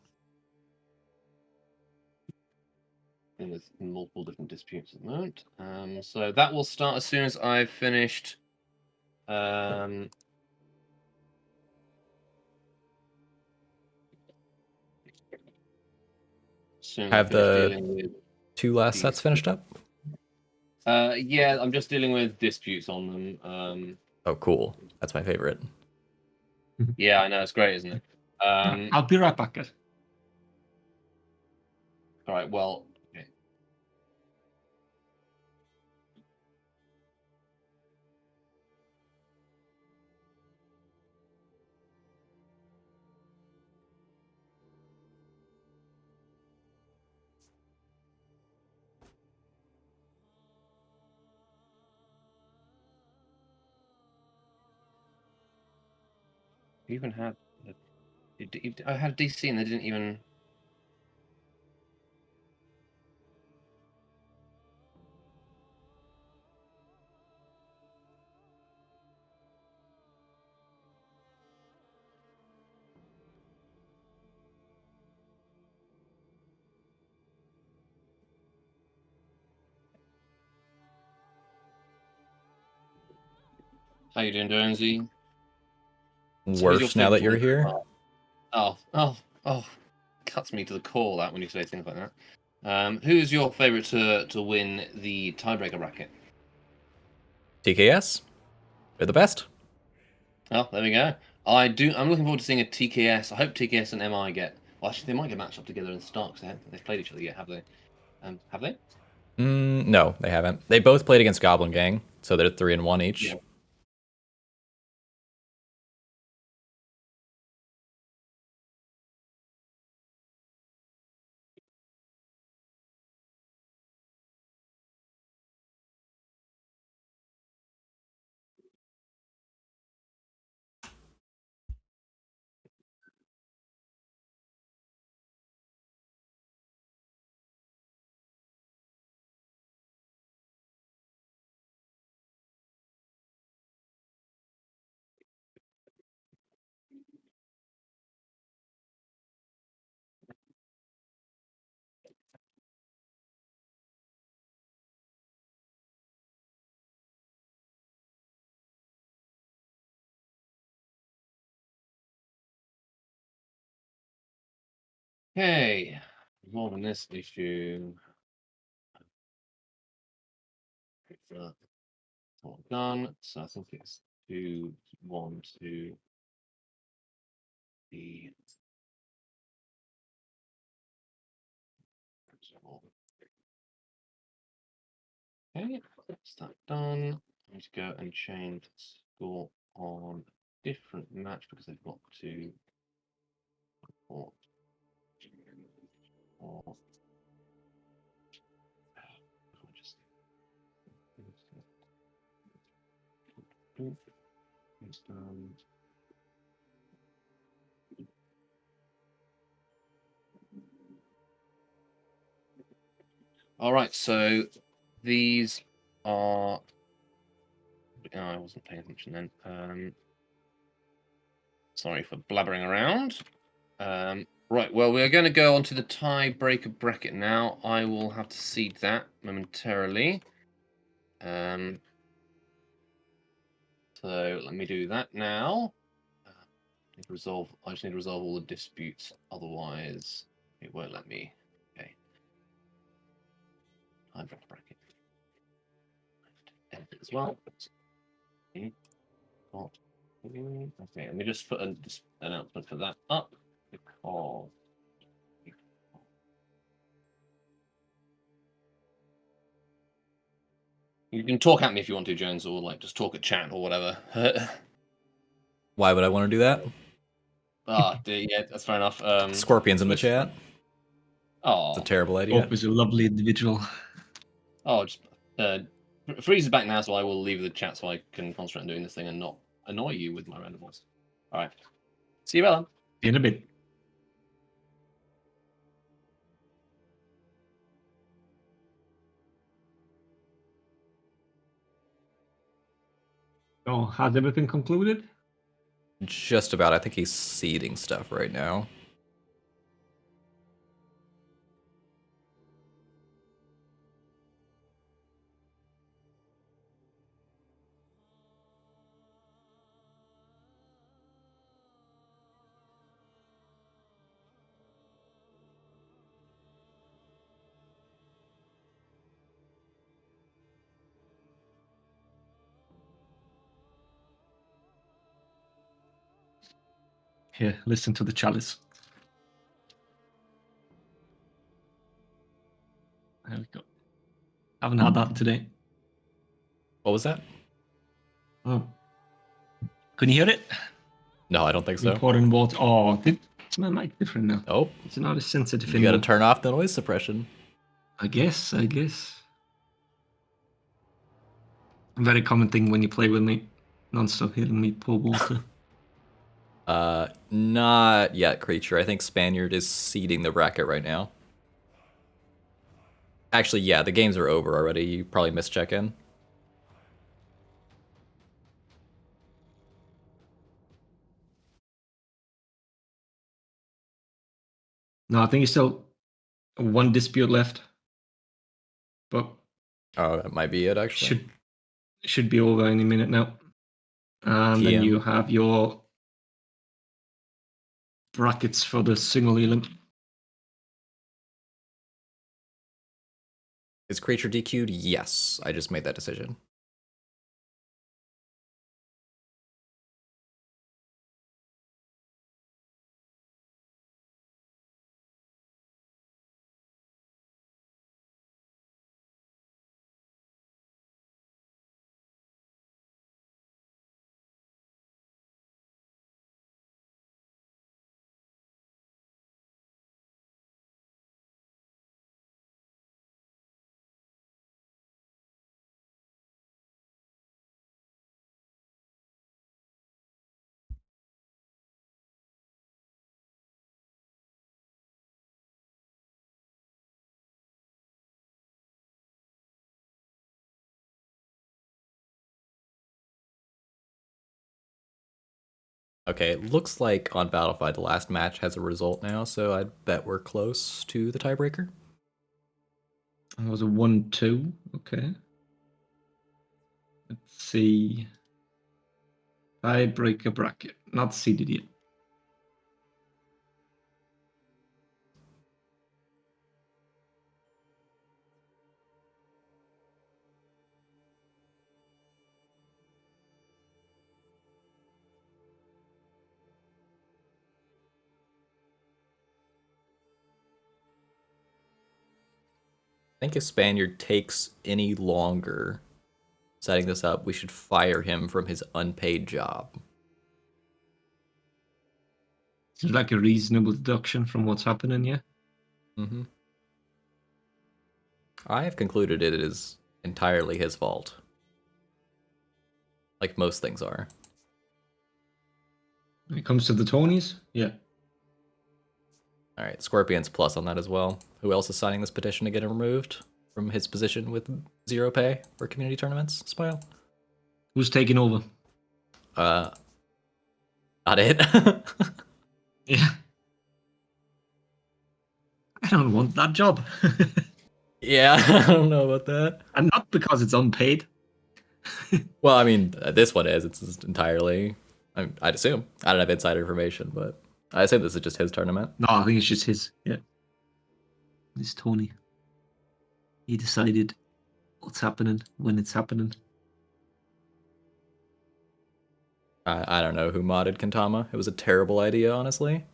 S3: And there's multiple different disputes at the moment. So that will start as soon as I've finished.
S2: Have the 2 last sets finished up?
S3: Yeah, I'm just dealing with disputes on them.
S2: Oh, cool. That's my favorite.
S3: Yeah, I know, it's great, isn't it?
S1: I'll be right back, guys.
S3: All right, well, okay. You even had I had DC and they didn't even. How you doing, Jonesy?
S2: Worse now that you're here.
S3: Oh, cuts me to the core that when you say things like that. Who's your favorite to win the tiebreaker bracket?
S2: TKS? They're the best.
S3: Oh, there we go. I'm looking forward to seeing a TKS. I hope TKS and MI get. Well, actually, they might get matched up together in the start because they've played each other yet, have they? Have they?
S2: No, they haven't. They both played against Goblin Gang, so they're 3-1 each.
S3: Yeah. Okay. Resolving this issue. It's all done. So I think it's 2-1 to the. Okay, that's that done. I need to go and change the score on a different match because they've got to. Or, just. All right, so these are. Oh, I wasn't paying attention then. Sorry for blabbering around. Right, well, we're going to go on to the tiebreaker bracket now. I will have to seed that momentarily. So let me do that now. I just need to resolve all the disputes, otherwise it won't let me. Okay. Tiebreaker bracket. Edit it as well. Okay, let me just put an announcement for that up because. You can talk at me if you want to, Jones, or like just talk at chat or whatever.
S2: Why would I want to do that?
S3: Yeah, that's fair enough.
S2: Scorpion's in the chat.
S3: Oh,
S2: It's a terrible idea.
S1: Orc is a lovely individual.
S3: just Freeze is back now, so I will leave the chat so I can concentrate on doing this thing and not annoy you with my random voice. All right, see you, Bella.
S1: In a bit. Oh, has everything concluded?
S2: Just about. I think he's seeding stuff right now.
S1: Here, listen to the chalice. There we go. Haven't had that today.
S2: What was that?
S1: Oh. Can you hear it?
S2: No, I don't think
S1: Me
S2: so.
S1: pouring water. Oh, is my mic different now?
S2: Oh,
S1: It's not as sensitive
S2: you got to
S1: anymore.
S2: turn off the noise suppression.
S1: I guess. A very common thing when you play with me. Non-stop hearing me pour water.
S2: Not yet, creature. I think Spaniard is seeding the bracket right now. Actually, yeah, the games are over already. You probably missed check-in.
S1: No, I think it's still one dispute left. But
S2: Oh, that might be it, actually.
S1: should be over any minute now. And then
S2: TM.
S1: you have your brackets for the single elim.
S2: Is creature DQ'd? Yes, I just made that decision. Okay, it looks like on Battlefield the last match has a result now, so I bet we're close to the tiebreaker.
S1: It was a 1-2. Okay. Let's see. Tiebreaker bracket. Not seeded yet.
S2: I think if Spaniard takes any longer setting this up, we should fire him from his unpaid job.
S1: Is it like a reasonable deduction from what's happening here?
S2: Mm-hmm. I have concluded it is entirely his fault. Like most things are.
S1: When it comes to the Tonys, yeah.
S2: Alright, Scorpion's plus on that as well. Who else is signing this petition to get him removed from his position with 0 pay for community tournaments, Spile?
S1: Who's taking over?
S2: Not it.
S1: Yeah. don't want that job.
S2: Yeah, I don't know about that.
S1: And not because it's unpaid.
S2: Well, I mean, this one is. It's just entirely. I'd assume. I don't have insider information, but I assume this is just his tournament.
S1: No, I think it's just his. Yeah. It's Tony. He decided what's happening when it's happening.
S2: I don't know who modded Kentama. It was a terrible idea, honestly.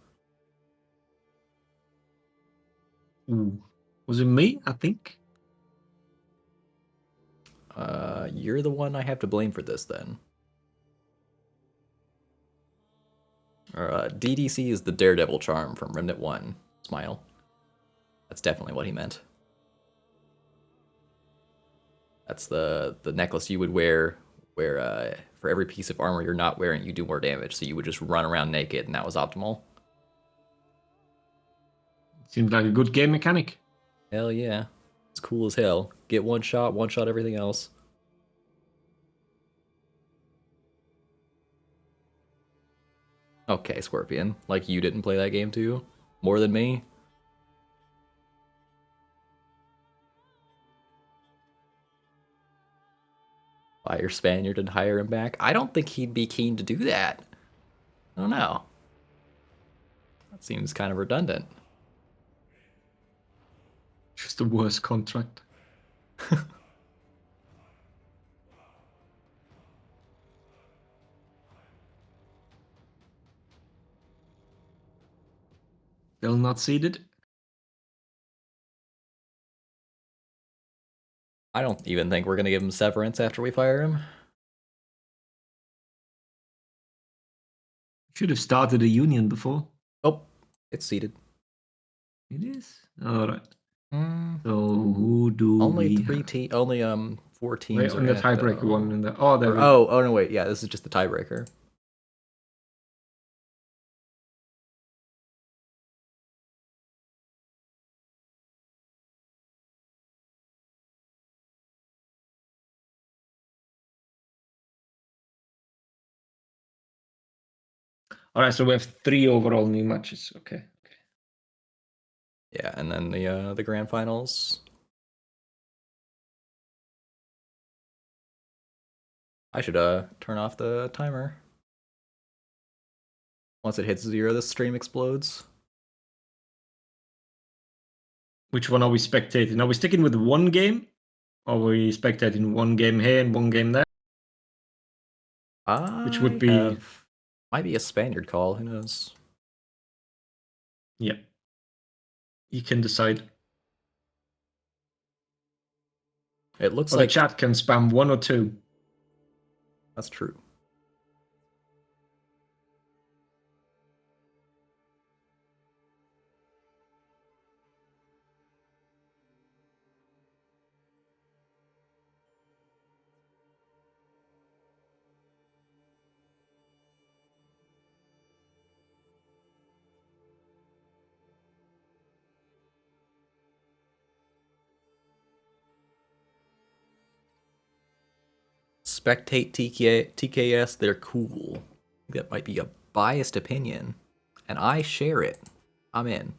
S1: Ooh. Was it me? I think.
S2: You're the one I have to blame for this, then. DDC is the Daredevil charm from Remnant 1. Smile. That's definitely what he meant. That's the necklace you would wear where for every piece of armor you're not wearing, you do more damage. So you would just run around naked, and that was optimal.
S1: Seems like a good game mechanic.
S2: Hell yeah. It's cool as hell. Get one shot everything else. Okay, Scorpion. Like you didn't play that game too? More than me? Buy your Spaniard and hire him back? I don't think he'd be keen to do that. I don't know. That seems kind of redundant.
S1: Just the worst contract. Still not seeded.
S2: I don't even think we're gonna give him severance after we fire him.
S1: Should have started a union before.
S2: Oh, it's seated.
S1: It is. All right.
S2: Mm,
S1: So who do
S2: only
S1: we?
S2: only 4 teams
S1: Wait,
S2: are
S1: on the
S2: in it,
S1: tiebreaker
S2: though.
S1: one. In the oh, there.
S2: Oh no, wait, yeah, this is just the tiebreaker.
S1: All right. So we have 3 overall new matches. Okay.
S2: Yeah, and then the grand finals. I should turn off the timer. Once it hits 0, the stream explodes.
S1: Which one are we spectating? Are we sticking with one game? Or are we spectating one game here and one game there? Which would be
S2: might be a Spaniard call, who knows?
S1: Yeah. You can decide.
S2: It looks
S1: Or
S2: like
S1: the chat can spam 1 or 2.
S2: that's true. Spectate TKS, they're cool. That might be a biased opinion, and I share it. I'm in.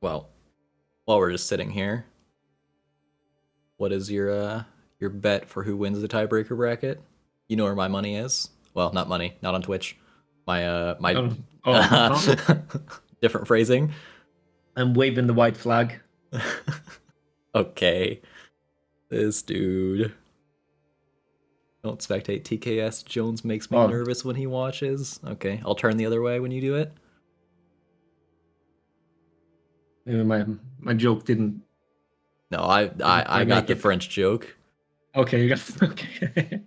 S2: Well, while we're just sitting here, what is your bet for who wins the tiebreaker bracket? You know where my money is. Well, not money, not on Twitch. My different phrasing.
S1: I'm waving the white flag.
S2: Okay, this dude. Don't spectate TKS. Jones makes me nervous when he watches. Okay, I'll turn the other way when you do it.
S1: Maybe my joke didn't.
S2: No, I got the French joke.
S1: Okay, you got okay.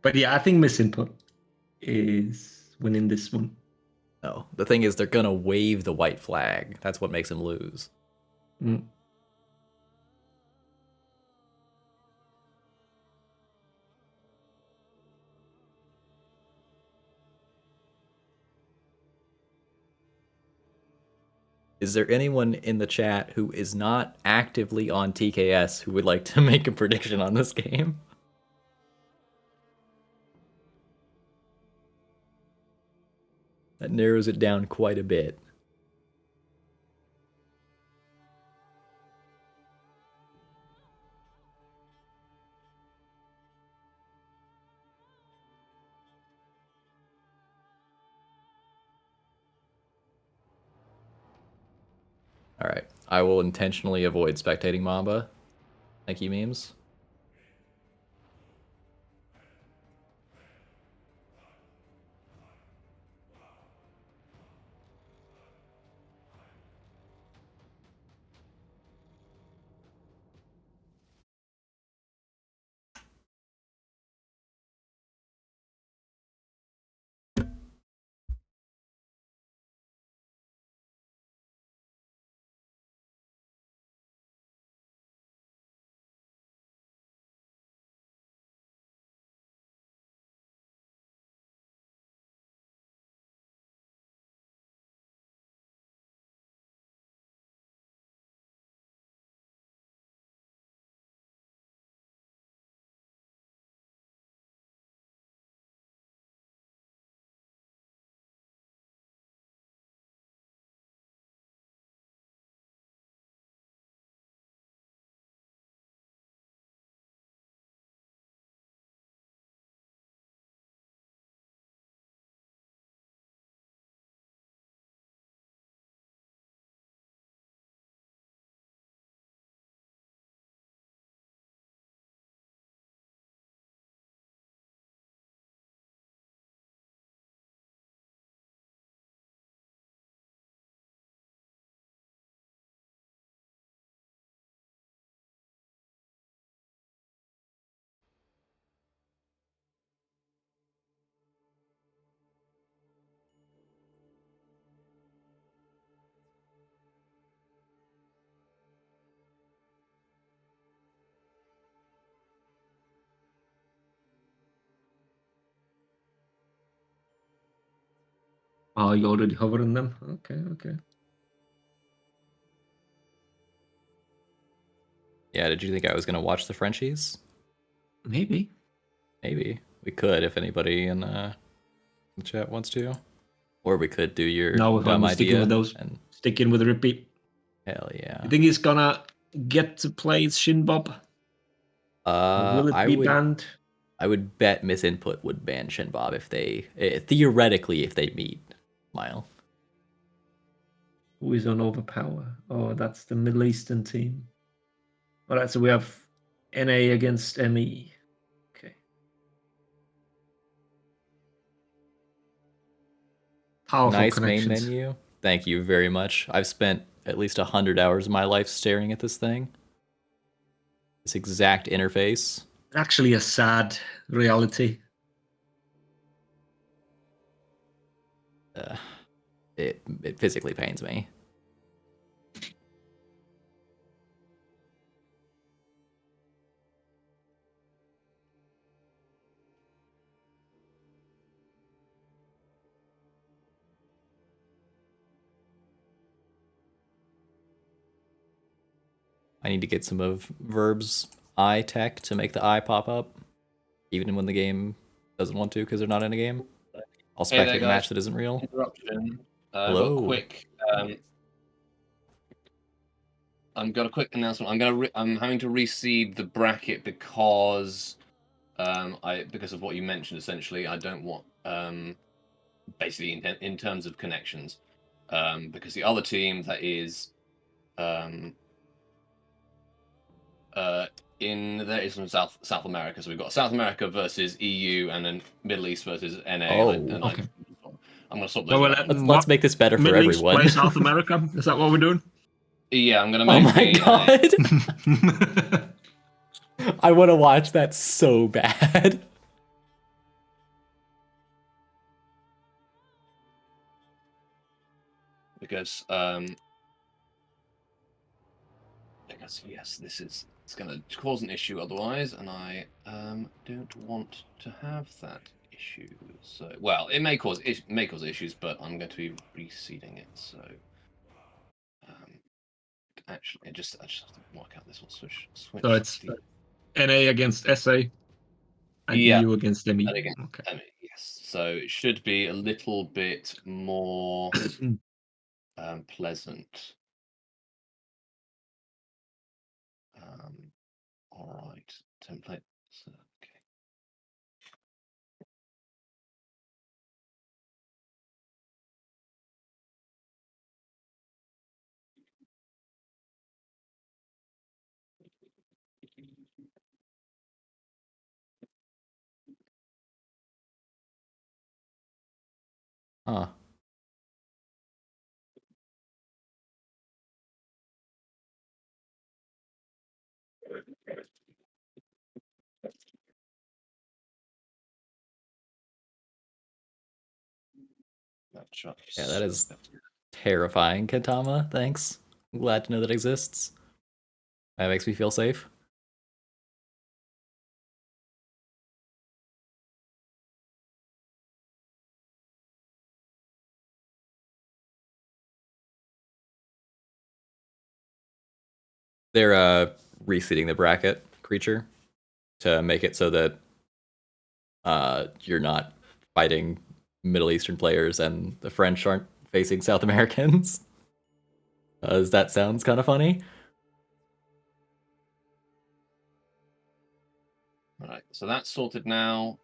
S1: But yeah, I think misinput is winning this one.
S2: No, the thing is, they're gonna wave the white flag. That's what makes him lose.
S1: Mm.
S2: Is there anyone in the chat who is not actively on TKS who would like to make a prediction on this game? That narrows it down quite a bit. Alright, I will intentionally avoid spectating Mamba. Thank you, memes.
S1: Oh, you're already hovering them. Okay, okay.
S2: Yeah, did you think I was going to watch the Frenchies?
S1: Maybe.
S2: Maybe. We could if anybody in the chat wants to. Or we could do your
S1: No,
S2: dumb
S1: I'm sticking
S2: idea.
S1: with those.
S2: And
S1: Sticking with the repeat.
S2: hell yeah.
S1: You think he's gonna get to play Shin Bob? Or will it be banned?
S2: I would bet Misinput would ban Shinbob if they theoretically if they meet Mile.
S1: Who is on Overpower? Oh, that's the Middle Eastern team. All right, so we have NA against ME. Okay. Powerful
S2: Nice
S1: connections.
S2: main menu. Thank you very much. I've spent at least 100 hours of my life staring at this thing. This exact interface.
S1: Actually, a sad reality.
S2: It physically pains me. I need to get some of Verb's eye tech to make the eye pop up, even when the game doesn't want to because they're not in a game. I'll
S3: Hey there,
S2: spectate a
S3: guys.
S2: match that isn't real.
S3: Interruption.
S2: Hello.
S3: I've got a quick announcement. I'm having to reseed the bracket because because of what you mentioned. Essentially, I don't want basically in terms of connections, because the other team that is there is from South America. So we've got South America versus EU, and then Middle East versus NA.
S2: Oh,
S1: okay.
S3: I'm gonna swap those.
S1: Well,
S3: around.
S2: let's make this better for
S1: Middle East
S2: everyone.
S1: play South America. Is that what we're doing?
S3: Yeah, I'm gonna
S2: Oh
S3: make.
S2: my god! I want to watch that so bad.
S3: Because yes, it's going to cause an issue otherwise, and I don't want to have that issue. So, well, it may cause issues, but I'm going to be reseeding it. So actually. I just have to work out this one. Switch.
S1: So it's NA against SA and
S3: Yeah.
S1: EU against ME.
S3: And again,
S1: Okay.
S3: yes. So it should be a little bit more pleasant. All right. Template. So, okay.
S2: Huh. Yeah, that is terrifying, Kentama. Thanks. I'm glad to know that exists. That makes me feel safe. They're reseeding the bracket creature to make it so that you're not fighting Middle Eastern players and the French aren't facing South Americans. That sounds kind of funny.
S3: All right, so that's sorted now.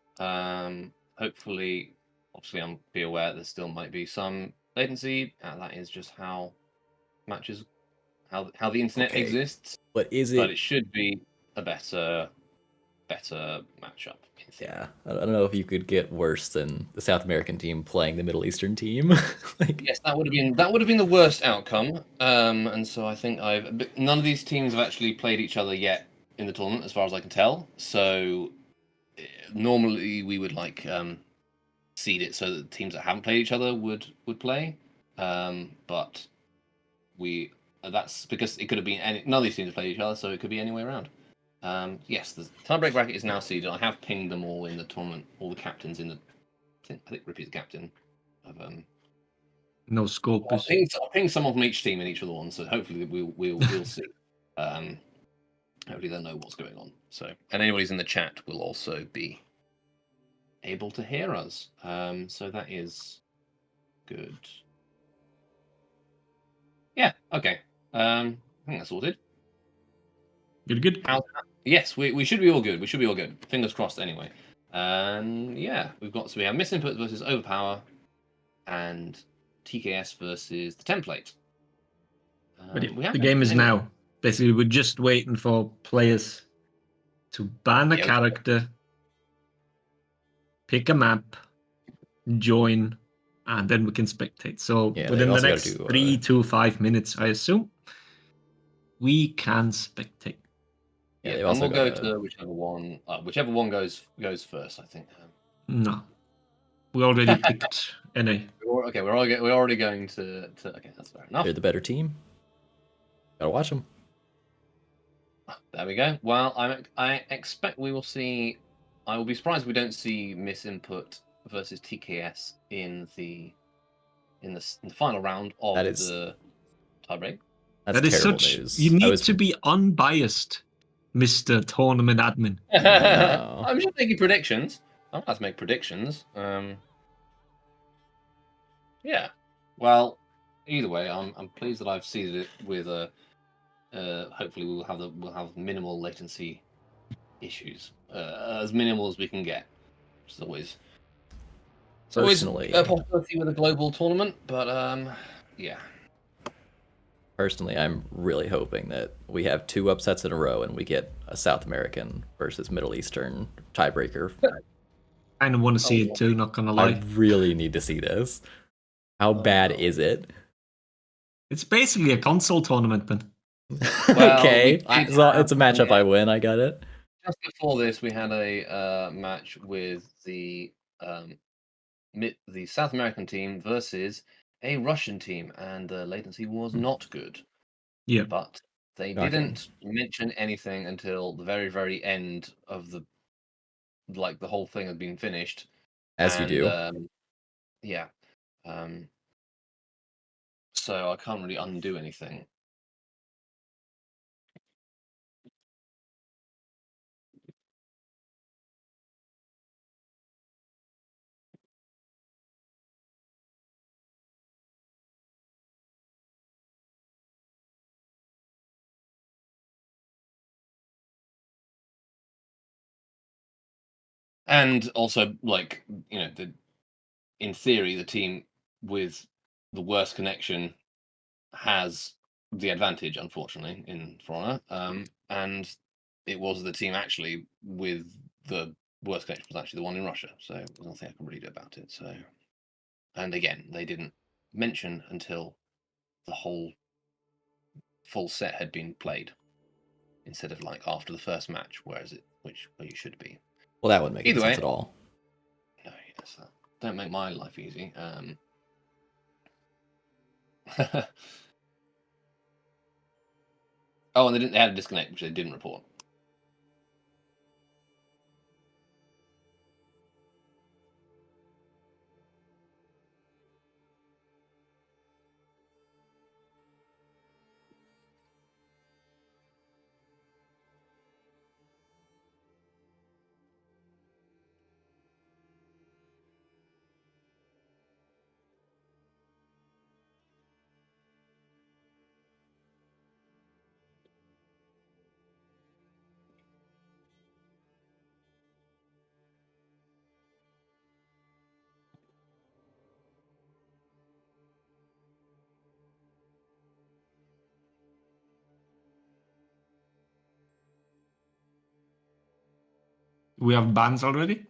S3: Hopefully, obviously, I'm be aware there still might be some latency. That is just how matches, how the internet
S2: Okay.
S3: exists.
S2: But is
S3: But
S2: it?
S3: it should be a better matchup. In theory.
S2: Yeah, I don't know if you could get worse than the South American team playing the Middle Eastern team. Like,
S3: Yes, that would have been the worst outcome. And so I think none of these teams have actually played each other yet in the tournament, as far as I can tell. So normally we would like seed it so that the teams that haven't played each other would play. But that's because it could have been none of these teams have played each other, so it could be any way around. Yes, the tiebreak bracket is now seeded. I have pinged them all in the tournament, all the captains in the. I think Rippy's the captain of
S1: No scope is.
S3: I pinged someone from each team in each of the ones, so hopefully we'll see. Hopefully they'll know what's going on. So, and anybody's in the chat will also be able to hear us. So that is good. Yeah. Okay. I think that's sorted.
S1: Good.
S3: Yes, we should be all good. We should be all good. Fingers crossed. Anyway. And yeah, we have misinput versus overpower, and TKS versus the template.
S1: But yeah,
S3: We have
S1: the game is
S3: anyway.
S1: now. Basically, we're just waiting for players to ban a
S3: Yeah,
S1: character, pick a map, join, and then we can spectate. So
S2: yeah, they
S1: within the
S2: also got
S1: next
S2: to do
S1: 3 to 5 minutes, I assume, we can spectate.
S2: yeah,
S3: Yeah,
S2: they've
S3: and
S2: also
S3: we'll go
S2: got
S3: to whichever one goes first. I think.
S1: No, we already picked NA.
S3: Okay, we're already going to. Okay, that's fair enough.
S2: they're the better team. Gotta watch them.
S3: There we go. Well, I expect we will see. I will be surprised if we don't see misinput versus TKS in the final round of
S2: That is
S3: the tiebreak.
S2: that's
S1: That is
S2: terrible
S1: such.
S2: news.
S1: You
S2: I
S1: need
S2: was
S1: to be unbiased, Mr. Tournament Admin.
S2: no.
S3: I'm just making predictions. I'm about to make predictions. Yeah. Well, either way, I'm pleased that I've seeded it with a. Hopefully, we'll have minimal latency issues, as minimal as we can get. Which is always
S2: Personally,
S3: a possibility with a global tournament, but yeah.
S2: personally, I'm really hoping that we have 2 upsets in a row and we get a South American versus Middle Eastern tiebreaker.
S1: Kind of want to see it too. Not gonna
S2: I
S1: lie.
S2: really need to see this. How bad is it?
S1: It's basically a console tournament, then.
S3: Well,
S2: Okay,
S3: we did
S2: so it's a
S3: have
S2: matchup I win. I got it.
S3: Just before this, we had a match with the South American team versus a Russian team, and the latency was not good.
S1: Yeah.
S3: But they
S2: Shocking.
S3: didn't mention anything until the very, very end of the whole thing had been finished.
S2: As you do.
S3: Yeah. So I can't really undo anything. And also, like, in theory, the team with the worst connection has the advantage, unfortunately, in For Honor. And it was the team actually with the worst connection was actually the one in Russia. So there's nothing I can really do about it. So, and again, they didn't mention until the whole full set had been played, instead of like after the first match, where you should be.
S2: Well, that wouldn't make any
S3: Either way,
S2: sense at all.
S3: no, yes, don't make my life easy. Oh, and they had a disconnect, which they didn't report.
S1: We have bans already?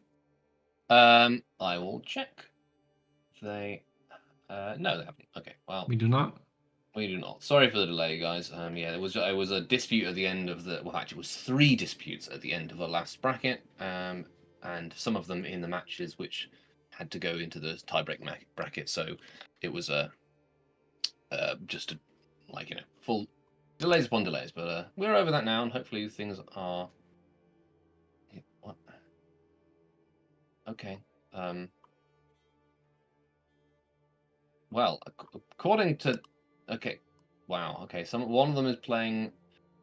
S3: I will check. They no, they haven't. Okay, well,
S1: We do not.
S3: we do not. Sorry for the delay, guys. Yeah, it was a dispute at the end of the. Well, actually, it was 3 disputes at the end of the last bracket. And some of them in the matches which had to go into the tiebreak bracket. So it was just full delays upon delays. But we're over that now, and hopefully things are. What? Okay. Well, according to, okay, wow, okay, one of them is playing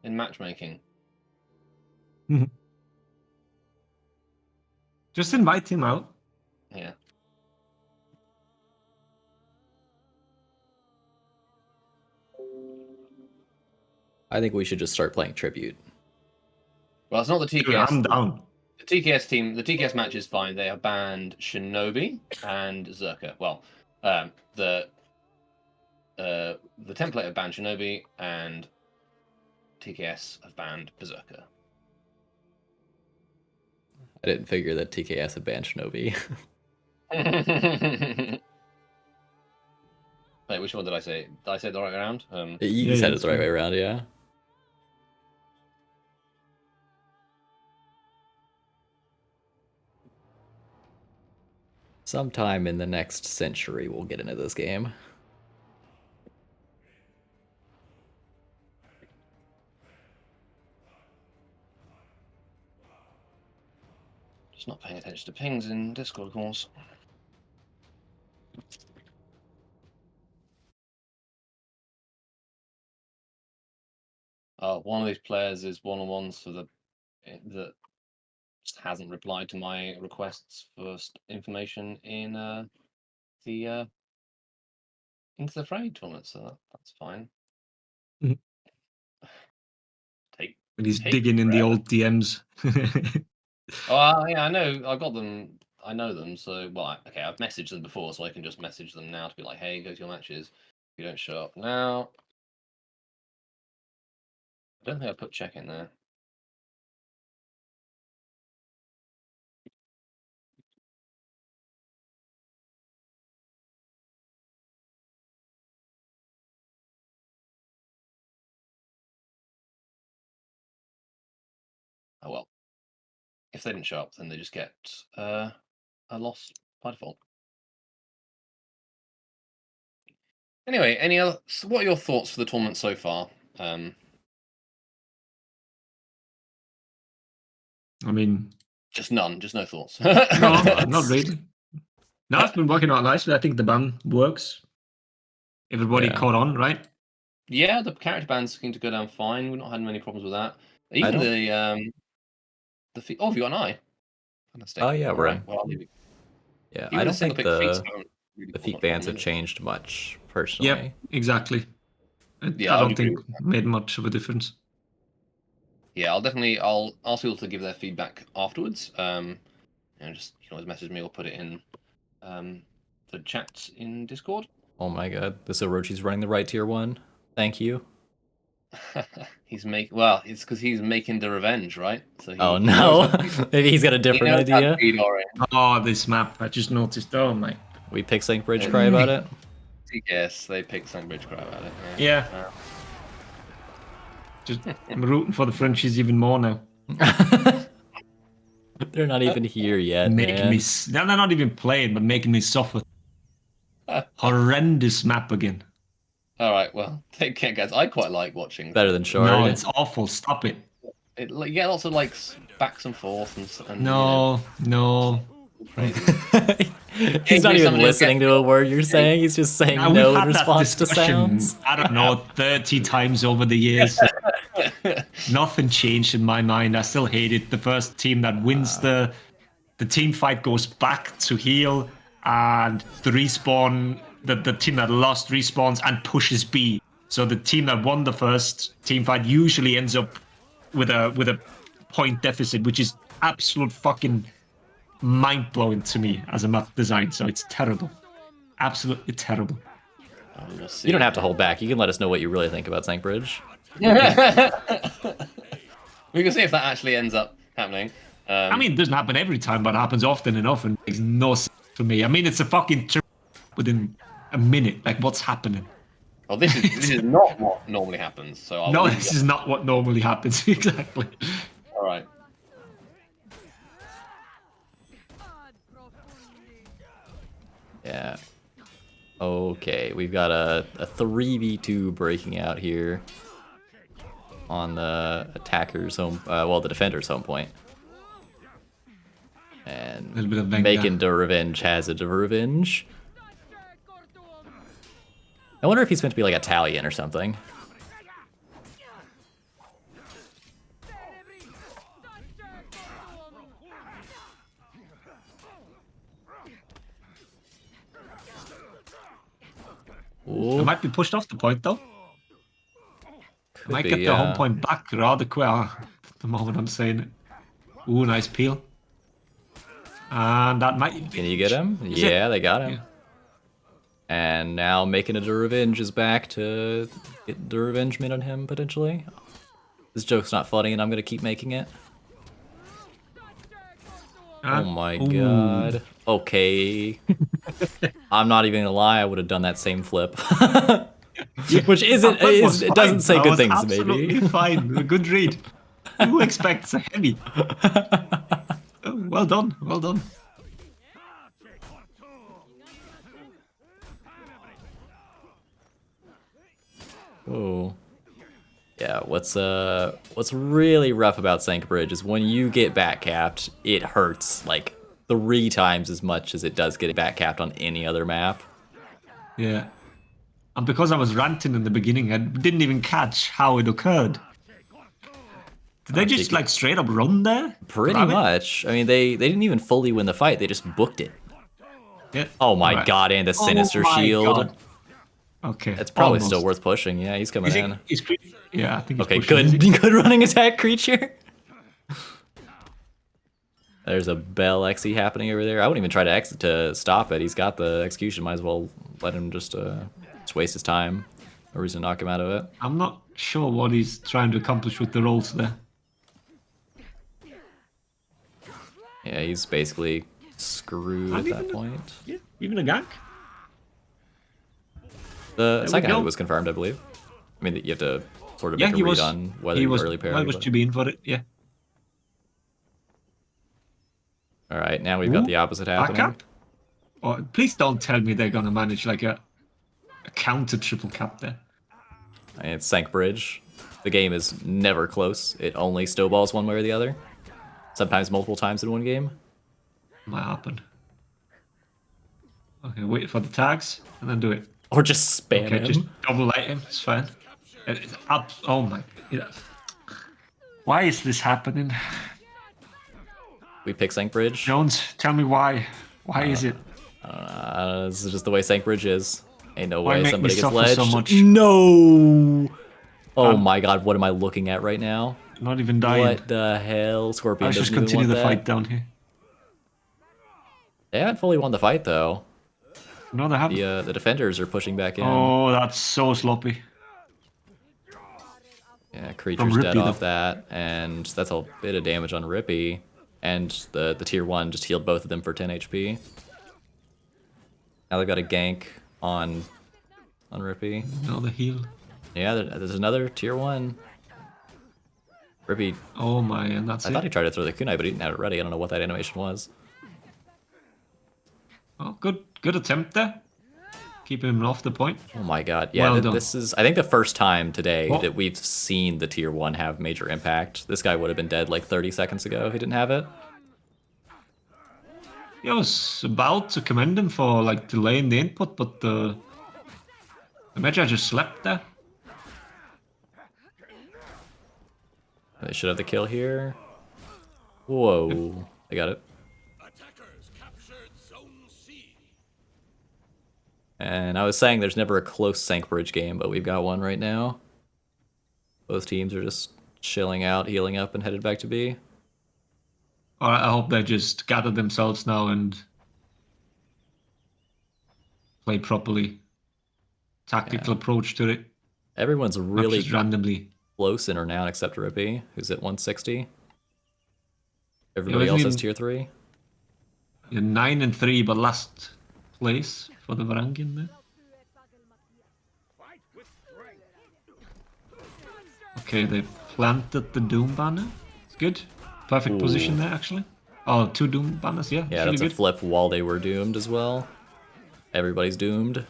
S3: in matchmaking.
S1: Just invite him out.
S3: Yeah.
S2: I think we should just start playing Tribute.
S3: Well, it's not the
S1: Dude,
S3: TKS.
S1: I'm down.
S3: The TKS team, the TKS match is fine. They have banned Shinobi and Zerka. Well, the template have banned Shinobi, and TKS have banned Berserker.
S2: I didn't figure that TKS had banned Shinobi.
S3: Wait, which one did I say? Did I say it the right way around?
S2: You
S1: Yeah,
S2: said
S1: yeah,
S2: it's the right way around, yeah. Sometime in the next century, we'll get into this game.
S3: Just not paying attention to pings in Discord calls. One of these players is one-on-ones for that just hasn't replied to my requests for information in the Into the Fray tournament, so that's fine.
S1: Mhm. And he's
S3: Take
S1: digging in the
S3: forever.
S1: old DMs.
S3: Oh, yeah, I know. I got them. I know them. So, well, okay, I've messaged them before, so I can just message them now to be like, "Hey, go to your matches. If you don't show up now." I don't think I put check in there. Oh well. If they didn't show up, then they just get a loss by default. Anyway, what are your thoughts for the tournament so far?
S1: I mean,
S3: Just none, just no thoughts.
S1: no, not really. No, it's been working out nicely. I think the ban works. Everybody
S2: Yeah.
S1: caught on, right?
S3: Yeah, the character bands seem to go down fine. We've not had many problems with that. Even
S2: don't-
S3: oh, have you got an eye? Fantastic.
S2: Oh, yeah,
S3: All
S2: we're
S3: right.
S2: in.
S3: Well, I'll leave it.
S2: Yeah,
S3: Even
S2: I
S3: the
S2: don't
S3: single
S2: think
S3: pick feats
S2: the
S3: haven't really
S2: the
S3: caused
S2: feat
S3: much
S2: bans
S3: problem
S2: have
S3: either.
S2: changed much, personally.
S1: Yep, exactly.
S3: Yeah,
S1: I
S3: I would
S1: don't
S3: agree
S1: think
S3: with that.
S1: made much of a difference.
S3: Yeah, I'll ask people to give their feedback afterwards. just you can always message me or put it in the chat in Discord.
S2: Oh my god, this Orochi's running the right tier 1. Thank you.
S3: It's because he's making the revenge, right? So he,
S2: Oh
S3: he knows
S2: no, maybe he's got a different idea.
S1: Oh, this map. I just noticed. Oh my.
S2: We pick Sank Bridge cry about it.
S3: Yes, they picked some bridge crap about it.
S1: Yeah. Just I'm rooting for the Frenchies even more now.
S2: They're not even here yet,
S1: Making
S2: man.
S1: me. They're not even playing, but making me suffer. Horrendous map again.
S3: All right, well, take care, guys. I quite like watching.
S2: Better than Shard.
S1: No, it's awful. Stop it.
S3: You get lots of like backs and forth and
S1: No, no.
S3: crazy.
S2: He's not even listening to a word you're saying. He's just saying
S1: Now,
S2: no
S1: we've
S2: in
S1: had that
S2: response to
S1: discussion,
S2: sounds.
S1: I don't know, 30 times over the years. Nothing changed in my mind. I still hate it. The first team that wins the team fight goes back to heal, and the respawn, the team that lost respawns and pushes B. So the team that won the first team fight usually ends up with a point deficit, which is absolute fucking mind-blowing to me as a map design. So it's terrible. Absolutely terrible.
S2: You don't have to hold back. You can let us know what you really think about Sank Bridge.
S3: We can see if that actually ends up happening.
S1: I mean, it doesn't happen every time, but it happens often enough, and makes no sense for me. I mean, it's a fucking within a minute. Like, what's happening?
S3: Well, this is not what normally happens. So I'll
S1: No, this is not what normally happens. Exactly.
S3: All right.
S2: Yeah. Okay, we've got a 3v2 breaking out here on the attacker's home, well, the defender's home point. And
S1: Little bit of Venga.
S2: making the revenge has a revenge. I wonder if he's meant to be like Italian or something.
S1: They might be pushed off the point, though.
S2: Could
S1: Might
S2: be,
S1: get their home point back rather quick. At the moment I'm saying it. Ooh, nice peel. And that might...
S2: Can you get him?
S1: Is
S2: Yeah,
S1: it?
S2: they got him.
S1: Yeah.
S2: And now making it a revenge is back to get the revenge mid on him, potentially. This joke's not funny, and I'm gonna keep making it. Oh my god. Okay. I'm not even gonna lie, I would have done that same flip. Which isn't, it doesn't say good things, maybe.
S1: Absolutely fine. A good read. Who expects a heavy? Oh, well done. Well done.
S2: Oh. Yeah, what's really rough about Sank Bridge is when you get back capped, it hurts like 3 times as much as it does getting back capped on any other map.
S1: Yeah. And because I was ranting in the beginning, I didn't even catch how it occurred. Did they just like straight up run there?
S2: Pretty
S1: Grab it?
S2: much. I mean, they didn't even fully win the fight, they just booked it.
S1: Yeah.
S2: Oh my
S1: Alright.
S2: god, and the
S1: Oh
S2: Sinister
S1: my
S2: Shield.
S1: God. Okay.
S2: It's probably
S1: almost.
S2: still worth pushing. Yeah, he's coming in.
S1: Yeah, I think he's
S2: Okay,
S1: pushing, is
S2: good,
S1: he?
S2: good running attack creature. There's a Bell XE happening over there. I wouldn't even try to exit to stop it. He's got the execution. Might as well let him just waste his time. No reason to knock him out of it.
S1: I'm not sure what he's trying to accomplish with the rolls there.
S2: Yeah, he's basically screwed at that point.
S1: Yeah, even a gank.
S2: The
S1: we
S2: second
S1: go.
S2: hit was confirmed, I believe. I mean, you have to sort of
S1: Yeah,
S2: make a
S1: he
S2: read
S1: was.
S2: on whether
S1: He
S2: you
S1: was.
S2: early parry.
S1: Why was
S2: but-
S1: you being for it? Yeah.
S2: All right, now we've got
S1: Ooh,
S2: the opposite
S1: Back
S2: happening.
S1: cap? Oh, please don't tell me they're gonna manage like a counter triple cap there.
S2: And it's Sank Bridge. The game is never close. It only snowballs one way or the other. Sometimes multiple times in one game.
S1: Might happen. Okay, wait for the tags and then do it.
S2: Or just spam
S1: Okay,
S2: him.
S1: just double light him. It's fine. It's up. Oh my. Yeah. Why is this happening?
S2: We pick Sank Bridge.
S1: Jones, tell me why. Why is it?
S2: This is just the way Sank Bridge is. Ain't no
S1: Why
S2: way
S1: make
S2: somebody
S1: me
S2: gets
S1: suffer so
S2: ledged.
S1: much?
S2: No! Oh my god, what am I looking at right now?
S1: Not even dying.
S2: What the hell? Scorpion
S1: Let's just
S2: doesn't even
S1: continue
S2: want
S1: the
S2: that.
S1: fight down here.
S2: They haven't fully won the fight though.
S1: No, they haven't.
S2: The defenders are pushing back in.
S1: Oh, that's so sloppy.
S2: Yeah, creature's
S1: Rippy,
S2: dead off
S1: though.
S2: that, and that's a bit of damage on Rippy. And the tier 1 just healed both of them for 10 HP. Now they've got a gank on Rippy.
S1: Another heal.
S2: Yeah, there's another tier 1. Rippy,
S1: Oh my, and that's
S2: I
S1: it.
S2: thought he tried to throw the kunai, but he didn't have it ready. I don't know what that animation was.
S1: Oh, good attempt there. Keeping him off the point.
S2: Oh my god. Yeah,
S1: Well done.
S2: this is, I think, the first time today
S1: Oh.
S2: that we've seen the tier 1 have major impact. This guy would have been dead like 30 seconds ago if he didn't have it.
S1: Yeah, I was about to commend him for like delaying the input, but the Magi just slept there.
S2: They should have the kill here. Whoa. They got it.
S4: Attackers captured Zone C.
S2: And I was saying there's never a close Sank Bridge game, but we've got one right now. Both teams are just chilling out, healing up, and headed back to B.
S1: Alright, I hope they just gather themselves now and play properly. Tactical approach to it.
S2: Everyone's
S1: Not
S2: really
S1: just randomly.
S2: close in or now except Rippy, who's at 160. Everybody
S1: Yeah,
S2: else
S1: isn't
S2: has
S1: he-
S2: tier 3.
S1: Yeah, 9 and 3, but last place for the Varangian there. Okay, they planted the Doom banner. It's good. Perfect
S2: Ooh.
S1: position there, actually. Oh, 2 Doom banners, yeah.
S2: Yeah,
S1: really
S2: that's
S1: good.
S2: a flip while they were doomed as well. Everybody's doomed.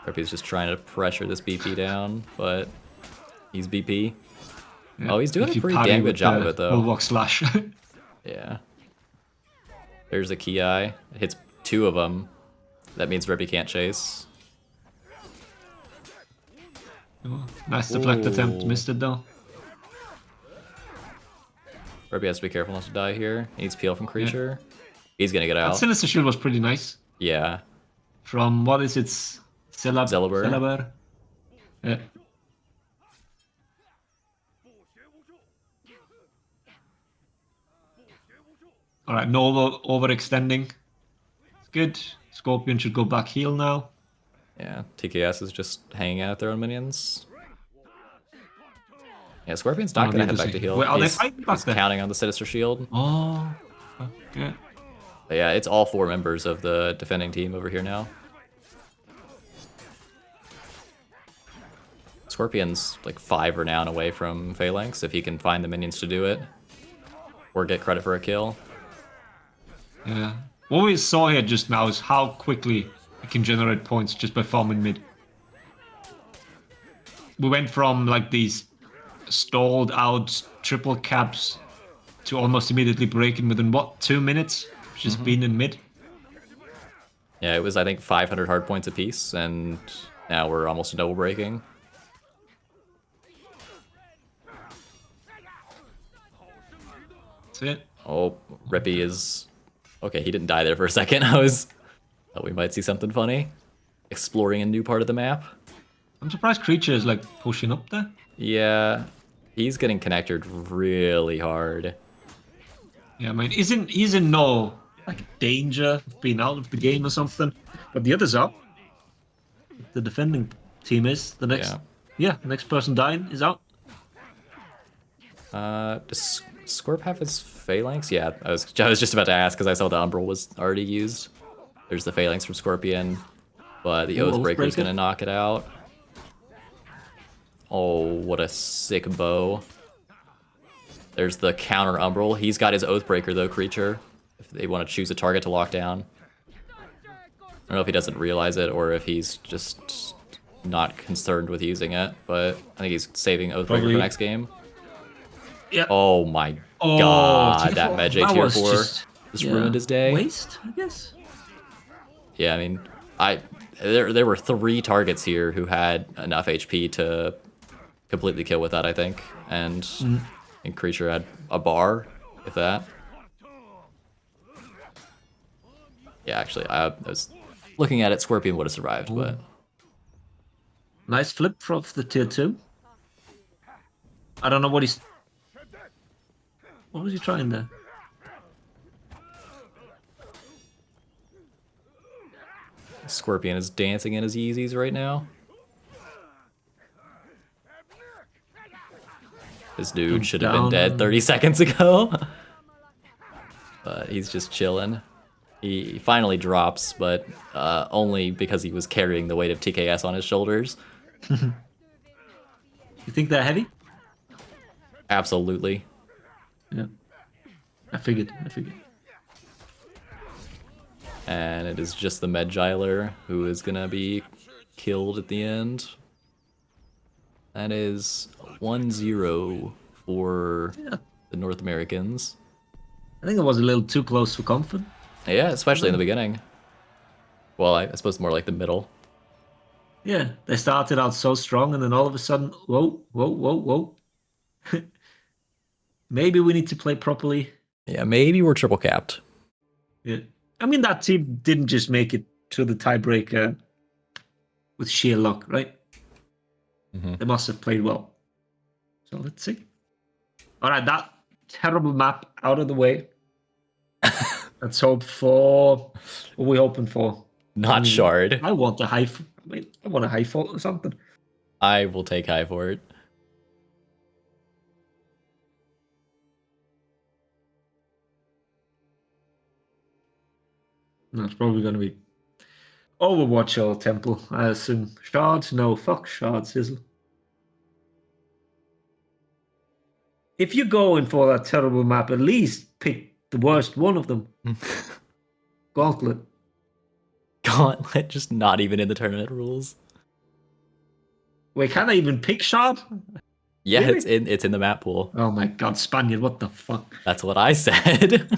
S2: Rippy's just trying to pressure this BP down, but he's BP.
S1: Yeah,
S2: Oh, he's doing
S1: if
S2: a
S1: you
S2: pretty
S1: parry
S2: damn good
S1: with
S2: job
S1: the
S2: of it, though.
S1: Bulwark slash.
S2: Yeah. There's a Ki. It hits 2 of them. That means Rippy can't chase.
S1: Oh, nice deflect attempt,
S2: Ooh.
S1: missed it though.
S2: Rippy has to be careful not to die here. He needs peel from creature. He's gonna get out.
S1: That Sinister Shield was pretty nice.
S2: Yeah.
S1: From, what is it?
S2: Celeber.
S1: Celeber. Yeah. Alright, no overextending. It's good. Scorpion should go back heal now.
S2: Yeah. TKS is just hanging out there on minions. Yeah, Scorpion's not
S1: Oh,
S2: gonna head
S1: interesting.
S2: back to heal.
S1: Wait, are they
S2: He's-
S1: fighting back
S2: he's
S1: there?
S2: counting on the Sinister Shield.
S1: Oh. Yeah.
S2: But yeah, it's all 4 members of the defending team over here now. Scorpion's like 5 renown away from Phalanx if he can find the minions to do it. Or get credit for a kill.
S1: Yeah. What we saw here just now is how quickly it can generate points just by farming mid. We went from like these stalled out triple caps to almost immediately breaking within what, 2 minutes? Just being in mid.
S2: Yeah, it was I think 500 hard points apiece, and now we're almost double breaking.
S1: That's it.
S2: Oh, Rippy is... Okay, he didn't die there for a second. Thought we might see something funny. Exploring a new part of the map.
S1: I'm surprised Creature is like pushing up there.
S2: Yeah, he's getting connected really hard.
S1: Yeah, I mean, he's in no like danger of being out of the game or something. But the others are. The defending team is. The next the next person dying is out.
S2: Does Scorp have his Phalanx? Yeah, I was just about to ask because I saw the Umbral was already used. There's the Phalanx from Scorpion, but the
S1: Ooh,
S2: Oathbreaker is
S1: Oathbreaker.
S2: gonna knock it out. Oh, what a sick bow. There's the counter Umbral. He's got his Oathbreaker though, creature. If they want to choose a target to lock down. I don't know if he doesn't realize it or if he's just not concerned with using it, but I think he's saving Oathbreaker
S1: Probably.
S2: for next game.
S1: Yeah.
S2: Oh my
S1: Oh,
S2: god,
S1: tier
S2: that
S1: four.
S2: Magic
S1: That
S2: tier
S1: was
S2: 4
S1: just-
S2: just
S1: yeah,
S2: ruined his day.
S1: Waste, I guess.
S2: Yeah, I mean, there were 3 targets here who had enough HP to completely kill with that, I think, and Creature had a bar, if that. Yeah, actually, I was looking at it. Scorpion would have survived, but
S1: Nice flip from the tier 2. I don't know what he's What was he trying there?
S2: Scorpion is dancing in his Yeezys right now. This dude
S1: Jump
S2: should have been
S1: down.
S2: dead 30 seconds ago. But he's just chilling. He finally drops, but only because he was carrying the weight of TKS on his shoulders.
S1: You think they're heavy?
S2: Absolutely.
S1: Yeah. I figured.
S2: And it is just the Medgiler who is gonna be killed at the end. That is 1-0 for the North Americans.
S1: I think it was a little too close for comfort.
S2: Yeah, especially in the beginning. Well, I suppose more like the middle.
S1: Yeah, they started out so strong, and then all of a sudden, whoa. Maybe we need to play properly.
S2: Yeah, maybe we're triple capped.
S1: Yeah. I mean, that team didn't just make it to the tiebreaker with sheer luck, right?
S2: Mm-hmm.
S1: They must have played well. So let's see. All right, that terrible map out of the way. Let's hope for... What are we hoping for?
S2: Not Shard.
S1: I want a high... I want a high fault or something.
S2: I will take high for it.
S1: No, it's probably going to be Overwatch or Temple, I assume. Shards? No, fuck Shards, Sizzle. If you're going for that terrible map, at least pick the worst one of them. Gauntlet.
S2: Gauntlet, just not even in the tournament rules.
S1: Wait, can I even pick Shard?
S2: Yeah,
S1: Really?
S2: it's in the map pool.
S1: Oh my god, Spaniard, what the fuck?
S2: That's what I said.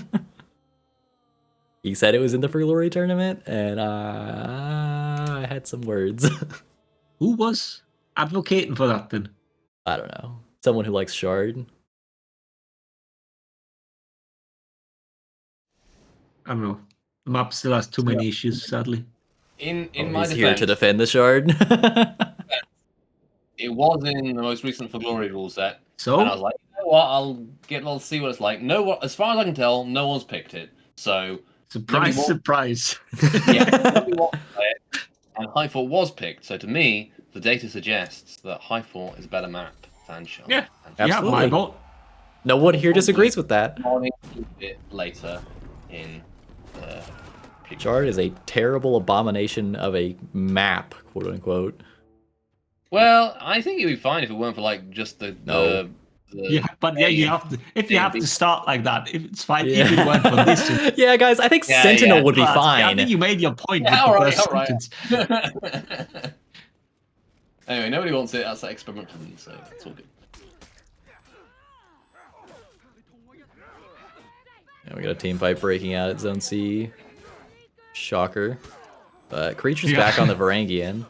S2: He said it was in the For Glory tournament, and I had some words.
S1: Who was advocating for that then?
S2: I don't know. Someone who likes Shard.
S1: I don't know. The map still has too many issues, sadly.
S3: In
S2: Oh,
S3: my
S2: he's
S3: defense,
S2: here to defend the Shard.
S3: it was in the most recent For Glory rule set.
S1: So?
S3: And I was like, you know what, I'll see what it's like. As far as I can tell, no one's picked it. So
S1: Surprise, surprise.
S3: yeah, nobody wants to play it. And High Fort was picked. So to me, the data suggests that High Fort is a better map than Shard.
S1: Yeah,
S3: And
S1: you have my vote.
S2: No one here disagrees with that.
S3: I'll include it later in the
S2: Shard is a terrible abomination of a map, quote unquote.
S3: Well, I think it'd be fine if it weren't for like just the
S1: Yeah, but yeah, you have to. If you have to start like that, if it's fine.
S2: Yeah.
S1: If it weren't for this,
S2: Yeah, guys, I think
S3: Yeah,
S2: Sentinel
S3: yeah.
S2: would be
S1: But,
S2: fine.
S1: yeah, I think you made your point
S3: Yeah,
S1: with the first
S3: alright.
S1: sentence.
S3: Anyway, nobody wants it. That's that experiment for them, so it's all good.
S2: Yeah, we got a team fight breaking out at Zone C. Shocker. But Creature's
S1: Yeah.
S2: back on the Varangian.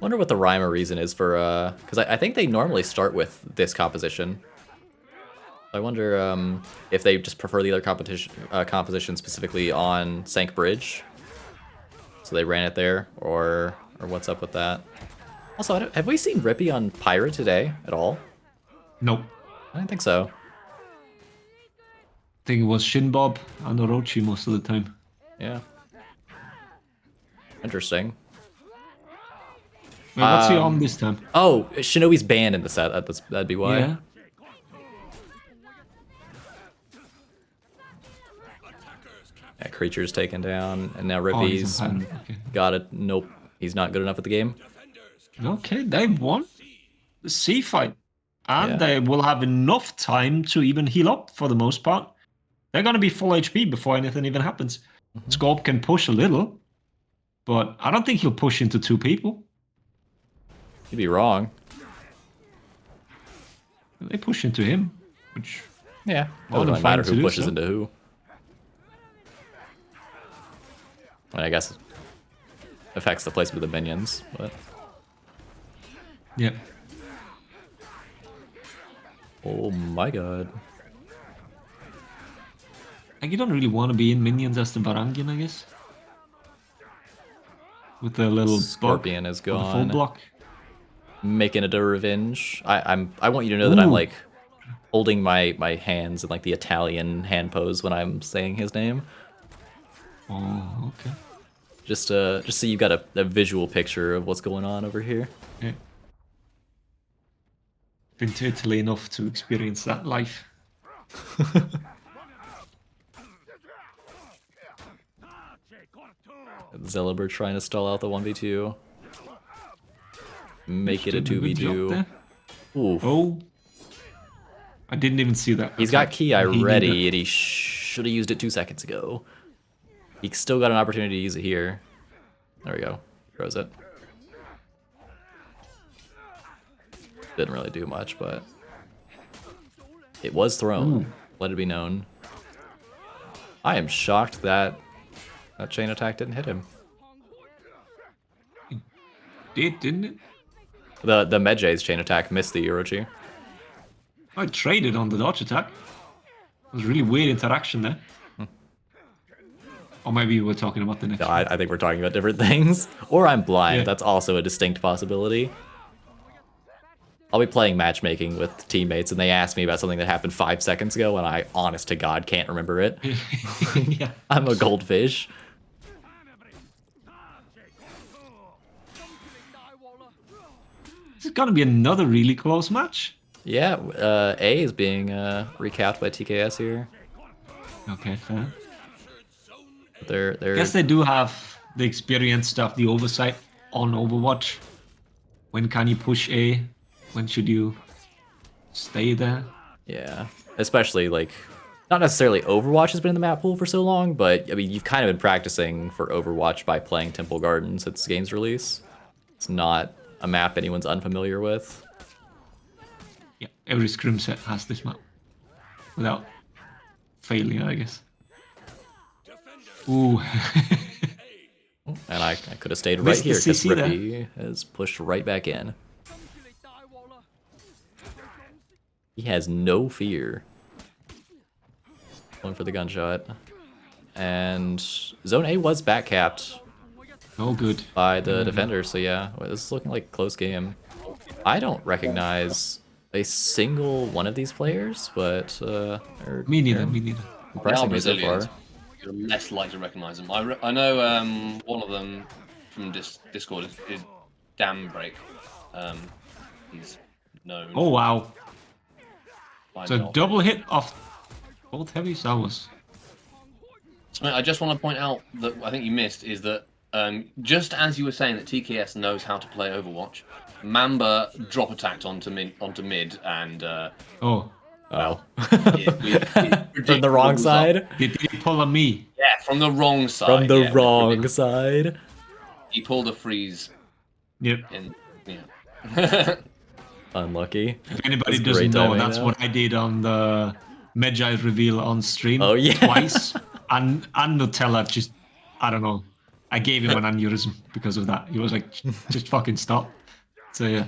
S2: Wonder what the rhyme or reason is for, because I think they normally start with this composition. I wonder if they just prefer the other composition specifically on Sank Bridge. So they ran it there, or what's up with that? Also, have we seen Rippy on Pirate today at all?
S1: Nope.
S2: I don't think so.
S1: I think it was Shinbob and Orochi most of the time.
S2: Yeah. Interesting.
S1: Wait, what's he on this time?
S2: Oh, Shinobi's banned in the set. That'd be why.
S1: Yeah.
S2: Yeah, Creature's taken down, and now
S1: Oh, he's
S2: Rippy's
S1: on Pirate, okay.
S2: got it. Nope, he's not good enough at the game.
S1: Okay, they won the C fight. And
S2: Yeah.
S1: they will have enough time to even heal up for the most part. They're going to be full HP before anything even happens. Scorp can push a little, but I don't think he'll push into two people.
S2: You'd be wrong.
S1: They push into him, which...
S2: Yeah,
S1: More
S2: it
S1: than
S2: doesn't
S1: fine
S2: matter
S1: to
S2: who
S1: do
S2: pushes
S1: so.
S2: into who. I mean, I guess it affects the placement of the minions, but
S1: Yeah.
S2: oh my god.
S1: Like, you don't really want to be in minions as the Varangian, I guess. With the little
S2: Scorpion is
S1: bug or the full
S2: gone.
S1: block.
S2: making it a revenge. I want you to know that I'm
S1: Ooh.
S2: like holding my hands in like the Italian hand pose when I'm saying his name.
S1: Oh, okay.
S2: Just so you got a visual picture of what's going on over here.
S1: Yeah. Been to Italy enough to experience that life.
S2: Zelliber trying to stall out the 1v2. Make it a
S1: Doing good job
S2: 2v2.
S1: there.
S2: Ooh.
S1: Oh. I didn't even see that.
S2: He's got Ki
S1: He
S2: ready,
S1: needed-
S2: and he should have used it 2 seconds ago. He still got an opportunity to use it here. There we go. Throws it. Didn't really do much, but it was thrown.
S1: Ooh.
S2: Let it be known. I am shocked that that chain attack didn't hit him.
S1: Didn't it?
S2: The Medjay's chain attack missed the Orochi.
S1: I traded on the dodge attack. It was really weird interaction there. Or maybe we're talking about the next
S2: No,
S1: one.
S2: I think we're talking about different things. Or I'm blind.
S1: Yeah.
S2: That's also a distinct possibility. I'll be playing matchmaking with teammates, and they ask me about something that happened 5 seconds ago, and I, honest to God, can't remember it.
S1: Yeah.
S2: I'm a goldfish.
S1: This is gonna be another really close match.
S2: Yeah, A is being recapped by TKS here.
S1: Okay, fair.
S2: They're
S1: I guess they do have the experience stuff, the oversight on Overwatch. When can you push A? When should you stay there?
S2: yeah, especially like not necessarily Overwatch has been in the map pool for so long, but I mean you've kind of been practicing for Overwatch by playing Temple Garden since the game's release. It's not a map anyone's unfamiliar with.
S1: Yeah, every scrim set has this map. Without failing, I guess. Ooh.
S2: And I could have stayed right
S1: Missed the
S2: here because
S1: CC there.
S2: Rippy has pushed right back in. He has no fear. Going for the gunshot. And Zone A was back capped
S1: Oh, good.
S2: by the defender, so yeah, this is looking like a close game. I don't recognize a single one of these players, but
S1: Me neither, me neither.
S2: impressing me so far.
S3: You're less likely to recognize them. I know one of them from Discord is Damn Break. He's known.
S1: Oh, wow.
S3: by
S1: So
S3: not-
S1: double hit off both heavies. That was.
S3: Something I just want to point out that I think you missed is that just as you were saying that TKS knows how to play Overwatch, Mamba drop attacked onto mid and
S1: Oh.
S2: Oh.
S3: with
S2: From the wrong side?
S1: Did he pull on me?
S3: Yeah, from the wrong side.
S2: From the
S3: yeah,
S2: wrong side?
S3: He pulled a freeze
S1: Yep.
S3: in. Yeah.
S2: Unlucky.
S1: If anybody
S2: That's
S1: doesn't
S2: great
S1: know,
S2: timing
S1: that's
S2: now.
S1: what I did on the Medjay reveal on stream.
S2: Oh, yeah.
S1: Twice. And Nutella just, I don't know. I gave him an aneurysm because of that. He was like, just fucking stop. So yeah.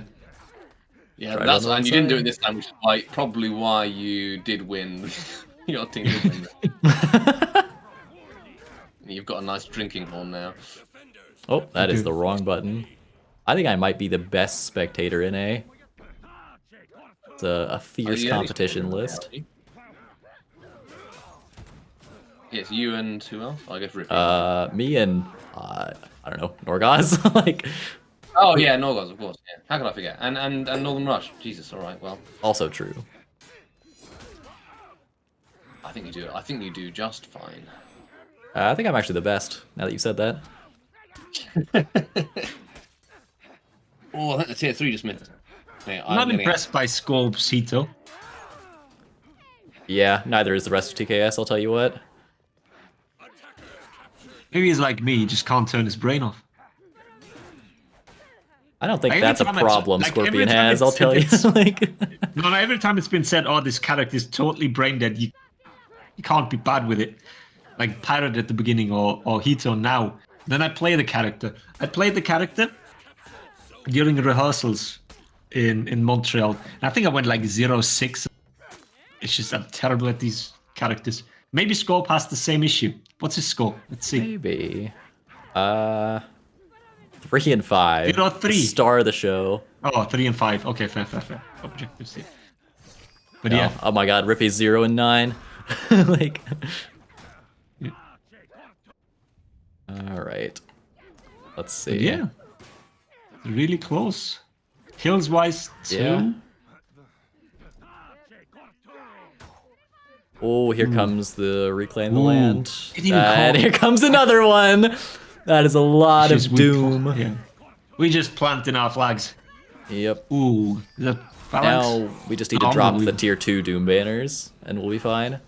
S3: Yeah,
S2: Right
S3: that's
S2: on the
S3: and you didn't do it
S2: side.
S3: this time, which is probably why you did win. Your team did win. You've got a nice drinking horn now.
S2: Oh, that is
S1: Okay.
S2: the wrong button. I think I might be the best spectator in A. It's a fierce
S3: yeah,
S2: competition list.
S3: Yes, you and who else? I guess Rippy.
S2: Me and I don't know, Norgaz. Like,
S3: Oh yeah, Norgaz, of course. Yeah. How could I forget? And Northern Rush. Jesus. All right. Well,
S2: also true.
S3: I think you do. I think you do just fine.
S2: I think I'm actually the best. Now that you said that.
S3: Oh, I think the tier 3 just missed. Yeah,
S1: I'm not
S3: getting
S1: impressed by Scorp's Hito.
S2: Yeah, neither is the rest of TKS. I'll tell you what.
S1: Maybe he's like me, he just can't turn his brain off.
S2: I don't think
S1: Every
S2: that's a
S1: time it's-
S2: problem
S1: like,
S2: Scorpion
S1: every time
S2: has. I'll
S1: it's-
S2: tell you.
S1: it's-
S2: Like,
S1: No, every time it's been said, oh, this character is totally brain dead, you can't be bad with it. Like Pirate at the beginning or Hito now. Then I play the character. I played the character during rehearsals in Montreal. And I think I went like 0-6. It's just I'm terrible at these characters. Maybe Scorp has the same issue. What's his score? Let's see.
S2: maybe. 3 and 5.
S1: 0-3.
S2: The star of the show.
S1: Oh, 3 and 5. Okay, fair. Objective C. But
S2: No.
S1: yeah.
S2: Oh my god, Rippy's 0 and 9. Like.
S1: Yeah.
S2: Alright. Let's see.
S1: But yeah. Really close. Kills wise, 2.
S2: Yeah. Oh, here comes the Reclaim the
S1: Ooh.
S2: Land.
S1: Didn't even
S2: And
S1: call.
S2: here comes another one. That is a lot of
S1: Just we
S2: doom.
S1: yeah. We just planting our flags.
S2: Yep.
S1: Ooh. Is that balance?
S2: Now we just need to drop the
S1: Unbelievable.
S2: tier 2 doom banners and we'll be fine.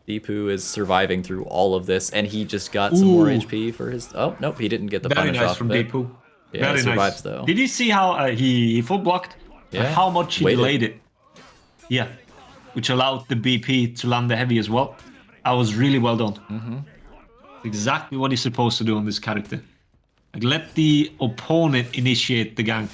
S2: Deepu is surviving through all of this, and he just got some more
S1: Ooh.
S2: HP for his. Oh nope, he didn't get the
S1: Very
S2: punish
S1: nice
S2: off
S1: from
S2: of it.
S1: Deepu.
S2: Yeah,
S1: Very
S2: he survives
S1: nice.
S2: though.
S1: Did you see how he full blocked?
S2: Yeah.
S1: How much he
S2: Waited.
S1: delayed it? Yeah. Which allowed the BP to land the heavy as well. That was really well done.
S2: Mm-hmm.
S1: Exactly what he's supposed to do on this character. Like, let the opponent initiate the gank.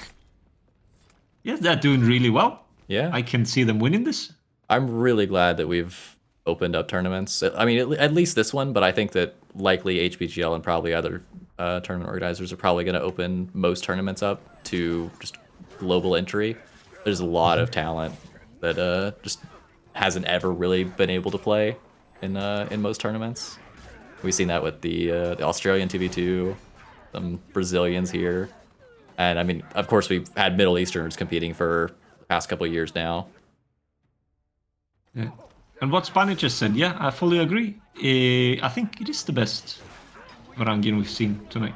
S1: Yes, they're doing really well.
S2: Yeah,
S1: I can see them winning this.
S2: I'm really glad that we've opened up tournaments. I mean, at least this one, but I think that likely HBGL and probably other tournament organizers are probably going to open most tournaments up to just global entry. There's a lot of talent that just hasn't ever really been able to play in most tournaments. We've seen that with the Australian TV2, some Brazilians here, and I mean, of course, we've had Middle Easterners competing for the past couple of years now.
S1: Yeah. And what Spanish just said, yeah, I fully agree. I think it is the best Varangian we've seen tonight.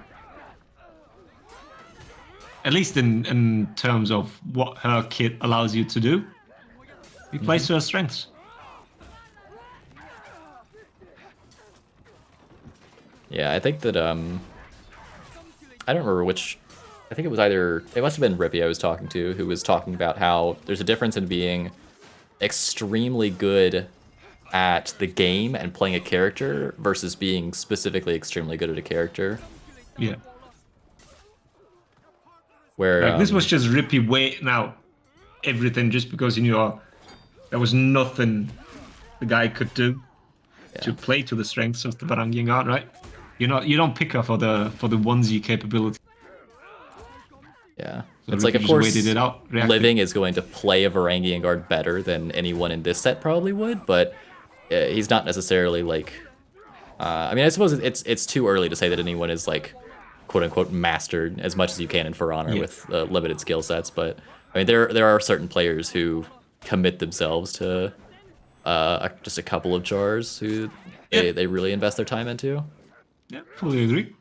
S1: At least in terms of what her kit allows you to do. He plays to her strengths.
S2: Yeah, I think that I don't remember which. I think it was either it must have been Rippy I was talking to who was talking about how there's a difference in being extremely good at the game and playing a character versus being specifically extremely good at a character.
S1: Yeah.
S2: Where
S1: Like, this was just Rippy waiting out everything just because he knew there was nothing the guy could do to play to the strengths of the Varangian guard, right? You don't pick her for the onesie capability.
S2: yeah,
S1: So
S2: it's like
S1: Rippy
S2: of
S1: just
S2: course
S1: waited it out, reacted.
S2: Living is going to play a Varangian guard better than anyone in this set probably would, but he's not necessarily like. I mean, I suppose it's too early to say that anyone is like, quote unquote, mastered as much as you can in For Honor with limited skill sets. But I mean, there are certain players who commit themselves to just a couple of jars who they really invest their time into.
S1: Yeah, fully agree.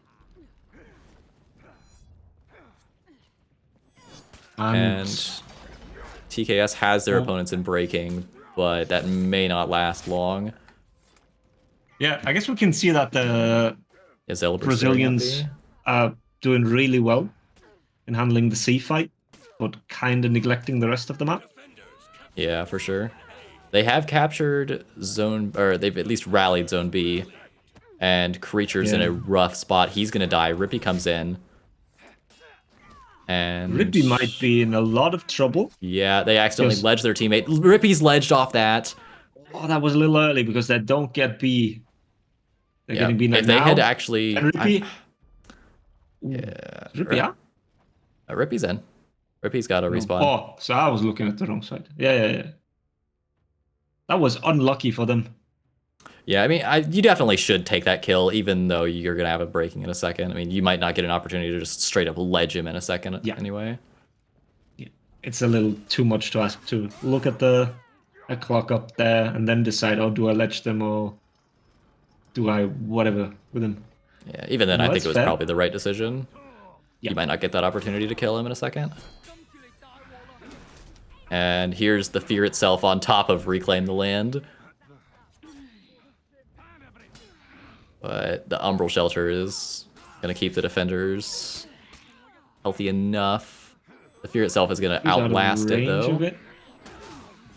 S2: And TKS has their opponents in breaking, but that may not last long.
S1: Yeah, I guess we can see that the
S2: Is Elbert
S1: Brazilians are doing really well in handling the sea fight, but kind of neglecting the rest of the map.
S2: Yeah, for sure. They have captured zone, or they've at least rallied zone B, and Creature's in a rough spot. He's gonna die. Rippy comes in. And
S1: Rippy might be in a lot of trouble.
S2: Yeah, they accidentally ledged their teammate. Rippy's ledged off that.
S1: Oh, that was a little early because they don't get B. They're getting B now.
S2: If they had actually...
S1: And Rippy...
S2: Yeah.
S1: Rippy, yeah?
S2: Rippy's in. Rippy's got a respawn.
S1: Oh, so I was looking at the wrong side. Yeah. That was unlucky for them.
S2: Yeah, I mean, you definitely should take that kill, even though you're going to have a breaking in a second. I mean, you might not get an opportunity to just straight up ledge him in a second anyway.
S1: Yeah. It's a little too much to ask to look at the clock up there and then decide, oh, do I ledge them or do I whatever with them?
S2: Yeah, even then, I think it was probably the right decision.
S1: Yeah.
S2: You might not get that opportunity to kill him in a second. And here's the fear itself on top of Reclaim the Land. But the Umbral Shelter is going to keep the defenders healthy enough. The fear itself is going to outlast it, though.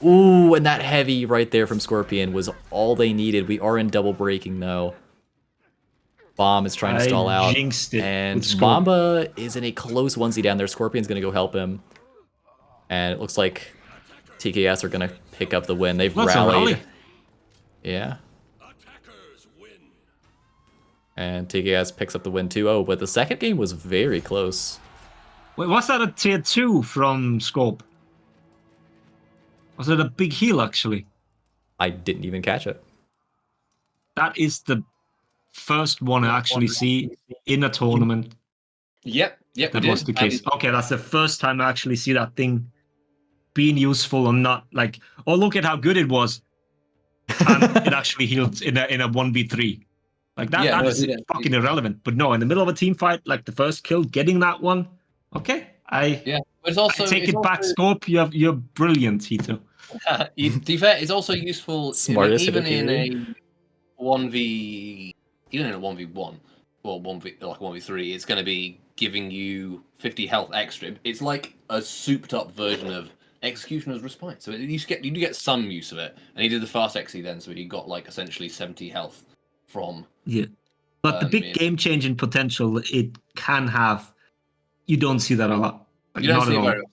S2: Ooh, and that heavy right there from Scorpion was all they needed. We are in double breaking, though. Bomb is trying to stall out. And Mamba is in a close onesie down there. Scorpion's going to go help him. And it looks like TKS are going to pick up the win. They've rallied. Yeah. And TKS picks up the win 2-0, but the second game was very close.
S1: Wait, was that a tier 2 from Scope? Was it a big heal, actually?
S2: I didn't even catch it.
S1: That is the first one I actually see in a tournament.
S3: Yep, we
S1: That
S3: did.
S1: was the case. Okay, that's the first time I actually see that thing being useful or not. Like, oh, look at how good it was. And it actually healed in a 1v3. Like, that is fucking irrelevant. But no, in the middle of a team fight, like the first kill, getting that one, okay.
S3: Yeah, but it's also
S1: I take it back, Scope. You're brilliant, Hito.
S3: To be fair, it's also useful
S2: Smartest
S3: even in a
S2: Hidokiri.
S3: 1v, even in a 1v1 or 1v3. It's going to be giving you 50 health extra. It's like a souped up version of Executioner's Respite. So you do get some use of it. And he did the fast XE then, so he got like essentially 70 health from.
S1: Yeah, but the big game changing potential it can have, you don't see that a lot. Like,
S3: You don't
S1: not
S3: see
S1: at
S3: it
S1: all.
S3: very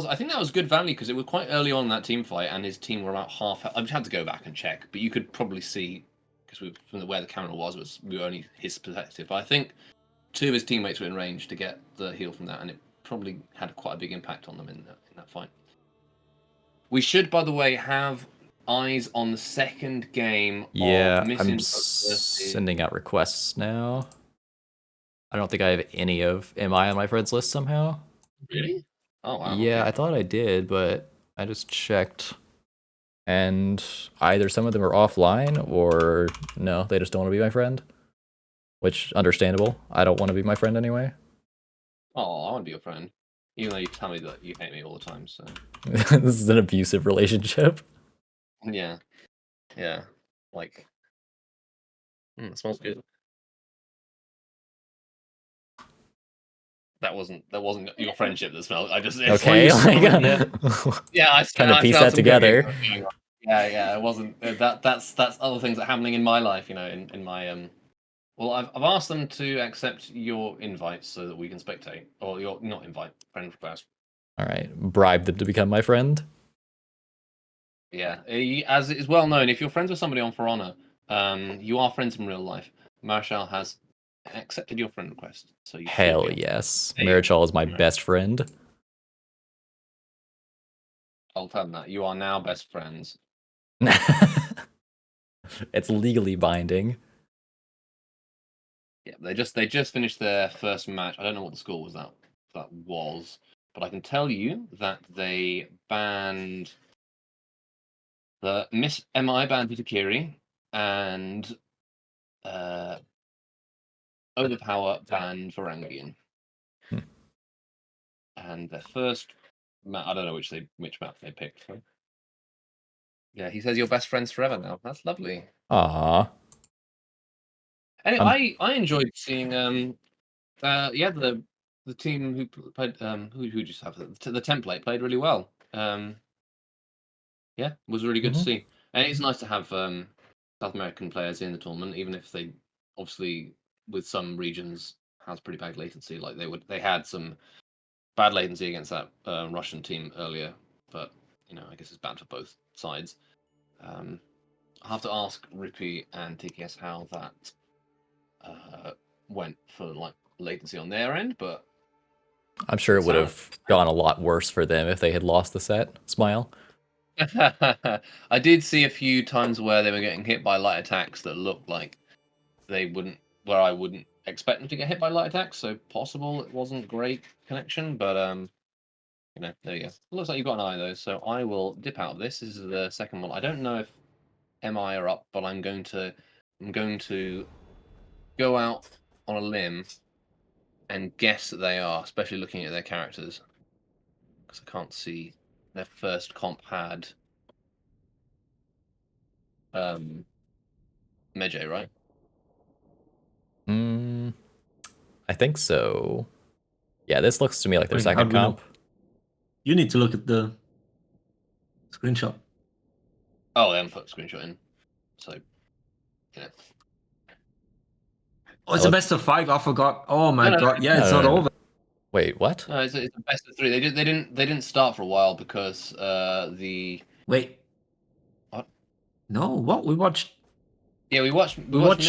S3: I think that was good value because it was quite early on in that team fight, and his team were about half. I just had to go back and check, but you could probably see because from where the camera was we were only his perspective. But I think two of his teammates were in range to get the heal from that, and it probably had quite a big impact on them in that fight. We should, by the way, have eyes on the second game.
S2: Yeah,
S3: of
S2: I'm sending out requests now. I don't think I have any of MI on my friends list somehow.
S3: Really? Oh wow.
S2: Yeah,
S3: okay.
S2: I thought I did, but I just checked. And either some of them are offline or no, they just don't want to be my friend. Which, understandable. I don't want to be my friend anyway.
S3: Oh, I want to be your friend. Even though you tell me that you hate me all the time, so.
S2: This is an abusive relationship.
S3: Yeah. Yeah. Like. It smells good. That wasn't your friendship that smelled. I just
S2: Okay,
S3: yeah, I
S2: kind of piece that together.
S3: Yeah, it wasn't that's other things that are happening in my life, in my well, I've asked them to accept your invites so that we can spectate, or your not invite friend request.
S2: All right, bribe them to become my friend.
S3: Yeah, as it is well known, if you're friends with somebody on For Honor, you are friends in real life. Marshall has accepted your friend request, so you
S2: Hell yes, Marichal is my best friend.
S3: I'll tell them that you are now best friends.
S2: It's legally binding.
S3: Yeah, they just finished their first match. I don't know what the score was that was, but I can tell you that they banned the Miss MI banned Hitakiri and Overpower banned Varangian. And their first I don't know which map they picked. So. Yeah, he says you're best friends forever now. That's lovely.
S2: Aww.
S3: Anyway, I enjoyed seeing the team who played who just have the template played really well. Yeah, it was really good to see, and it's nice to have South American players in the tournament, even if they obviously with some regions has pretty bad latency. Like they had some bad latency against that Russian team earlier, but I guess it's bad for both sides. I'll have to ask Rippy and TKS how that went for like latency on their end, but
S2: I'm sure it would have gone a lot worse for them if they had lost the set. Smile.
S3: I did see a few times where they were getting hit by light attacks that looked like I wouldn't expect them to get hit by light attacks, so possible it wasn't great connection, but there you go. It looks like you've got an eye though, so I will dip out of this. This is the second one. I don't know if MI are up, but I'm going to go out on a limb and guess that they are, especially looking at their characters. Because I can't see their first comp had Medjay, right?
S2: I think so. Yeah, this looks to me like their second comp.
S1: You need to look at the screenshot.
S3: Oh, they haven't put a screenshot in. So, yeah.
S1: Oh, it's a best of 5. I forgot. Oh my god! Yeah, it's not over.
S2: Wait, what?
S3: No, it's a best of 3. They didn't start for a while because the
S1: wait.
S3: What?
S1: No, what we watched?
S3: Yeah, we watched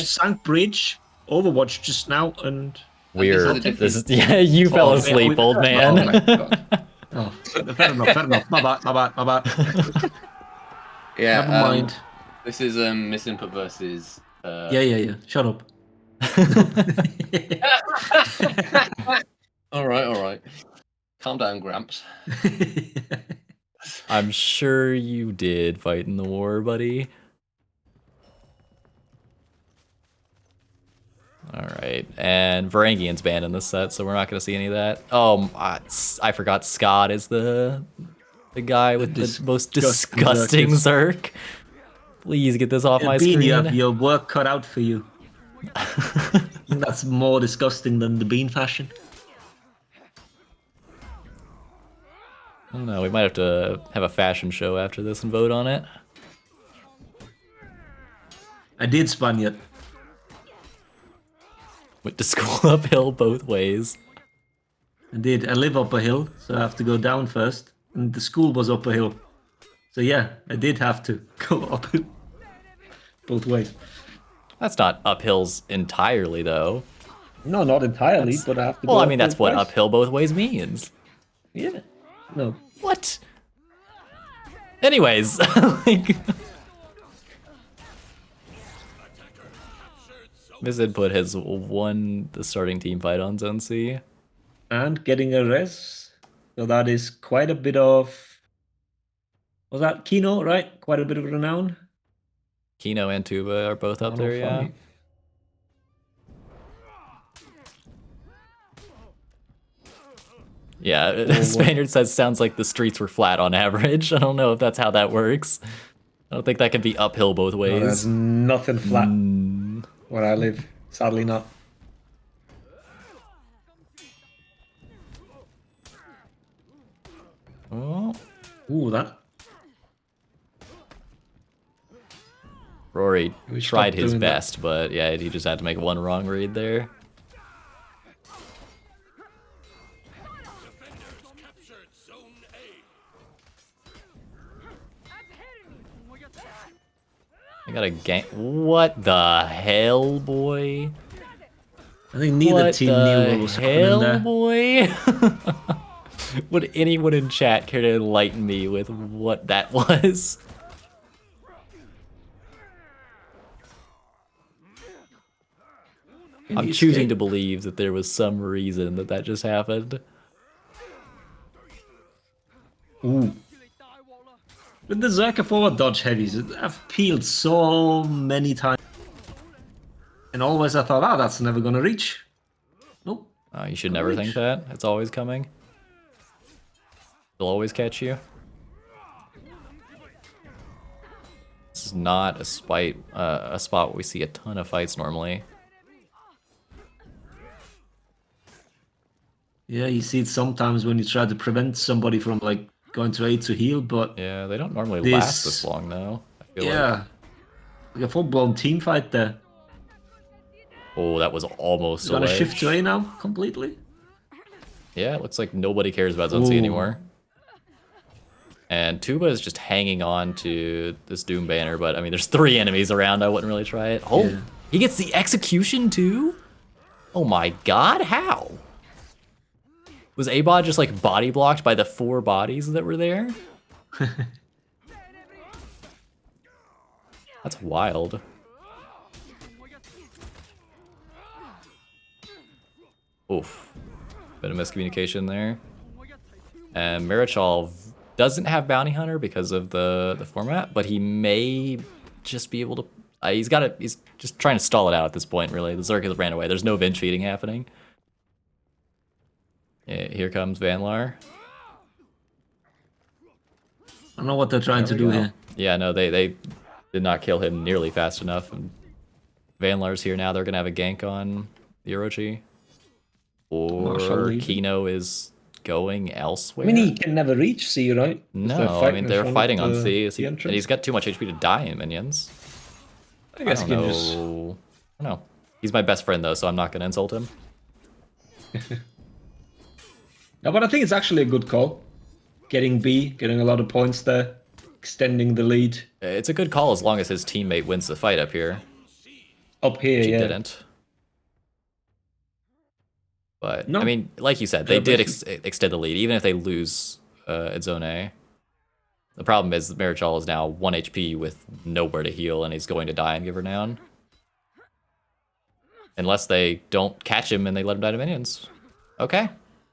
S1: Sank Bridge Overwatch just now, and
S2: We're
S3: this
S2: this is yeah. You fell
S1: Oh, yeah,
S2: asleep,
S1: we-
S2: old
S1: oh
S2: man.
S1: my God. oh, fair enough. Fair enough. My bad. My bad. My bad.
S3: Yeah.
S1: Never mind.
S3: This is Misinput versus.
S1: Yeah. Shut up.
S3: All right. Calm down, Gramps.
S2: I'm sure you did fight in the war, buddy. Alright, and Varangian's banned in this set, so we're not going to see any of that. Oh, I forgot Scott is the guy with the most disgusting Zerk. Please get this off my
S1: Bean,
S2: screen.
S1: you have your work cut out for you. That's more disgusting than the Bean fashion.
S2: I don't know, we might have to have a fashion show after this and vote on it.
S1: I did Spaniard.
S2: Went to school uphill both ways.
S1: I did. I live up a hill, so I have to go down first. And the school was up a hill. So yeah, I did have to go up both ways.
S2: That's not uphills entirely, though.
S1: No, not entirely, but I have to go
S2: Well, I
S1: up
S2: mean, that's
S1: both
S2: what
S1: ways.
S2: uphill both ways means.
S1: Yeah. No.
S2: What? Anyways, like... Misinput has won the starting team fight on Zone C.
S1: And getting a res. So that is quite a bit of... Was that Kino, right? Quite a bit of renown.
S2: Kino and Tuba are both up there, yeah.
S1: 105.
S2: Yeah, Spaniard says sounds like the streets were flat on average. I don't know if that's how that works. I don't think that can be uphill both
S1: No, there's
S2: ways.
S1: nothing flat where I live. Sadly not.
S2: Oh,
S1: Ooh, that.
S2: Rory
S1: We
S2: tried
S1: stopped
S2: his
S1: doing that.
S2: best, but yeah, he just had to make one wrong read there.
S4: Defenders captured Zone A.
S2: I got a gank. What the hell, boy?
S1: I think neither
S2: What
S1: team knew
S2: the
S1: what was happening
S2: hell,
S1: there.
S2: boy? Would anyone in chat care to enlighten me with what that was?
S1: Can
S2: I'm
S1: you
S2: choosing
S1: escape?
S2: to believe that there was some reason that that just happened.
S1: Ooh. With the Zerka forward dodge heavies, I've peeled so many times. And always I thought, oh, that's never gonna reach. Nope.
S2: You should never think that. It's always coming. They'll always catch you. This is not a spot where we see a ton of fights normally.
S1: Yeah, you see it sometimes when you try to prevent somebody from like going to A to heal, but
S2: Yeah, they don't normally
S1: This-
S2: last this long though. I feel
S1: yeah. Like a full-blown team fight there.
S2: Oh, that was almost
S1: He's
S2: a
S1: gonna
S2: ledge.
S1: shift to A now, completely.
S2: Yeah, it looks like nobody cares about Zone C
S1: Ooh.
S2: anymore. And Tuba is just hanging on to this Doom banner, but I mean, there's 3 enemies around. I wouldn't really try it. Oh,
S1: Yeah.
S2: he gets the execution too? Oh my god, how? Was A-Bot just like body blocked by the 4 bodies that were there? That's wild. Oof. Bit of miscommunication there. And Marichal doesn't have Bounty Hunter because of the format, but he may just be able to... he's just trying to stall it out at this point, really. The Zerk has ran away. There's no bench feeding happening. Yeah, here comes Vanlar.
S1: I don't know what they're trying to
S2: There we
S1: do
S2: go.
S1: here.
S2: Yeah, no, they did not kill him nearly fast enough. And Vanlar's here now. They're going to have a gank on the Orochi.
S1: Marshall
S2: Or
S1: leaving.
S2: Kino is going
S1: I
S2: elsewhere.
S1: mean, he can never reach C, right? 'Cause
S2: No, I mean,
S1: in
S2: they're
S1: front of
S2: fighting on
S1: the-
S2: C.
S1: the
S2: And
S1: entrance.
S2: he's got too much HP to die in minions.
S1: I guess
S2: I
S1: he
S2: don't
S1: can
S2: know.
S1: just...
S2: I don't know. He's my best friend, though, so I'm not going to insult him.
S1: No, but I think it's actually a good call. Getting B, getting a lot of points there, extending the lead.
S2: It's a good call as long as his teammate wins the fight up here.
S1: Up here,
S2: She
S1: yeah.
S2: didn't. But
S1: No.
S2: I mean, like you said, they
S1: Yeah,
S2: did
S1: basically.
S2: extend the lead, even if they lose at Zone A. The problem is Marichal is now 1 HP with nowhere to heal, and he's going to die and give her down. Unless they don't catch him and they let him die to minions. Okay,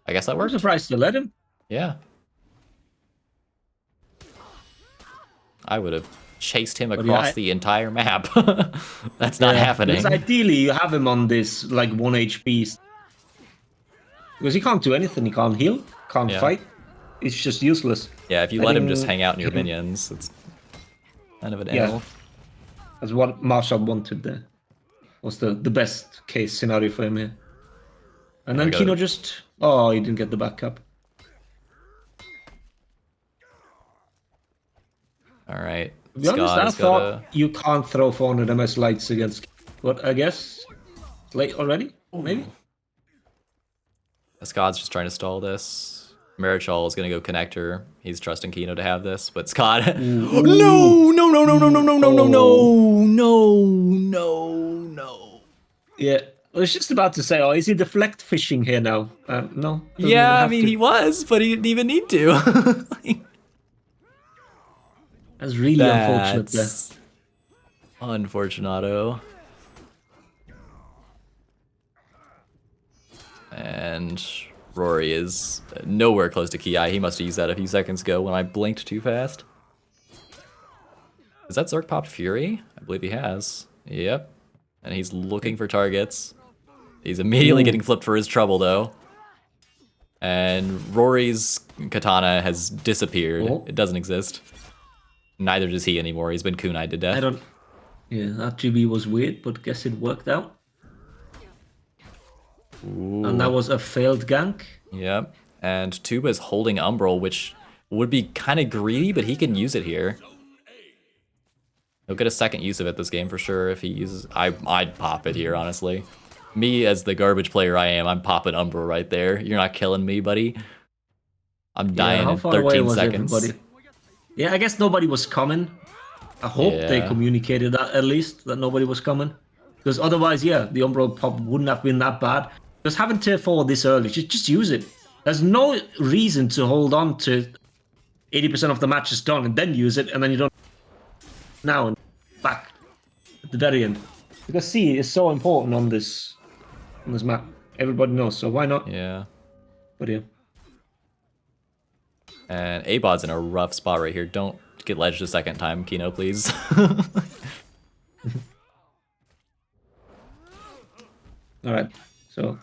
S2: I guess that
S1: I'm
S2: worked.
S1: surprised to let him.
S2: Yeah. I would have chased him across the entire map. That's not happening.
S1: Because ideally you have him on this like 1 HP. Because he can't do anything. He can't heal, can't
S2: Yeah.
S1: fight. It's just useless.
S2: Yeah, if you let him just hang out near minions, it's kind of an L.
S1: That's what Marshall wanted there. Was the best case scenario for him here. And
S2: Yeah,
S1: then
S2: we gotta-
S1: Kino just... Oh, he didn't get the backup.
S2: All right.
S1: To be honest,
S2: Scott
S1: I
S2: has
S1: thought
S2: gotta...
S1: you can't throw 400 MS lights against... But I guess... It's late already? Maybe?
S2: Scott's just trying to stall this. Marichal is gonna go connector. He's trusting Kino to have this, but Scott... No!
S1: Yeah. I was just about to say, oh, is he deflect fishing here now? No. doesn't even
S2: Yeah, I
S1: have
S2: mean,
S1: to.
S2: he was, but he didn't even need to.
S1: That's really unfortunate there.
S2: That's unfortunato. And Rory is nowhere close to Ki. He must have used that a few seconds ago when I blinked too fast. Is that Zerk popped Fury? I believe he has. Yep. And he's looking for targets. He's immediately getting flipped for his trouble, though. And Rory's katana has disappeared.
S1: Oh.
S2: It doesn't exist. Neither does he anymore. He's been kunai'd to death.
S1: I don't... Yeah, that GB was weird, but guess it worked out.
S2: Ooh.
S1: And that was a failed gank.
S2: Yep. And Tuba's holding Umbral, which would be kind of greedy, but he can use it here. He'll get a second use of it this game for sure if he uses... I'd pop it here, honestly. Me, as the garbage player I am, I'm popping Umbral right there. You're not killing me, buddy. I'm dying in 13 seconds.
S1: Everybody? Yeah, I guess nobody was coming. I hope they
S2: Yeah.
S1: communicated that at least, that nobody was coming. Because otherwise, yeah, the Umbral pop wouldn't have been that bad. Just having tier 4 this early, just use it. There's no reason to hold on to 80% of the match is done and then use it, and then you don't now and back at the very end. Because C is so important on this map. Everybody knows, so why not?
S2: Yeah.
S1: But yeah.
S2: And Abod's in a rough spot right here. Don't get ledged a second time, Kino, please.
S1: Alright, so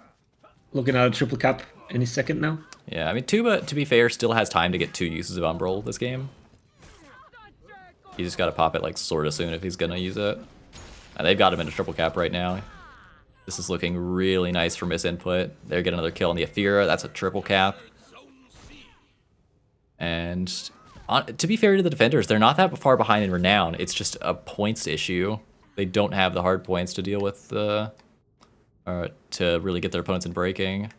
S1: looking at a triple cap any second now.
S2: Yeah, I mean, Tuba, to be fair, still has time to get 2 uses of Umbral this game. He just gotta pop it, like, sorta soon if he's gonna use it. And they've got him in a triple cap right now. This is looking really nice for misinput. They're getting another kill on the Aethera. That's a triple cap. And to be fair to the defenders, they're not that far behind in Renown. It's just a points issue. They don't have the hard points to deal with to really get their opponents in breaking.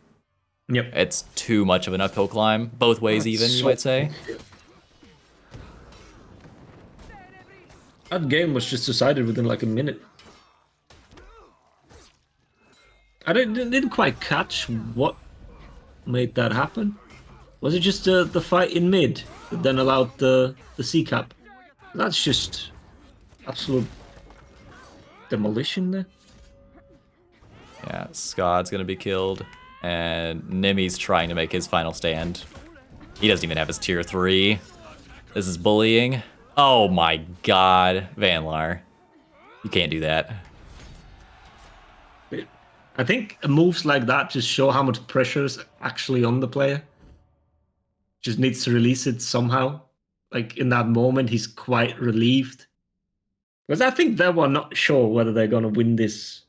S1: Yep.
S2: It's too much of an uphill climb, both ways even, you might say.
S1: That game was just decided within like a minute. I didn't quite catch what made that happen. Was it just the fight in mid that then allowed the C cap? That's just absolute demolition there.
S2: Yeah, Scott's gonna be killed, and Nimi's trying to make his final stand. He doesn't even have his tier 3. This is bullying. Oh my god, Vanlar. You can't do that.
S1: I think moves like that just show how much pressure is actually on the player. Just needs to release it somehow. Like in that moment, he's quite relieved. Because I think they were not sure whether they're going to win this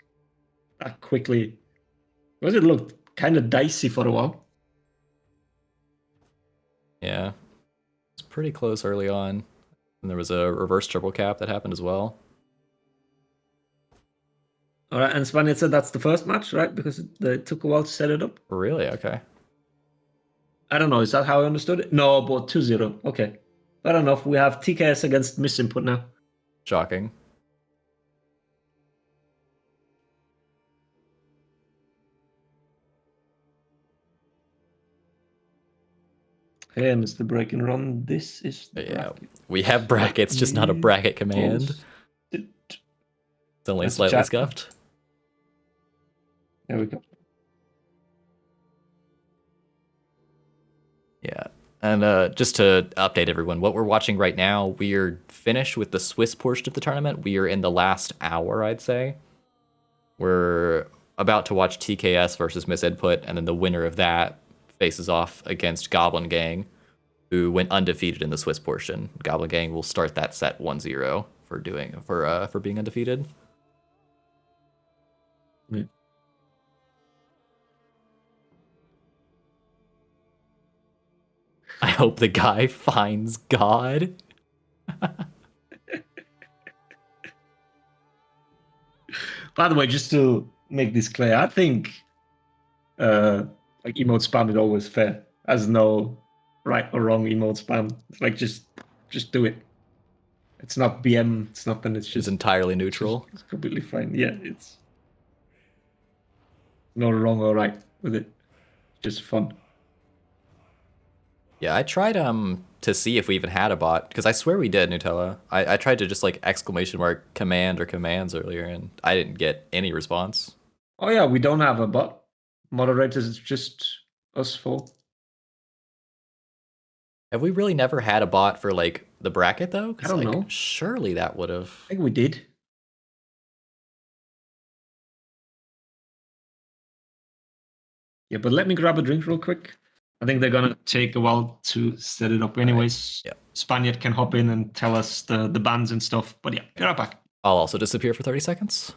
S1: that quickly. Because it looked kind of dicey for a while.
S2: Yeah. It's pretty close early on. And there was a reverse triple cap that happened as well.
S1: All right, and Spaniard said that's the first match, right? Because it took a while to set it up.
S2: Really? Okay.
S1: I don't know. Is that how I understood it? No, but 2-0. Okay. Fair enough. We have TKS against Misinput now.
S2: Shocking.
S1: Hey, Mr. Break and Run, this is the
S2: Yeah,
S1: bracket.
S2: we have brackets, just not a bracket command.
S1: Post it.
S2: It's only
S1: That's a
S2: slightly
S1: chat.
S2: scuffed.
S1: There we go.
S2: Yeah. And just to update everyone, what we're watching right now, we are finished with the Swiss portion of the tournament. We are in the last hour, I'd say. We're about to watch TKS versus Miss Input, and then the winner of that faces off against Goblin Gang, who went undefeated in the Swiss portion. Goblin Gang will start that set 1-0 for being undefeated.
S1: Yeah.
S2: I hope the guy finds God.
S1: By the way, just to make this clear, I think like emote spam is always fair. There's no right or wrong emote spam. It's like just do it. It's not BM. It's nothing. It's
S2: It's
S1: just
S2: entirely neutral.
S1: It's completely fine. Yeah, it's no wrong or right with it. It's just fun.
S2: Yeah, I tried to see if we even had a bot, because I swear we did, Nutella. I tried to just like exclamation mark command or commands earlier, and I didn't get any response.
S1: Oh yeah, we don't have a bot. Moderators, it's just us four.
S2: Have we really never had a bot for like the bracket though?
S1: I
S2: Because
S1: don't
S2: like
S1: know.
S2: surely that would have.
S1: I think we did. Yeah, but let me grab a drink real quick. I think they're gonna take a while to set it up anyways.
S2: Yeah.
S1: Spaniard can hop in and tell us the bans and stuff. But yeah, be right back.
S2: I'll also disappear for 30 seconds.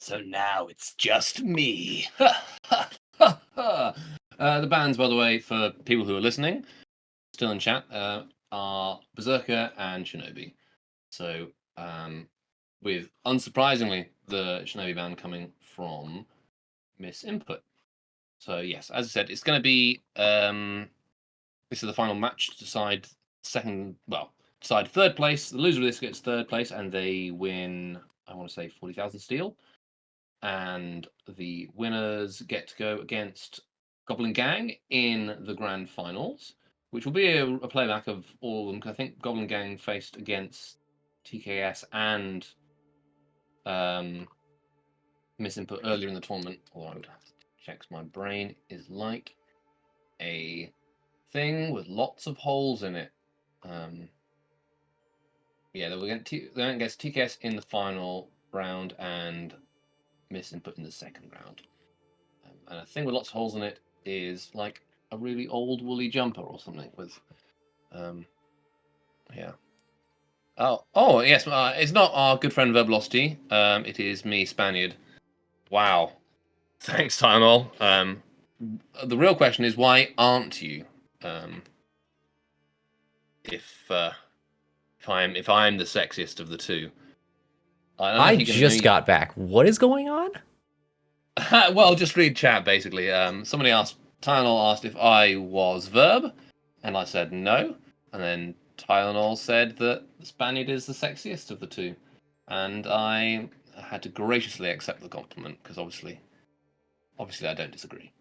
S3: So now it's just me. The bands, by the way, for people who are listening, still in chat, are Berserker and Shinobi. So, with unsurprisingly, the Shinobi ban coming from Miss Input. So yes, as I said, it's going to be this is the final match to decide decide third place. The loser of this gets third place, and they win. I want to say 40,000 steel. And the winners get to go against Goblin Gang in the grand finals, which will be a playback of all of them. 'Cause I think Goblin Gang faced against TKS and Miss Input earlier in the tournament. Although I would have to check. My brain is like a thing with lots of holes in it. Yeah, they were against TKS in the final round and Miss Input in the second round. And a thing with lots of holes in it is like a really old woolly jumper or something with, yeah. Oh yes, it's not our good friend Verbalosity. It is me, Spaniard. Wow. Thanks, Tylenol. The real question is why aren't you? If I'm the sexiest of the two. I don't know
S2: I
S3: if you can
S2: just got back. What is going on?
S3: well, just read chat basically. Somebody asked, Tylenol asked if I was verb, and I said no. And then Tylenol said that the Spaniard is the sexiest of the two, and I had to graciously accept the compliment because obviously I don't disagree.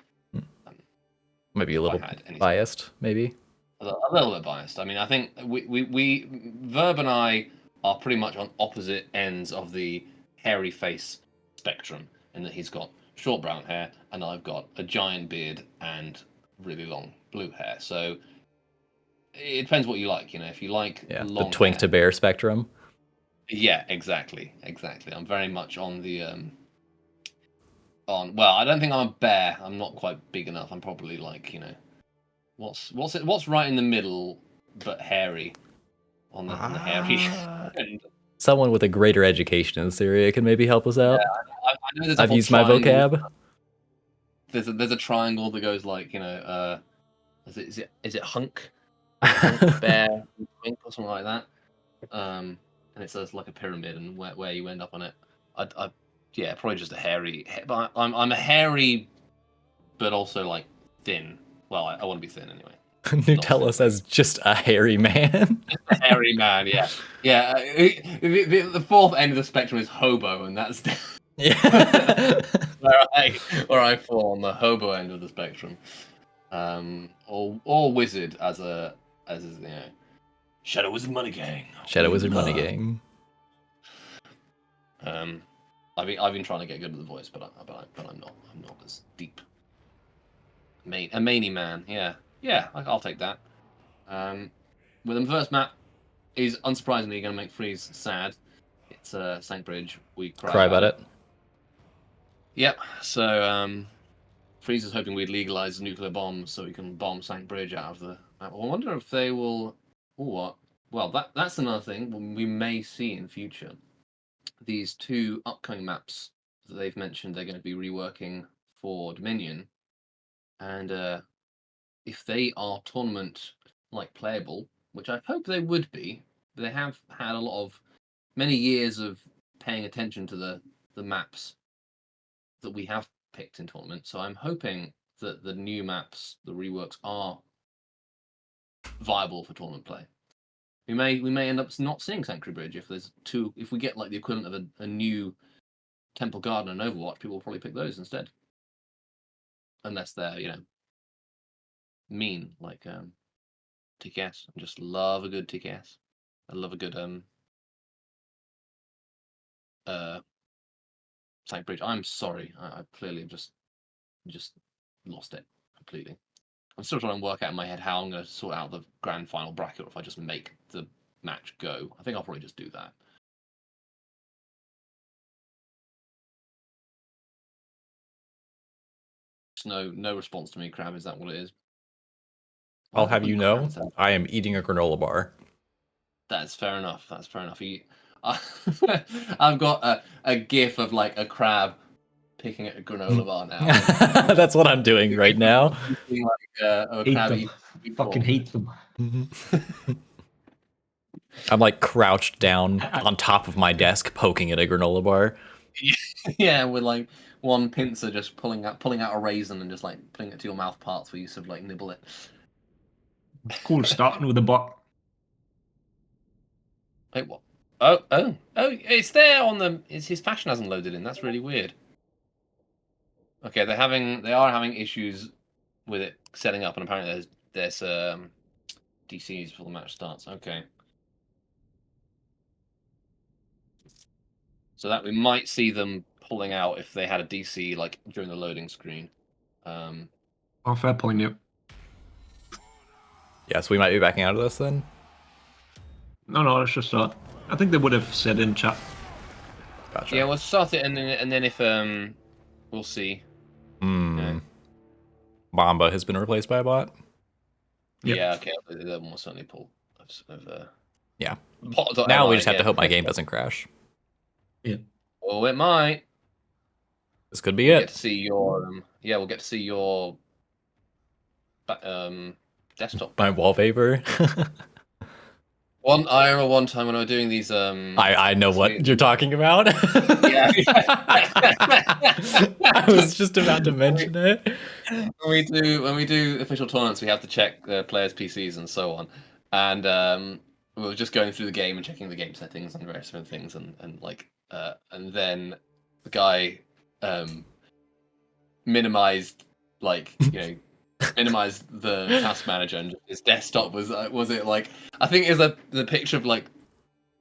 S2: Maybe a little
S3: had any-
S2: biased, maybe.
S3: A little bit biased. I mean, I think we Verb and I are pretty much on opposite ends of the hairy face spectrum, in that he's got short brown hair and I've got a giant beard and really long blue hair. So it depends what you like. You know, if you like
S2: Yeah, the
S3: long
S2: twink
S3: hair,
S2: to bear spectrum.
S3: yeah, exactly. I'm very much on the well, I don't think I'm a bear. I'm not quite big enough. I'm probably like, you know, what's right in the middle but hairy on the hairy end.
S2: Someone with a greater education in this area can maybe help us out.
S3: I know there's a
S2: I've
S3: whole
S2: used my
S3: triangle.
S2: vocab.
S3: There's a triangle that goes like, you know, is it hunk, hunk bear, twink or something like that. And it says like a pyramid and where you end up on it. Yeah, probably just a hairy. But I'm a hairy, but also like thin. Well, I want to be thin anyway.
S2: Nutella says just a hairy man.
S3: A hairy man, yeah. Yeah, the fourth end of the spectrum is hobo, and that's
S2: Yeah.
S3: where I fall on the hobo end of the spectrum. Or wizard as Shadow Wizard Money Gang.
S2: Shadow
S3: We
S2: Wizard Money
S3: love.
S2: Gang.
S3: I've been trying to get good at the voice, but I'm not as deep. A maney man, yeah, I'll take that. Well, the first map is unsurprisingly going to make Freeze sad. It's Sank Bridge. We cry about it. Yep. So Freeze is hoping we'd legalize nuclear bombs so we can bomb Sank Bridge out of the. I wonder if they will. What? Well, that's another thing we may see in future. These two upcoming maps that they've mentioned they're going to be reworking for Dominion, and if they are tournament like playable, which I hope they would be, they have had many years of paying attention to the maps that we have picked in tournament. So I'm hoping that the new maps, the reworks, are viable for tournament play. We may end up not seeing Sanctuary Bridge if we get like the equivalent of a new Temple Garden and Overwatch. People will probably pick those instead, unless they're mean like TKS. I just love a good TKS. I love a good Sank Bridge. I'm sorry. I clearly have just lost it completely. I'm still trying to work out in my head how I'm going to sort out the grand final bracket, or if I just make the match go. I think I'll probably just do that. No response to me, Crab. Is that what it is?
S2: I'll have you know, I am eating a granola bar.
S3: That's fair enough. I've got a gif of like a crab picking at a granola bar now.
S2: That's what I'm doing right now.
S1: Fucking hate them.
S2: I'm like crouched down on top of my desk, poking at a granola bar.
S3: Yeah, with like one pincer just pulling out a raisin and just like putting it to your mouth parts where you sort of like nibble it.
S1: Cool starting with a bot.
S3: Wait, what? Oh! It's there on the. His fashion hasn't loaded in. That's really weird. Okay, they are having issues with it setting up, and apparently there's DCs before the match starts. Okay. So that we might see them pulling out if they had a DC like during the loading screen.
S1: Oh, fair point, yep.
S2: Yeah, so we might be backing out of this then?
S1: No, it's just that. I think they would have said in chat.
S2: Gotcha.
S3: Yeah, we'll start it, and then if we'll see.
S2: Yeah. Bomba has been replaced by a bot.
S1: Yep.
S3: Yeah, okay, that one will certainly pull.
S2: Yeah. Now we just have to hope my game
S3: doesn't.
S2: doesn't crash.
S1: Yeah.
S3: Oh, it might.
S2: This could be
S3: We'll
S2: it.
S3: get to see your we'll get to see your desktop.
S2: My wallpaper.
S3: I remember one time when I was doing these
S2: I know what you're talking about.
S3: Yeah.
S2: I was just about to mention it.
S3: When we do official tournaments, we have to check the players' PCs and so on. And we were just going through the game and checking the game settings and various different things, and then the guy minimized minimized the task manager, and his desktop was it like, I think it was the picture of like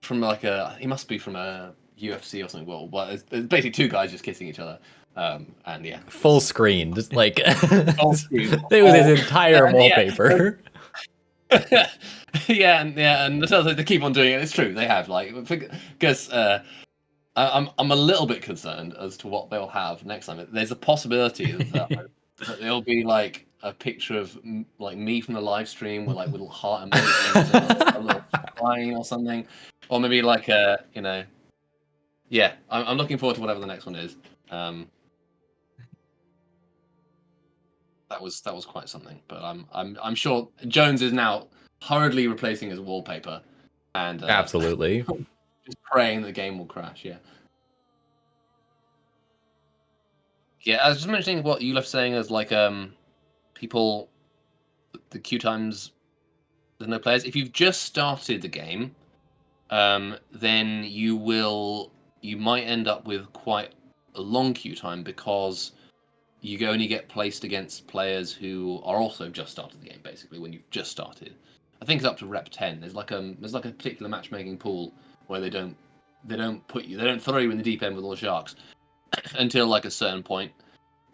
S3: from like he must be from a UFC or something. Well, it's basically two guys just kissing each other. And yeah,
S2: full screen, just like
S3: full screen.
S2: It was his entire wallpaper.
S3: Yeah, and they keep on doing it. It's true, they have, like, because I'm a little bit concerned as to what they'll have next time. There's a possibility that there'll be like a picture of like me from the live stream with like little heart emojis and a little line or something, or maybe like yeah. I'm looking forward to whatever the next one is. That was quite something, but I'm sure Jones is now hurriedly replacing his wallpaper, and
S2: Absolutely.
S3: just praying the game will crash. Yeah. Yeah, I was just mentioning what you left saying as like people the queue times. There's no players. If you've just started the game, then you might end up with quite a long queue time because you only get placed against players who are also just started the game. Basically, when you've just started, I think it's up to rep 10. There's like a particular matchmaking pool where they don't throw you in the deep end with all the sharks until like a certain point.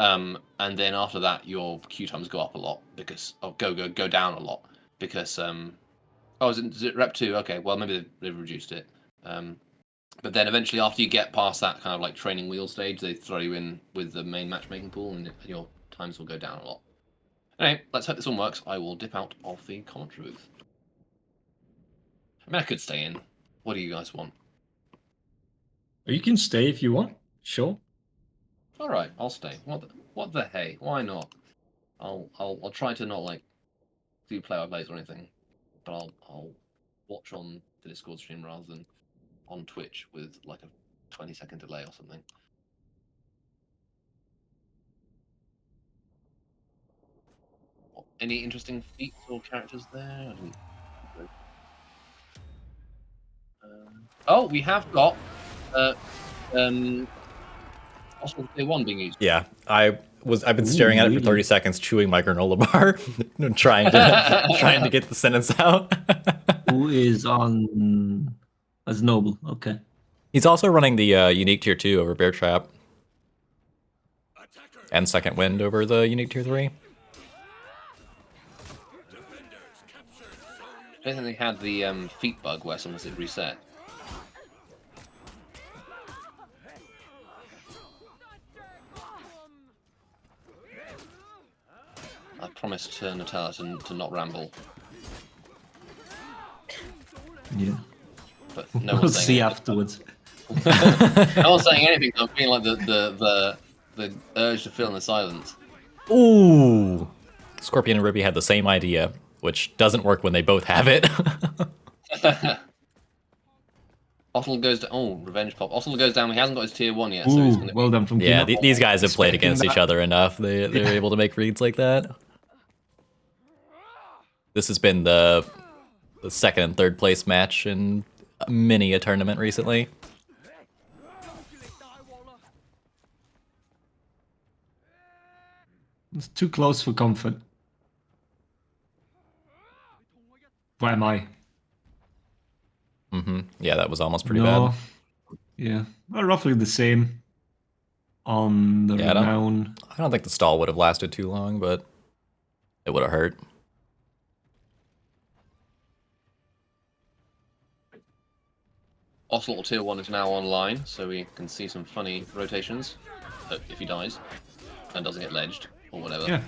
S3: And then after that, your queue times go up a lot because go down a lot because is it rep 2? Okay, well maybe they've reduced it. But then eventually, after you get past that kind of like training wheel stage, they throw you in with the main matchmaking pool, and your times will go down a lot. Anyway, let's hope this one works. I will dip out of the commentary booth. I mean, I could stay in. What do you guys want?
S1: You can stay if you want. Sure.
S3: All right, I'll stay. What the hey? Why not? I'll try to not like do play-by-plays or anything, but I'll watch on the Discord stream rather than on Twitch with like a 20-second delay or something. Any interesting feats or characters there? Oh, we have got Oscar Tier 1 being used.
S2: Yeah, I've been staring at it for 30 seconds, chewing my granola bar, trying to get the sentence out.
S1: Who is on as noble? Okay.
S2: He's also running the unique tier 2 over Bear Trap, and second wind over the unique tier 3.
S3: I don't think they had the feet bug where someone said reset. I promised Nutella to not ramble.
S1: Yeah.
S3: But no
S1: We'll
S3: one's saying
S1: see
S3: anything.
S1: afterwards.
S3: No one's saying anything. I'm feeling like the urge to fill in the silence.
S2: Ooh! Scorpion and Ruby had the same idea, which doesn't work when they both have it.
S3: Osel goes down. Oh, revenge pop. Osel goes down. He hasn't got his tier 1 yet, so he's
S1: Ooh,
S3: going to
S1: well done from
S2: Yeah,
S1: Kino.
S2: these guys have played
S1: Expecting
S2: against each
S1: that.
S2: other enough. They're able to make reads like that. This has been the second and third place match in many a tournament recently.
S1: It's too close for comfort. Where am I?
S2: Yeah, that was almost pretty
S1: No.
S2: bad.
S1: Yeah. Well, roughly the same on the
S2: Yeah,
S1: renown.
S2: I don't think the stall would have lasted too long, but it would have hurt.
S3: Osel tier 1 is now online, so we can see some funny rotations if he dies and doesn't get ledged or whatever.
S1: Yeah.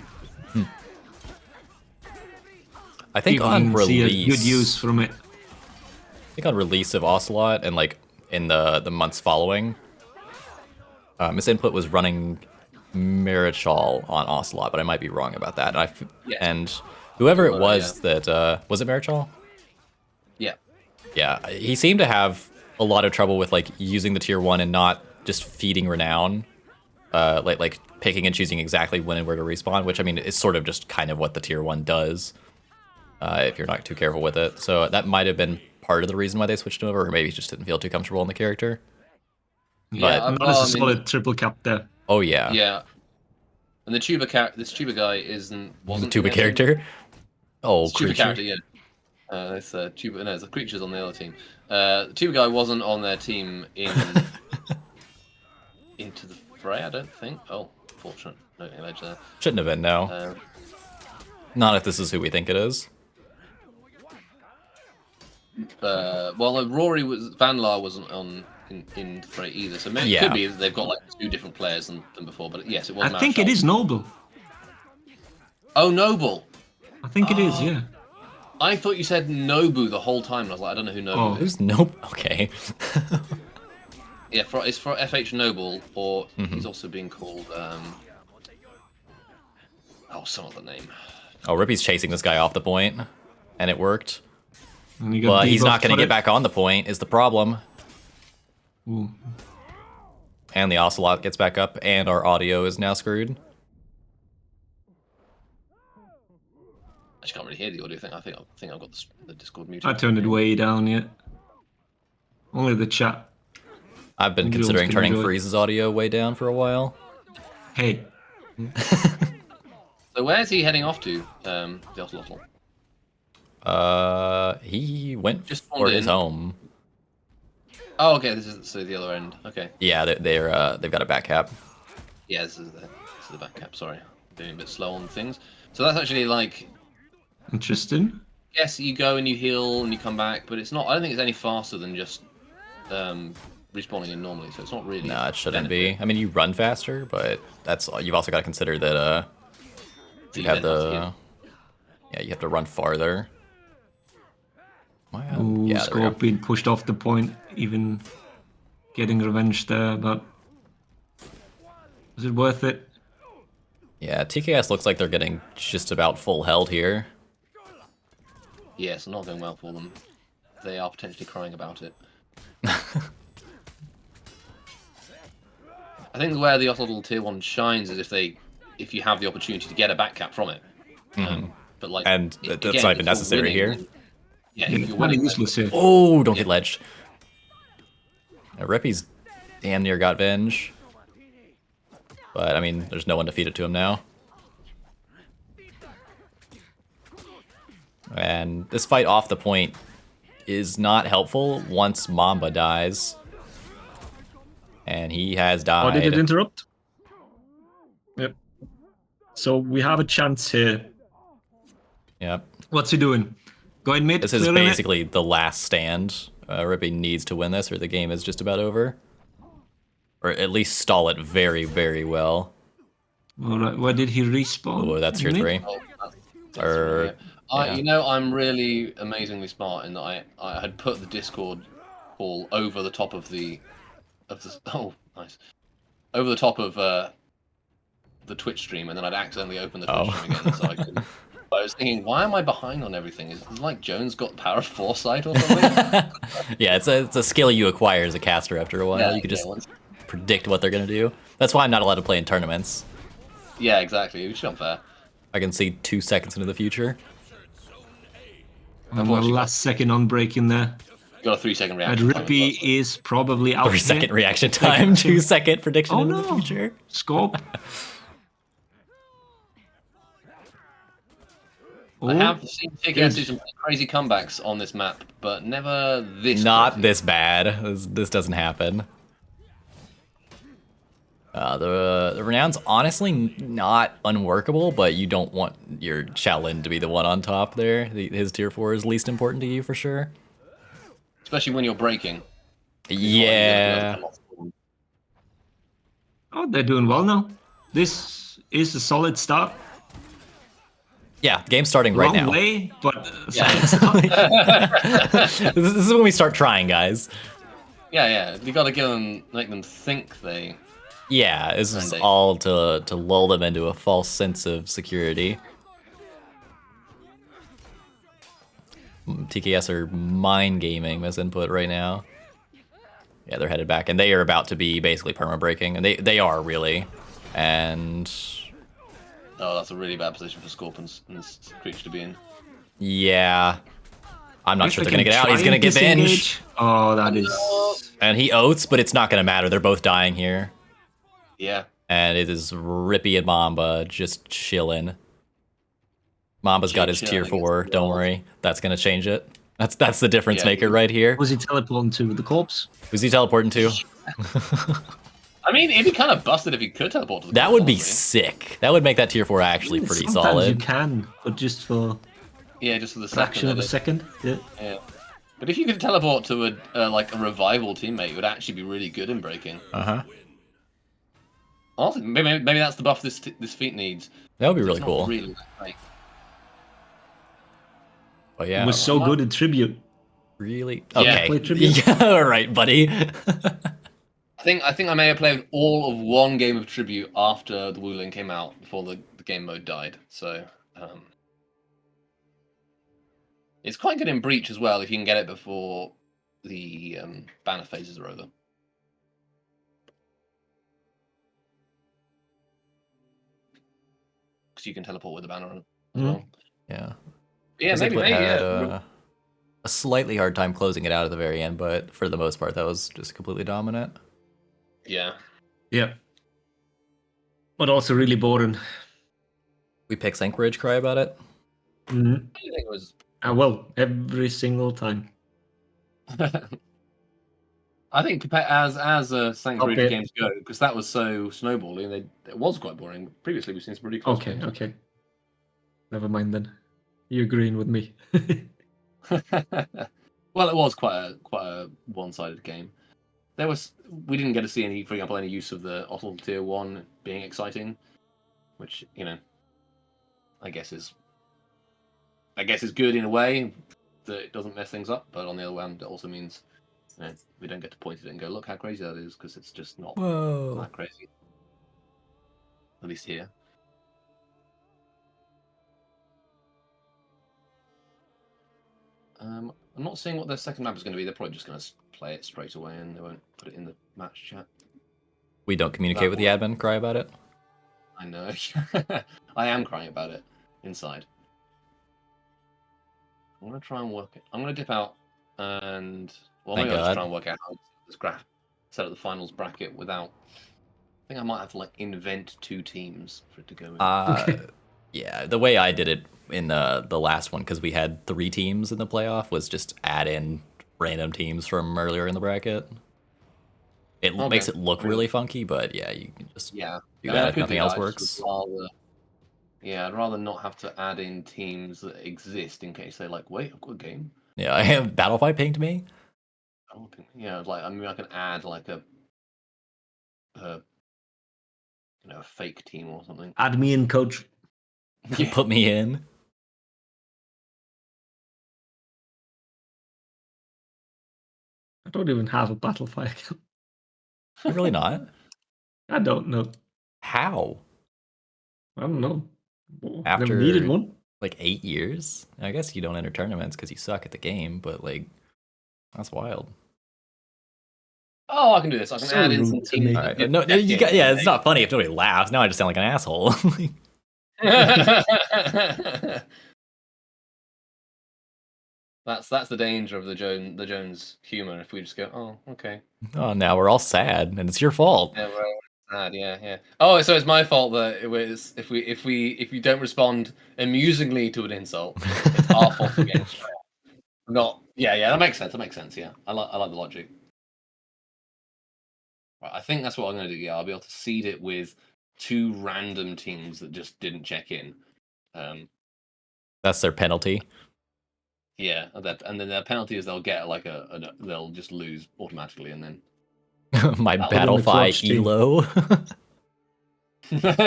S2: I think
S1: People
S2: on
S1: can see a
S2: release,
S1: good use from it.
S2: I think on release of Ocelot and like in the months following, Miss Input was running Marichal on Ocelot, but I might be wrong about that. And whoever it was that was it Marichal?
S3: Yeah.
S2: Yeah, he seemed to have a lot of trouble with like using the tier 1 and not just feeding renown, like picking and choosing exactly when and where to respawn, which I mean is sort of just kind of what the tier 1 does. If you're not too careful with it. So that might have been part of the reason why they switched him over, or maybe he just didn't feel too comfortable in the character.
S3: Yeah,
S1: Not as a solid triple cap there.
S2: Oh yeah.
S3: Yeah. And this tuba guy wasn't
S2: The tuba
S3: in their team.
S2: character. Oh,
S3: It's tuba
S2: creature.
S3: character, yeah. It's tuba. No, it's the creatures on the other team. The tuba guy wasn't on their team in Into the Fray, I don't think. Oh, fortunate. No image there.
S2: Shouldn't have been, no. Not if this is who we think it is.
S3: Well, Rory Van Laar wasn't in the Fray either, so maybe it could be that they've got like two different players than before. But yes, it was.
S1: I think it is Noble.
S3: Oh, Noble.
S1: I think it is, yeah.
S3: I thought you said Nobu the whole time. And I was like, I don't know who Nobu is.
S2: Who's Nope? Okay.
S3: Yeah, it's for FH Noble, or he's also being called some other name.
S2: Oh, Rippy's chasing this guy off the point, and it worked.
S1: And you
S2: But
S1: got
S2: he's not
S1: debuffed
S2: going to
S1: for
S2: get
S1: it.
S2: back on the point, is the problem.
S1: Ooh.
S2: And the Ocelot gets back up, and our audio is now screwed.
S3: just can't really hear the audio thing. I think I've got the Discord muted.
S1: I turned it way down yet. Only the chat.
S2: I've been
S1: Individuals
S2: considering
S1: can
S2: turning
S1: enjoy it.
S2: Freeze's audio way down for a while.
S1: Hey,
S3: So where's he heading off to, the Ocelotl?
S2: He went
S3: Just
S2: for
S3: spawned
S2: his
S3: in.
S2: home.
S3: Oh, okay. This is the other end. Okay.
S2: Yeah, they've got a back cap.
S3: Yeah, this is the back cap. Sorry, being a bit slow on things. So that's actually like,
S1: interesting.
S3: yes, you go and you heal and you come back, but it's not. I don't think it's any faster than just respawning in normally. So it's not really.
S2: No, it shouldn't
S3: benefit.
S2: be. I mean, you run faster, but you've also got to consider that
S3: So
S2: you
S3: you
S2: have
S3: then have to
S2: the
S3: heal.
S2: you have to run farther. Wow.
S1: Ooh,
S2: Yeah, there we
S1: Scorp
S2: go.
S1: being pushed off the point, even getting revenge there, but is it worth it?
S2: Yeah, TKS looks like they're getting just about full held here.
S3: Yeah, it's not going well for them. They are potentially crying about it. I think where the Ocelotl Tier 1 shines is if you have the opportunity to get a back cap from it. But like,
S2: And
S3: again,
S2: that's not even
S3: if you're
S2: necessary
S3: winning,
S2: here.
S3: then- yeah,
S1: Yeah,
S3: if
S1: it's
S3: you're
S1: kind of
S3: winning,
S1: useless here.
S2: Oh, don't get
S3: Yeah.
S2: ledged. Rippy's damn near got Venge. But, I mean, there's no one to feed it to him now. And this fight off the point is not helpful once Mamba dies. And he has
S1: Oh, did it
S2: died.
S1: interrupt? Yep. So we have a chance here.
S2: Yep.
S1: What's he doing? Going mid?
S2: This is
S1: clearing it?
S2: basically the last stand. Rippy needs to win this or the game is just about over. Or at least stall it very, very well.
S1: All right, where did he respawn?
S2: Oh, that's tier
S1: Mid?
S2: 3.
S3: oh, that's
S2: Or-
S3: right, yeah.
S2: yeah.
S3: You know, I'm really amazingly smart in that I had put the Discord call over the top of the oh nice over the top of the Twitch stream, and then I'd accidentally opened the Twitch
S2: Oh.
S3: stream again, so I couldn't. But I was thinking, why am I behind on everything? Is like Jones got power of foresight or something?
S2: Yeah, it's a skill you acquire as a caster after a while.
S3: Yeah,
S2: You can just
S3: once-
S2: predict what they're gonna do. That's why I'm not allowed to play in tournaments.
S3: yeah, exactly. Which is unfair.
S2: I can see 2 seconds into the future.
S1: On the
S3: Unfortunately,
S1: last second on breaking there.
S3: You got a 3-second
S1: And
S3: reaction. time as well,
S1: Rippy
S3: so-
S1: is probably out
S2: 3-second
S1: here.
S2: reaction time, 2-second prediction
S1: Oh
S2: into
S1: no!
S2: the future.
S1: Scorp.
S3: I have seen TKS do some crazy comebacks on this map, but never this.
S2: Not
S3: crazy.
S2: this bad. This doesn't happen. The Renown's honestly not unworkable, but you don't want your Shaolin to be the one on top there. His tier 4 is least important to you for sure.
S3: Especially when you're breaking.
S2: Yeah.
S1: Oh, they're doing well now. This is a solid start.
S2: Yeah, game's starting right
S1: Long
S2: now.
S1: way, but
S3: Yeah.
S1: solid start.
S2: This is when we start trying, guys.
S3: Yeah. You gotta make them think they.
S2: Yeah, this is
S3: Sunday.
S2: all to lull them into a false sense of security. TKS are mind gaming this input right now. Yeah, they're headed back, and they are about to be basically perma breaking, and they are really. And
S3: Oh, that's a really bad position for Scorpions and this creature to be in.
S2: yeah, I'm not
S1: If
S2: sure
S1: they
S2: they're gonna
S1: can
S2: get out. He's
S1: try
S2: gonna
S1: and
S2: get Venge,
S1: disengage. Oh, that is.
S2: and he oats, but it's not gonna matter. They're both dying here,
S3: Yeah.
S2: and it is Rippy and Mamba just chilling. Mamba's got his
S3: Chilling
S2: tier
S3: against
S2: 4.
S3: the
S2: Don't
S3: world.
S2: worry, that's gonna change it. That's the difference
S3: Yeah,
S2: maker right here.
S1: Was he teleporting to the corpse?
S2: Who's he teleporting to?
S3: I mean, it'd be kind of busted if he could teleport to the
S2: That
S3: corpse,
S2: would be
S3: honestly.
S2: sick. That would make that tier 4 actually pretty
S1: Sometimes you
S2: solid.
S1: can, but just for
S3: Yeah, just for the
S1: a fraction
S3: second
S1: of a
S3: it.
S1: second. Yeah.
S3: Yeah. But if you could teleport to a like a revival teammate, it would actually be really good in breaking.
S2: Uh-huh.
S3: Honestly, maybe that's the buff this feat needs.
S2: That would be
S3: It's
S2: really
S3: not
S2: cool.
S3: Really that great.
S2: But
S1: It
S2: yeah,
S1: was so good in tribute.
S2: really.
S3: Yeah.
S2: Okay.
S1: Play tribute.
S2: Yeah, all right, buddy.
S3: I think I may have played all of one game of tribute after the Wuling came out before the game mode died. So it's quite good in Breach as well if you can get it before the banner phases are over. Because you can teleport with the banner on as
S1: Mhm.
S3: well.
S2: Yeah.
S3: Yeah, maybe,
S2: Ziglet had
S3: yeah.
S2: a slightly hard time closing it out at the very end, but for the most part, that was just completely dominant.
S3: Yeah.
S1: Yeah. But also really boring.
S2: We pick Sync Bridge, cry about it.
S1: Mm-hmm.
S3: I think it was.
S1: Well, every single time.
S3: I think as St.
S1: Stop
S3: Bridge
S1: it.
S3: games go, because that was so snowballing, it was quite boring. Previously, we've seen some pretty close
S1: Okay,
S3: games.
S1: okay. Never mind then. You're agreeing with me.
S3: Well, it was quite a one-sided game. We didn't get to see any, for example, any use of the Otto Tier 1 being exciting, which, I guess is good in a way that it doesn't mess things up, but on the other hand, it also means we don't get to point at it and go, look how crazy that is, because it's just not
S2: Whoa.
S3: that crazy. At least here. I'm not seeing what their second map is going to be. They're probably just going to play it straight away and they won't put it in the match chat.
S2: We don't communicate with the admin, cry about it.
S3: I know. I am crying about it inside. I'm going to try and work it. I'm going to dip out and... Well,
S2: Thank
S3: maybe I'll just
S2: God.
S3: try and work out how this graph set up the finals bracket without... I think I might have to invent 2 teams for it to go in.
S2: Yeah, the way I did it in the last one, because we had 3 teams in the playoff, was just add in random teams from earlier in the bracket. It makes it look really funky, but yeah, you can just do that if nothing else works.
S3: I'd rather not have to add in teams that exist in case they're like, wait, I've got a game.
S2: Yeah, I have Battlefy pinged me.
S3: Yeah, I can add a fake team or something.
S1: Add me in, coach.
S3: Yeah.
S2: Put me in.
S1: I don't even have a Battlefy account.
S2: Really not?
S1: I don't know.
S2: How?
S1: I don't know.
S2: After
S1: never needed one.
S2: Like 8 years? I guess you don't enter tournaments because you suck at the game, but that's wild.
S3: Oh, I can do this. I can
S1: So
S3: add in
S1: rude
S3: some
S1: to
S3: teams.
S1: me.
S2: All right. No, it's not funny if nobody laughs. Now I just sound like an asshole.
S3: That's the danger of the Jones humor. If we just go, oh, okay.
S2: Oh, now we're all sad, and it's your fault.
S3: Yeah, we're sad. Yeah. Oh, so it's my fault that it was if you don't respond amusingly to an insult, it's our fault again. Not. Yeah. That makes sense. Yeah, I like the logic. Right, I think that's what I'm going to do. Yeah, I'll be able to seed it with 2 random teams that just didn't check in.
S2: That's their penalty.
S3: Yeah, and then their penalty is they'll get they'll just lose automatically, and then
S2: My Battlefy Elo.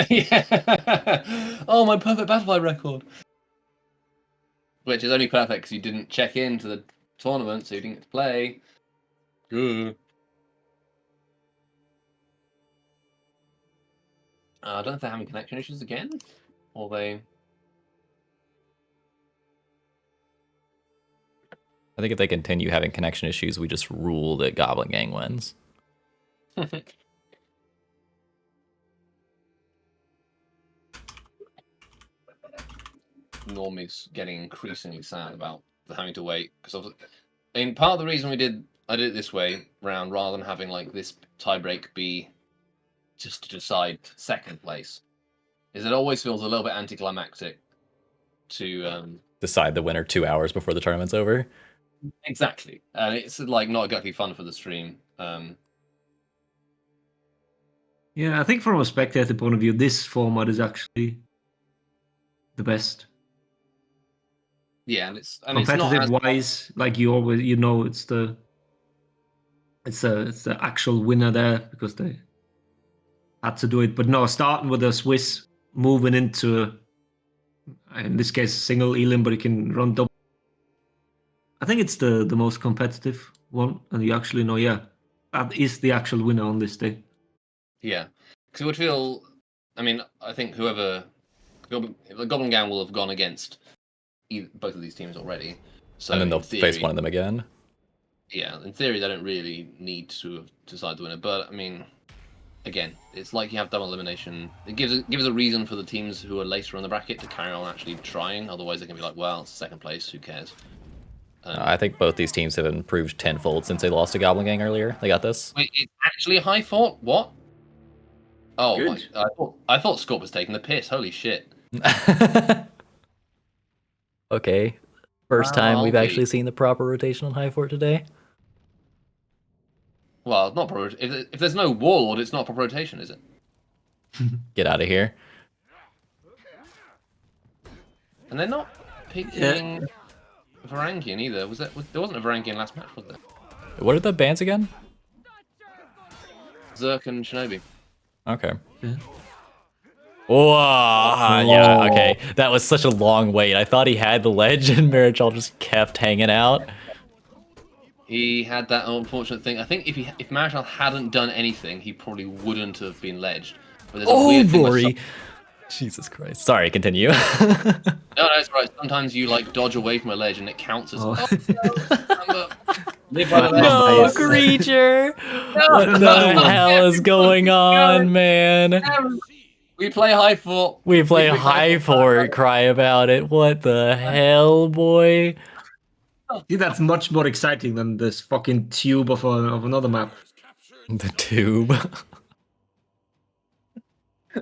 S3: yeah. Oh, my perfect Battlefy record, which is only perfect because you didn't check in to the tournament, so you didn't get to play. Good. I don't know if they're having connection issues again, or they.
S2: I think if they continue having connection issues, we just rule that Goblin Gang wins.
S3: Normie's getting increasingly sad about having to wait because part of the reason I did it this way round rather than having this tiebreak be just to decide second place is it always feels a little bit anticlimactic to
S2: decide the winner 2 hours before the tournament's over.
S3: Exactly, and it's not exactly fun for the stream.
S1: Yeah, I think from a spectator point of view, this format is actually the best.
S3: Yeah, and it's
S1: competitive wise, it's the actual winner there because they had to do it. But no, starting with a Swiss, moving into in this case single Elim, but you can run double. I think it's the most competitive one, and you actually know, that is the actual winner on this day.
S3: Yeah, because it would feel. I mean, I think the Goblin Gang will have gone against both of these teams already. So
S2: and then they'll face one of them again.
S3: Yeah, in theory, they don't really need to decide the winner. But I mean, again, it's like you have double elimination. It gives a reason for the teams who are later on the bracket to carry on actually trying. Otherwise, they can be like, well, it's second place. Who cares?
S2: I think both these teams have improved tenfold since they lost to Goblin Gang earlier. They got this.
S3: Wait, it's actually a high fort? What? Oh my!
S1: Good.
S3: I thought Scorp was taking the piss. Holy shit!
S2: Okay. First
S3: Wow,
S2: time we've
S3: I'll
S2: actually seen the proper rotation on High Fort today.
S3: Well, not proper. If there's no warlord, it's not proper rotation, is it?
S2: Get out of here.
S3: And they're not picking Varangian either. There wasn't a Varangian last match, was there?
S2: What are the bans again?
S3: Zerk and Shinobi.
S2: Okay.
S1: Yeah.
S2: Whoa, yeah, okay. That was such a long wait. I thought he had the ledge and Marichal just kept hanging out.
S3: He had that unfortunate thing. I think if Marichal hadn't done anything, he probably wouldn't have been ledged. But there's a weird thing where
S2: Vori! Jesus Christ. Sorry, continue.
S3: No, it's right. Sometimes you like dodge away from a ledge and it counts as.
S1: Oh.
S3: No, live by the ledge.
S2: No,
S1: Nice.
S2: creature! What the hell is going on, man?
S3: We play high fort.
S2: We play High Fort, cry about it. What the hell, boy?
S1: See, that's much more exciting than this fucking tube of another map.
S2: The tube.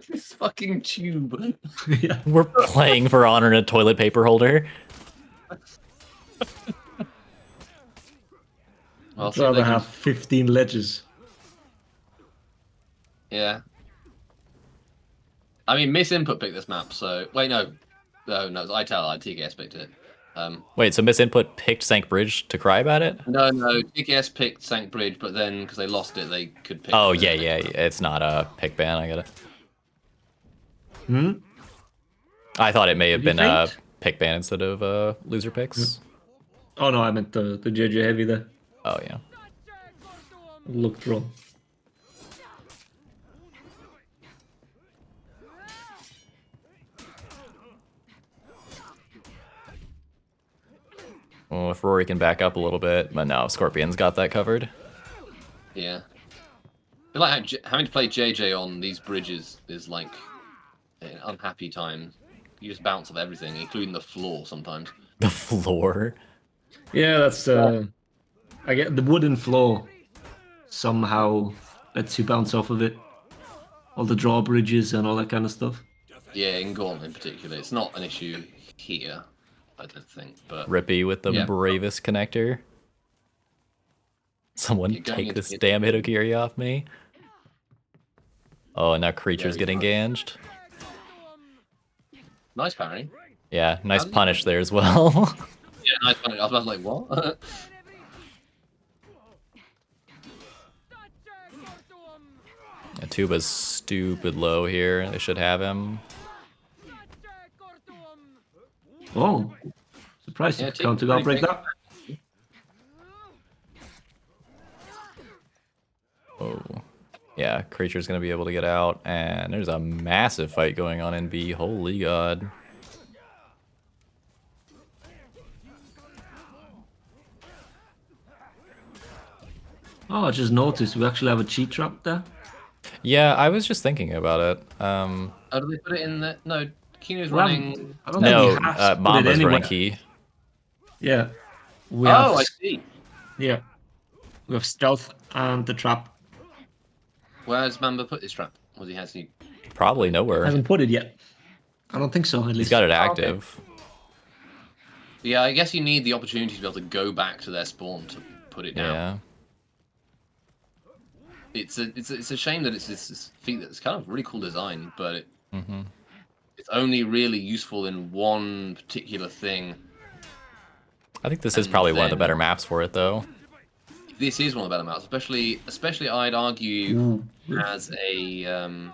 S3: This fucking tube.
S1: Yeah.
S2: We're playing for honor in a toilet paper holder.
S3: Well,
S1: I'd
S3: see if they
S1: rather
S3: can-
S1: have 15 ledges.
S3: Yeah. I mean, Miss Input picked this map, so wait, no, it's TKS picked it.
S2: Wait, so Miss Input picked Sank Bridge to cry about it?
S3: No, TKS picked Sank Bridge, but then because they lost it, they could pick.
S2: Oh,
S3: the
S2: yeah,
S3: next
S2: yeah,
S3: one.
S2: it's not a pick ban, I get it.
S1: Hmm?
S2: I thought it may have
S1: What do
S2: been
S1: you
S2: a
S1: think?
S2: pick ban instead of loser picks.
S1: Oh no, I meant the JJ Heavy there.
S2: Oh, yeah.
S1: Looked wrong.
S2: Well, if Rory can back up a little bit, but no, Scorpion's got that covered.
S3: Yeah. I feel like having to play JJ on these bridges is like an unhappy time. You just bounce off everything, including the floor sometimes.
S2: The floor.
S1: Yeah, that's I get the wooden floor somehow lets you bounce off of it. All the drawbridges and all that kind of stuff.
S3: Yeah, in Gauntlet in particular. It's not an issue here, I don't think, but
S2: Rippy with the
S3: Yeah.
S2: bravest connector. Someone
S3: You're going
S2: take
S3: into
S2: this
S3: it.
S2: damn Hitokiri off me. Oh, and now Creature's
S3: you
S2: getting
S3: go.
S2: ganged.
S3: nice parry.
S2: Yeah, nice
S3: How's it
S2: punish there as well.
S3: Yeah, nice parry. I was about to like, what?
S2: Tuba's stupid low here. They should have him.
S1: Oh, surprised
S3: Yeah,
S1: you could counter guard break that.
S2: Oh. Yeah, Creature's gonna be able to get out, and there's a massive fight going on in B. Holy god.
S1: Oh, I just noticed we actually have a cheat trap there.
S2: Yeah, I was just thinking about it.
S3: Oh, do they put it in the... No, Kino's
S1: We haven't-
S3: running...
S1: I don't
S2: No,
S1: think he has put it
S2: Mamba's
S1: anywhere.
S2: running key.
S1: Yeah. We
S3: Oh,
S1: have,
S3: I see.
S1: yeah. We have stealth and the trap.
S3: Where has Mamba put his trap? Was he...
S2: Probably nowhere.
S1: Hasn't put it yet. I don't think so, at least.
S2: He's got it
S3: okay.
S2: active.
S3: Yeah, I guess you need the opportunity to be able to go back to their spawn to put it down.
S2: Yeah.
S3: It's a shame that it's this feat that's kind of really cool design, but
S2: hmm
S3: it's only really useful in one particular thing.
S2: I think this is
S3: And
S2: probably one of the
S3: then-
S2: better maps for it, though.
S3: This is one of the better maps, especially I'd argue
S1: Ooh.
S3: as a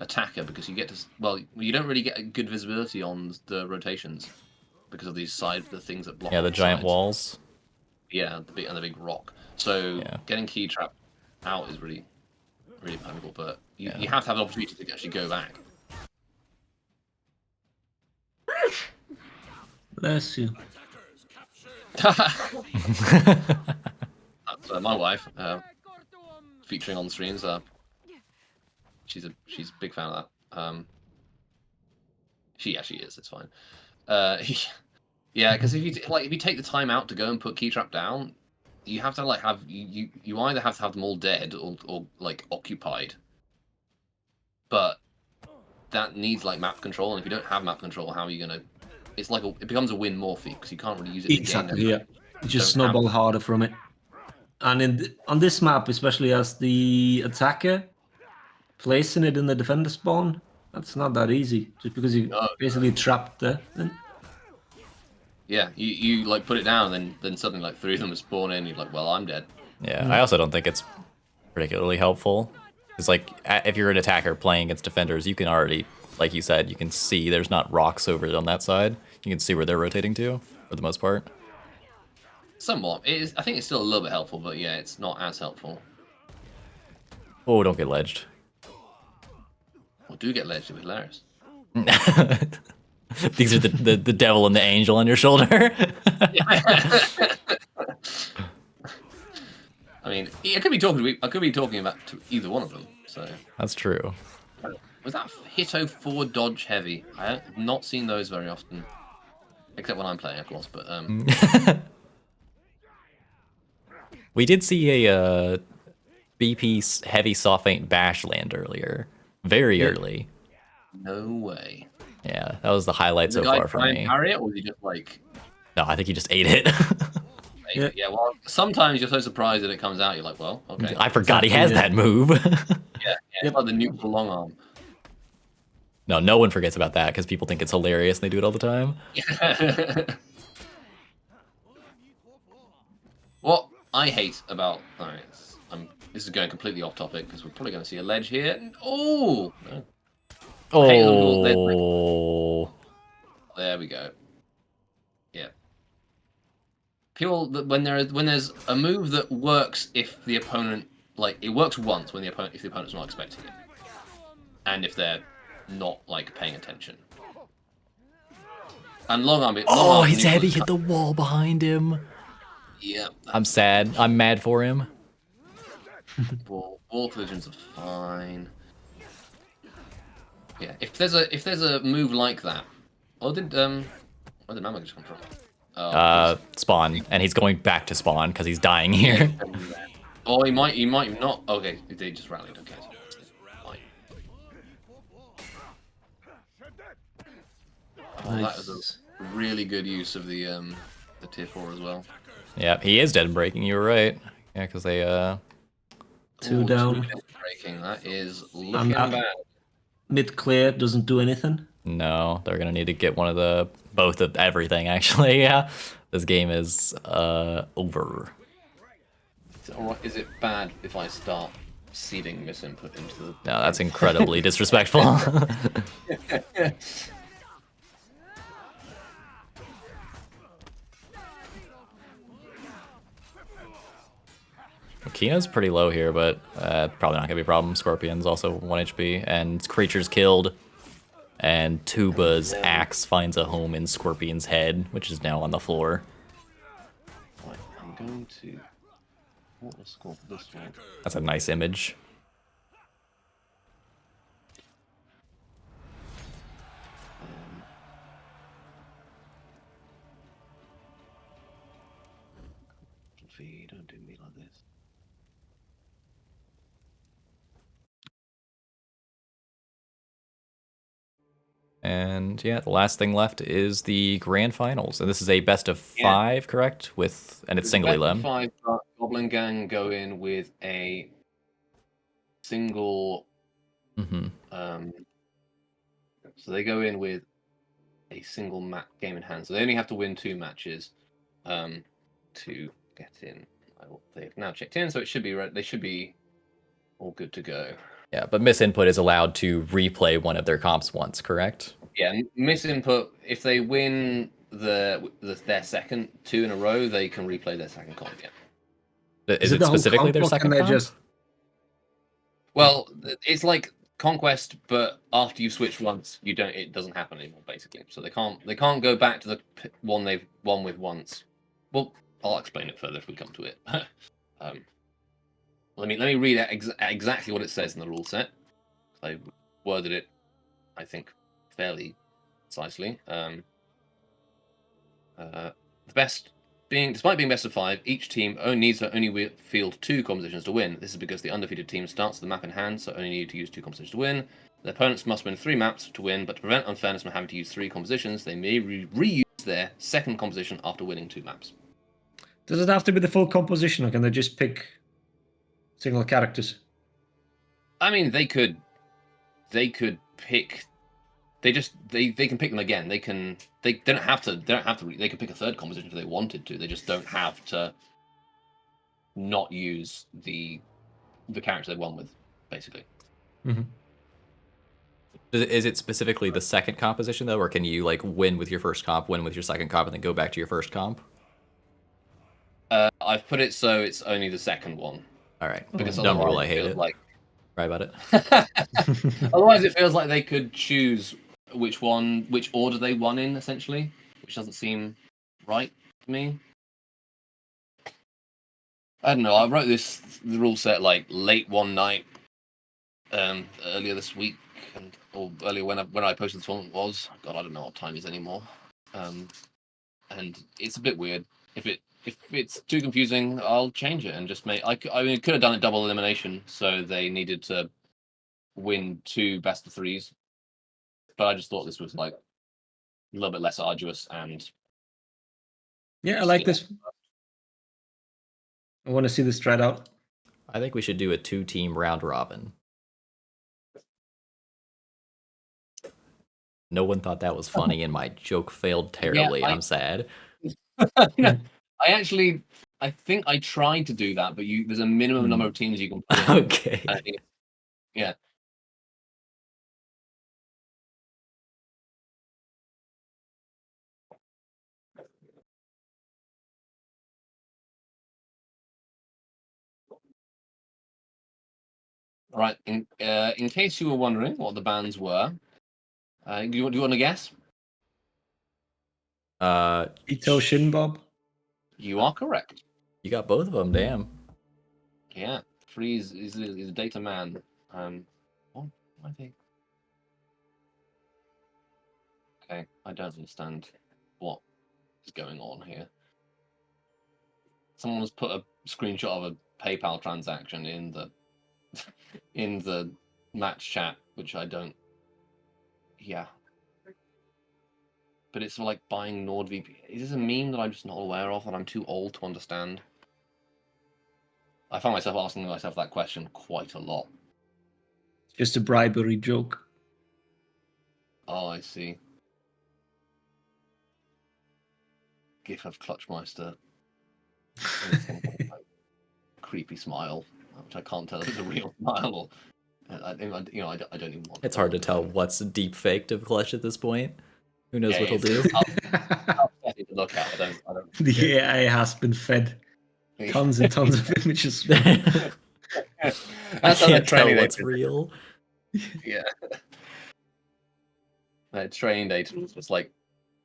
S3: attacker, because you get to you don't really get good visibility on the rotations because of the things that block.
S2: Yeah, the
S3: on
S2: giant
S3: sides.
S2: walls.
S3: Yeah, the big rock. So
S2: Yeah.
S3: getting key trap out is really valuable, but you
S2: Yeah.
S3: have to have the opportunity to actually go back.
S1: Bless you.
S3: That's my wife featuring on the streams. she's a big fan of that. She actually is. It's fine. Yeah, because if you take the time out to go and put key trap down, you have to like you either have to have them all dead or like occupied. But that needs like map control, and if you don't have map control, how are you gonna? It's like it becomes a win more feat because you can't really use it in the game.
S1: Exactly. Yeah, you just
S3: Don't have-
S1: snowball harder from it. And on this map, especially as the attacker, placing it in the defender spawn, that's not that easy. Just because you basically trapped there.
S3: Yeah, you like put it down, and then suddenly like 3 of them spawn in. You're like, well, I'm dead.
S2: Yeah, I also don't think it's particularly helpful. It's like if you're an attacker playing against defenders, you can already, like you said, you can see there's not rocks over on that side. You can see where they're rotating to, for the most part.
S3: Somewhat. It is. I think it's still a little bit helpful, but yeah, it's not as helpful.
S2: Oh, don't get ledged.
S3: Or do get ledged, it'd be hilarious.
S2: These are the devil and the angel on your shoulder.
S3: I mean, I could be talking about either one of them. So
S2: That's true.
S3: was that Hitto 4 dodge heavy? I have not seen those very often, except when I'm playing, of course. But
S2: We did see a BP heavy soft feint bash land earlier, very early.
S3: no way.
S2: Yeah, that was the highlight
S3: Did
S2: so
S3: the guy
S2: far for
S3: try and
S2: me.
S3: parry it, or was he just like?
S2: No, I think he just ate it.
S3: Yeah. Well, sometimes you're so surprised that it comes out. You're like, well, okay.
S2: I forgot he has that move.
S3: Yeah, it's like the neutral long arm.
S2: No one forgets about that because people think it's hilarious and they do it all the time.
S3: What I hate about this is going completely off topic because we're probably going to see a ledge here. Oh, no.
S2: Oh,
S3: There we go. Yeah. People when there's a move that works if the opponent it works once when the opponent's not expecting it, and if they're not like paying attention. And long arm.
S2: oh, he's heavy hit the wall behind him.
S3: Yeah.
S2: I'm sad. I'm mad for him.
S3: Wall collisions are fine. Yeah, if there's a move like that, where did Mama just come from?
S2: Spawn, and he's going back to spawn because he's dying here.
S3: Oh, he might not. Okay, they just rallied. Okay, fine. Oh, that was a really good use of the tier 4 as well.
S2: Yeah, he is dead and breaking. You were right. Yeah, because they
S1: Two down.
S3: Breaking. That is looking bad.
S1: Mid clear doesn't do anything.
S2: No, they're gonna need to get both of everything. Actually, yeah, this game is over.
S3: Is it bad if I start seeding misinput into the?
S2: No, that's incredibly disrespectful. Kina's pretty low here, but probably not gonna be a problem. Scorpion's also 1 HP, and creatures killed. And Tuba's axe finds a home in Scorpion's head, which is now on the floor.
S3: Right, I'm going to. What was score for this one?
S2: That's a nice image.
S3: Don't do me like this.
S2: And yeah, the last thing left is the grand finals, and this is a best of 5, correct? And it's single
S3: best of
S2: elim.
S3: 5, but Goblin Gang go in with a single. So they go in with a single game in hand. So they only have to win 2 matches to get in. They've now checked in, so it should be they should be all good to go.
S2: Yeah, but misinput is allowed to replay one of their comps once, correct?
S3: Yeah, misinput. If they win their second 2 in a row, they can replay their second comp. Yeah.
S2: Is it specifically their second comp?
S3: Well, it's like Conquest, but after you switch once, it doesn't happen anymore, basically. So they can't go back to the one they've won with once. Well, I'll explain it further if we come to it. Let me read out exactly what it says in the rule set. I worded it, I think, fairly precisely. Despite being best of 5, each team needs to only field 2 compositions to win. This is because the undefeated team starts with the map in hand, so only need to use 2 compositions to win. The opponents must win 3 maps to win, but to prevent unfairness from having to use 3 compositions, they may reuse their second composition after winning 2 maps.
S1: Does it have to be the full composition, or can they just pick single characters?
S3: I mean, they could pick. They can pick them again. They don't have to. They could pick a third composition if they wanted to. They just don't have to not use the character they won with, basically.
S1: Mm-hmm.
S2: Is it specifically the second composition though, or can you like win with your first comp, win with your second comp, and then go back to your first comp?
S3: I've put it so it's only the second one.
S2: All right,
S3: Because
S2: dumb rule. I
S3: otherwise
S2: hate it.
S3: like
S2: Right about it.
S3: otherwise it feels like they could choose which order they won in, essentially, which doesn't seem right to me. I don't know. I wrote the rule set like late one night, earlier this week, or earlier when I posted the tournament was. God, I don't know what time it is anymore. And it's a bit weird. If it's too confusing, I'll change it and just make. I mean, could have done a double elimination, so they needed to win 2 best of 3s. But I just thought this was like a little bit less arduous and.
S1: Yeah, I like this. I want to see this tried out.
S2: I think we should do a 2-team round robin. No one thought that was funny, and my joke failed terribly. I'm sad.
S3: I think I tried to do that, but there's a minimum number of teams you can put in.
S2: Okay.
S3: Yeah. All right. In case you were wondering what the bans were, do you want to guess?
S1: Ito Shinbob.
S3: You are correct.
S2: You got both of them. Damn.
S3: Yeah. Freeze is a data man. What I think. Okay, I don't understand what is going on here. Someone's put a screenshot of a PayPal transaction in the match chat, which I don't. Yeah. But it's like buying NordVPN. Is this a meme that I'm just not aware of that I'm too old to understand? I find myself asking myself that question quite a lot.
S1: Just a bribery joke.
S3: Oh, I see. GIF of Clutchmeister. Creepy smile, which I can't tell if it's a real smile or. I don't even want.
S2: It's hard to tell what's deep faked of Clutch at this point. Who knows what he'll do?
S3: To look at. I don't.
S1: The AI has been fed tons and tons of images.
S3: That's
S2: I
S3: how
S2: can't tell
S3: training
S2: what's
S3: data.
S2: real.
S3: Yeah. Training data was just like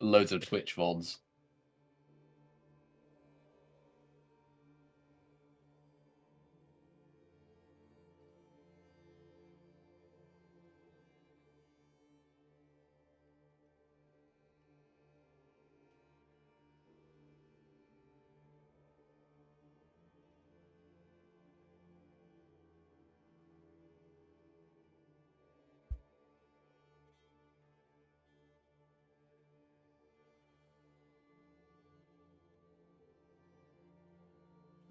S3: loads of Twitch VODs.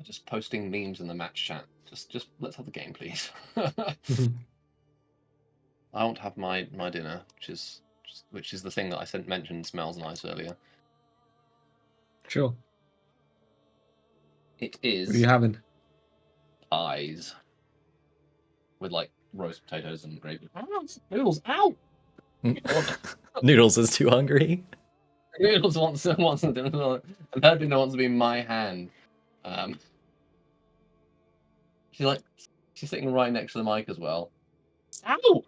S3: Just posting memes in the match chat. Just let's have the game, please. I want to have my dinner, which is the thing that I mentioned smells nice earlier.
S1: Sure.
S3: It is.
S1: What are you having?
S3: Pies with like roast potatoes and gravy. Noodles, ow!
S2: Noodles is too hungry.
S3: Noodles wants to dinner, and her dinner wants to be in my hand. She's sitting right next to the mic as well. Ow!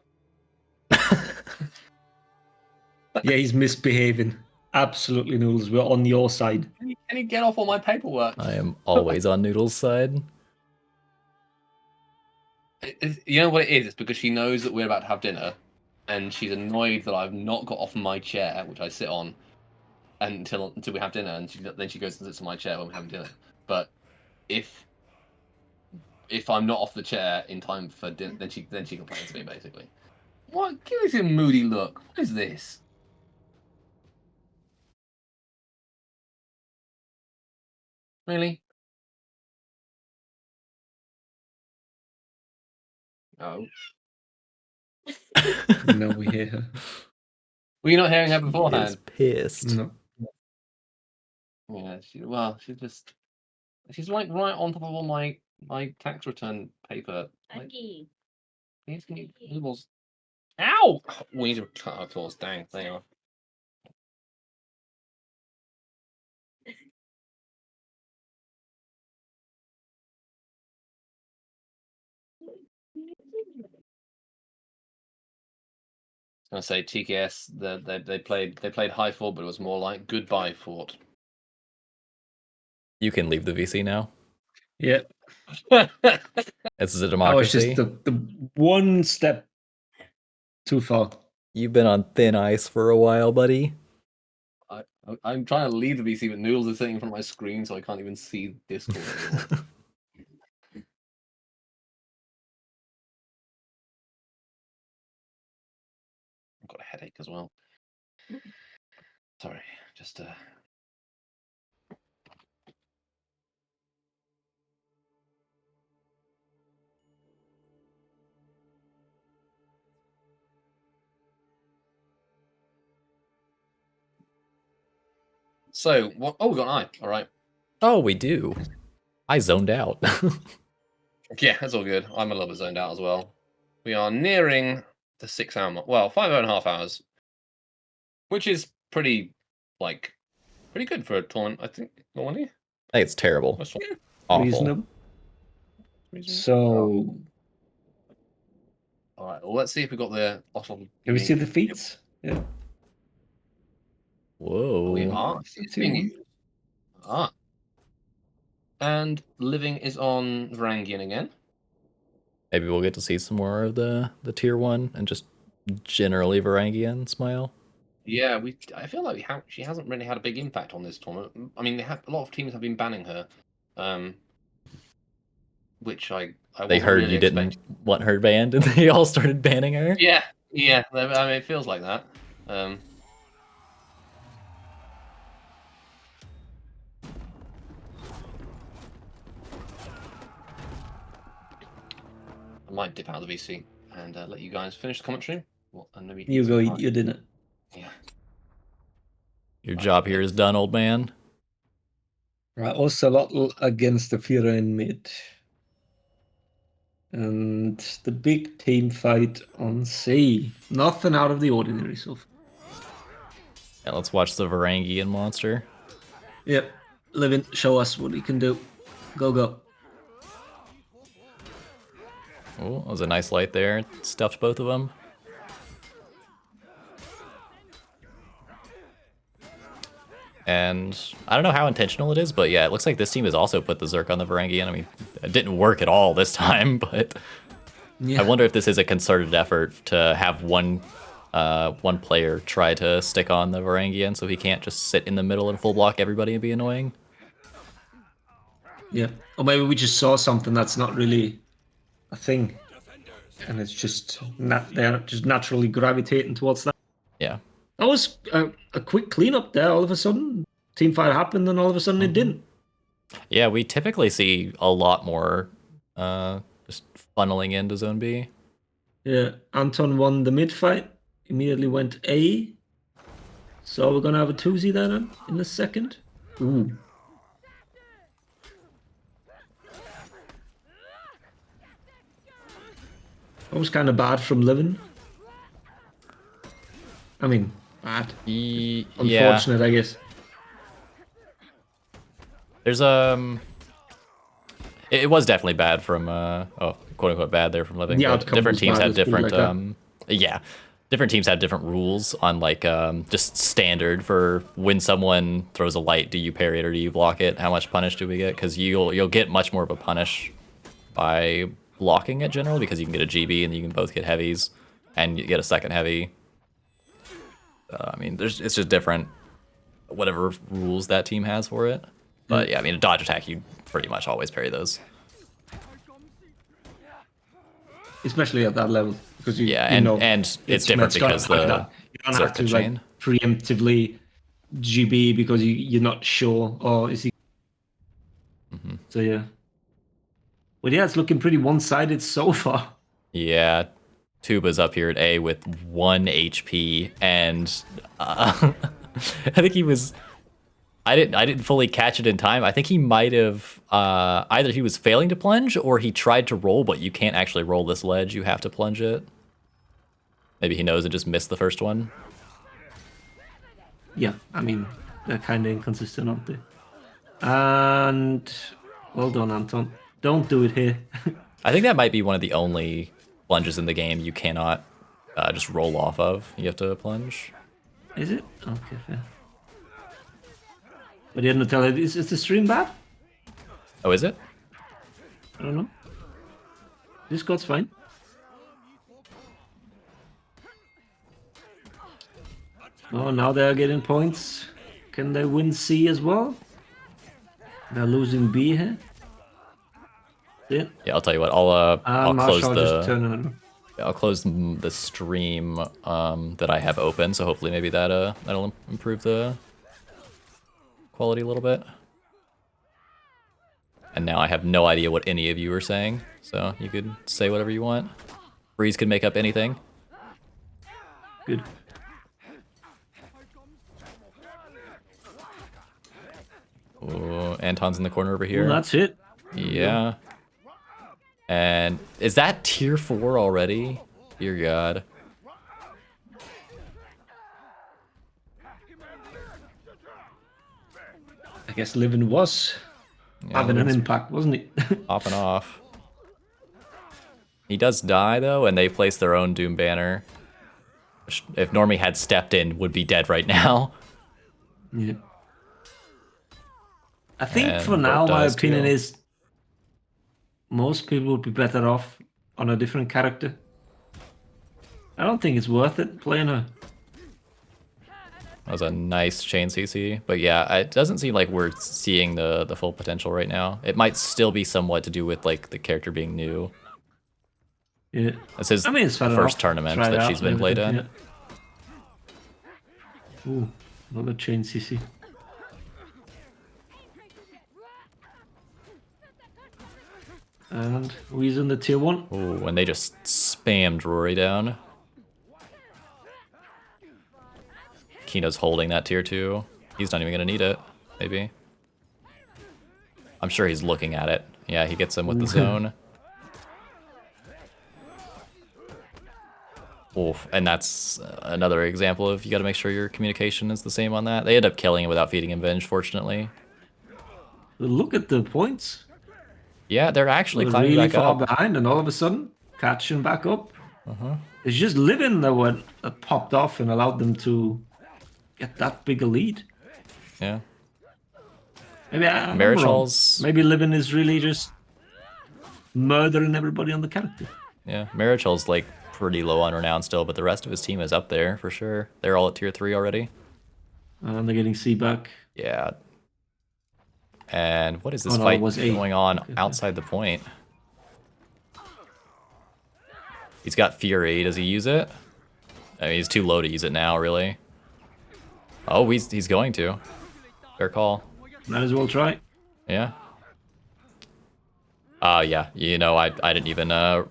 S1: Yeah, he's misbehaving. Absolutely, Noodles. We're on your side.
S3: Can you get off all my paperwork?
S2: I am always on Noodles' side.
S3: You know what it is? It's because she knows that we're about to have dinner, and she's annoyed that I've not got off my chair, which I sit on, until we have dinner, and then she goes and sits on my chair when we're having dinner. But if I'm not off the chair in time for dinner, then she complains to me basically. What? Give us a moody look. What is this? Really? Oh.
S1: No, we hear her.
S3: Were you not hearing her
S2: She is
S3: beforehand?
S2: pissed.
S1: No.
S3: Yeah. She's like right on top of all my tax return paper. Like, please, can you labels? Ow! We need to cut our claws. Dang, they are. I was gonna say TKS. They played High Fort, but it was more like Goodbye Fort.
S2: You can leave the VC now.
S1: Yeah.
S2: This is a
S1: I was
S2: democracy.
S1: just the one step too far.
S2: You've been on thin ice for a while, buddy.
S3: I'm trying to leave the VC, but Noodles is sitting in front of my screen, so I can't even see Discord anymore. I've got a headache as well. Sorry, just So what? Oh, we got an eye. All right.
S2: Oh, we do. I zoned out.
S3: Yeah, that's all good. I'm a little bit zoned out as well. We are nearing the 6 hour mark. Well, 5.5 hours, which is pretty good for a tournament. I think. Normally,
S2: I think it's terrible.
S3: That's fine.
S2: Awful.
S1: Reasonable.
S3: Reasonable.
S1: So,
S3: All right. Well, let's see if we got the.
S1: can we see the feats? Yeah.
S2: Whoa.
S3: We are. It's being used. Ah. And living is on Varangian again.
S2: Maybe we'll get to see some more of the tier 1 and just generally Varangian smile.
S3: Yeah, I feel like she hasn't really had a big impact on this tournament. I mean, a lot of teams have been banning her, which I
S2: They heard
S3: really
S2: you didn't want her banned, and they all started banning her.
S3: Yeah. I mean, it feels like that. I might dip out of the VC and let you guys finish the commentary. And maybe
S1: You go eat your dinner.
S3: Yeah.
S2: Your job here is done, old man.
S1: Right, Ocelotl against the Führer in mid. And the big team fight on C. Nothing out of the ordinary so far.
S2: Yeah, let's watch the Varangian monster.
S1: Yep. Livin, show us what he can do. Go, go.
S2: Oh, that was a nice light there. Stuffed both of them. And I don't know how intentional it is, but yeah, it looks like this team has also put the Zerk on the Varangian. I mean, it didn't work at all this time, but
S1: Yeah.
S2: I wonder if this is a concerted effort to have one player try to stick on the Varangian so he can't just sit in the middle and full block everybody and be annoying.
S1: Yeah. Or maybe we just saw something that's not really a thing. And it's just they're just naturally gravitating towards that.
S2: Yeah.
S1: That was a quick cleanup there. All of a sudden, team fight happened, and all of a sudden it didn't.
S2: Yeah, we typically see a lot more just funneling into Zone B.
S1: Yeah, Anton won the mid fight, immediately went A. So we're gonna have a 2Z there then in the second. Ooh. That was kind of bad from Livin. I mean, bad.
S2: Yeah.
S1: Unfortunate, I guess.
S2: There's it was definitely bad from quote unquote bad there from Living.
S1: The
S2: but
S1: outcome
S2: different
S1: was
S2: teams
S1: bad,
S2: had
S1: let's put it
S2: different
S1: like
S2: yeah. Different teams have different rules on like just standard for when someone throws a light, do you parry it or do you block it? How much punish do we get? Because you'll get much more of a punish by blocking it generally because you can get a GB and you can both get heavies and you get a second heavy. I mean, it's just different, whatever rules that team has for it. But yeah, I mean, a dodge attack, you pretty much always parry those.
S1: Especially at that level, because you
S2: Yeah,
S1: you know
S2: and it's different
S1: gonna
S2: because
S1: like
S2: the
S1: that. You don't have to
S2: circuit
S1: like
S2: chain.
S1: preemptively GB because you're not sure, or is he? So yeah, but yeah, it's looking pretty one-sided so far.
S2: Yeah, Tuba's up here at A with 1 HP, and I think he was. I didn't fully catch it in time. I think he might have either he was failing to plunge or he tried to roll, but you can't actually roll this ledge. You have to plunge it. Maybe he knows and just missed the first one.
S1: Yeah, I mean they're kind of inconsistent, aren't they? And well done, Anton. Don't do it here.
S2: I think that might be one of the only plunges in the game you cannot just roll off of. You have to plunge.
S1: Is it? Okay, fair. But you didn't tell it. Is the stream bad?
S2: Oh, is it?
S1: I don't know. Discord's fine. Oh, now they're getting points. Can they win C as well? They're losing B here. Yeah.
S2: Yeah, I'll tell you what. I'll close
S1: Marshall just
S2: the.
S1: turn on.
S2: I'll close the stream that I have open, so hopefully maybe that'll improve the quality a little bit. And now I have no idea what any of you are saying, so you could say whatever you want. Breeze could make up anything.
S1: Good.
S2: Ooh, Anton's in the corner over here.
S1: Well, that's it.
S2: Yeah. And is that tier 4 already? Dear God.
S1: I guess Livin was having an impact, wasn't it?
S2: Popping off. He does die though, and they place their own Doom banner. Which, if Normie had stepped in, would be dead right now.
S1: Yeah. I think
S2: And
S1: for now, my
S2: dies
S1: opinion
S2: too.
S1: is most people would be better off on a different character. I don't think it's worth it playing her.
S2: That was a nice chain CC. But yeah, it doesn't seem like we're seeing the full potential right now. It might still be somewhat to do with like the character being new.
S1: Yeah.
S2: This is
S1: I mean, it's
S2: the
S1: fair
S2: first
S1: enough.
S2: tournament
S1: Try it
S2: that
S1: out
S2: she's
S1: and
S2: been played in.
S1: everything, yeah. Ooh, another chain CC. And Wee's in the tier 1.
S2: Ooh, and they just spammed Rory down. Kino's holding that tier 2. He's not even going to need it, maybe. I'm sure he's looking at it. Yeah, he gets him with the zone. Oof, and that's another example of you got to make sure your communication is the same on that. They end up killing him without feeding him Venge, fortunately.
S1: Look at the points.
S2: Yeah, they're actually
S1: They're
S2: climbing
S1: really
S2: back
S1: far
S2: up.
S1: behind, and all of a sudden, catching back up. It's just Livin that popped off and allowed them to get that big a lead.
S2: Yeah.
S1: Maybe I'm wrong.
S2: Marichal's...
S1: Maybe Livin is really just murdering everybody on the character.
S2: Yeah, Marichal's like pretty low on renown still, but the rest of his team is up there for sure. They're all at tier 3 already.
S1: And they're getting C back.
S2: Yeah. And what is this
S1: Oh, no, it
S2: fight
S1: was 8.
S2: going on
S1: Okay.
S2: outside the point? He's got Fury. Does he use it? I mean, he's too low to use it now, really. Oh, he's going to. Fair call.
S1: Might as well try.
S2: Yeah. Yeah. You know, I didn't even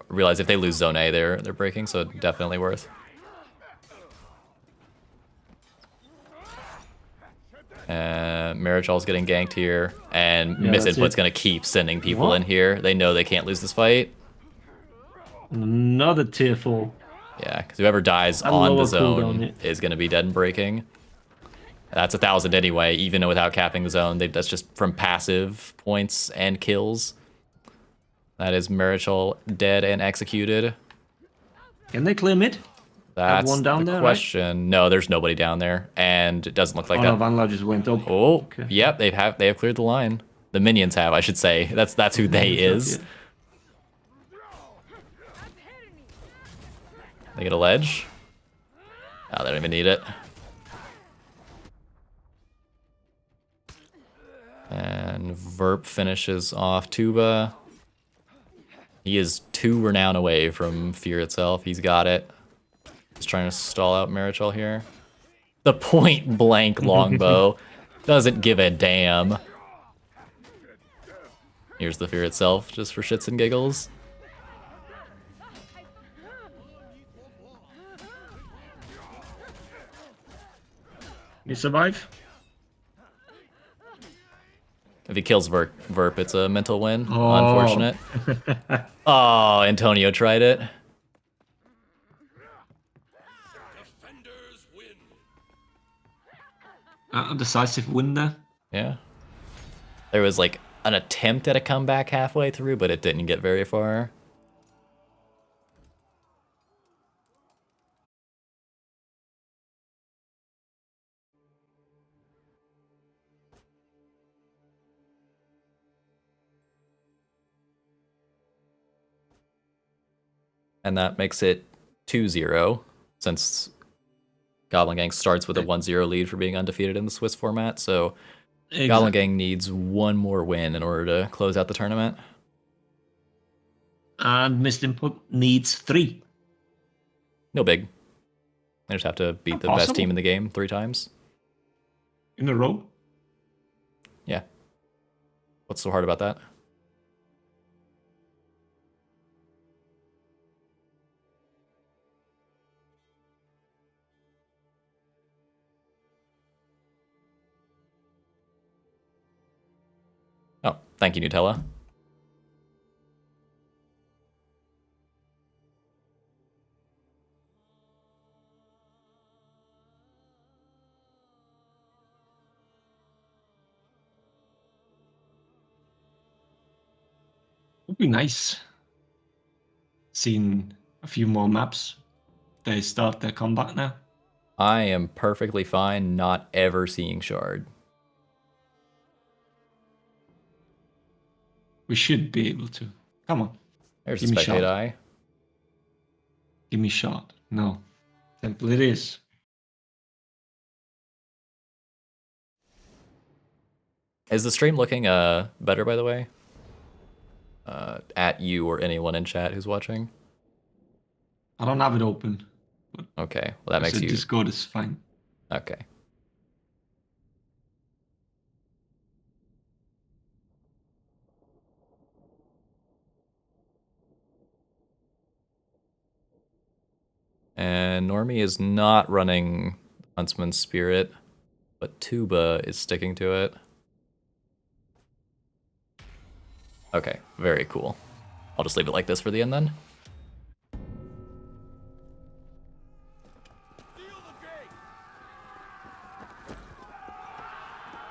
S2: realize if they lose Zone A, they're breaking, so definitely worth. Marichal's getting ganked here, and
S1: Yeah,
S2: Miss
S1: that's
S2: Input's
S1: it.
S2: gonna keep sending people
S1: What?
S2: in here. They know they can't lose this fight.
S1: And another tier 4.
S2: Yeah, because whoever dies
S1: At
S2: on
S1: lower
S2: the zone
S1: cooldown, yeah.
S2: is gonna be dead and breaking. That's 1,000 anyway, even without capping the zone. That's just from passive points and kills. That is Marichal dead and executed.
S1: Can they clear mid?
S2: That's
S1: one down
S2: the
S1: there, right?
S2: question. No, there's nobody down there, and it doesn't look like
S1: Oh
S2: that.
S1: no, Van La just went up.
S2: Oh,
S1: Okay.
S2: yep, they have cleared the line. The minions have, I should say. That's who they is. They get a ledge. Oh, they don't even need it. And Verp finishes off Tuba. He is 2 renown away from Fear itself. He's got it. He's trying to stall out Marichal here. The point blank longbow doesn't give a damn. Here's the Fear itself, just for shits and giggles.
S1: You survive?
S2: If he kills Verp, it's a mental win.
S1: Oh.
S2: Unfortunate. Oh, Antonio tried it.
S4: Defenders win.
S1: A decisive win there.
S2: Yeah. There was like an attempt at a comeback halfway through, but it didn't get very far. And that makes it 2-0, since Goblin Gang starts with a 1-0 lead for being undefeated in the Swiss format, so Goblin Gang needs 1 more win in order to close out the tournament.
S1: And Missed Input needs 3.
S2: No big. They just have to beat the best team in the game 3 times.
S1: In a row?
S2: Yeah. What's so hard about that? Oh, thank you, Nutella.
S1: Would be nice seeing a few more maps. They start their combat now.
S2: I am perfectly fine not ever seeing Shard.
S1: We should be able to. Come on.
S2: There's
S1: Give
S2: a
S1: me
S2: spectate
S1: shot.
S2: eye.
S1: Give me shot. No. Temple it is.
S2: Is the stream looking better, by the way? At you or anyone in chat who's watching?
S1: I don't have it open.
S2: Okay, well that makes you...
S1: Discord is fine.
S2: Okay. And Normie is not running Huntsman's Spirit, but Tuba is sticking to it. Okay, very cool. I'll just leave it like this for the end then.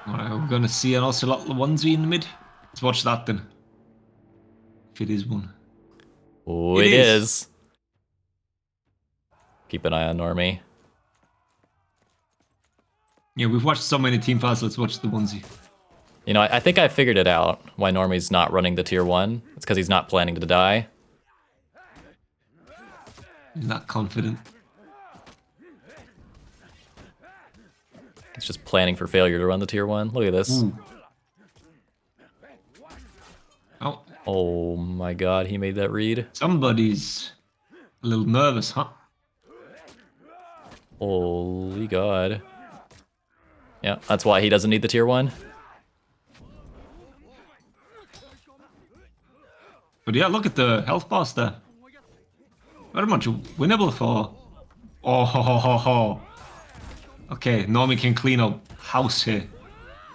S1: Alright, we're gonna see an Ocelot onesie in the mid. Let's watch that then. If it is one.
S2: Oh, it is. Keep an eye on Normie.
S1: Yeah, we've watched so many team fights, let's watch the onesie.
S2: You know, I think I figured it out, why Normie's not running the tier 1. It's because he's not planning to die.
S1: He's not confident.
S2: He's just planning for failure to run the tier 1. Look at this.
S1: Ooh. Oh,
S2: Oh my god, he made that read.
S1: somebody's a little nervous, huh?
S2: Holy god. Yeah, that's why he doesn't need the tier 1.
S1: But yeah, look at the health bars there. Very much winnable for... Oh, ho, ho, ho, ho. Okay, Normie can clean up house here.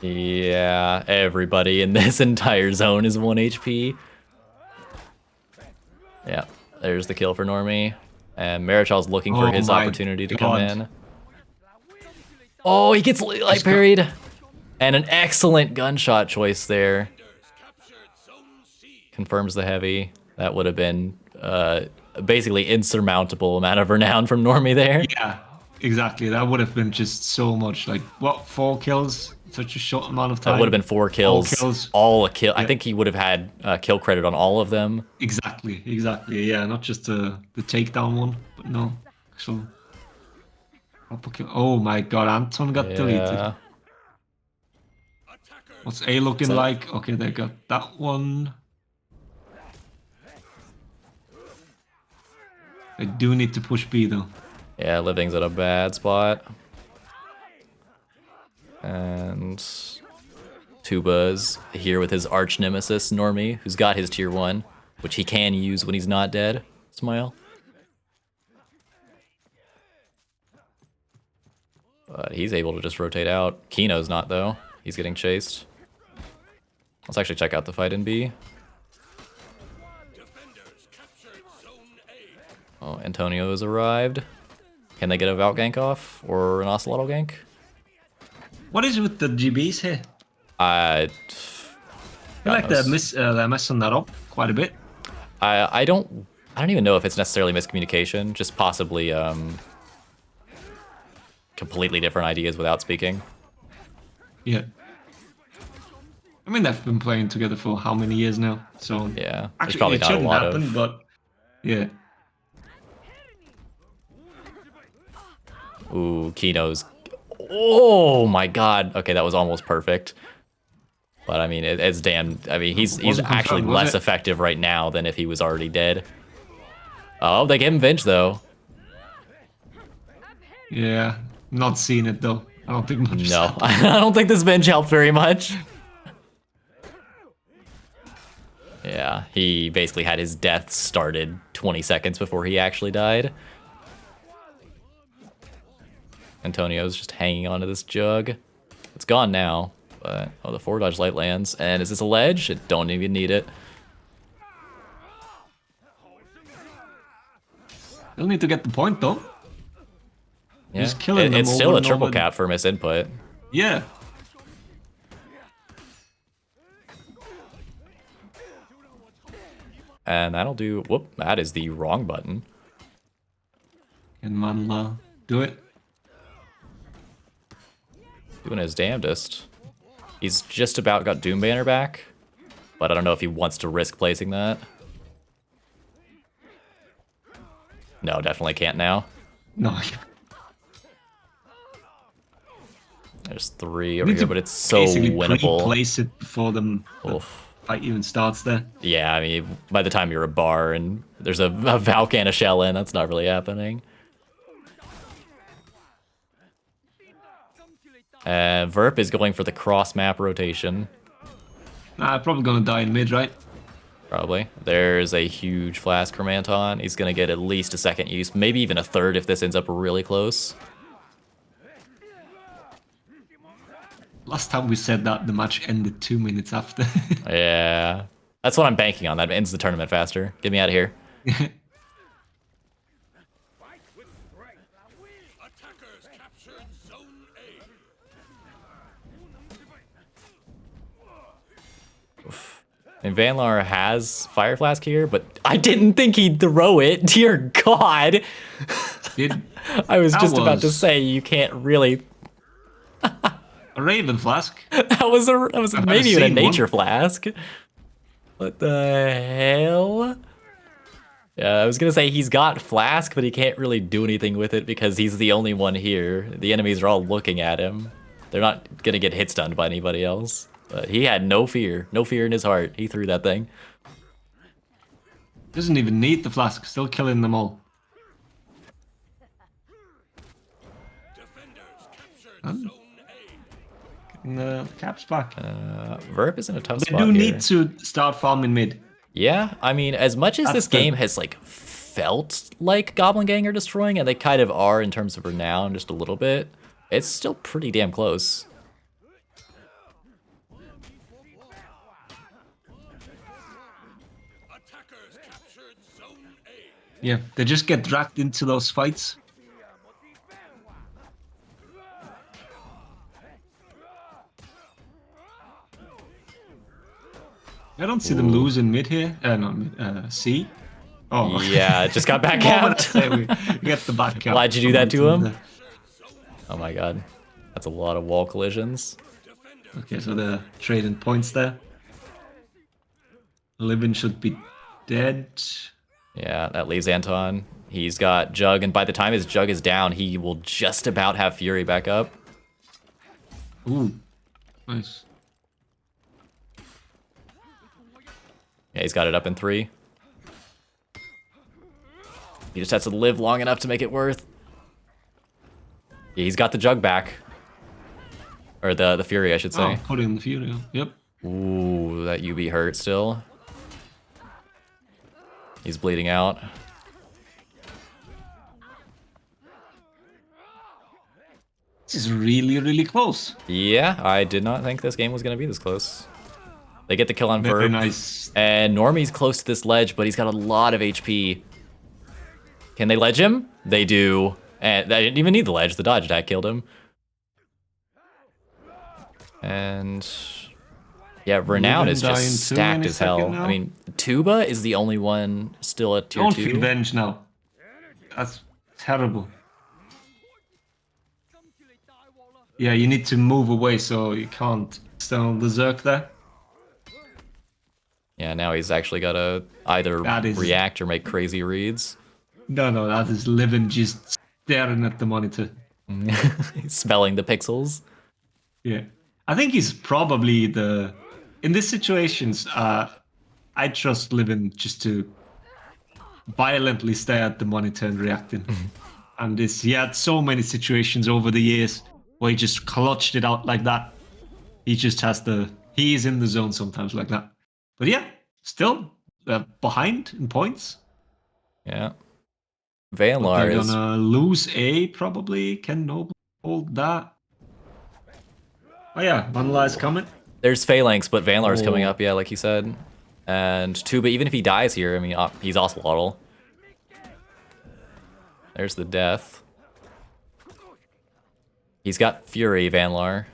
S2: Yeah, everybody in this entire zone is 1 HP. Yeah, there's the kill for Normie. And Marichal's looking for
S1: Oh
S2: his
S1: my
S2: opportunity to
S1: God.
S2: come in. Oh, he gets light parried. And an excellent gunshot choice there.
S4: Captured Zone C.
S2: Confirms the heavy. That would have been basically insurmountable amount of renown from Normie there.
S1: Yeah, exactly. That would have been just so much. Like, what, 4 kills? Such a short amount of time.
S2: That would have been 4 kills.
S1: 4 kills.
S2: All a kill.
S1: Yeah.
S2: I think he would have had kill credit on all of them.
S1: Exactly. Yeah, not just the takedown one, but no. Actual proper kill. Oh my god, Anton got deleted.
S2: Yeah.
S1: What's A looking
S2: So-
S1: like? Okay, they got that one. I do need to push B though.
S2: Yeah, Living's at a bad spot. And Tuba's here with his arch nemesis, Normie, who's got his tier 1, which he can use when he's not dead. Smile. But he's able to just rotate out. Kino's not, though. He's getting chased. Let's actually check out the fight in B.
S4: Defenders captured Zone A.
S2: Oh, Antonio has arrived. Can they get a Valk gank off? Or an Ocelotl gank?
S1: What is it with the GBs here?
S2: I
S1: I like they're messing that up quite a bit.
S2: I don't even know if it's necessarily miscommunication, just possibly completely different ideas without speaking.
S1: Yeah. I mean, they've been playing together for how many years now? So
S2: Yeah, there's
S1: actually,
S2: probably
S1: it
S2: not a
S1: shouldn't
S2: lot
S1: happen,
S2: of.
S1: but yeah.
S2: Ooh, Kino's. Oh my god. Okay, that was almost perfect. But I mean, it's damn. I mean, he's
S1: Wasn't
S2: actually
S1: confirmed, was
S2: less
S1: it?
S2: effective right now than if he was already dead. Oh, they gave him Vinge though.
S1: Yeah, not seen it though. I don't think much.
S2: No, I don't think this Vinge helped very much. Yeah, he basically had his death started 20 seconds before he actually died. Antonio's just hanging onto this jug. It's gone now, but oh, the 4 dodge light lands. And is this a ledge? It don't even need it.
S1: They'll need to get the point though.
S2: Yeah,
S1: He's killing them
S2: it's
S1: over
S2: still a
S1: and
S2: triple
S1: over.
S2: cap for misinput.
S1: Yeah.
S2: And that'll do. Whoop! That is the wrong button.
S1: Can Manla do it?
S2: Doing his damnedest. He's just about got Doom Banner back, but I don't know if he wants to risk placing that. No, definitely can't now.
S1: No.
S2: There's 3 over
S1: Need
S2: here,
S1: to
S2: but it's so
S1: basically
S2: winnable.
S1: place it before the
S2: Oof.
S1: fight even starts there.
S2: Yeah, I mean, by the time you're a bar and there's a Valk and a shell in, that's not really happening. Verp is going for the cross map rotation.
S1: Nah, probably gonna die in mid, right?
S2: Probably. There's a huge flask from Anton. He's going to get at least a second use, maybe even a third if this ends up really close.
S1: Last time we said that, the match ended 2 minutes after.
S2: Yeah. That's what I'm banking on. That ends the tournament faster. Get me out of here.
S4: Attackers captured Zone A.
S2: And Vanlar has Fire Flask here, but I didn't think he'd throw it. Dear God.
S1: Did
S2: I was
S1: That
S2: just about to
S1: was-
S2: say you can't really.
S1: a Raven Flask?
S2: That was
S1: I've
S2: maybe even a
S1: never seen
S2: nature
S1: one.
S2: flask. What the hell? Yeah, I was gonna say he's got flask, but he can't really do anything with it because he's the only one here. The enemies are all looking at him. They're not gonna get hit stunned by anybody else. But he had no fear in his heart. He threw that thing.
S1: Doesn't even need the flask, still killing them all.
S4: Defenders captured
S1: Huh?
S4: Zone A.
S1: Getting the caps back.
S2: Verp is in a tough
S1: They
S2: spot
S1: do
S2: here.
S1: need to start farming mid.
S2: Yeah, I mean, as much as
S1: That's
S2: this
S1: the-
S2: game has like felt like Goblin Gang are destroying, and they kind of are in terms of renown, just a little bit, it's still pretty damn close.
S4: Attackers captured Zone A.
S1: Yeah, they just get dragged into those fights. I don't see them losing mid here. No, mid, C. Oh,
S2: Yeah, it just got back
S1: Moment
S2: out.
S1: I say we get the back out.
S2: Why'd you do that to him? Oh my god. That's a lot of wall collisions.
S1: Okay, so they're trading points there. Livin should be dead.
S2: Yeah, that leaves Anton. He's got Jug, and by the time his Jug is down, he will just about have Fury back up.
S1: Ooh, nice.
S2: Yeah, he's got it up in 3. He just has to live long enough to make it worth. Yeah, he's got the Jug back. Or the Fury, I should say.
S1: Oh, put in the Fury. Yep.
S2: Ooh, that UB hurt still. He's bleeding out.
S1: This is really, really close.
S2: Yeah, I did not think this game was going to be this close. They get the kill on
S1: Very
S2: Verb.
S1: nice.
S2: And Normie's close to this ledge, but he's got a lot of HP. Can they ledge him? They do. And they didn't even need the ledge. The dodge attack killed him. And yeah, Renown is
S1: dying
S2: just
S1: too
S2: stacked
S1: any
S2: as hell.
S1: second now.
S2: I mean, Tuba is the only one still at tier
S1: Don't
S2: 2.
S1: feel venge now. That's terrible. Yeah, you need to move away so you can't stay on the Zerk there.
S2: Yeah, now he's actually got to either
S1: That is-
S2: react or make crazy reads.
S1: No, that is Livin just staring at the monitor.
S2: Smelling the pixels.
S1: Yeah. I think he's probably the... In these situations, I trust Livin just to violently stare at the monitor and reacting. And he had so many situations over the years where he just clutched it out like that. He just has he is in the zone sometimes like that. But yeah, still behind in points.
S2: Yeah.
S1: But
S2: Vanlar
S1: they're
S2: is...
S1: gonna lose A probably. Can Noble hold that? Oh yeah, Vanilla is coming.
S2: There's Phalanx, but Vanlar's coming
S1: Oh.
S2: up, yeah, like you said. And Tuba, even if he dies here, I mean, he's Ocelotl. There's the death. He's got Fury, Vanlar.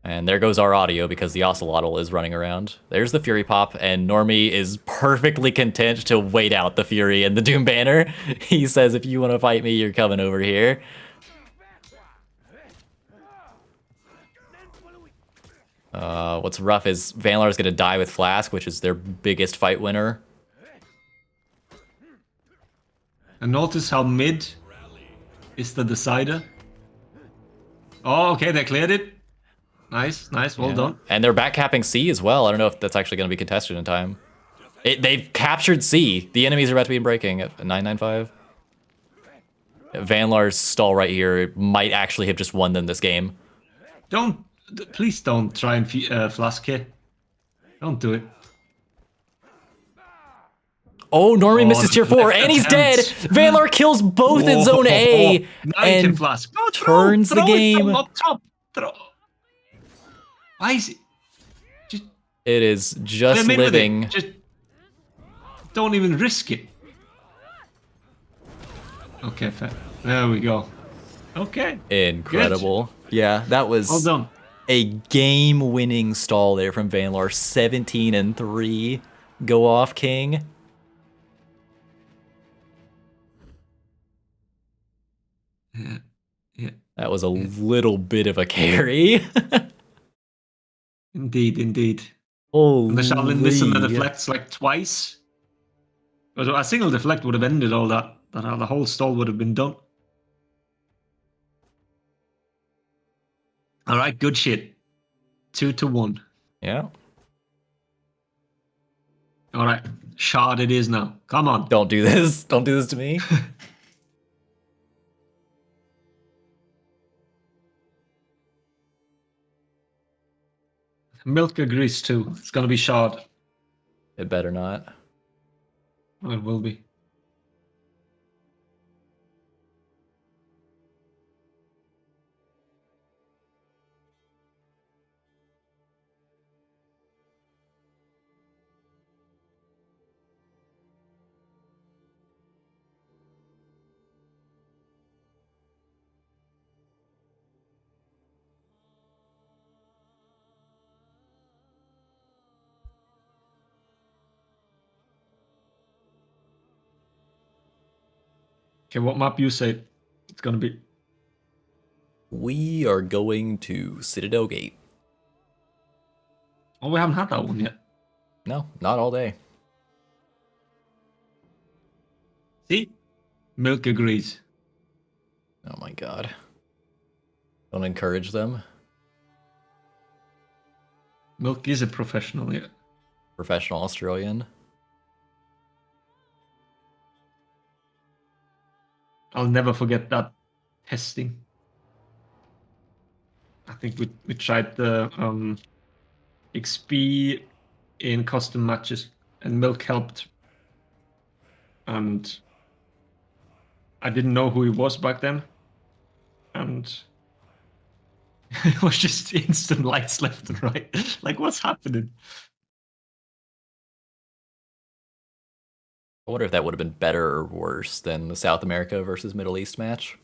S2: And there goes our audio because the Ocelotl is running around. There's the Fury pop, and Normie is perfectly content to wait out the Fury and the Doom Banner. He says, if you want to fight me, you're coming over here. What's rough is Vanlar's gonna die with Flask, which is their biggest fight winner.
S1: And notice how mid is the decider. Oh, okay, they cleared it. Nice, well
S2: Yeah.
S1: done.
S2: And they're backcapping C as well. I don't know if that's actually going to be contested in time. They've captured C. The enemies are about to be breaking at 995. Vanlar's stall right here might actually have just won them this game.
S1: Please don't try and Flask here. Don't do it.
S2: Oh, Normie
S1: Oh,
S2: misses tier
S1: the
S2: 4,
S1: left
S2: and he's dead!
S1: attempt.
S2: Vanlar kills both in zone A,
S1: Now you can
S2: and
S1: Flask. Go,
S2: turns the
S1: throw it
S2: game.
S1: from up top. Throw. Why is it? Just
S2: it is just
S1: I'm in with it.
S2: living.
S1: Just don't even risk it. Okay, fair. There we go. Okay.
S2: Incredible. Yeah, that was
S1: Well done.
S2: a game-winning stall there from Vanlar. 17-3. Go off, King.
S1: Yeah.
S2: That was a little bit of a carry.
S1: Indeed.
S2: Holy.
S1: And the Shaolin miss and the deflects like twice. A single deflect would have ended all that. The whole stall would have been done. All right, good shit. 2-1.
S2: Yeah.
S1: All right, shard it is now. Come on.
S2: Don't do this. Don't do this to me.
S1: Milk agrees too. It's gonna be shard.
S2: It better not.
S1: Oh, it will be. Okay, what map you say? it's gonna be.
S2: We are going to Citadel Gate.
S1: Oh, we haven't had that one yet.
S2: No, not all day.
S1: See? Milk agrees.
S2: Oh my god. Don't encourage them.
S1: Milk is a professional, yeah.
S2: Professional Australian.
S1: I'll never forget that testing. I think we tried the XP in custom matches, and Milk helped. And I didn't know who he was back then. And it was just instant lights left and right. Like, what's happening?
S2: I wonder if that would have been better or worse than the South America versus Middle East match.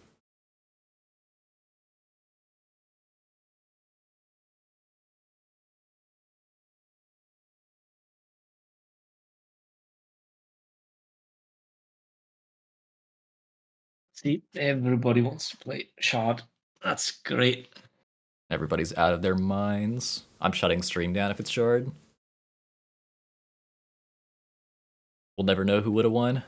S1: See, everybody wants to play Shard. That's great.
S2: Everybody's out of their minds. I'm shutting stream down if it's Shard. We'll never know who would have won.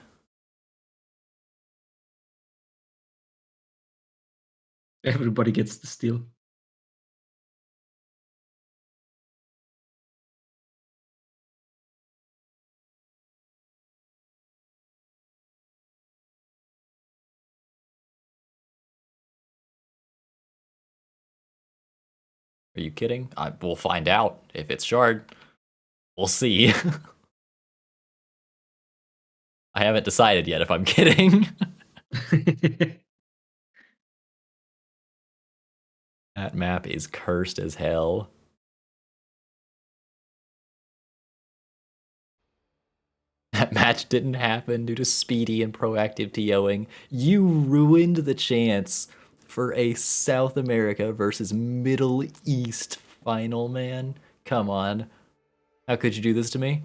S1: Everybody gets the steal.
S2: Are you kidding? We'll find out if it's Shard. We'll see. I haven't decided yet if I'm kidding. That map is cursed as hell. That match didn't happen due to speedy and proactive TOing. You ruined the chance for a South America versus Middle East final, man. Come on. How could you do this to me?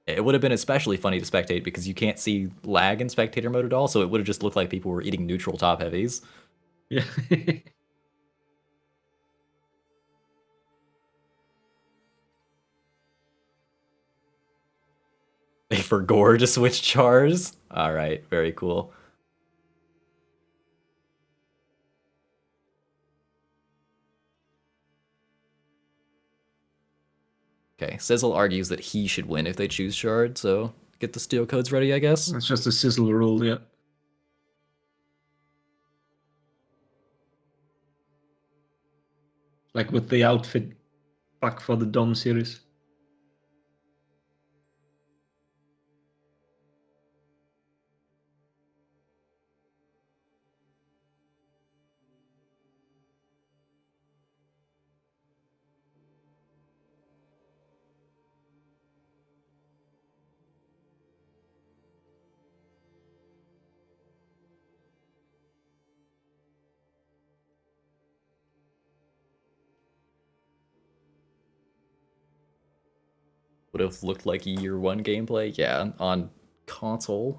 S2: It would have been especially funny to spectate because you can't see lag in spectator mode at all, so it would have just looked like people were eating neutral top heavies.
S1: Yeah.
S2: They forgore to switch chars? Alright, very cool. Okay, Sizzle argues that he should win if they choose Shard, so get the steel codes ready, I guess.
S1: That's just a sizzle rule, yeah. Like with the outfit back for the Dom series.
S2: Would have looked like year one gameplay, yeah, on console.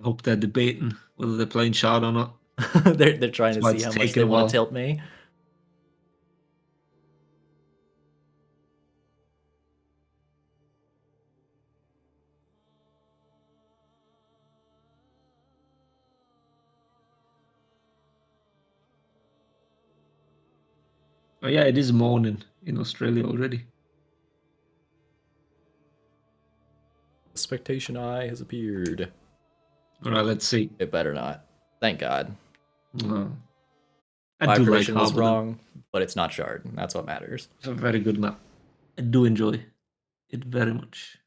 S1: Hope they're debating whether they're playing Shard or not.
S2: They're trying
S1: That's
S2: to
S1: why
S2: see
S1: it's
S2: how much
S1: taken
S2: they
S1: a
S2: want
S1: while.
S2: to tilt me.
S1: Oh yeah, it is morning in Australia already.
S2: Expectation Eye has appeared.
S1: Alright, let's see.
S2: It better not. Thank God.
S1: I
S2: My
S1: do like
S2: prediction was
S1: Harbour.
S2: wrong, but it's not Shard. That's what matters.
S1: It's a very good map. I do enjoy it very much.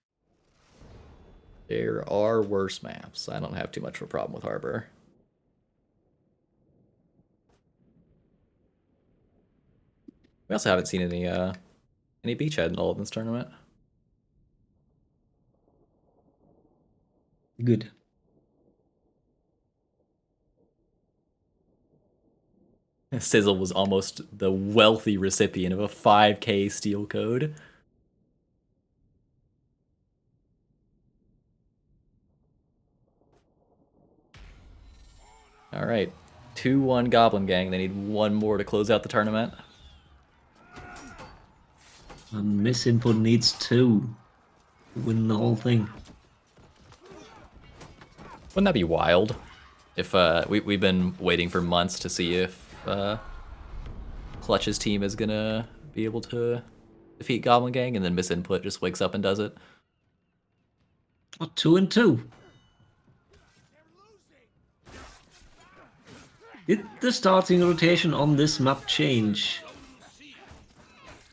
S2: There are worse maps. I don't have too much of a problem with Harbor. We also haven't seen any beachhead in all of this tournament.
S1: Good.
S2: Sizzle was almost the wealthy recipient of a 5k steal code. All right, 2-1 Goblin Gang. They need one more to close out the tournament.
S1: And Misinput needs 2 to win the whole thing.
S2: Wouldn't that be wild? If we've been waiting for months to see if Clutch's team is gonna be able to defeat Goblin Gang, and then Misinput just wakes up and does it.
S1: Oh, 2 and 2. Did the starting rotation on this map change?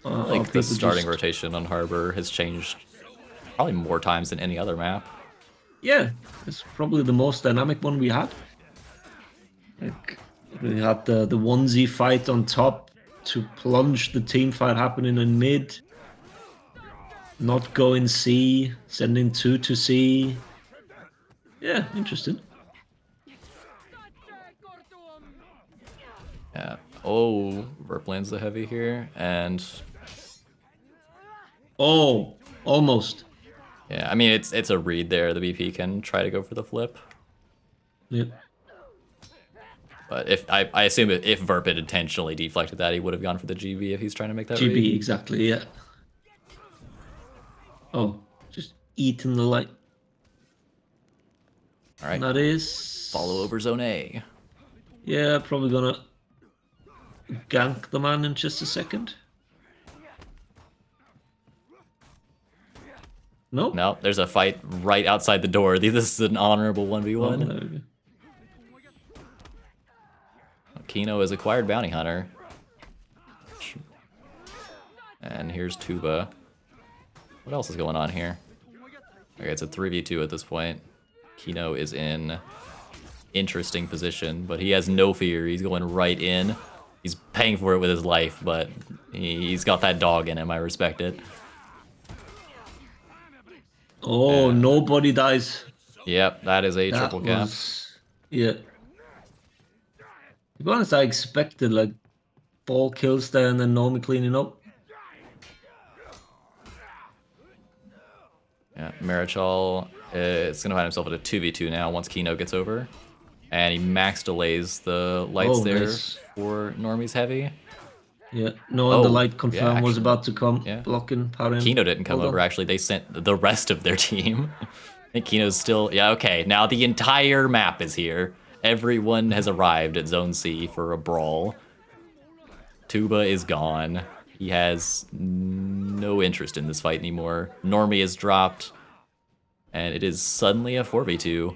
S2: Like the starting rotation on Harbor has changed probably more times than any other map.
S1: Yeah, it's probably the most dynamic one we had. Like, we had the 1Z fight on top to plunge the team fight happening in mid. Not go in C, sending 2 to C. Yeah, interesting.
S2: Yeah. Oh, Verp lands the heavy here, and
S1: Oh, almost.
S2: yeah, I mean it's a read there. The BP can try to go for the flip,
S1: Yeah.
S2: but if I assume if Verp had intentionally deflected that, he would have gone for the GB if he's trying to make that read.
S1: GB, exactly, yeah. Oh, just eating the light.
S2: All right,
S1: That is...
S2: follow over zone A.
S1: Yeah, probably gonna gank the man in just a second. No?
S2: No, there's a fight right outside the door. This is an honorable 1v1.
S1: Oh, there we go.
S2: Kino is acquired bounty hunter. And here's Tuba. What else is going on here? Okay, it's a 3v2 at this point. Kino is in interesting position, but he has no fear. He's going right in. He's paying for it with his life, but he's got that dog in him. I respect it.
S1: Oh, nobody dies.
S2: Yep, that is a
S1: That
S2: triple cap.
S1: was... Yeah. To be honest, I expected like 4 kills there and then Nomi cleaning up.
S2: Yeah, Marichal is going to find himself at a 2v2 now once Kino gets over. And he max delays the lights there
S1: nice.
S2: for Normie's heavy.
S1: Yeah, no, the
S2: Oh,
S1: light confirm
S2: yeah,
S1: was
S2: actually,
S1: about to come,
S2: yeah.
S1: blocking Parin.
S2: Kino didn't come
S1: Hold
S2: over,
S1: on.
S2: actually. They sent the rest of their team. I think Kino's still... Yeah, okay. Now the entire map is here. Everyone has arrived at Zone C for a brawl. Tuba is gone. He has no interest in this fight anymore. Normie is dropped. And it is suddenly a 4v2.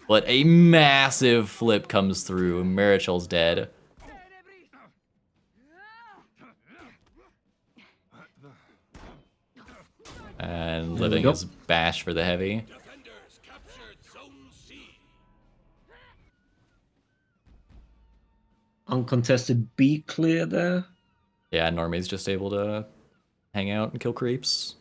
S2: But a massive flip comes through. Marichal's dead. And
S1: There we
S2: Living
S1: go.
S2: is bash for the heavy.
S4: Defenders captured Zone C.
S1: Uncontested B clear there.
S2: Yeah, Normie's just able to hang out and kill creeps.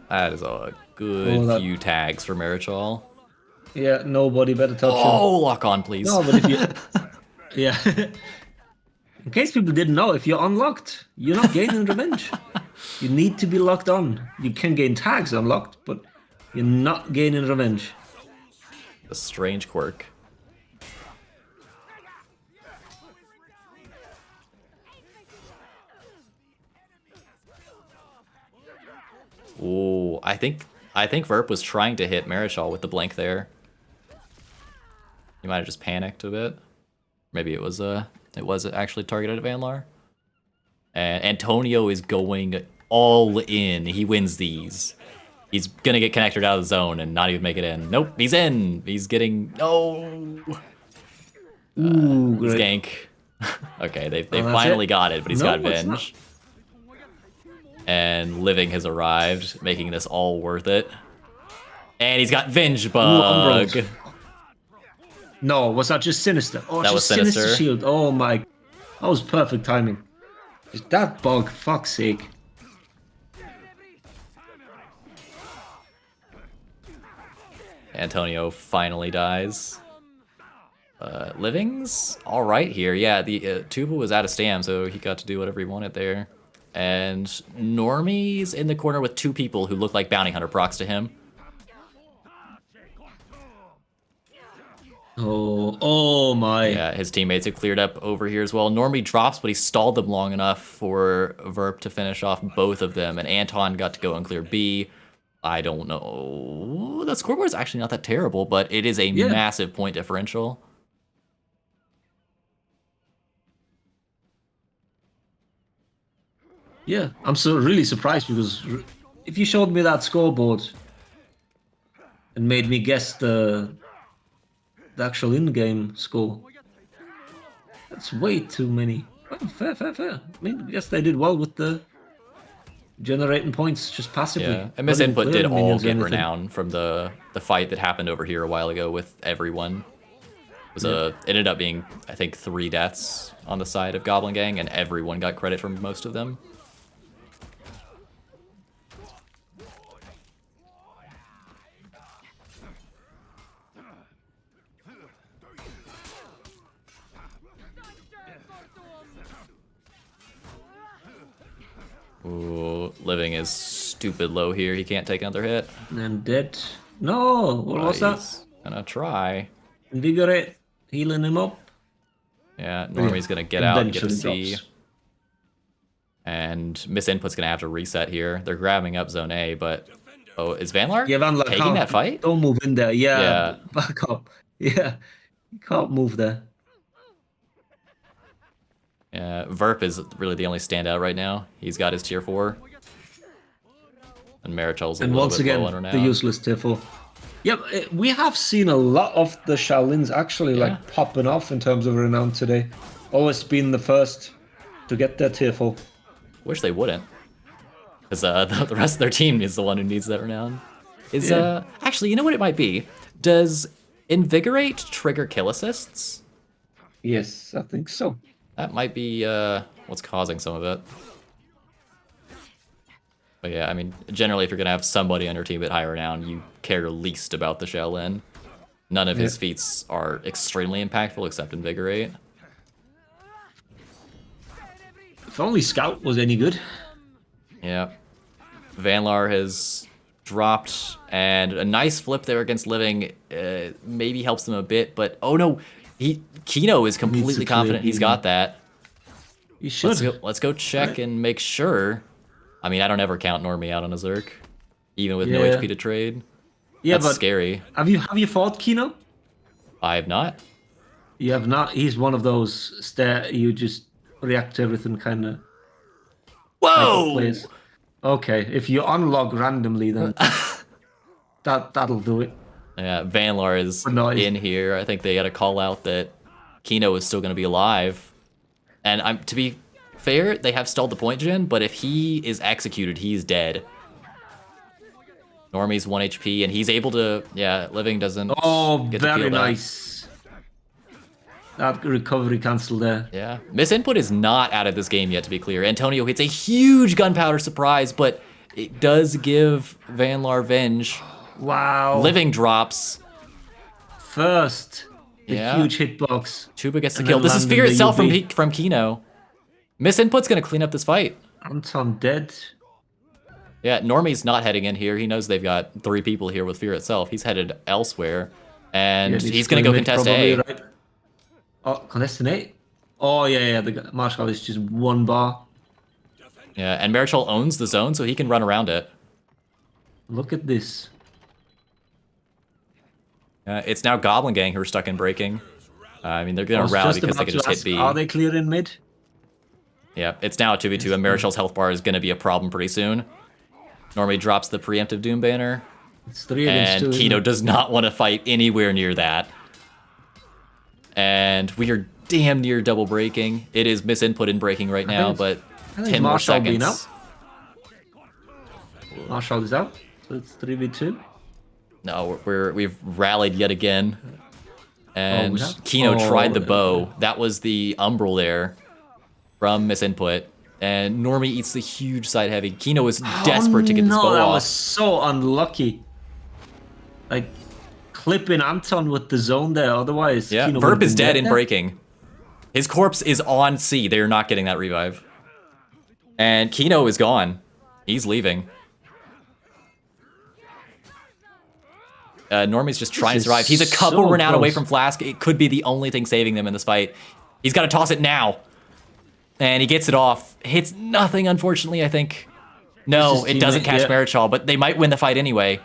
S2: That is a good few tags for Marichal.
S1: Yeah, nobody better touch him.
S2: Oh, lock on, please.
S1: No, but if you... Yeah. In case people didn't know, if you're unlocked, you're not gaining revenge. You need to be locked on. You can gain tags unlocked, but you're not gaining revenge.
S2: A strange quirk. Ooh, I think Verp was trying to hit Marichal with the blink there. He might have just panicked a bit. Maybe it was actually targeted at Vanlar. And Antonio is going all in. He wins these. He's gonna get connected out of the zone and not even make it in. Nope, he's in. He's getting
S1: Ooh,
S2: It's
S1: great.
S2: gank. Okay, they
S1: that's
S2: finally
S1: it.
S2: got it, but he's
S1: No,
S2: got
S1: it's
S2: Venge. And Living has arrived, making this all worth it. And he's got Venge Bug.
S1: Umbros. No, was that just Sinister? Oh,
S2: That
S1: just
S2: was Sinister.
S1: Shield. Oh my. That was perfect timing. Just that bug, fuck's sake.
S2: Antonio finally dies. Living's all right here. Yeah, the Tuba was out of stam, so he got to do whatever he wanted there. And Normie's in the corner with two people who look like bounty hunter procs to him.
S1: Oh my.
S2: Yeah, his teammates have cleared up over here as well. Normie drops, but he stalled them long enough for Verp to finish off both of them, and Anton got to go and clear B. I don't know. The scoreboard is actually not that terrible, but it is a massive point differential.
S1: Yeah, I'm so really surprised because if you showed me that scoreboard and made me guess the actual in-game score, that's way too many. Well, fair. I mean, I guess they did well with the generating points just passively.
S2: Yeah, and Miss Input did all get renowned from the fight that happened over here a while ago with everyone. It was it ended up being, I think, 3 deaths on the side of Goblin Gang, and everyone got credit for most of them. Ooh, Living is stupid low here. He can't take another hit.
S1: And dead. No, what was that?
S2: He's gonna try.
S1: Invigorate, healing him up.
S2: Yeah, Normie's gonna get out and get to C.
S1: Drops.
S2: And Miss Input's gonna have to reset here. They're grabbing up Zone A, but is Vanlar?
S1: Yeah, Vanlar
S2: taking that fight?
S1: Don't move in there.
S2: Yeah.
S1: Back up. Yeah, you can't move there.
S2: Yeah, Verp is really the only standout right now. He's got his tier 4. And Marichel's a
S1: And
S2: little
S1: once
S2: bit
S1: again,
S2: lower now.
S1: the useless tier 4. Yep, we have seen a lot of the Shaolins actually like popping off in terms of renown today. Always been the first to get their tier 4.
S2: Wish they wouldn't. Because the rest of their team is the one who needs that renown. Actually, you know what it might be? Does Invigorate trigger kill assists?
S1: Yes, I think so.
S2: That might be what's causing some of it. But yeah, I mean, generally if you're going to have somebody on your team at high renown, you care least about the Shaolin. None of his feats are extremely impactful except Invigorate.
S1: If only Scout was any good.
S2: Yeah. Vanlar has dropped, and a nice flip there against Living maybe helps them a bit, but oh no, Kino is completely confident he's got that.
S1: You should.
S2: Let's go check and make sure. I mean, I don't ever count Normie out on a Zerk, even with no HP to trade.
S1: Yeah,
S2: That's
S1: but
S2: scary.
S1: Have you fought Kino?
S2: I have not.
S1: You have not. He's one of those you just react to everything kind of.
S2: Whoa!
S1: Okay, if you unlock randomly, then that'll do it.
S2: Yeah, Vanlar is in here. I think they got to call out that Kino is still going to be alive. And to be fair, they have stalled the point gen, but if he is executed, he's dead. Normie's 1 HP, and he's able to... Yeah, Living doesn't get to
S1: very
S2: feel that.
S1: nice. That recovery cancel there.
S2: Yeah. Miss Input is not out of this game yet, to be clear. Antonio hits a huge gunpowder surprise, but it does give Vanlar Venge.
S1: Wow.
S2: Living drops.
S1: First, the huge hitbox.
S2: Tuba gets the kill. This is Fear itself from Kino. Miss Input's going to clean up this fight.
S1: Anton dead.
S2: Yeah, Normie's not heading in here. He knows they've got 3 people here with Fear itself. He's headed elsewhere, and he's going to go contest A.
S1: Right. Oh, contesting A? Oh, yeah, the Marshall is just 1 bar.
S2: Yeah, and Marichal owns the zone, so he can run around it.
S1: Look at this.
S2: It's now Goblin Gang who are stuck in breaking. I mean, they're going to rally because they can just hit B.
S1: Are they clear in mid?
S2: Yeah, it's now a 2v2, and Marichal's health bar is going to be a problem pretty soon. Normie drops the preemptive Doom banner.
S1: It's 3 against 2.
S2: And Kino does not want to fight anywhere near that. And we are damn near double breaking. It is Miss Input in breaking right now, but 10 more seconds.
S1: Marshall is out, so it's 3v2.
S2: No, we've rallied yet again. And
S1: we have?
S2: Kino tried the
S1: Oh,
S2: bow. That was the umbral there from Misinput. And Normie eats the huge side heavy. Kino was desperate to get this bow
S1: that
S2: off.
S1: was so unlucky. Like, clipping Anton with the zone there, otherwise
S2: Yeah,
S1: Kino
S2: Verp
S1: would've
S2: is
S1: been
S2: dead in
S1: there.
S2: breaking. His corpse is on C. They're not getting that revive. And Kino is gone. He's leaving. Normie's just trying to
S1: is
S2: survive. He's a couple
S1: so
S2: renown away
S1: close.
S2: from Flask. It could be the only thing saving them in this fight. He's got to toss it now. And he gets it off. Hits nothing, unfortunately, I think. No,
S1: It's his
S2: it doesn't
S1: teammate,
S2: catch
S1: yeah.
S2: Marichal, but they might win the fight anyway.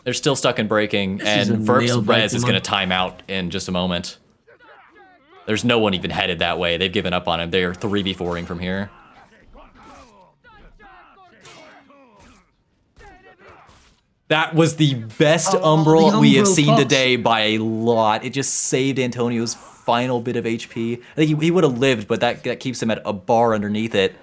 S2: They're still stuck in breaking,
S1: This is
S2: and
S1: a
S2: Verp's
S1: nail biter,
S2: res is going to
S1: man.
S2: time out in just a moment. There's no one even headed that way. They've given up on him. They're 3v4ing from here. That was the best Umbral
S1: the
S2: we have
S1: Umbral
S2: seen
S1: Fox.
S2: today by a lot. It just saved Antonio's final bit of HP. I think he would have lived, but that keeps him at a bar underneath it.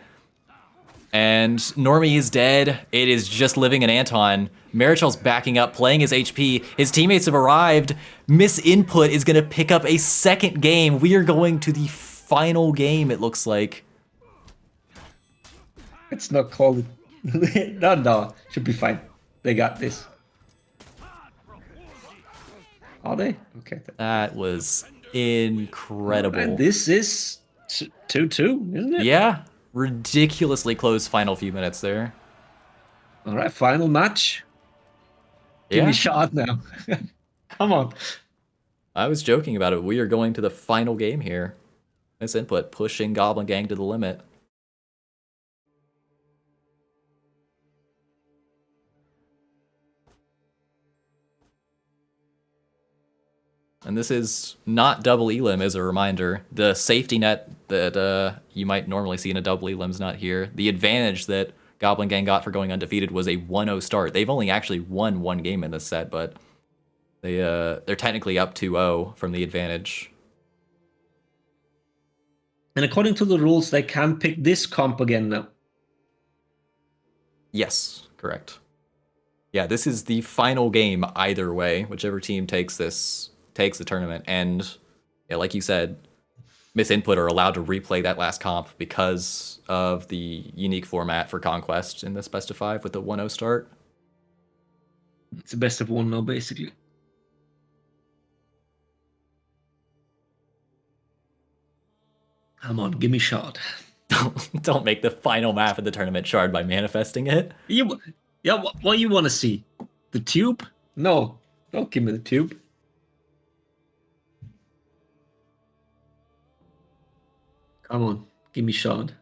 S2: And Normie is dead. It is just living in Anton. Marichal's backing up, playing his HP. His teammates have arrived. Misinput is going to pick up a second game. We are going to the final game, it looks like.
S1: It's not called. No, should be fine. They got this. Are they? Okay.
S2: That was incredible.
S1: And this is 2-2, isn't it?
S2: Yeah, ridiculously close final few minutes there.
S1: All right, final match. Give me
S2: Yeah,
S1: a shot now. Come on.
S2: I was joking about it. We are going to the final game here. Misinput pushing Goblin Gang to the limit. And this is not double elim, as a reminder. The safety net that you might normally see in a double elim's not here. The advantage that Goblin Gang got for going undefeated was a 1-0 start. They've only actually won one game in this set, but they're technically up 2-0 from the advantage.
S1: And according to the rules, they can pick this comp again now.
S2: Yes, correct. Yeah, this is the final game either way. Whichever team takes this takes the tournament. And yeah, like you said, Misinput are allowed to replay that last comp because of the unique format for Conquest in this best of 5 with the 1-0 start.
S1: It's the best of one now, basically. Come on, give me a shot.
S2: Don't make the final map of the tournament shard by manifesting it.
S1: What you want to see? The tube? No, don't give me the tube. Come on, give me a shot.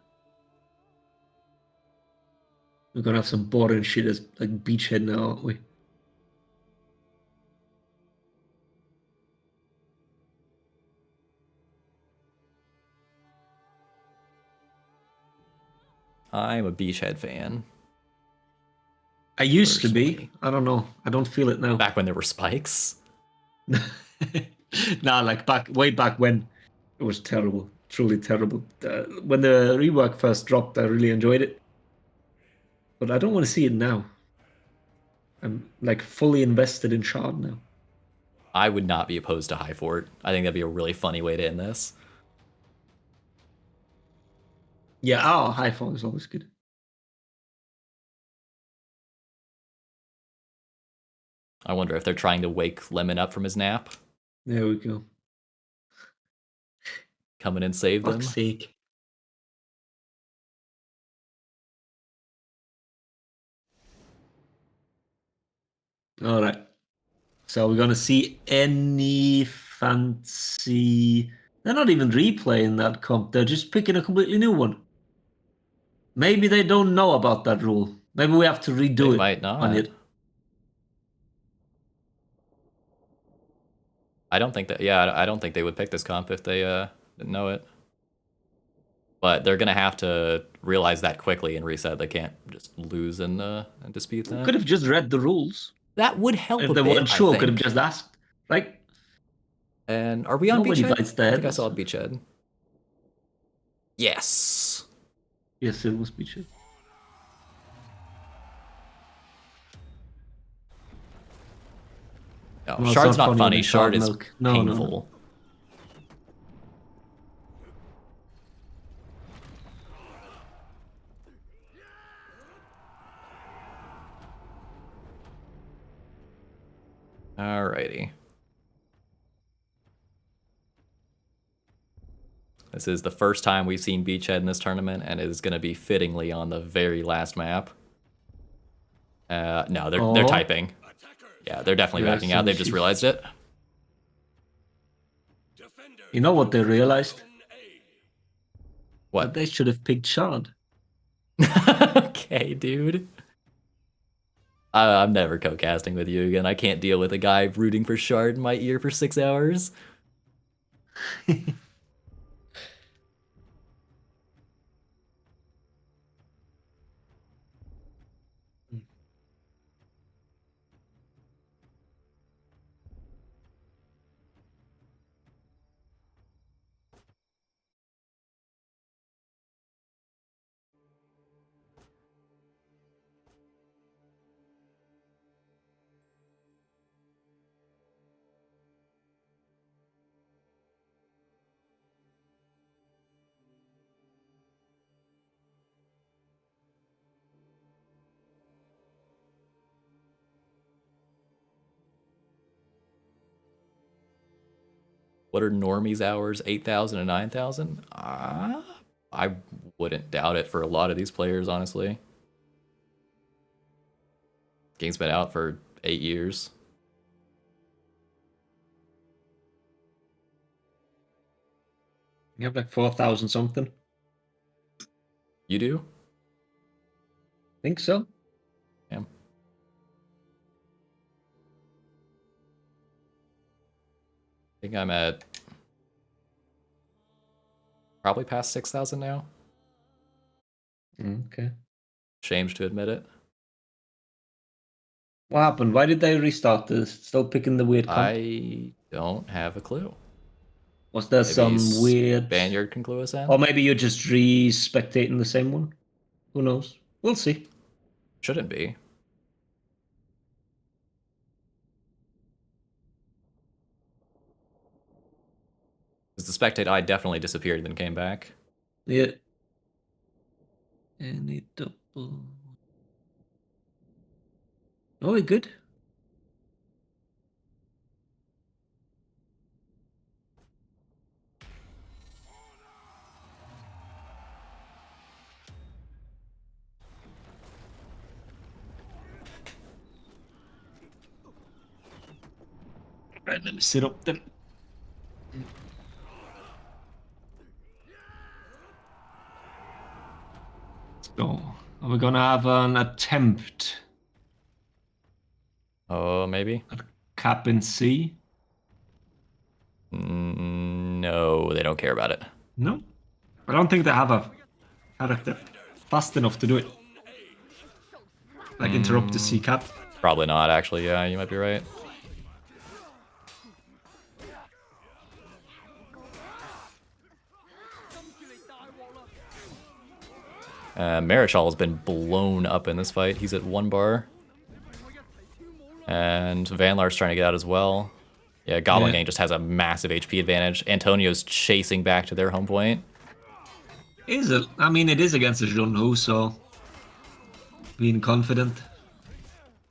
S1: We're gonna have some boring shit as like beachhead now, aren't we?
S2: I'm a Beachhead fan.
S1: I used to
S2: Personally.
S1: be. I don't know. I don't feel it now.
S2: Back when there were spikes.
S1: Nah, like way back when, it was terrible, truly terrible. When the rework first dropped, I really enjoyed it, but I don't want to see it now. I'm like fully invested in Shard now.
S2: I would not be opposed to High Fort. I think that'd be a really funny way to end this.
S1: Yeah, High Fall is always good.
S2: I wonder if they're trying to wake Lemon up from his nap.
S1: There we go.
S2: Come in and save them.
S1: Fuck's sake. All right. So we're gonna see any fancy. They're not even replaying that comp. They're just picking a completely new one. Maybe they don't know about that rule. Maybe we have to redo
S2: They
S1: it
S2: might not.
S1: on it.
S2: I don't think that. Yeah, I don't think they would pick this comp if they didn't know it. But they're gonna have to realize that quickly and reset. They can't just lose and dispute that.
S1: Could have just read the rules.
S2: That would help
S1: If
S2: a
S1: they
S2: bit,
S1: weren't sure,
S2: I
S1: could have
S2: think.
S1: just asked. Like,
S2: And are we on
S1: nobody
S2: Beachhead?
S1: bites
S2: I
S1: their
S2: think I
S1: head.
S2: saw Beachhead. Yes.
S1: Yes, it was Beachhead.
S2: No,
S1: Well, it's
S2: Shard's
S1: not
S2: not
S1: funny
S2: funny.
S1: when it's
S2: Shard
S1: hard
S2: is
S1: milk. No, no, no.
S2: painful. Alrighty. This is the first time we've seen Beachhead in this tournament, and it is going to be fittingly on the very last map. No, they're typing. Yeah, they're definitely
S1: Yeah,
S2: backing out. They've just
S1: issues.
S2: realized it.
S1: You know what they realized? That
S2: What?
S1: they should have picked Shard.
S2: Okay, dude. I'm never co-casting with you again. I can't deal with a guy rooting for Shard in my ear for 6 hours. What are normies hours? 8,000 and 9,000? I wouldn't doubt it for a lot of these players, honestly. Game's been out for 8 years.
S1: You have like 4,000 something.
S2: You do?
S1: Think so.
S2: Yeah. I think I'm at probably past 6,000 now.
S1: Okay.
S2: Shame to admit it.
S1: What happened? Why did they restart this? Still picking the weird comp?
S2: I don't have a clue.
S1: Was there
S2: Maybe
S1: some weird...
S2: Spaniard can clue us in?
S1: Or maybe you're just re-spectating the same one? Who knows? We'll see.
S2: Shouldn't be. Because the spectate eye definitely disappeared and then came back.
S1: Yeah. Any double... Oh, we're good. Right, let me sit up then. So, are we gonna have an attempt
S2: Oh, maybe?
S1: at cap in C?
S2: No, they don't care about it.
S1: No. I don't think they have a character fast enough to do it. Like interrupt the C cap.
S2: Probably not, actually. Yeah, you might be right. Marichal has been blown up in this fight. He's at 1 bar. And Vanlar's trying to get out as well. Yeah, Goblin Gang just has a massive HP advantage. Antonio's chasing back to their home point.
S1: Is it? I mean, it is against the Junho, so being confident.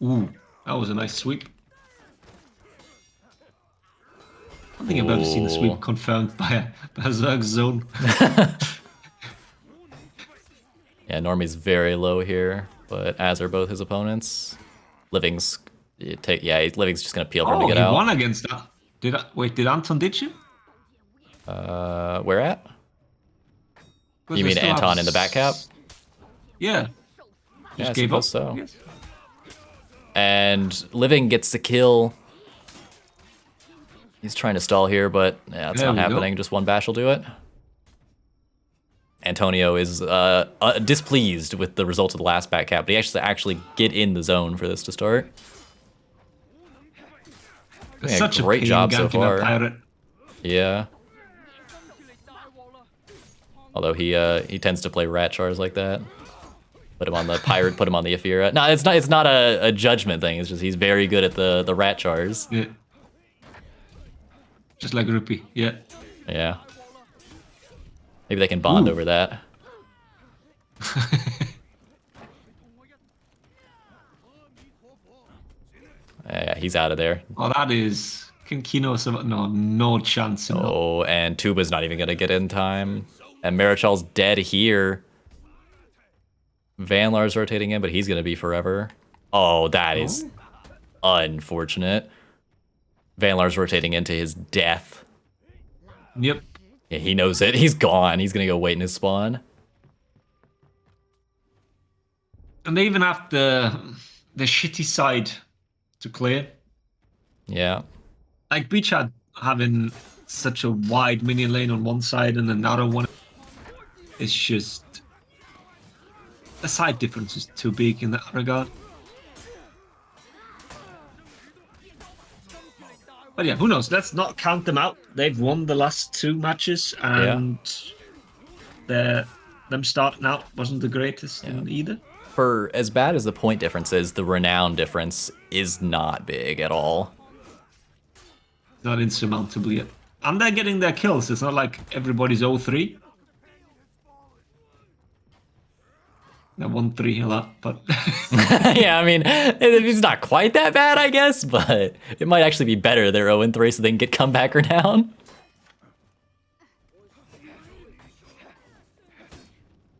S1: Ooh, that was a nice sweep. I don't think I've ever seen a sweep confirmed by a Zerg zone.
S2: Yeah, Normie's very low here, but as are both his opponents. Living's Living's just gonna peel for him to get
S1: he
S2: out.
S1: won against that. Did Anton ditch you?
S2: Where at? You
S1: 'Cause they
S2: mean
S1: still have
S2: Anton in the back cap?
S1: Yeah.
S2: Yeah, I
S1: Just gave
S2: suppose
S1: up,
S2: so.
S1: I guess.
S2: And Living gets the kill. He's trying to stall here, but yeah, it's
S1: There
S2: not
S1: we go.
S2: happening. Just one bash will do it. Antonio is displeased with the result of the last back cap, but he actually get in the zone for this to start.
S1: It's
S2: Yeah,
S1: such a
S2: great
S1: pain
S2: job so
S1: ganking a
S2: far.
S1: pirate.
S2: Yeah. Although he tends to play rat chars like that. Put him on the pirate, put him on the Aphira. No, it's not a judgment thing. It's just he's very good at the rat chars.
S1: Yeah. just like Rupee. Yeah.
S2: Yeah. Maybe they can bond
S1: Ooh.
S2: over that. Yeah, he's out of there.
S1: Oh, that is. Can Kino some? No, no chance. In that.
S2: Oh, and Tuba's not even gonna get in time. And Marichal's dead here. Van Laar's rotating in, but he's gonna be forever. Oh, that is unfortunate. Van Laar's rotating into his death.
S1: Yep.
S2: Yeah, he knows it. He's gone. He's gonna go wait in his spawn.
S1: And they even have the shitty side to clear.
S2: Yeah.
S1: Like Beachhead having such a wide minion lane on one side and another one. It's just the side difference is too big in that regard. But yeah, who knows? Let's not count them out. They've won the last 2 matches, and them starting out wasn't the greatest in either.
S2: For as bad as the point difference is, the renown difference is not big at all.
S1: Not insurmountable yet. And they're getting their kills. It's not like everybody's 0-3. They won 3 a lot, but...
S2: Yeah, I mean, it's not quite that bad, I guess, but it might actually be better they're 0-3 so they can get comeback renown.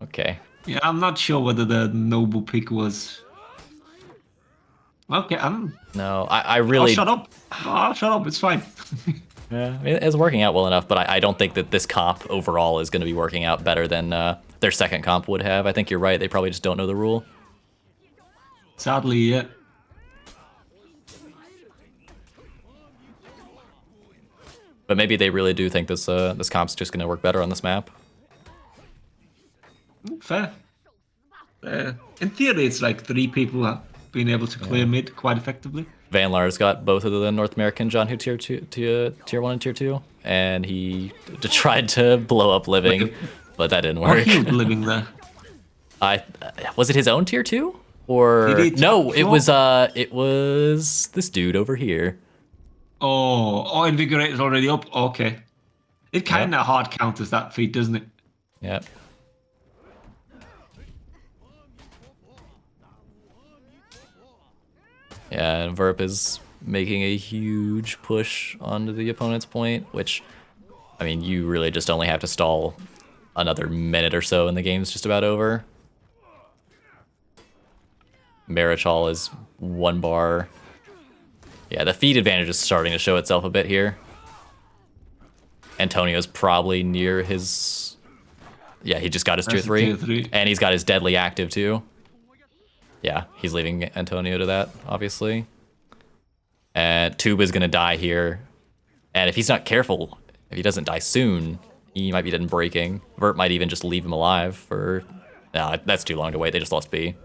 S2: Okay.
S1: Yeah, I'm not sure whether the noble pick was... Okay,
S2: No, I really...
S1: I'll shut up. I'll shut up, it's fine.
S2: Yeah, I mean, it's working out well enough, but I don't think that this comp overall is going to be working out better than their second comp would have. I think you're right. They probably just don't know the rule.
S1: Sadly, yeah.
S2: But maybe they really do think this this comp's just going to work better on this map.
S1: Fair. In theory, it's like 3 people have been able to clear mid quite effectively.
S2: Van Laar's got both of the North American John Who tier 1 and tier 2, and he tried to blow up Living, but that didn't work.
S1: He was living there.
S2: Was it his own tier 2? Or no, it was this dude over here.
S1: Oh, Invigorate is already up. Okay. It kind of hard counters that feat, doesn't it?
S2: Yep. Yeah, and Verp is making a huge push onto the opponent's point, which, I mean, you really just only have to stall another minute or so and the game's just about over. Marichal is 1 bar. Yeah, the feed advantage is starting to show itself a bit here. Antonio's probably near his... Yeah, he just got his tier 3. And he's got his deadly active too. Yeah, he's leaving Antonio to that, obviously. And Tube is going to die here. And if he's not careful, if he doesn't die soon, he might be dead and breaking. Vert might even just leave him alive for... No, that's too long to wait. They just lost B.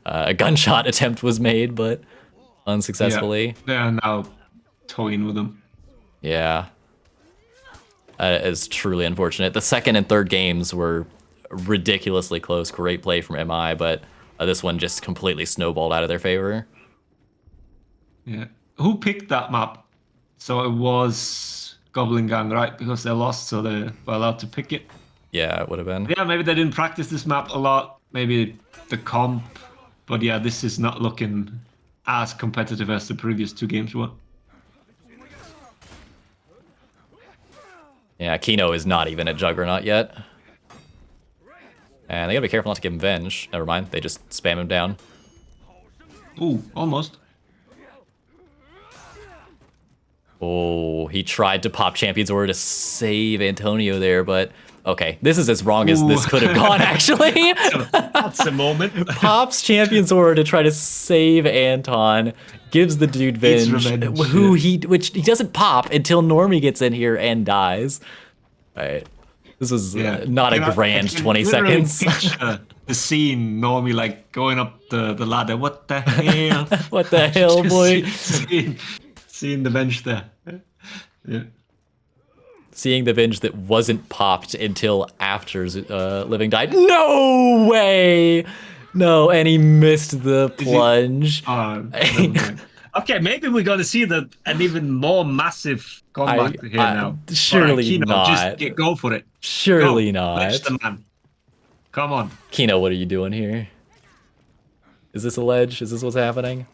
S2: A gunshot attempt was made, but unsuccessfully.
S1: Yeah, they are now toying with him.
S2: Yeah. It's truly unfortunate. The second and third games were ridiculously close. Great play from MI, but this one just completely snowballed out of their favor.
S1: Yeah. Who picked that map? So it was Goblin Gang, right? Because they lost, so they were allowed to pick it.
S2: Yeah, it would have been.
S1: Yeah, maybe they didn't practice this map a lot. Maybe the comp. But yeah, this is not looking as competitive as the previous 2 games were.
S2: Yeah, Kino is not even at Juggernaut yet. And they gotta be careful not to give him Venge. Never mind, they just spam him down.
S1: Ooh, almost.
S2: Oh, he tried to pop Champion's Order to save Antonio there, but okay, this is as wrong as this could have gone, actually.
S1: That's a moment.
S2: Pops Champion's Order to try to save Anton, gives the dude Venge, which he doesn't pop until Normie gets in here and dies. All right. This was not a grand 20 seconds.
S1: The scene, Normie like going up the ladder. What the hell?
S2: What the hell, boy?
S1: Seeing the bench there. Yeah.
S2: Seeing the Venge that wasn't popped until after Living died. No way! No, and he missed the plunge.
S1: Okay, maybe we're going to see an even more massive combat here now.
S2: Surely
S1: All right, Kino,
S2: not.
S1: just go for it.
S2: Surely
S1: Go. Ledge
S2: not.
S1: the man. Come on.
S2: Kino, what are you doing here? Is this a ledge? Is this what's happening?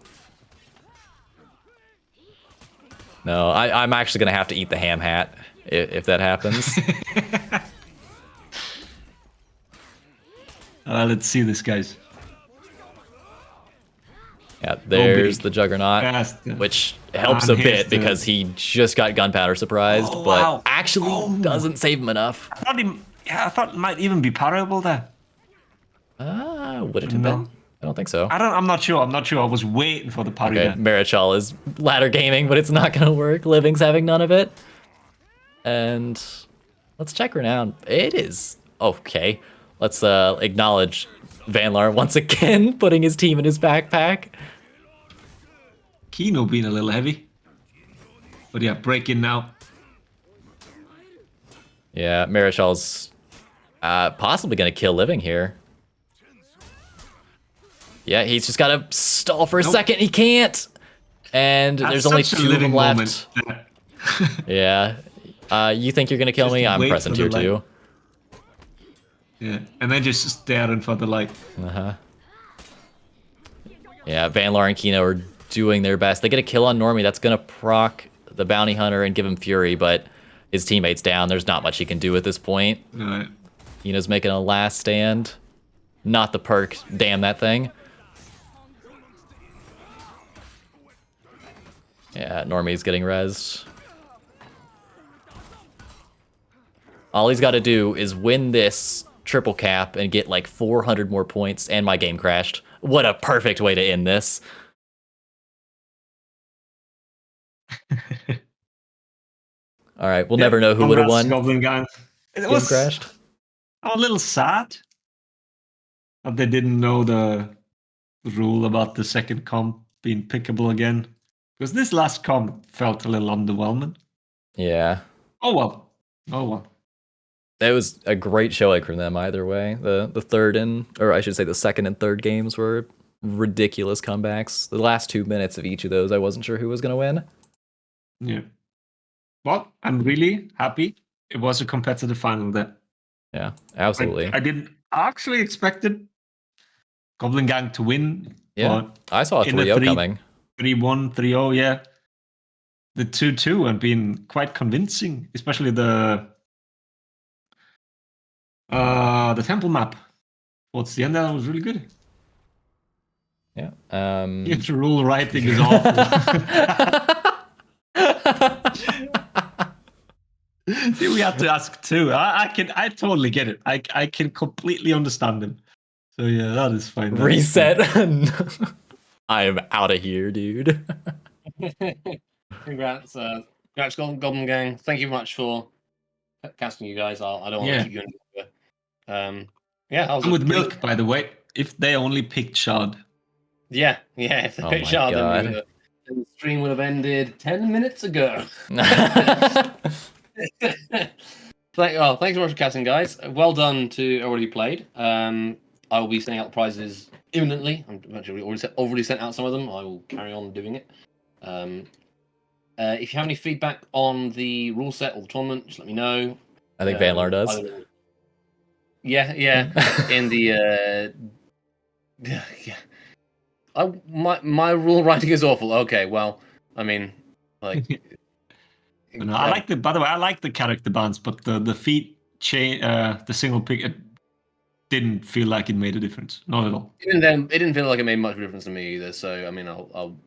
S2: No, I'm actually gonna have to eat the ham hat if that happens.
S1: Let's see this, guys.
S2: Yeah, there's the Juggernaut,
S1: Fast.
S2: which helps
S1: And
S2: a
S1: here's
S2: bit because he just got gunpowder surprised,
S1: Oh,
S2: but
S1: wow.
S2: actually doesn't save him enough.
S1: I thought it might even be parryable there.
S2: Would it have been? I don't think so.
S1: I'm not sure. I was waiting for the parry
S2: Okay,
S1: there.
S2: Marichal is ladder gaming, but it's not gonna work. Living's having none of it. And let's check renown. It is okay. Let's acknowledge Vanlar once again, putting his team in his backpack.
S1: Kino being a little heavy. But yeah, break in now.
S2: Yeah, Marichal's possibly gonna kill Living here. Yeah, he's just gotta stall for a second. He can't. And
S1: That's
S2: there's only
S1: such a
S2: 2 of them
S1: Living
S2: left.
S1: moment.
S2: Yeah. You think you're gonna kill
S1: Just
S2: me? I'm
S1: wait
S2: pressing
S1: for the
S2: tier 2.
S1: light. Yeah, and then just staring for the light.
S2: Yeah, Vanlar and Kino are doing their best. They get a kill on Normie. That's gonna proc the bounty hunter and give him fury, but his teammate's down. There's not much he can do at this point.
S1: Alright.
S2: Kino's making a last stand. Not the perk. Damn that thing. Yeah, Normie's getting rezzed. All he's got to do is win this triple cap and get like 400 more points, and my game crashed. What a perfect way to end this. All right, we'll never know who would have won.
S1: Goblin Gang.
S2: Game crashed.
S1: I'm a little sad that they didn't know the rule about the second comp being pickable again. Because this last comp felt a little underwhelming.
S2: Yeah.
S1: Oh well.
S2: It was a great showing from them either way. The third or I should say the second and third games were ridiculous comebacks. The last 2 minutes of each of those, I wasn't sure who was going to win.
S1: Yeah. Well, I'm really happy. It was a competitive final there.
S2: Yeah, absolutely.
S1: I didn't actually expected Goblin Gang to win.
S2: Yeah, I saw a 3-0 coming.
S1: 3-1, 3-0, yeah. The 2-2 and being quite convincing, especially the temple map. Towards the end, that was really good.
S2: Yeah.
S1: If the rule writing is awful. See, we had to ask too. I totally get it. I can completely understand him. So yeah, that is fine.
S2: Reset. I am out of here, dude.
S3: Congrats, Goblin Gang. Thank you much for casting you guys. I don't want to keep you in.
S1: I'm with Milk, by the way. If they only picked Shard.
S3: Yeah. If they picked Shard, then the stream would have ended 10 minutes ago. Thanks so much for casting, guys. Well done to everybody who played. I will be sending out prizes imminently. I'm actually already sent out some of them. I will carry on doing it. If you have any feedback on the rule set or the tournament, just let me know.
S2: I think Vanlar does.
S3: Yeah. In the my rule writing is awful. Okay, well, I mean, like.
S1: No, I like the. By the way, I like the character bans, but the feat chain, the single pick, it didn't feel like it made a difference. Not at all.
S3: It didn't feel like it made much difference to me either. So I mean,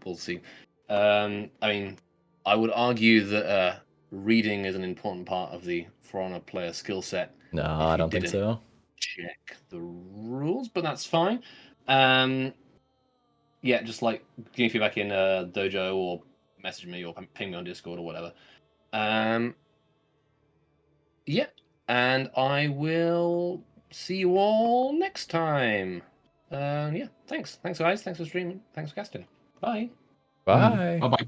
S3: we'll see. I mean, I would argue that reading is an important part of the For Honor player skill set.
S2: No, I don't think so.
S3: Check the rules, but that's fine. Yeah, just like give me feedback in Dojo or message me or ping me on Discord or whatever. Yeah, and I will see you all next time. Yeah, thanks guys, thanks for streaming, thanks for casting. Bye.
S2: Bye.
S1: Bye.